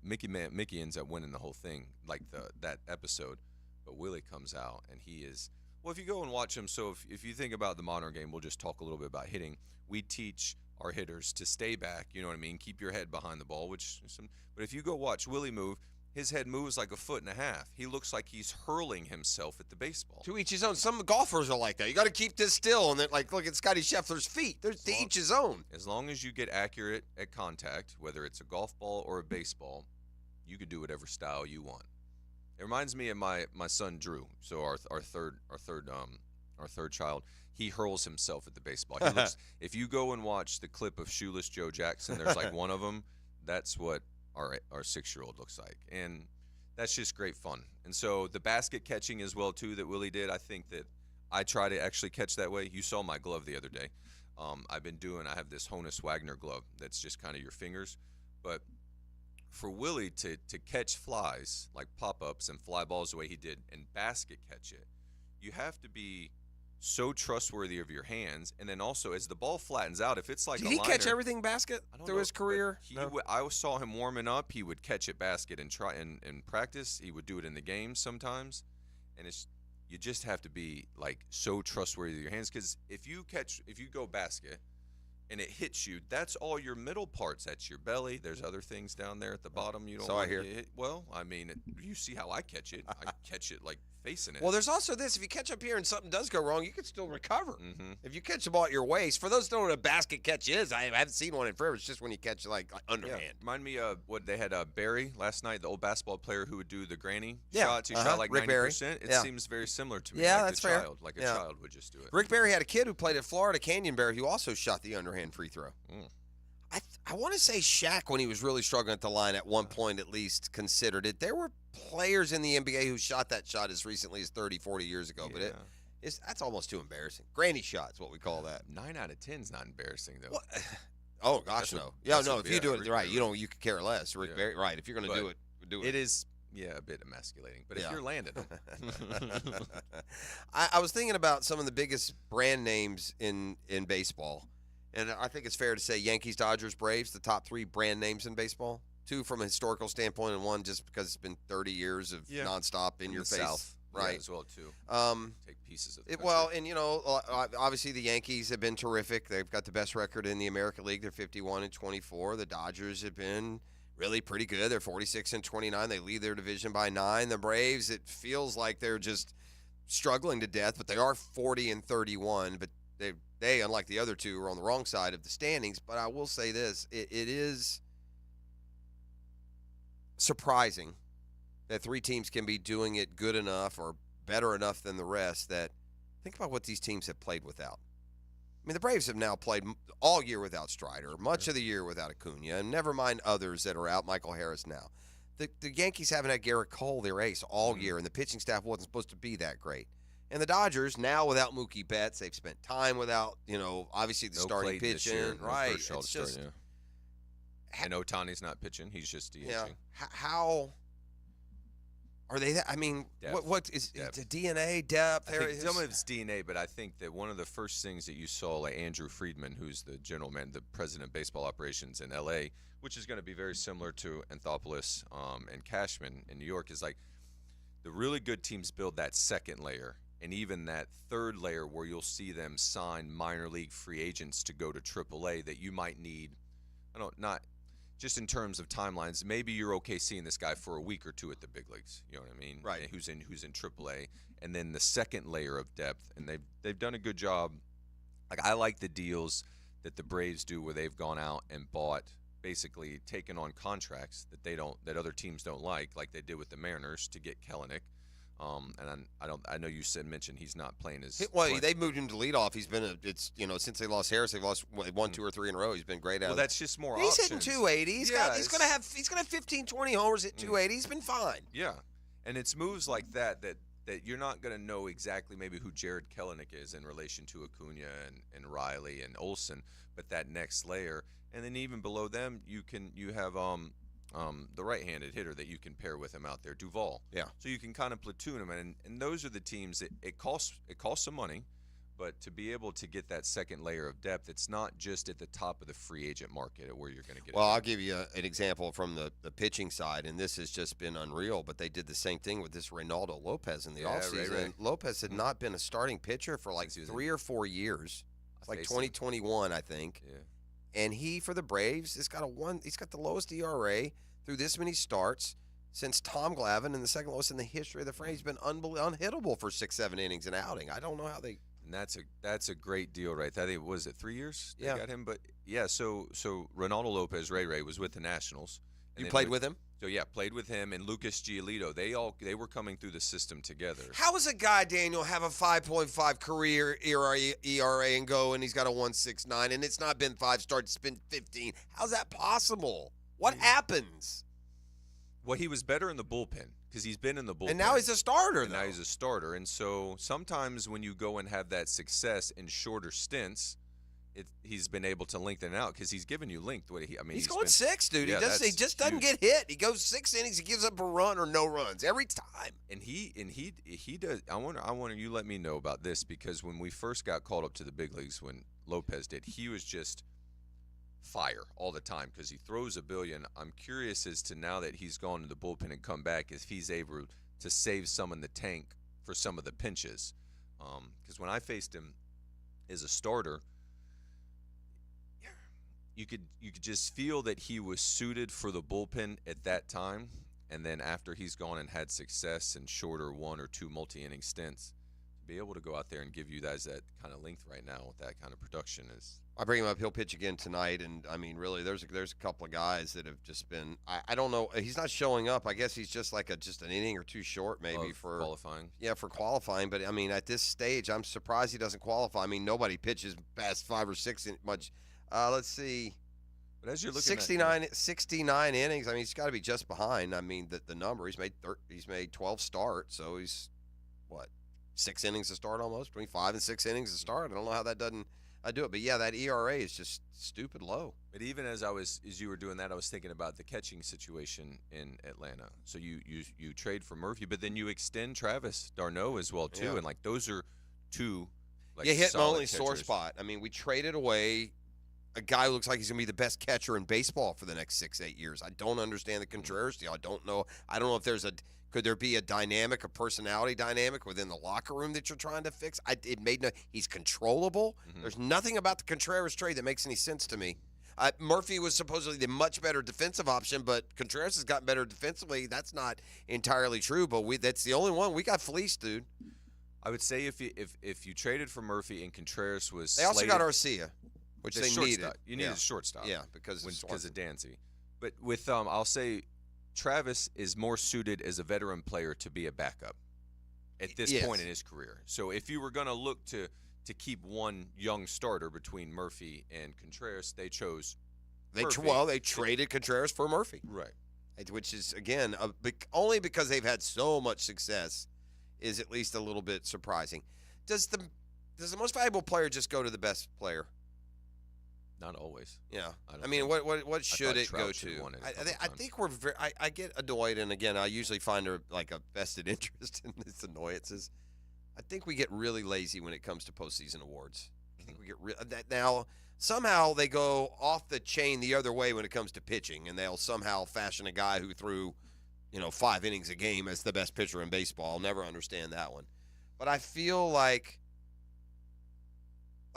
S25: Mickey ends up winning the whole thing, like that episode. But Willie comes out and he is. Well, if you go and watch him, so if you think about the modern game, we'll just talk a little bit about hitting. We teach our hitters to stay back, you know what I mean? Keep your head behind the ball, but if you go watch Willie move, his head moves like 1.5 feet. He looks like he's hurling himself at the baseball.
S5: To each his own. Some golfers are like that. You got to keep this still, and then look at Scotty Scheffler's feet. They're to each his own.
S25: As long as you get accurate at contact, whether it's a golf ball or a baseball, you can do whatever style you want. It reminds me of my son Drew. So our third child, he hurls himself at the baseball. He looks, if you go and watch the clip of Shoeless Joe Jackson, there's like one of them. That's what our 6-year-old looks like, and that's just great fun. And so the basket catching as well too that Willie did. I think that I try to actually catch that way. You saw my glove the other day. I have this Honus Wagner glove that's just kind of your fingers, but for Willie to catch flies, like pop-ups and fly balls the way he did, and basket catch it, you have to be so trustworthy of your hands. And then also, as the ball flattens out, if it's like
S5: Did he catch everything basket through his career?
S25: I saw him warming up. He would catch it basket and try in practice. He would do it in the game sometimes. And you just have to be like so trustworthy of your hands, because if you go basket and it hits you, that's all your middle parts. That's your belly. There's other things down there at the bottom. You don't.
S5: So I hear.
S25: Well, I mean, you see how I catch it. I catch it like facing it.
S5: Well, there's also this. If you catch up here and something does go wrong, you can still recover.
S25: Mm-hmm.
S5: If you catch the ball at your waist, for those who don't know what a basket catch is, I haven't seen one in forever. It's just when you catch like underhand.
S25: Yeah. Remind me of what they had Barry last night, the old basketball player who would do the granny shots. He shot like
S5: Rick
S25: 90%.
S5: Barry.
S25: It seems very similar to me.
S5: Yeah,
S25: like
S5: that's
S25: a
S5: fair.
S25: Child, like a child would just do it.
S5: Rick Barry had a kid who played at Florida Canyon Bear who also shot the underhand free throw. I want to say Shaq, when he was really struggling at the line at one point at least, considered it. There were players in the NBA who shot that shot as recently as 30, 40 years ago, but that's almost too embarrassing. Granny shot is what we call that.
S25: 9 out of 10 is not embarrassing, though.
S5: Well, oh, gosh, no. If you do it right, you could care less. Rick Barry, right, if you're going to do it.
S25: It is, a bit emasculating, but if you're landing them.
S5: I was thinking about some of the biggest brand names in baseball. And I think it's fair to say Yankees, Dodgers, Braves, the top 3 brand names in baseball. 2 from a historical standpoint, and 1 just because it's been 30 years of nonstop in your face.
S25: South,
S5: right?
S25: As well too. Take pieces of
S5: obviously the Yankees have been terrific. They've got the best record in the American League. They're 51-24. The Dodgers have been really pretty good. They're 46-29. They lead their division by 9. The Braves, it feels like they're just struggling to death, but they are 40-31. But they, unlike the other 2, are on the wrong side of the standings. But I will say this, it is surprising that 3 teams can be doing it good enough or better enough than the rest. That think about what these teams have played without. I mean, the Braves have now played all year without Strider, much of the year without Acuna, and never mind others that are out, Michael Harris now. The Yankees haven't had Garrett Cole, their ace, all year, and the pitching staff wasn't supposed to be that great. And the Dodgers, now without Mookie Betts, they've spent time without, obviously the starting pitching. Right. It's just,
S25: and Ohtani's not pitching. He's just DHing.
S5: Yeah. How are they that? I mean, what is the DNA, depth?
S25: I think some of it's DNA, but I think that one of the first things that you saw, like Andrew Friedman, who's the general man, the president of baseball operations in L.A., which is going to be very similar to Anthopoulos and Cashman in New York, is like the really good teams build that second layer. And even that third layer where you'll see them sign minor league free agents to go to AAA that you might need, not just in terms of timelines. Maybe you're okay seeing this guy for a week or 2 at the big leagues. You know what I mean?
S5: Right.
S25: Who's in AAA, and then the second layer of depth, and they've done a good job. Like I like the deals that the Braves do where they've gone out and bought basically taken on contracts that other teams don't like they did with the Mariners to get Kelenic. And I know you mentioned he's not playing as
S5: well. They moved him to leadoff. He's been since they lost Harris, they've lost 1, 2, or 3 in a row. He's been great at.
S25: Well, that's just more.
S5: He's
S25: options.
S5: hitting 280. He's gonna have 15, 20 homers at 280. He's been fine.
S25: Yeah, and it's moves like that you're not gonna know exactly maybe who Jared Kelenic is in relation to Acuna and Riley and Olsen, but that next layer, and then even below them, you have the right-handed hitter that you can pair with him out there, Duvall.
S5: Yeah.
S25: So you can kind of platoon him, and those are the teams that it costs some money, but to be able to get that second layer of depth, it's not just at the top of the free agent market where you're going to get.
S5: Well, I'll give you an example from the pitching side, and this has just been unreal. But they did the same thing with this Reynaldo Lopez in the offseason.
S25: Right.
S5: Lopez had not been a starting pitcher for like 3 or 4 years. It's like 2021, I think.
S25: Yeah.
S5: And he, for the Braves, he's got the lowest ERA through this many starts since Tom Glavine, and the second lowest in the history of the franchise. He's been unhittable for 6-7 innings an outing. I don't know how they.
S25: And that's a great deal right there. I think, was it 3 years they
S5: Yeah.
S25: got him? But yeah, so Ronaldo Lopez, Ray was with the Nationals.
S5: You played with him?
S25: So yeah, played with him and Lucas Giolito. They were coming through the system together.
S5: How does a guy, Daniel, have a 5.5 career ERA and go, and he's got a 1.69, and it's not been 5 starts, it's been 15? How's that possible? What happens?
S25: Well, he was better in the bullpen because he's been in the bullpen.
S5: And now he's a starter,
S25: And now he's a starter. And so sometimes when you go and have that success in shorter stints, he's been able to lengthen it out because he's given you length.
S5: He's going 6, dude.
S25: Yeah,
S5: he just doesn't get hit. He goes 6 innings. He gives up a run or no runs every time.
S25: And he does. I wonder. You let me know about this because when we first got called up to the big leagues, when Lopez did, he was just fire all the time because he throws a billion. I'm curious as to now that he's gone to the bullpen and come back, if he's able to save some in the tank for some of the pinches. Because when I faced him as a starter, you could just feel that he was suited for the bullpen at that time. And then after he's gone and had success in shorter 1 or 2 multi-inning stints, to be able to go out there and give you guys that kind of length right now with that kind of production is.
S5: I bring him up. He'll pitch again tonight, and I mean, really, there's a couple of guys that have just been. I don't know. He's not showing up. I guess he's just like just an inning or 2 short, maybe for
S25: qualifying.
S5: Yeah, for qualifying. But I mean, at this stage, I'm surprised he doesn't qualify. I mean, nobody pitches past 5 or 6 much. Let's see.
S25: But as you're looking
S5: 69 innings. I mean, he's got to be just behind. I mean, the number he's made 12 starts, so he's what 6 innings to start almost, between 5 and 6 innings to start. I don't know how that doesn't. I do it, but yeah, that ERA is just stupid low.
S25: But even as you were doing that, I was thinking about the catching situation in Atlanta. So you trade for Murphy, but then you extend Travis d'Arnaud as well too,
S5: Yeah.
S25: and like those are 2. Like,
S5: you hit my
S25: solid
S5: only sore
S25: catchers.
S5: spot. I mean, we traded away a guy who looks like he's going to be the best catcher in baseball for the next 6-8 years. I don't understand the Contreras deal. I don't know if there's could there be a personality dynamic within the locker room that you're trying to fix? He's controllable.
S25: Mm-hmm.
S5: There's nothing about the Contreras trade that makes any sense to me. Murphy was supposedly the much better defensive option, but Contreras has gotten better defensively. That's not entirely true, but that's the only one. We got fleeced, dude.
S25: I would say if you traded for Murphy and Contreras was
S5: They also
S25: slated,
S5: got Arcia, which they needed.
S25: You needed a shortstop.
S5: Yeah, because
S25: of Dancy. But with I'll say Travis is more suited as a veteran player to be a backup at this point in his career. So if you were going to look to keep one young starter between Murphy and Contreras, they chose Murphy.
S5: They traded Contreras for Murphy.
S25: Right.
S5: Which is, again, only because they've had so much success is at least a little bit surprising. Does the most valuable player just go to the best player?
S25: Not always.
S5: Yeah. I mean, what should it go to? I think we're very. I get annoyed, and again, I usually find a vested interest in these annoyances. I think we get really lazy when it comes to postseason awards. I think we get now. Somehow they go off the chain the other way when it comes to pitching, and they'll somehow fashion a guy who threw, 5 innings a game as the best pitcher in baseball. I'll never understand that one. But I feel like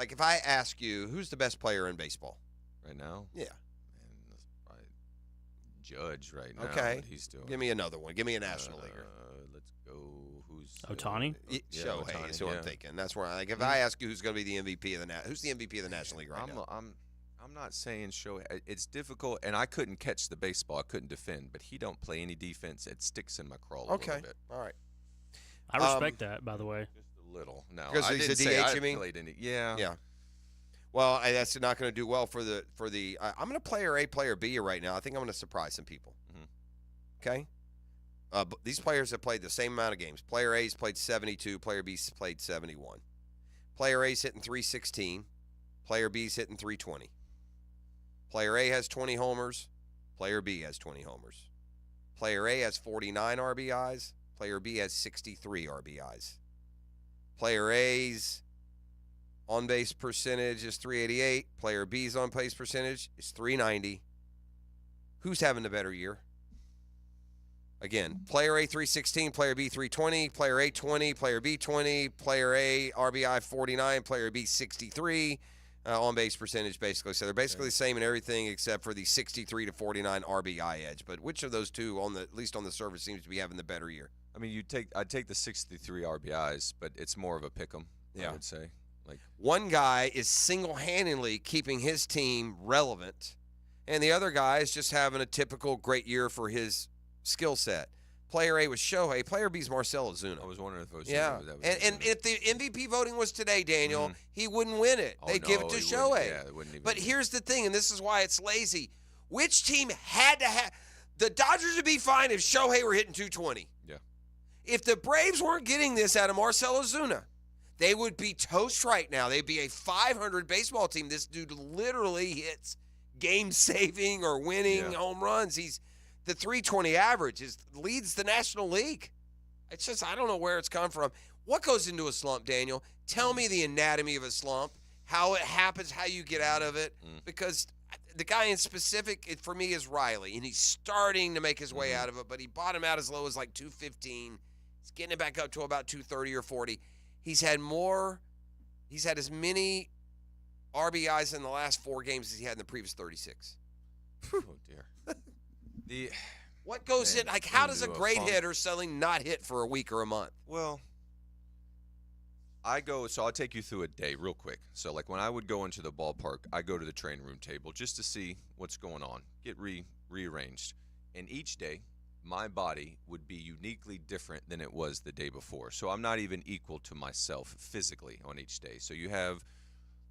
S5: if I ask you, who's the best player in baseball?
S25: Right now?
S5: Yeah.
S25: Man, that's probably Judge right now.
S5: Okay.
S25: But he's still.
S5: Give me another one. Give me a National Leaguer.
S25: Let's go. Who's
S1: Ohtani?
S5: Shohei
S25: Ohtani,
S5: is who I'm thinking. That's where if I ask you who's going to be the MVP of who's the MVP of the National League right now?
S25: I'm I'm not saying Shohei. It's difficult, and I couldn't catch the baseball. I couldn't defend, but he don't play any defense. It sticks in my craw a little bit.
S5: All right.
S1: I respect that, by the way.
S25: Just a little. No,
S5: because
S25: I
S5: he's
S25: didn't
S5: a
S25: say
S5: DH,
S25: I
S5: you mean?
S25: played any. Yeah.
S5: Yeah. Well, that's not going to do well for the. I'm going to player A, player B you right now. I think I'm going to surprise some people. Okay. These players have played the same amount of games. Player A's played 72. Player B's played 71. Player A's hitting 316. Player B's hitting 320. Player A has 20 homers. Player B has 20 homers. Player A has 49 RBIs. Player B has 63 RBIs. Player A's on-base percentage is 388. Player B's on-base percentage is 390. Who's having the better year? Again, player A 316, player B 320, player A 20, player B 20, player A RBI 49, player B 63. On-base percentage, basically. So they're basically the same in everything except for the 63 to 49 RBI edge. But which of those two, at least on the surface, seems to be having the better year?
S25: I mean, I'd take the 63 RBIs, but it's more of a pick 'em.
S5: Yeah.
S25: I would say. Like
S5: one guy is single-handedly keeping his team relevant, and the other guy is just having a typical great year for his skill set. Player A was Shohei. Player B is Marcell Ozuna.
S25: I was wondering if it was.
S5: Yeah, and if the MVP voting was today, Daniel, he wouldn't win it. They'd give it to Shohei.
S25: Yeah, they wouldn't even.
S5: But here's the thing, and this is why it's lazy. Which team had to have the Dodgers would be fine if Shohei were hitting 220.
S25: Yeah.
S5: If the Braves weren't getting this out of Marcell Ozuna, they would be toast right now. They'd be a 500 baseball team. This dude literally hits game-saving or winning home runs. He's the 320 average leads the National League. It's just, I don't know where it's come from. What goes into a slump, Daniel? Tell me the anatomy of a slump, how it happens, how you get out of it. Because the guy in specific, for me, is Riley, and he's starting to make his way out of it, but he bottomed out as low as like 215. He's getting it back up to about 230 or 40. He's had as many RBIs in the last 4 games as he had in the previous 36.
S25: Oh, dear.
S5: What goes in? Like, how does a great hitter suddenly not hit for a week or a month?
S25: Well, I'll take you through a day real quick. So, like, when I would go into the ballpark, I go to the training room table just to see what's going on, get rearranged. And each day, my body would be uniquely different than it was the day before. So I'm not even equal to myself physically on each day. So you have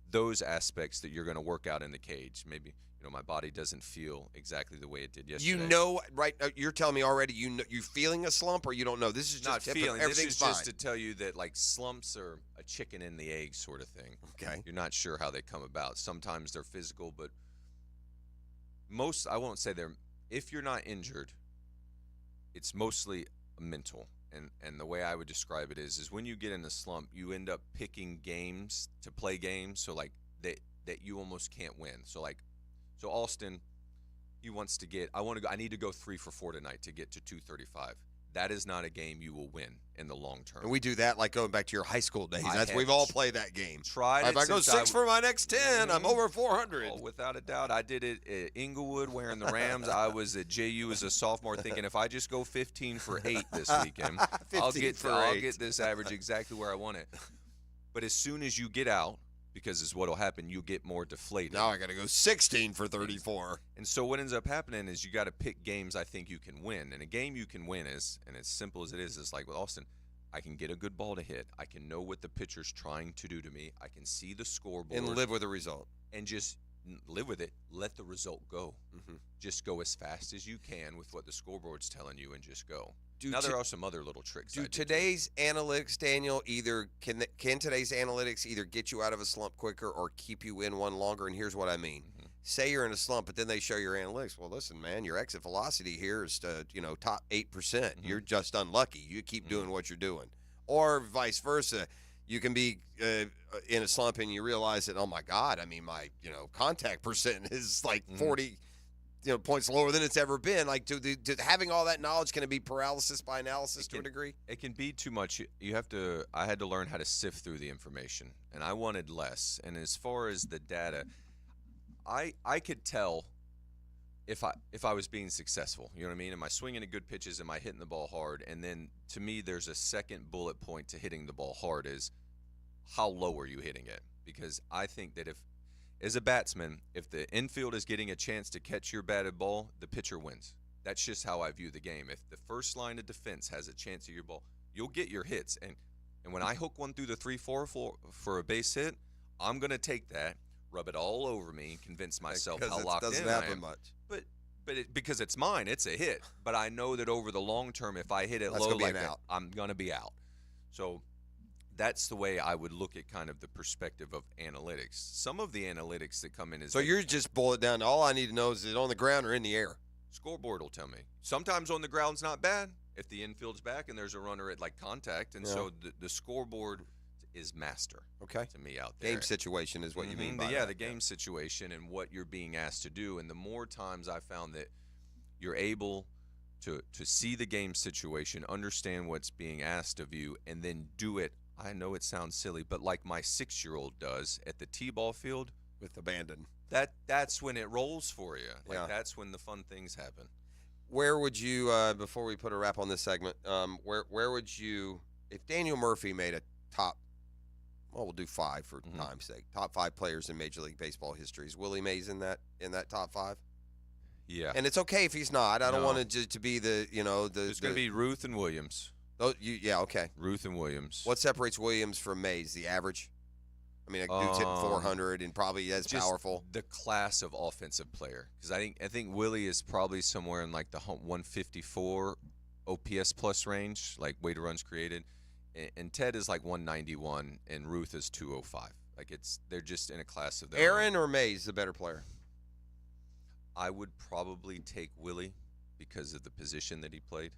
S25: those aspects that you're going to work out in the cage. Maybe, my body doesn't feel exactly the way it did yesterday.
S5: Right? You're telling me already you feeling a slump, or you don't know? This is just
S25: not feeling.
S5: Everything's
S25: this is
S5: fine.
S25: just to tell you that, like, slumps are a chicken and the egg sort of thing.
S5: Okay.
S25: You're not sure how they come about. Sometimes they're physical, but I won't say they're. If you're not injured, it's mostly mental. And the way I would describe it is when you get in a slump, you end up picking games to play games. So, like, that you almost can't win. So Austin, he wants to get. I need to go 3 for 4 tonight to get to 235. That is not a game you will win in the long term.
S5: And we do that like going back to your high school days. We've all played that game.
S25: Tried
S5: if I go 6 for my next 10, I'm over 400.
S25: Oh, without a doubt. I did it at Inglewood wearing the Rams. I was at JU as a sophomore thinking if I just go 15 for 8 this weekend, I'll get this average exactly where I want it. But as soon as you get out, because is what'll happen, you get more deflated.
S5: Now I got to go 16 for 34.
S25: And so what ends up happening is you got to pick games I think you can win. And a game you can win is, and as simple as it is like with Austin, I can get a good ball to hit. I can know what the pitcher's trying to do to me. I can see the scoreboard.
S5: And live with the result.
S25: And just live with it. Let the result go. Just go as fast as you can with what the scoreboard's telling you and just go. There are some other little tricks.
S5: Do today's analytics, Daniel, can today's analytics either get you out of a slump quicker or keep you in one longer? And here's what I mean. Say you're in a slump, but then they show your analytics. Well, listen, man, your exit velocity here is top 8%. You're just unlucky. You keep doing what you're doing. Or vice versa. You can be in a slump and you realize that, oh, my God, I mean, my contact percent is like 40 points lower than it's ever been. Like, having all that knowledge, can it be paralysis by analysis to a degree?
S25: It can be too much. I had to learn how to sift through the information, and I wanted less. And as far as the data, I could tell if I was being successful. You know what I mean? Am I swinging at good pitches? Am I hitting the ball hard? And then, to me, there's a second bullet point to hitting the ball hard is how low are you hitting it? Because I think that as a batsman, if the infield is getting a chance to catch your batted ball, the pitcher wins. That's just how I view the game. If the first line of defense has a chance at your ball, you'll get your hits. And when I hook one through the 3-4 for a base hit, I'm going to take that, rub it all over me, and convince myself how locked in I am.
S5: Doesn't happen much.
S25: But because it's mine, it's a hit. But I know that over the long term, if I hit it low like that, I'm going to be out. So that's the way I would look at kind of the perspective of analytics. Some of the analytics that come in is...
S5: So you're just boil it down to all I need to know is it on the ground or in the air?
S25: Scoreboard will tell me. Sometimes on the ground's not bad if the infield's back and there's a runner at, like, contact. And so the scoreboard is master to me out there.
S5: Game situation is what you mean by that.
S25: Yeah, the game situation and what you're being asked to do. And the more times I found that you're able to see the game situation, understand what's being asked of you, and then do it. I know it sounds silly, but like my 6-year-old does at the T-ball field.
S5: With abandon.
S25: That's when it rolls for you. That's when the fun things happen.
S5: Where would you, before we put a wrap on this segment, where would you, if Daniel Murphy made a top, well, we'll do 5 for time's sake, top 5 players in Major League Baseball history, is Willie Mays in that top 5?
S25: Yeah.
S5: And it's okay if he's not. I don't want it to be the,
S25: It's going to be Ruth and Williams.
S5: Oh, yeah, okay.
S25: Ruth and Williams.
S5: What separates Williams from Mays? The average? I mean, a dude's hitting 400 and probably as powerful.
S25: The class of offensive player, because I think Willie is probably somewhere in like the 154 OPS plus range, like weighted runs created, and Ted is like 191, and Ruth is 205. Like they're just in a class of their
S5: Aaron
S25: own.
S5: Or Mays the better player?
S25: I would probably take Willie because of the position that he played.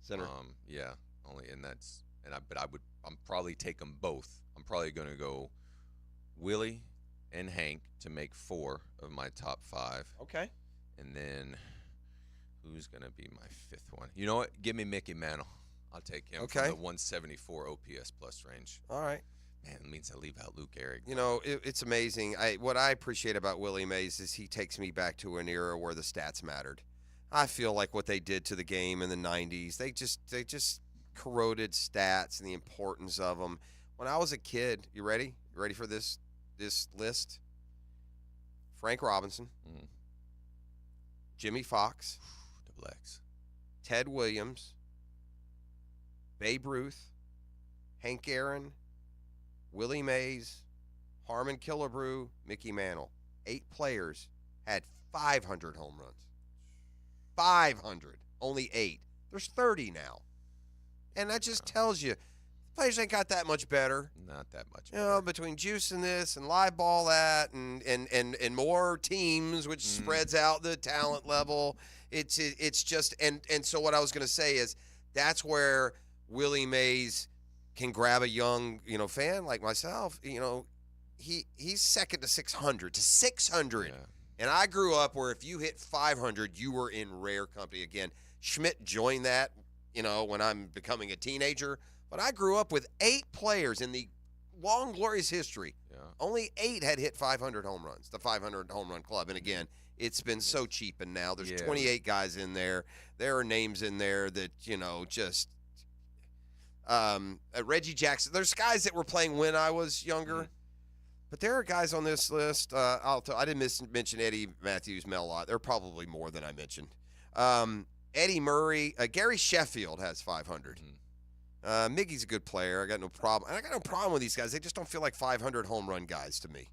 S5: Center.
S25: Yeah, I'm probably take them both. I'm probably going to go Willie and Hank to make 4 of my top 5.
S5: Okay.
S25: And then who's going to be my 5th one? You know what? Give me Mickey Mantle. I'll take him from the 174 OPS plus range.
S5: All right.
S25: Man, it means I leave out Luke Gehrig.
S5: It's amazing. What I appreciate about Willie Mays is he takes me back to an era where the stats mattered. I feel like what they did to the game in the 90s, they just corroded stats and the importance of them. When I was a kid, you ready? You ready for this list? Frank Robinson, Jimmy Fox,
S25: Double X,
S5: Ted Williams, Babe Ruth, Hank Aaron, Willie Mays, Harmon Killebrew, Mickey Mantle. 8 players had 500 home runs. 500. Only 8. There's 30 now. And that just tells you players ain't got that much better.
S25: Not that much better.
S5: Between juicing this and live ball that and more teams, which spreads out the talent level. It's just and so what I was going to say is that's where Willie Mays can grab a young, fan like myself. He's second to 600. Yeah. And I grew up where if you hit 500, you were in rare company. Again, Schmidt joined that, when I'm becoming a teenager. But I grew up with 8 players in the long, glorious history.
S25: Yeah.
S5: Only 8 had hit 500 home runs, the 500 home run club. And again, it's been so cheap. And now there's 28 guys in there. There are names in there that, just Reggie Jackson. There's guys that were playing when I was younger. But there are guys on this list. I didn't mention Eddie Matthews Mel. There are probably more than I mentioned. Eddie Murray. Gary Sheffield has 500. Miggy's a good player. I got no problem. And I got no problem with these guys. They just don't feel like 500 home run guys to me.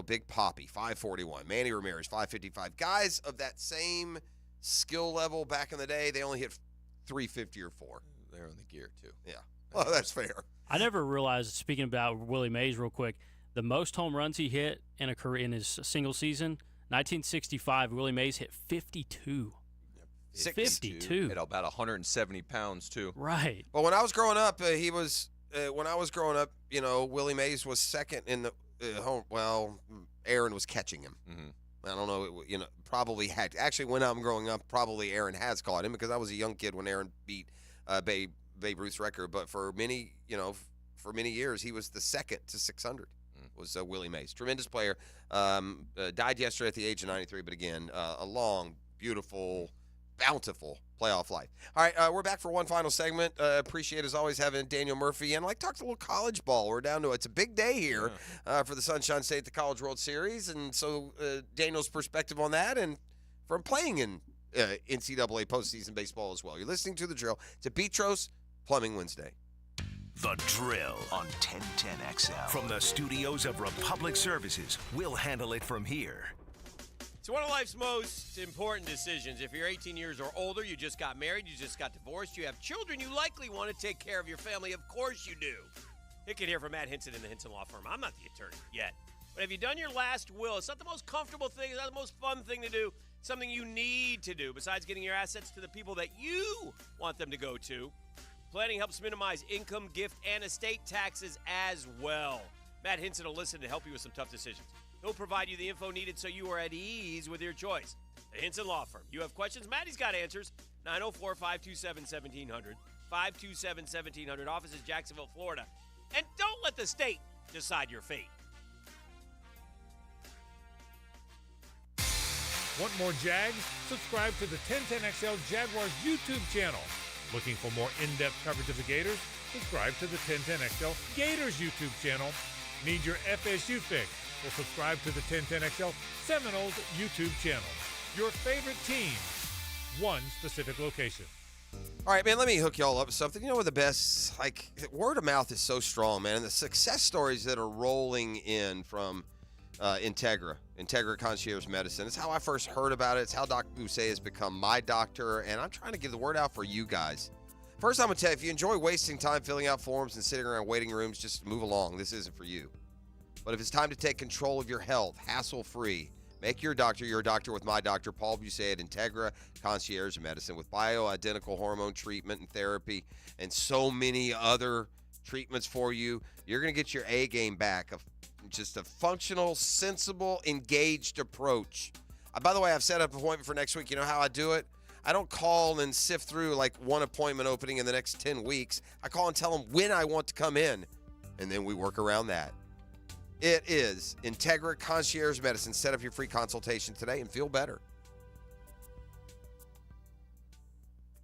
S5: Big Poppy, 541. Manny Ramirez, 555. Guys of that same skill level back in the day, they only hit 350 or 4.
S25: They're on the gear, too.
S5: Yeah. Well, that's fair.
S1: I never realized, speaking about Willie Mays real quick, the most home runs he hit in a career in his single season, 1965, Willie Mays hit 52. 52.
S25: At about 170 pounds, too.
S1: Right.
S5: Well, when I was growing up, Willie Mays was second in the home. Well, Aaron was catching him. I don't know. Probably had. Actually, when I'm growing up, probably Aaron has caught him because I was a young kid when Aaron beat Babe Ruth's record. But for many years, he was the second to 600. Was Willie Mays. Tremendous player. Died yesterday at the age of 93. But again, a long, beautiful, bountiful playoff life. All right, we're back for one final segment. Appreciate, as always, having Daniel Murphy in. Talked a little college ball. We're down to it's a big day here for the Sunshine State, the College World Series, and so Daniel's perspective on that and from playing in NCAA postseason baseball as well. You're listening to The Drill. It's a Petros Plumbing Wednesday.
S3: The Drill on 1010XL. From the studios of Republic Services, we'll handle it from here.
S4: It's one of life's most important decisions. If you're 18 years or older, you just got married, you just got divorced, you have children, you likely want to take care of your family. Of course you do. Hicken here from Matt Hinson in the Hinson Law Firm. I'm not the attorney yet. But have you done your last will? It's not the most comfortable thing. It's not the most fun thing to do. It's something you need to do besides getting your assets to the people that you want them to go to. Planning helps minimize income, gift, and estate taxes as well. Matt Hinson will listen to help you with some tough decisions. He'll provide you the info needed so you are at ease with your choice. The Hinson Law Firm. You have questions? Maddie's got answers. 904-527-1700. 527-1700. Office is Jacksonville, Florida. And don't let the state decide your fate.
S2: Want more Jags? Subscribe to the 1010XL Jaguars YouTube channel. Looking for more in-depth coverage of the Gators? Subscribe to the 1010XL Gators YouTube channel. Need your FSU fix? Well, subscribe to the 1010XL Seminoles YouTube channel. Your favorite team, one specific location.
S5: All right, man, let me hook y'all up with something. You know what the best, word of mouth is so strong, man. And the success stories that are rolling in from Integra Concierge Medicine. It's how I first heard about it. It's how Dr. Bousset has become my doctor, and I'm trying to give the word out for you guys. First, I'm going to tell you, if you enjoy wasting time filling out forms and sitting around waiting rooms, just move along. This isn't for you. But if it's time to take control of your health, hassle-free, make your doctor with my doctor, Paul Bousset at Integra Concierge Medicine, with bioidentical hormone treatment and therapy and so many other treatments for you. You're going to get your A game back. Just a functional, sensible, engaged approach. By the way, I've set up an appointment for next week. You know how I do it? I don't call and sift through one appointment opening in the next 10 weeks. I call and tell them when I want to come in, and then we work around that. It is Integra Concierge Medicine. Set up your free consultation today and feel better.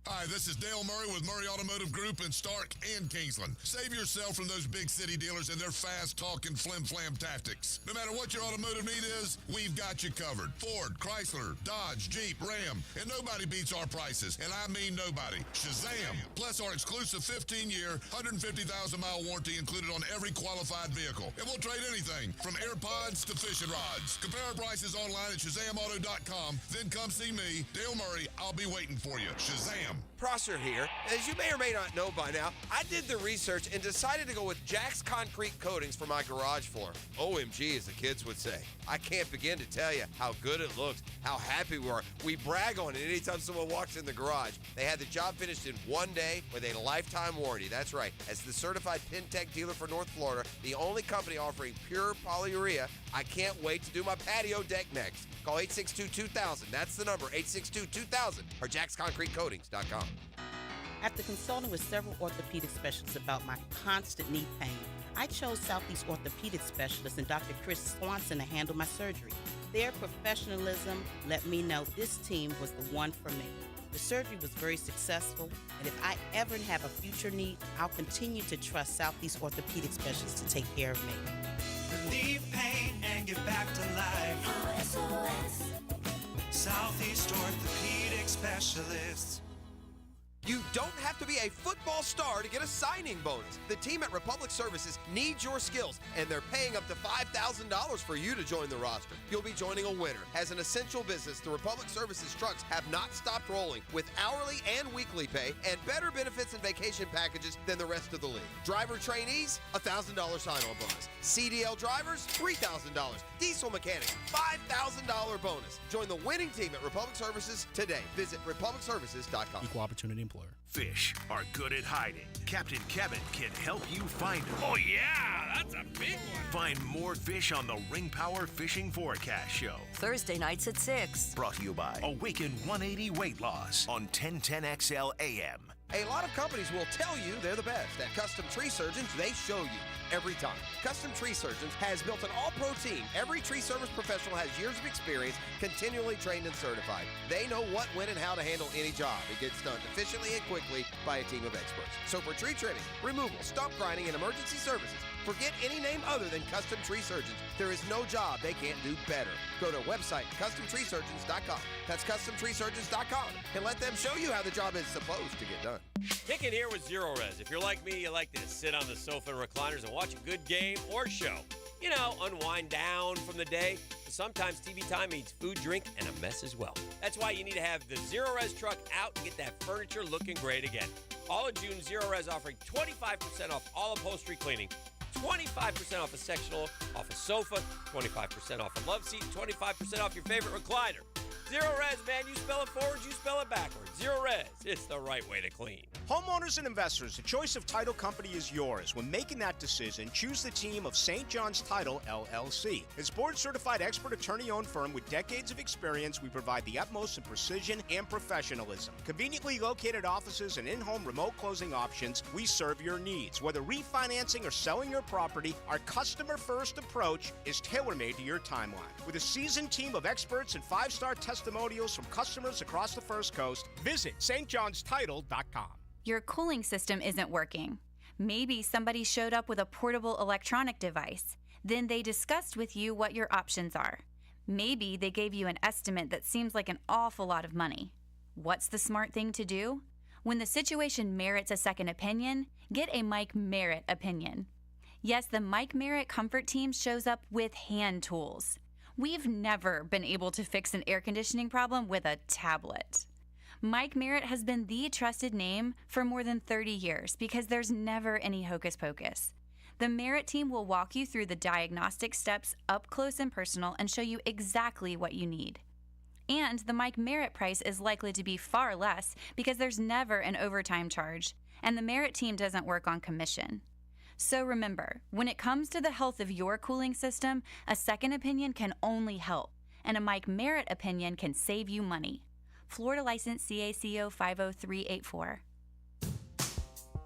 S6: Hi, this is Dale Murray with Murray Automotive Group in Stark and Kingsland. Save yourself from those big city dealers and their fast-talking flim-flam tactics. No matter what your automotive need is, we've got you covered. Ford, Chrysler, Dodge, Jeep, Ram, and nobody beats our prices, and I mean nobody. Shazam! Plus our exclusive 15-year, 150,000-mile warranty included on every qualified vehicle. And we'll trade anything from AirPods to fishing rods. Compare our prices online at ShazamAuto.com. Then come see me, Dale Murray. I'll be waiting for you. Shazam!
S5: Prosser here. As you may or may not know by now, I did the research and decided to go with Jack's Concrete Coatings for my garage floor. OMG, as the kids would say. I can't begin to tell you how good it looks, how happy we are. We brag on it anytime someone walks in the garage. They had the job finished in one day with a lifetime warranty. That's right. As the certified Pintech dealer for North Florida, the only company offering pure polyurea, I can't wait to do my patio deck next. Call 862-2000. That's the number, 862-2000, or jacksconcretecoatings.com.
S7: After consulting with several orthopedic specialists about my constant knee pain, I chose Southeast Orthopedic Specialist and Dr. Chris Swanson to handle my surgery. Their professionalism let me know this team was the one for me. The surgery was very successful, and if I ever have a future need, I'll continue to trust Southeast Orthopedic Specialists to take care of me.
S8: Relieve pain and get back to life. SOS. Southeast Orthopedic Specialists.
S5: You don't have to be a football star to get a signing bonus. The team at Republic Services needs your skills, and they're paying up to $5,000 for you to join the roster. You'll be joining a winner. As an essential business, the Republic Services trucks have not stopped rolling with hourly and weekly pay and better benefits and vacation packages than the rest of the league. Driver trainees, $1,000 sign-on bonus. CDL drivers, $3,000. Diesel mechanics, $5,000 bonus. Join the winning team at Republic Services today. Visit republicservices.com.
S1: Equal opportunity employer.
S3: Fish are good at hiding. Captain Kevin can help you find them.
S15: Oh, yeah, that's a big one.
S3: Find more fish on the Ring Power Fishing Forecast Show.
S13: Thursday nights at 6.
S3: Brought to you by Awaken 180 Weight Loss on 1010XL AM.
S9: A lot of companies will tell you they're the best. At Custom Tree Surgeons, they show you every time. Custom Tree Surgeons has built an all-pro team. Every tree service professional has years of experience, continually trained and certified. They know what, when, and how to handle any job. It gets done efficiently and quickly by a team of experts. So for tree trimming, removal, stump grinding, and emergency services, forget any name other than Custom Tree Surgeons. There is no job they can't do better. Go to website CustomTreeSurgeons.com. That's CustomTreeSurgeons.com, and let them show you how the job is supposed to get done.
S10: Hicken here with Zero Res. If you're like me, you like to sit on the sofa and recliners and watch a good game or show. You know, unwind down from the day. But sometimes TV time means food, drink, and a mess as well. That's why you need to have the Zero Res truck out and get that furniture looking great again. All of June, Zero Res offering 25% off all upholstery cleaning, 25% off a sectional, off a sofa, 25% off a love seat, 25% off your favorite recliner. Zero Res, man, you spell it forward, you spell it backwards. Zero Res, it's the right way to clean.
S12: Homeowners and investors, the choice of title company is yours. When making that decision, choose the team of St. John's Title, LLC. As board-certified expert attorney-owned firm with decades of experience, we provide the utmost in precision and professionalism. Conveniently located offices and in-home remote closing options, we serve your needs. Whether refinancing or selling your property, our customer-first approach is tailor-made to your timeline. With a seasoned team of experts and 5-star testimonials from customers across the First Coast, visit stjohnstitle.com.
S11: Your cooling system isn't working. Maybe somebody showed up with a portable electronic device. Then they discussed with you what your options are. Maybe they gave you an estimate that seems like an awful lot of money. What's the smart thing to do? When the situation merits a second opinion, get a Mike Merritt opinion. Yes, the Mike Merritt Comfort Team shows up with hand tools. We've never been able to fix an air conditioning problem with a tablet. Mike Merritt has been the trusted name for more than 30 years because there's never any hocus pocus. The Merritt team will walk you through the diagnostic steps up close and personal and show you exactly what you need. And the Mike Merritt price is likely to be far less because there's never an overtime charge, and the Merritt team doesn't work on commission. So remember, when it comes to the health of your cooling system, a second opinion can only help, and a Mike Merritt opinion can save you money. Florida license CACO 50384.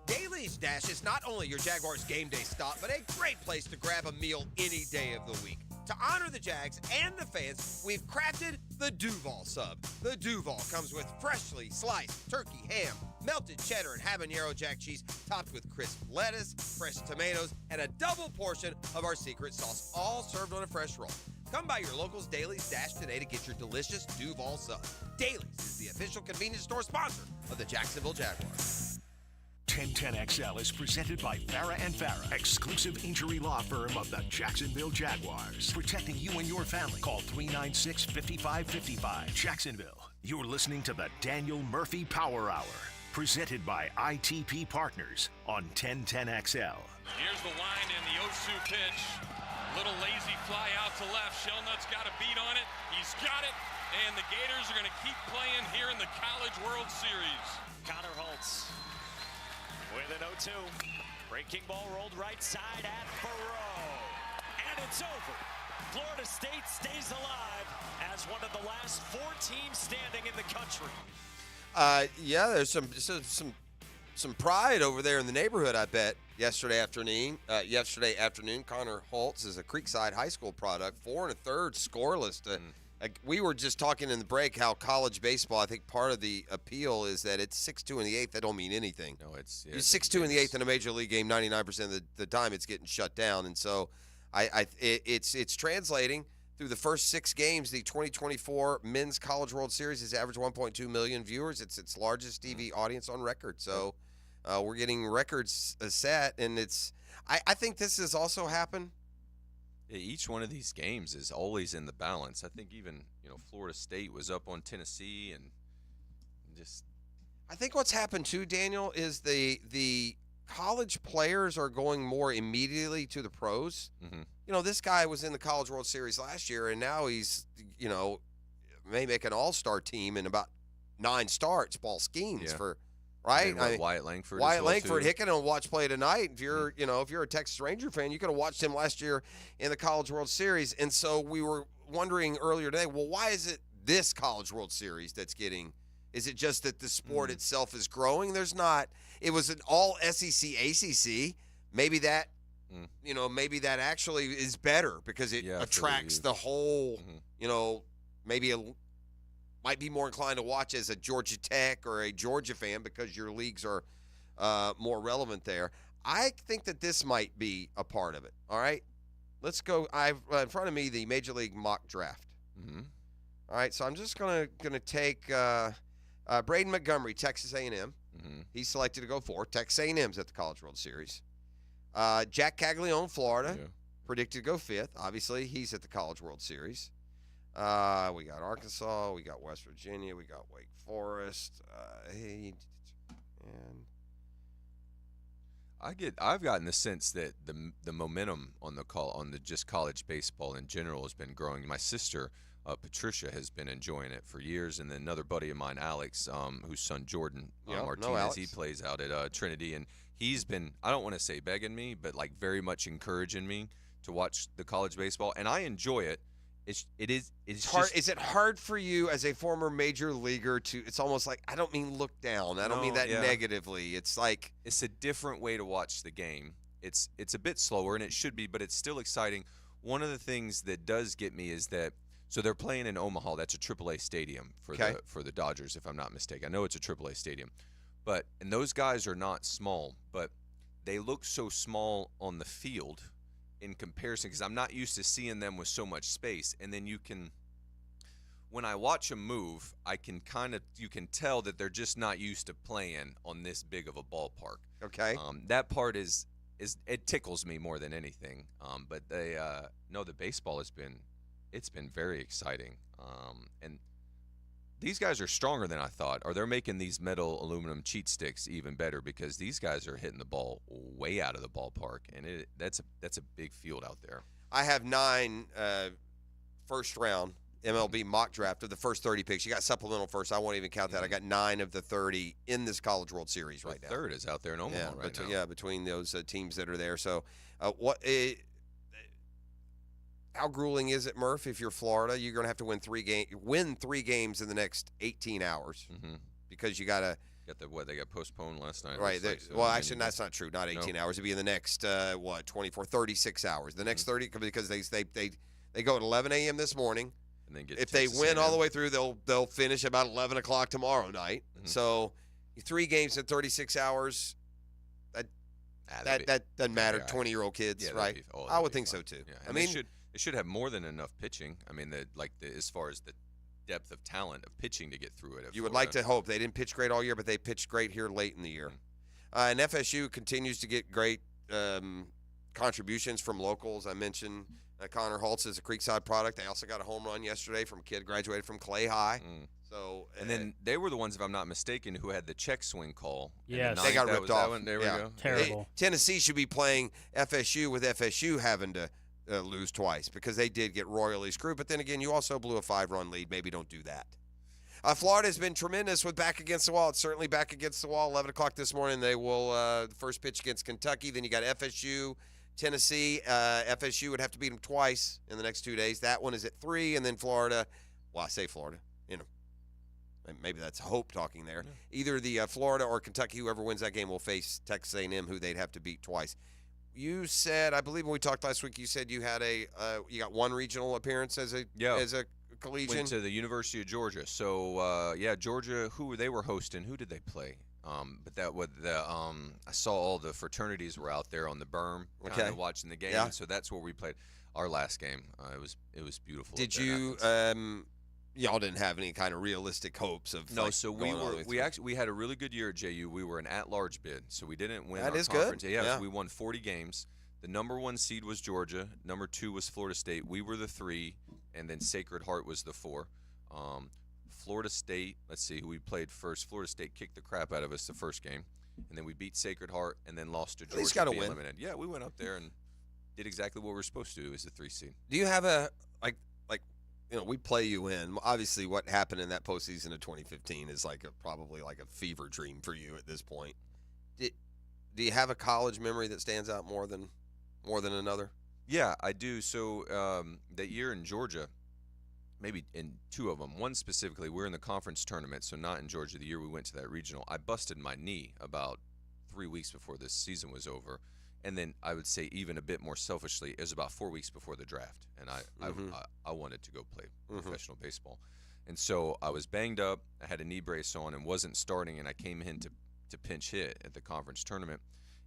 S9: Daly's Dash is not only your Jaguars game day stop, but a great place to grab a meal any day of the week. To honor the Jags and the fans, we've crafted the Duval Sub. The Duval comes with freshly sliced turkey, ham, melted cheddar, and habanero jack cheese, topped with crisp lettuce, fresh tomatoes, and a double portion of our secret sauce, all served on a fresh roll. Come by your local's Daly's Dash today to get your delicious Duval Sub. Daly's is the official convenience store sponsor of the Jacksonville Jaguars.
S3: 1010XL is presented by Farah & Farah, exclusive injury law firm of the Jacksonville Jaguars. Protecting you and your family. Call 396-5555. Jacksonville, you're listening to the Daniel Murphy Power Hour. Presented by ITP Partners on 1010XL.
S14: Here's the line in the Osu pitch. Little lazy fly out to left. Shelnutt's got a beat on it. He's got it. And the Gators are going to keep playing here in the College World Series.
S17: Connor Holtz with an 0-2. Breaking ball rolled right side at Burrow. And it's over. Florida State stays alive as one of the last 4 teams standing in the country.
S9: Yeah, there's some pride over there in the neighborhood, I bet. Yesterday afternoon, Connor Holtz is a Creekside High School product, 4 1/3 scoreless. We were just talking in the break how college baseball, I think part of the appeal is that it's 6-2 in the 8th. That don't mean anything.
S25: No, it's
S9: 6-2 in the 8th in a major league game. 99% of the time, it's getting shut down, and so it's translating. Through the first 6 games, the 2024 Men's College World Series has averaged 1.2 million viewers. It's its largest TV audience on record. So we're getting records set, and I think this has also happened.
S25: Yeah, each one of these games is always in the balance. I think even Florida State was up on Tennessee, and just.
S9: I think what's happened too, Daniel, is the college players are going more immediately to the pros.
S25: Mm-hmm.
S9: This guy was in the College World Series last year, and now he's, may make an all-star team in about 9 starts, Paul Skeens for, right?
S25: Wyatt Langford.
S9: Wyatt Langford, Hicken will watch play tonight. If you're, if you're a Texas Ranger fan, you could have watched him last year in the College World Series. And so we were wondering earlier today, well, why is it this College World Series that's getting
S5: Is it just that the sport itself is growing? There's not. It was an all SEC, ACC. Maybe that, maybe that actually is better because it attracts the whole, maybe might be more inclined to watch as a Georgia Tech or a Georgia fan because your leagues are more relevant there. I think that this might be a part of it. All right, let's go. I've in front of me the Major League mock draft.
S25: Mm-hmm.
S5: All right, so I'm just gonna take Braden Montgomery, Texas A&M.
S25: Mm-hmm.
S5: He's selected to go 4. Texas A&M's at the College World Series. Jack Caglione, Florida, predicted to go 5th. Obviously, he's at the College World Series. We got Arkansas, we got West Virginia, we got Wake Forest, and
S25: I've gotten the sense that the momentum on the just college baseball in general has been growing. My sister Patricia has been enjoying it for years, and then another buddy of mine, Alex, whose son Jordan Martinez, he plays out at Trinity, and he's been, I don't want to say begging me, but like very much encouraging me to watch the college baseball, and I enjoy it. It's
S5: hard.
S25: just,
S5: is it hard for you as a former major leaguer to? It's almost like, I don't mean look down. I don't mean that negatively. It's like
S25: it's a different way to watch the game. It's a bit slower, and it should be, but it's still exciting. One of the things that does get me is that so they're playing in Omaha. That's a AAA stadium for the Dodgers, if I'm not mistaken. I know it's a AAA stadium, and those guys are not small, but they look so small on the field in comparison, because I'm not used to seeing them with so much space. And then when I watch them move, you can tell that they're just not used to playing on this big of a ballpark.
S5: Okay.
S25: That part is it tickles me more than anything. But the baseball has been very exciting. And these guys are stronger than I thought, or they're making these metal aluminum cheat sticks even better, because these guys are hitting the ball way out of the ballpark, and that's a big field out there.
S5: I have 9 first-round MLB mock draft of the first 30 picks. You got supplemental first. I won't even count that. I got 9 of the 30 in this College World Series right now.
S25: Third is out there in Omaha right now.
S5: Yeah, between those teams that are there. So how grueling is it, Murph? If you're Florida, you're going to have to win 3 games in the next 18 hours because you got to.
S25: They got postponed last night.
S5: Right. Actually, that's not true. Not 18 hours. It'd be in the next 36 hours. The next 30, because they go at 11 a.m. this morning.
S25: And then
S5: if they win all the way through, they'll finish about 11 o'clock tomorrow night. Mm-hmm. So 3 games in 36 hours. That doesn't matter. 20-year-old kids, right? I would think so too.
S25: Yeah. I mean, they should have more than enough pitching. I mean, as far as the depth of talent of pitching to get through it.
S5: You would like to hope. They didn't pitch great all year, but they pitched great here late in the year. And FSU continues to get great contributions from locals. I mentioned Connor Holtz is a Creekside product. They also got a home run yesterday from a kid graduated from Clay High. So,
S25: and then they were the ones, if I'm not mistaken, who had the check swing call.
S5: Yes. They got ripped off.
S25: There we go.
S1: Terrible.
S5: Tennessee should be playing FSU with FSU having to lose twice because they did get royally screwed. But then again, you also blew a 5-run lead. Maybe don't do that. Florida has been tremendous with back against the wall. It's certainly back against the wall. 11 o'clock this morning, they will the first pitch against Kentucky. Then you got FSU, Tennessee. FSU would have to beat them twice in the next 2 days. That one is at 3, and then Florida. Well, I say Florida. Maybe that's hope talking there. Yeah. Either the Florida or Kentucky, whoever wins that game, will face Texas A&M, who they'd have to beat twice. You said, I believe when we talked last week, you said you had you got 1 regional appearance as a collegian.
S25: Went to the University of Georgia. So Georgia, they were hosting. Who did they play? But that was I saw all the fraternities were out there on the berm, kind of watching the game. Yeah. So that's where we played our last game. It was beautiful.
S5: Did you? Y'all didn't have any kind of realistic hopes of
S25: so we had a really good year at JU. We were an at-large bid, so we didn't win
S5: that
S25: our
S5: is
S25: conference.
S5: Good.
S25: Yeah, we won 40 games. The number 1 seed was Georgia. Number 2 was Florida State. We were the 3, and then Sacred Heart was the 4. Florida State, let's see who we played first. Florida State kicked the crap out of us the first game, and then we beat Sacred Heart and then lost to Georgia.
S5: At least got to win.
S25: Eliminated. Yeah, we went up there and did exactly what we were supposed to do as the 3 seed.
S5: Do you have we play you in. Obviously, what happened in that postseason of 2015 is probably like a fever dream for you at this point. Do you have a college memory that stands out more than another?
S25: Yeah, I do. So that year in Georgia, maybe in 2 of them. One specifically, we're in the conference tournament, so not in Georgia. The year we went to that regional, I busted my knee about 3 weeks before this season was over. And then I would say even a bit more selfishly, it was about 4 weeks before the draft, and I wanted to go play professional baseball. And so I was banged up, I had a knee brace on and wasn't starting, and I came in to pinch hit at the conference tournament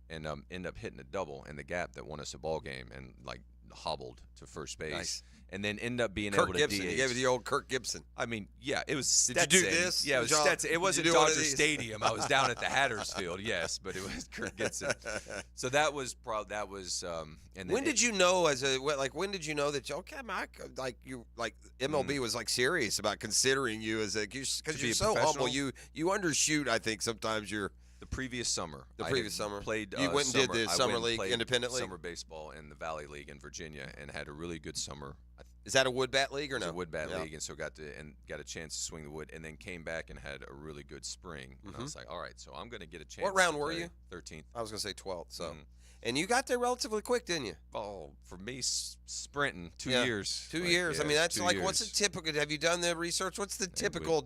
S25: and ended up hitting a double in the gap that won us a ball game and, like, hobbled to first base.
S5: Nice.
S25: And then end up being
S5: Kirk
S25: able to
S5: Gibson.
S25: DH.
S5: You gave it the old Kirk Gibson.
S25: I mean, yeah, it was
S5: Did
S25: Stetson.
S5: you do this?
S25: Yeah, it was
S5: John,
S25: Stetson. It wasn't
S5: did you do one of
S25: Dodger
S5: these?
S25: Stadium. I was down at the Hattersfield, yes, but it was Kirk Gibson. So that was and
S5: When did you know when did you know that MLB was like serious about considering you as because you're so humble, you undershoot. I think sometimes you're.
S25: The previous summer. Played.
S5: You went and did the summer league independently.
S25: Summer baseball in the Valley League in Virginia, and had a really good summer.
S5: Is that a wood bat league or no?
S25: It was a wood bat league, and so got a chance to swing the wood, and then came back and had a really good spring. And I was like, all right, so I'm going to get a chance.
S5: What round were you?
S25: 13th.
S5: I was going to say 12th. So, and you got there relatively quick, didn't you?
S25: Oh, for me, sprinting 2 years.
S5: 2 years. I mean, that's like what's the typical? Have you done the research? What's the typical?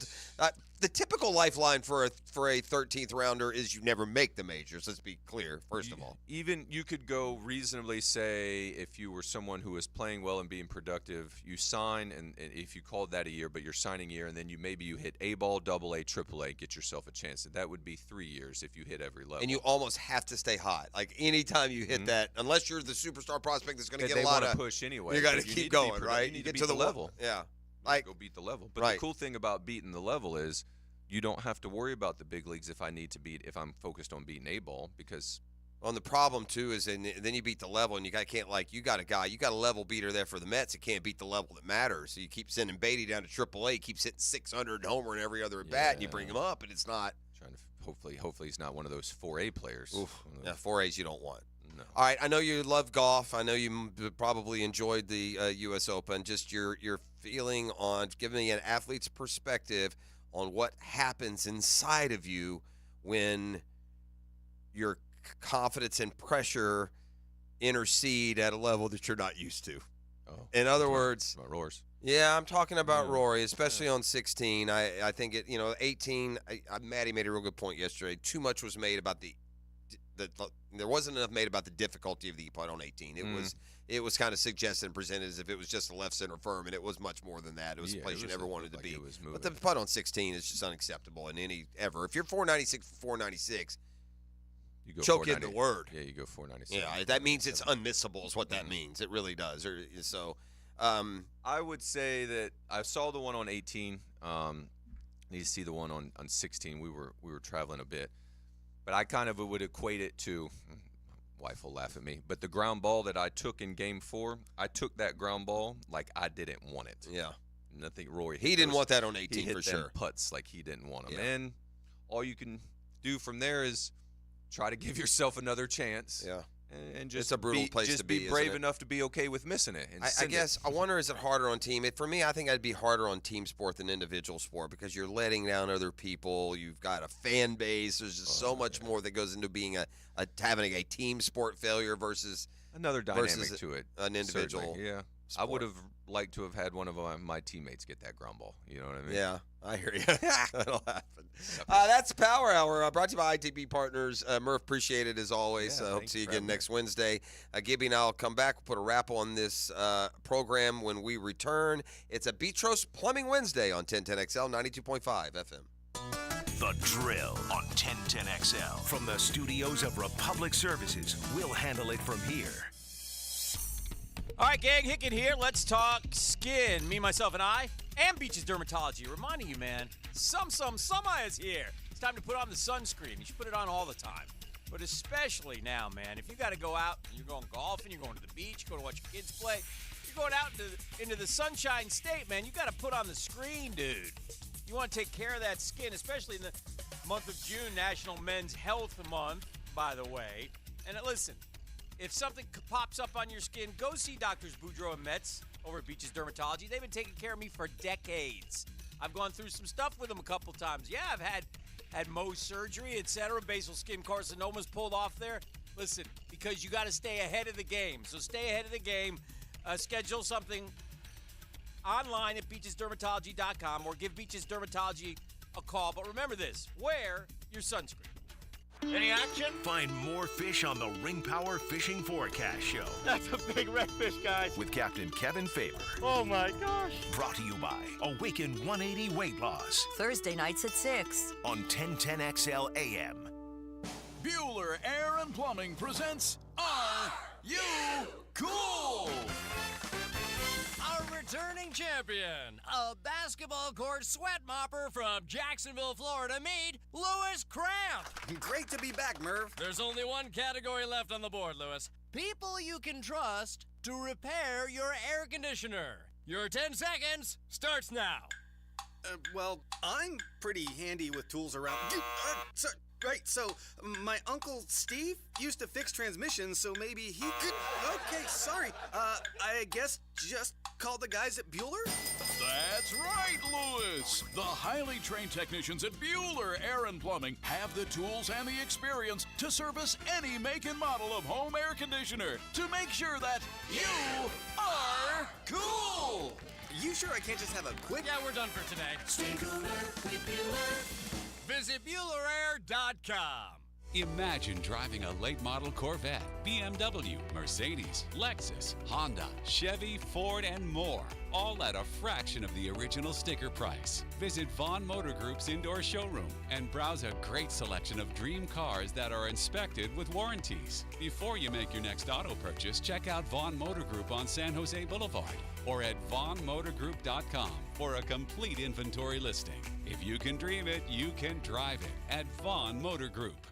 S5: The typical lifeline for a 13th rounder is you never make the majors. Let's be clear. First of all,
S25: even you could go reasonably say if you were someone who was playing well and being productive, you sign, and if you called that a year, but you're signing a year, and then you hit A ball, double A, triple A, get yourself a chance. And that would be 3 years if you hit every level.
S5: And you almost have to stay hot. Like anytime you hit that, unless you're the superstar prospect that's going to get a lot of
S25: push anyway.
S5: You got to keep going, right?
S25: You
S5: get
S25: to the level.
S5: Yeah.
S25: Go beat the level. But the cool thing about beating the level is you don't have to worry about the big leagues if I'm focused on beating A ball, because
S5: the problem too is then you beat the level and you got a level beater there for the Mets that can't beat the level that matters. So you keep sending Beatty down to AAA, he keeps hitting 600 homer in every other at bat, and you bring him up, and it's not.
S25: Trying to hopefully he's not one of those 4A players.
S5: Yeah, 4As you don't want.
S25: No.
S5: All right, I know you love golf. I know you probably enjoyed the U.S. Open. Just your feeling on giving me an athlete's perspective on what happens inside of you when your confidence and pressure intercede at a level that you're not used to. In other words,
S25: about Roars.
S5: Yeah, I'm talking about Rory, especially on 16. I think 18. Maddie made a real good point yesterday. Too much was made about there wasn't enough made about the difficulty of the putt on 18. It was kind of suggested and presented as if it was just a left center firm, and it was much more than that. It was a place you never wanted to be. But the putt on 16 is just unacceptable in any ever. If you're 496 for 496,
S25: you go
S5: choke in the word.
S25: Yeah, you go 496.
S5: Yeah, that means it's unmissable is what that means. It really does.
S25: I would say that I saw the one on 18. Need to see the one on 16. We were traveling a bit. But I kind of would equate it to, wife will laugh at me, but the ground ball that I took in Game 4, I took that ground ball like I didn't want it.
S5: Yeah.
S25: And I think Rory
S5: he didn't want that on 18
S25: he hit
S5: for
S25: them
S5: sure.
S25: Putts like he didn't want them.
S5: Yeah.
S25: And all you can do from there is try to give yourself another chance.
S5: Yeah.
S25: And just
S5: it's a brutal place to be.
S25: Just be brave enough to be okay with missing it. And
S5: I guess I wonder, is it harder on team? For me, I think I'd be harder on team sport than individual sport because you're letting down other people. You've got a fan base. There's just so much more that goes into being having a team sport failure versus
S25: another dynamic to it.
S5: An individual.
S25: Certainly. Yeah.
S5: Sport.
S25: I would have liked to have had one of my teammates get that ground ball. You know what I mean?
S5: Yeah, I hear you. That'll happen. That's Power Hour, brought to you by ITB Partners. Murph, appreciate it as always. Hope to see you again next Wednesday. Gibby and I will come back. We'll put a wrap on this program when we return. It's a Beatrice Plumbing Wednesday on 1010XL 92.5 FM.
S3: The Drill on 1010XL. From the studios of Republic Services, we'll handle it from here.
S4: All right, gang, Hicken here. Let's talk skin. Me, myself, and I, and Beaches Dermatology. Reminding you, man, summer is here. It's time to put on the sunscreen. You should put it on all the time. But especially now, man, if you got to go out, you're going golfing, you're going to the beach, you're going to watch your kids play, you're going out into the sunshine state, man, you got to put on the screen, dude. You want to take care of that skin, especially in the month of June, National Men's Health Month, by the way. And listen, if something pops up on your skin, go see Doctors Boudreaux and Metz over at Beaches Dermatology. They've been taking care of me for decades. I've gone through some stuff with them a couple times. Yeah, I've had Mohs surgery, etc. Basal skin carcinomas pulled off there. Listen, because you got to stay ahead of the game. So stay ahead of the game. Schedule something. online at beachesdermatology.com or give Beaches Dermatology a call. But remember this, wear your sunscreen.
S3: Any action? Find more fish on the Ring Power Fishing Forecast Show.
S16: That's a big redfish, guys.
S3: With Captain Kevin Faber.
S16: Oh, my gosh.
S3: Brought to you by Awaken 180 Weight Loss.
S18: Thursday nights at 6.
S3: On 1010XL AM.
S19: Bueller Air and Plumbing presents Are You Cool?
S20: Our returning champion, a basketball court sweat mopper from Jacksonville, Florida, meet Lewis Cramp.
S21: Great to be back, Merv.
S20: There's only one category left on the board, Lewis. People you can trust to repair your air conditioner. Your 10 seconds starts now.
S21: Well, I'm pretty handy with tools around. Right, so my Uncle Steve used to fix transmissions, so maybe he could... Okay, sorry. I guess just call the guys at Bueller?
S19: That's right, Lewis. The highly trained technicians at Bueller Air and Plumbing have the tools and the experience to service any make and model of home air conditioner to make sure that you are cool.
S21: You sure I can't just have a quick...
S20: Yeah, we're done for today.
S21: Stay cooler with Bueller.
S20: Visit BuellerAir.com.
S26: Imagine driving a late model Corvette, BMW, Mercedes, Lexus, Honda, Chevy, Ford, and more, all at a fraction of the original sticker price. Visit Vaughn Motor Group's indoor showroom and browse a great selection of dream cars that are inspected with warranties. Before you make your next auto purchase, check out Vaughn Motor Group on San Jose Boulevard or at VaughnMotorGroup.com for a complete inventory listing. If you can dream it, you can drive it at Vaughn Motor Group.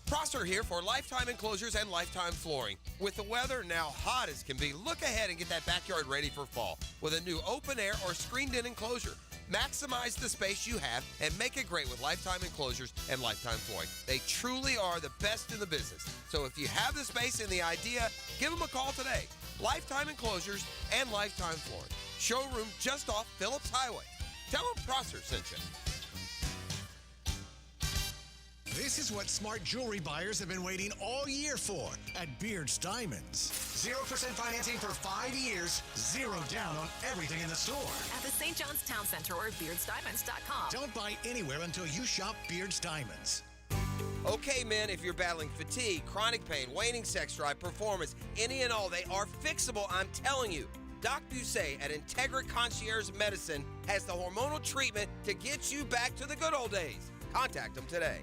S9: Prosser here for Lifetime Enclosures and Lifetime Flooring. With the weather now hot as can be, look ahead and get that backyard ready for fall with a new open air or screened-in enclosure. Maximize the space you have and make it great with Lifetime Enclosures and Lifetime Flooring. They truly are the best in the business. So if you have the space and the idea, give them a call today. Lifetime Enclosures and Lifetime Flooring. Showroom just off Phillips Highway. Tell them Prosser sent you.
S27: This is what smart jewelry buyers have been waiting all year for at Beard's Diamonds. 0% financing for 5 years, 0 down on everything in the store.
S28: At the St. John's Town Center or beardsdiamonds.com.
S27: Don't buy anywhere until you shop Beard's Diamonds.
S9: Okay, men, if you're battling fatigue, chronic pain, waning sex drive, performance, any and all, they are fixable, I'm telling you. Doc Doucet at Integra Concierge Medicine has the hormonal treatment to get you back to the good old days. Contact them today.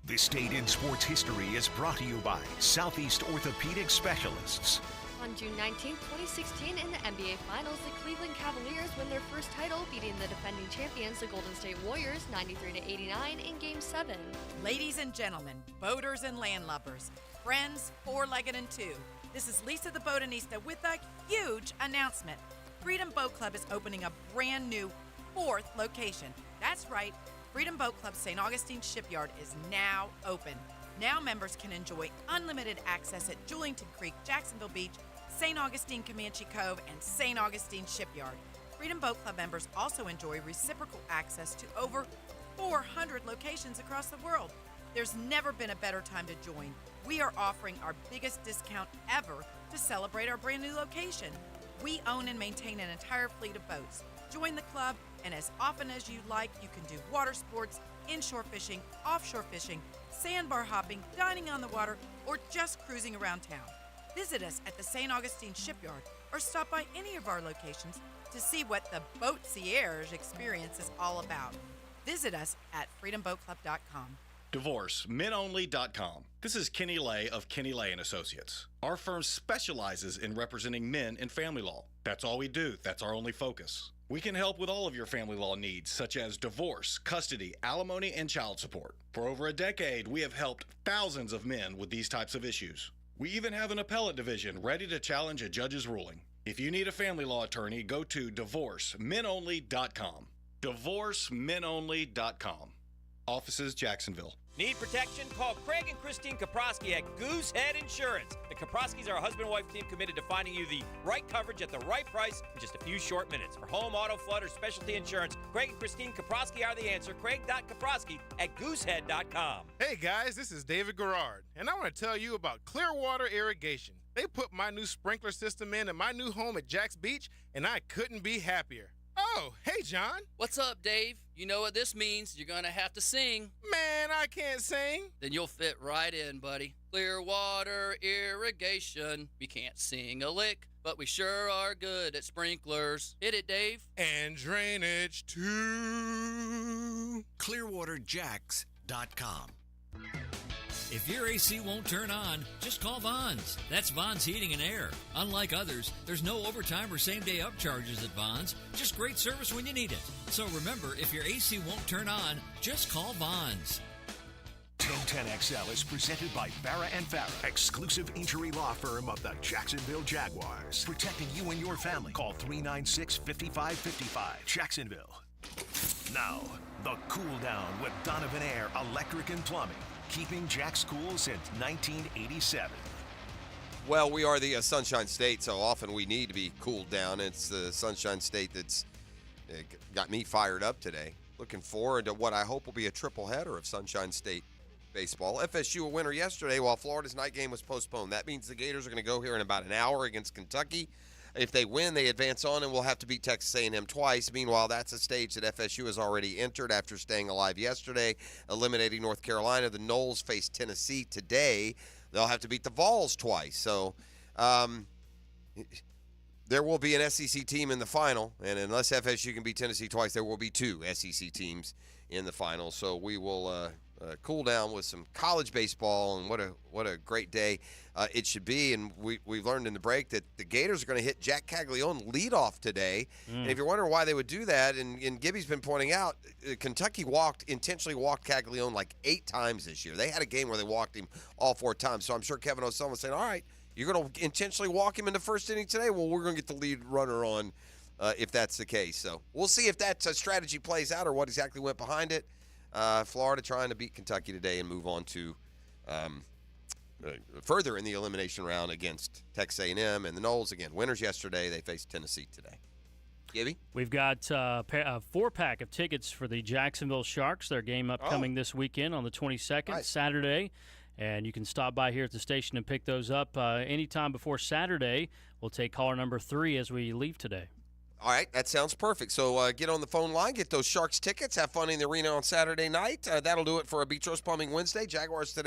S3: This Date in Sports History is brought to you by Southeast Orthopedic Specialists.
S29: On June 19, 2016, in the NBA Finals, the Cleveland Cavaliers win their first title, beating the defending champions, the Golden State Warriors, 93-89 in Game 7.
S30: Ladies and gentlemen, boaters and landlubbers, friends, four-legged and two, this is Lisa the Botanista with a huge announcement. Freedom Boat Club is opening a brand new 4th location. That's right. Freedom Boat Club St. Augustine Shipyard is now open. Now members can enjoy unlimited access at Julington Creek, Jacksonville Beach, St. Augustine Comanche Cove, and St. Augustine Shipyard. Freedom Boat Club members also enjoy reciprocal access to over 400 locations across the world. There's never been a better time to join. We are offering our biggest discount ever to celebrate our brand new location. We own and maintain an entire fleet of boats. Join the club, and as often as you like, you can do water sports, inshore fishing, offshore fishing, sandbar hopping, dining on the water, or just cruising around town. Visit us at the St. Augustine Shipyard or stop by any of our locations to see what the Boatcierge experience is all about. Visit us at freedomboatclub.com.
S31: DivorceMenOnly.com. This is Kenny Lay of Kenny Lay & Associates. Our firm specializes in representing men in family law. That's all we do. That's our only focus. We can help with all of your family law needs, such as divorce, custody, alimony, and child support. For over a decade, we have helped thousands of men with these types of issues. We even have an appellate division ready to challenge a judge's ruling. If you need a family law attorney, go to DivorceMenOnly.com. DivorceMenOnly.com. Offices, Jacksonville.
S4: Need protection? Call Craig and Christine Kaprosky at Goosehead Insurance. The Kaproskys are a husband-wife team committed to finding you the right coverage at the right price in just a few short minutes. For home, auto, flood, or specialty insurance, Craig and Christine Kaprosky are the answer. Craig.Kaprosky at Goosehead.com.
S32: Hey guys, this is David Garrard, and I want to tell you about Clearwater Irrigation.
S2: They put my new sprinkler system in my new home at Jack's Beach, and I couldn't be happier. Oh, hey, John.
S20: What's up, Dave? You know what this means. You're going to have to sing.
S2: Man, I can't sing.
S20: Then you'll fit right in, buddy. Clear water irrigation. We can't sing a lick, but we sure are good at sprinklers. Hit it, Dave.
S2: And drainage, too.
S6: ClearwaterJacks.com.
S7: If your AC won't turn on, just call Vaughn's. That's Vaughn's Heating and Air. Unlike others, there's no overtime or same-day upcharges at Vaughn's. Just great service when you need it. So remember, if your AC won't turn on, just call Vaughn's.
S3: 1010XL is presented by Farah & Farah, exclusive injury law firm of the Jacksonville Jaguars. Protecting you and your family. Call 396-5555. Jacksonville. Now, the cool down with Donovan Air Electric and Plumbing. Keeping Jack's cool since 1987.
S5: Well, we are the Sunshine State, so often we need to be cooled down. It's the Sunshine State that's got me fired up today. Looking forward to what I hope will be a triple header of Sunshine State baseball. FSU a winner yesterday while Florida's night game was postponed. That means the Gators are going to go here in about an hour against Kentucky. If they win, they advance on and will have to beat Texas A&M twice. Meanwhile, that's a stage that FSU has already entered after staying alive yesterday, eliminating North Carolina. The Noles face Tennessee today. They'll have to beat the Vols twice. So there will be an SEC team in the final, and unless FSU can beat Tennessee twice, there will be two SEC teams in the final. So we will cool down with some college baseball, and what a great day it should be. And we've learned in the break that the Gators are going to hit Jack Caglione leadoff today. And if you're wondering why they would do that, and Gibby's been pointing out, Kentucky intentionally walked Caglione like 8 times this year. They had a game where they walked him all 4 times. So I'm sure Kevin O'Sullivan was saying, all right, you're going to intentionally walk him in the first inning today? Well, we're going to get the lead runner on if that's the case. So we'll see if that strategy plays out or what exactly went behind it. Florida trying to beat Kentucky today and move on to further in the elimination round against Texas A&M and the Noles. Again, winners yesterday. They face Tennessee today. Gibby?
S1: We've got a 4-pack of tickets for the Jacksonville Sharks. Their game upcoming this weekend on the 22nd, Saturday. And you can stop by here at the station and pick those up anytime before Saturday. We'll take caller number 3 as we leave today.
S5: All right, that sounds perfect. So get on the phone line, get those Sharks tickets, have fun in the arena on Saturday night. That'll do it for a Beach Roast Plumbing Wednesday. Jaguars today.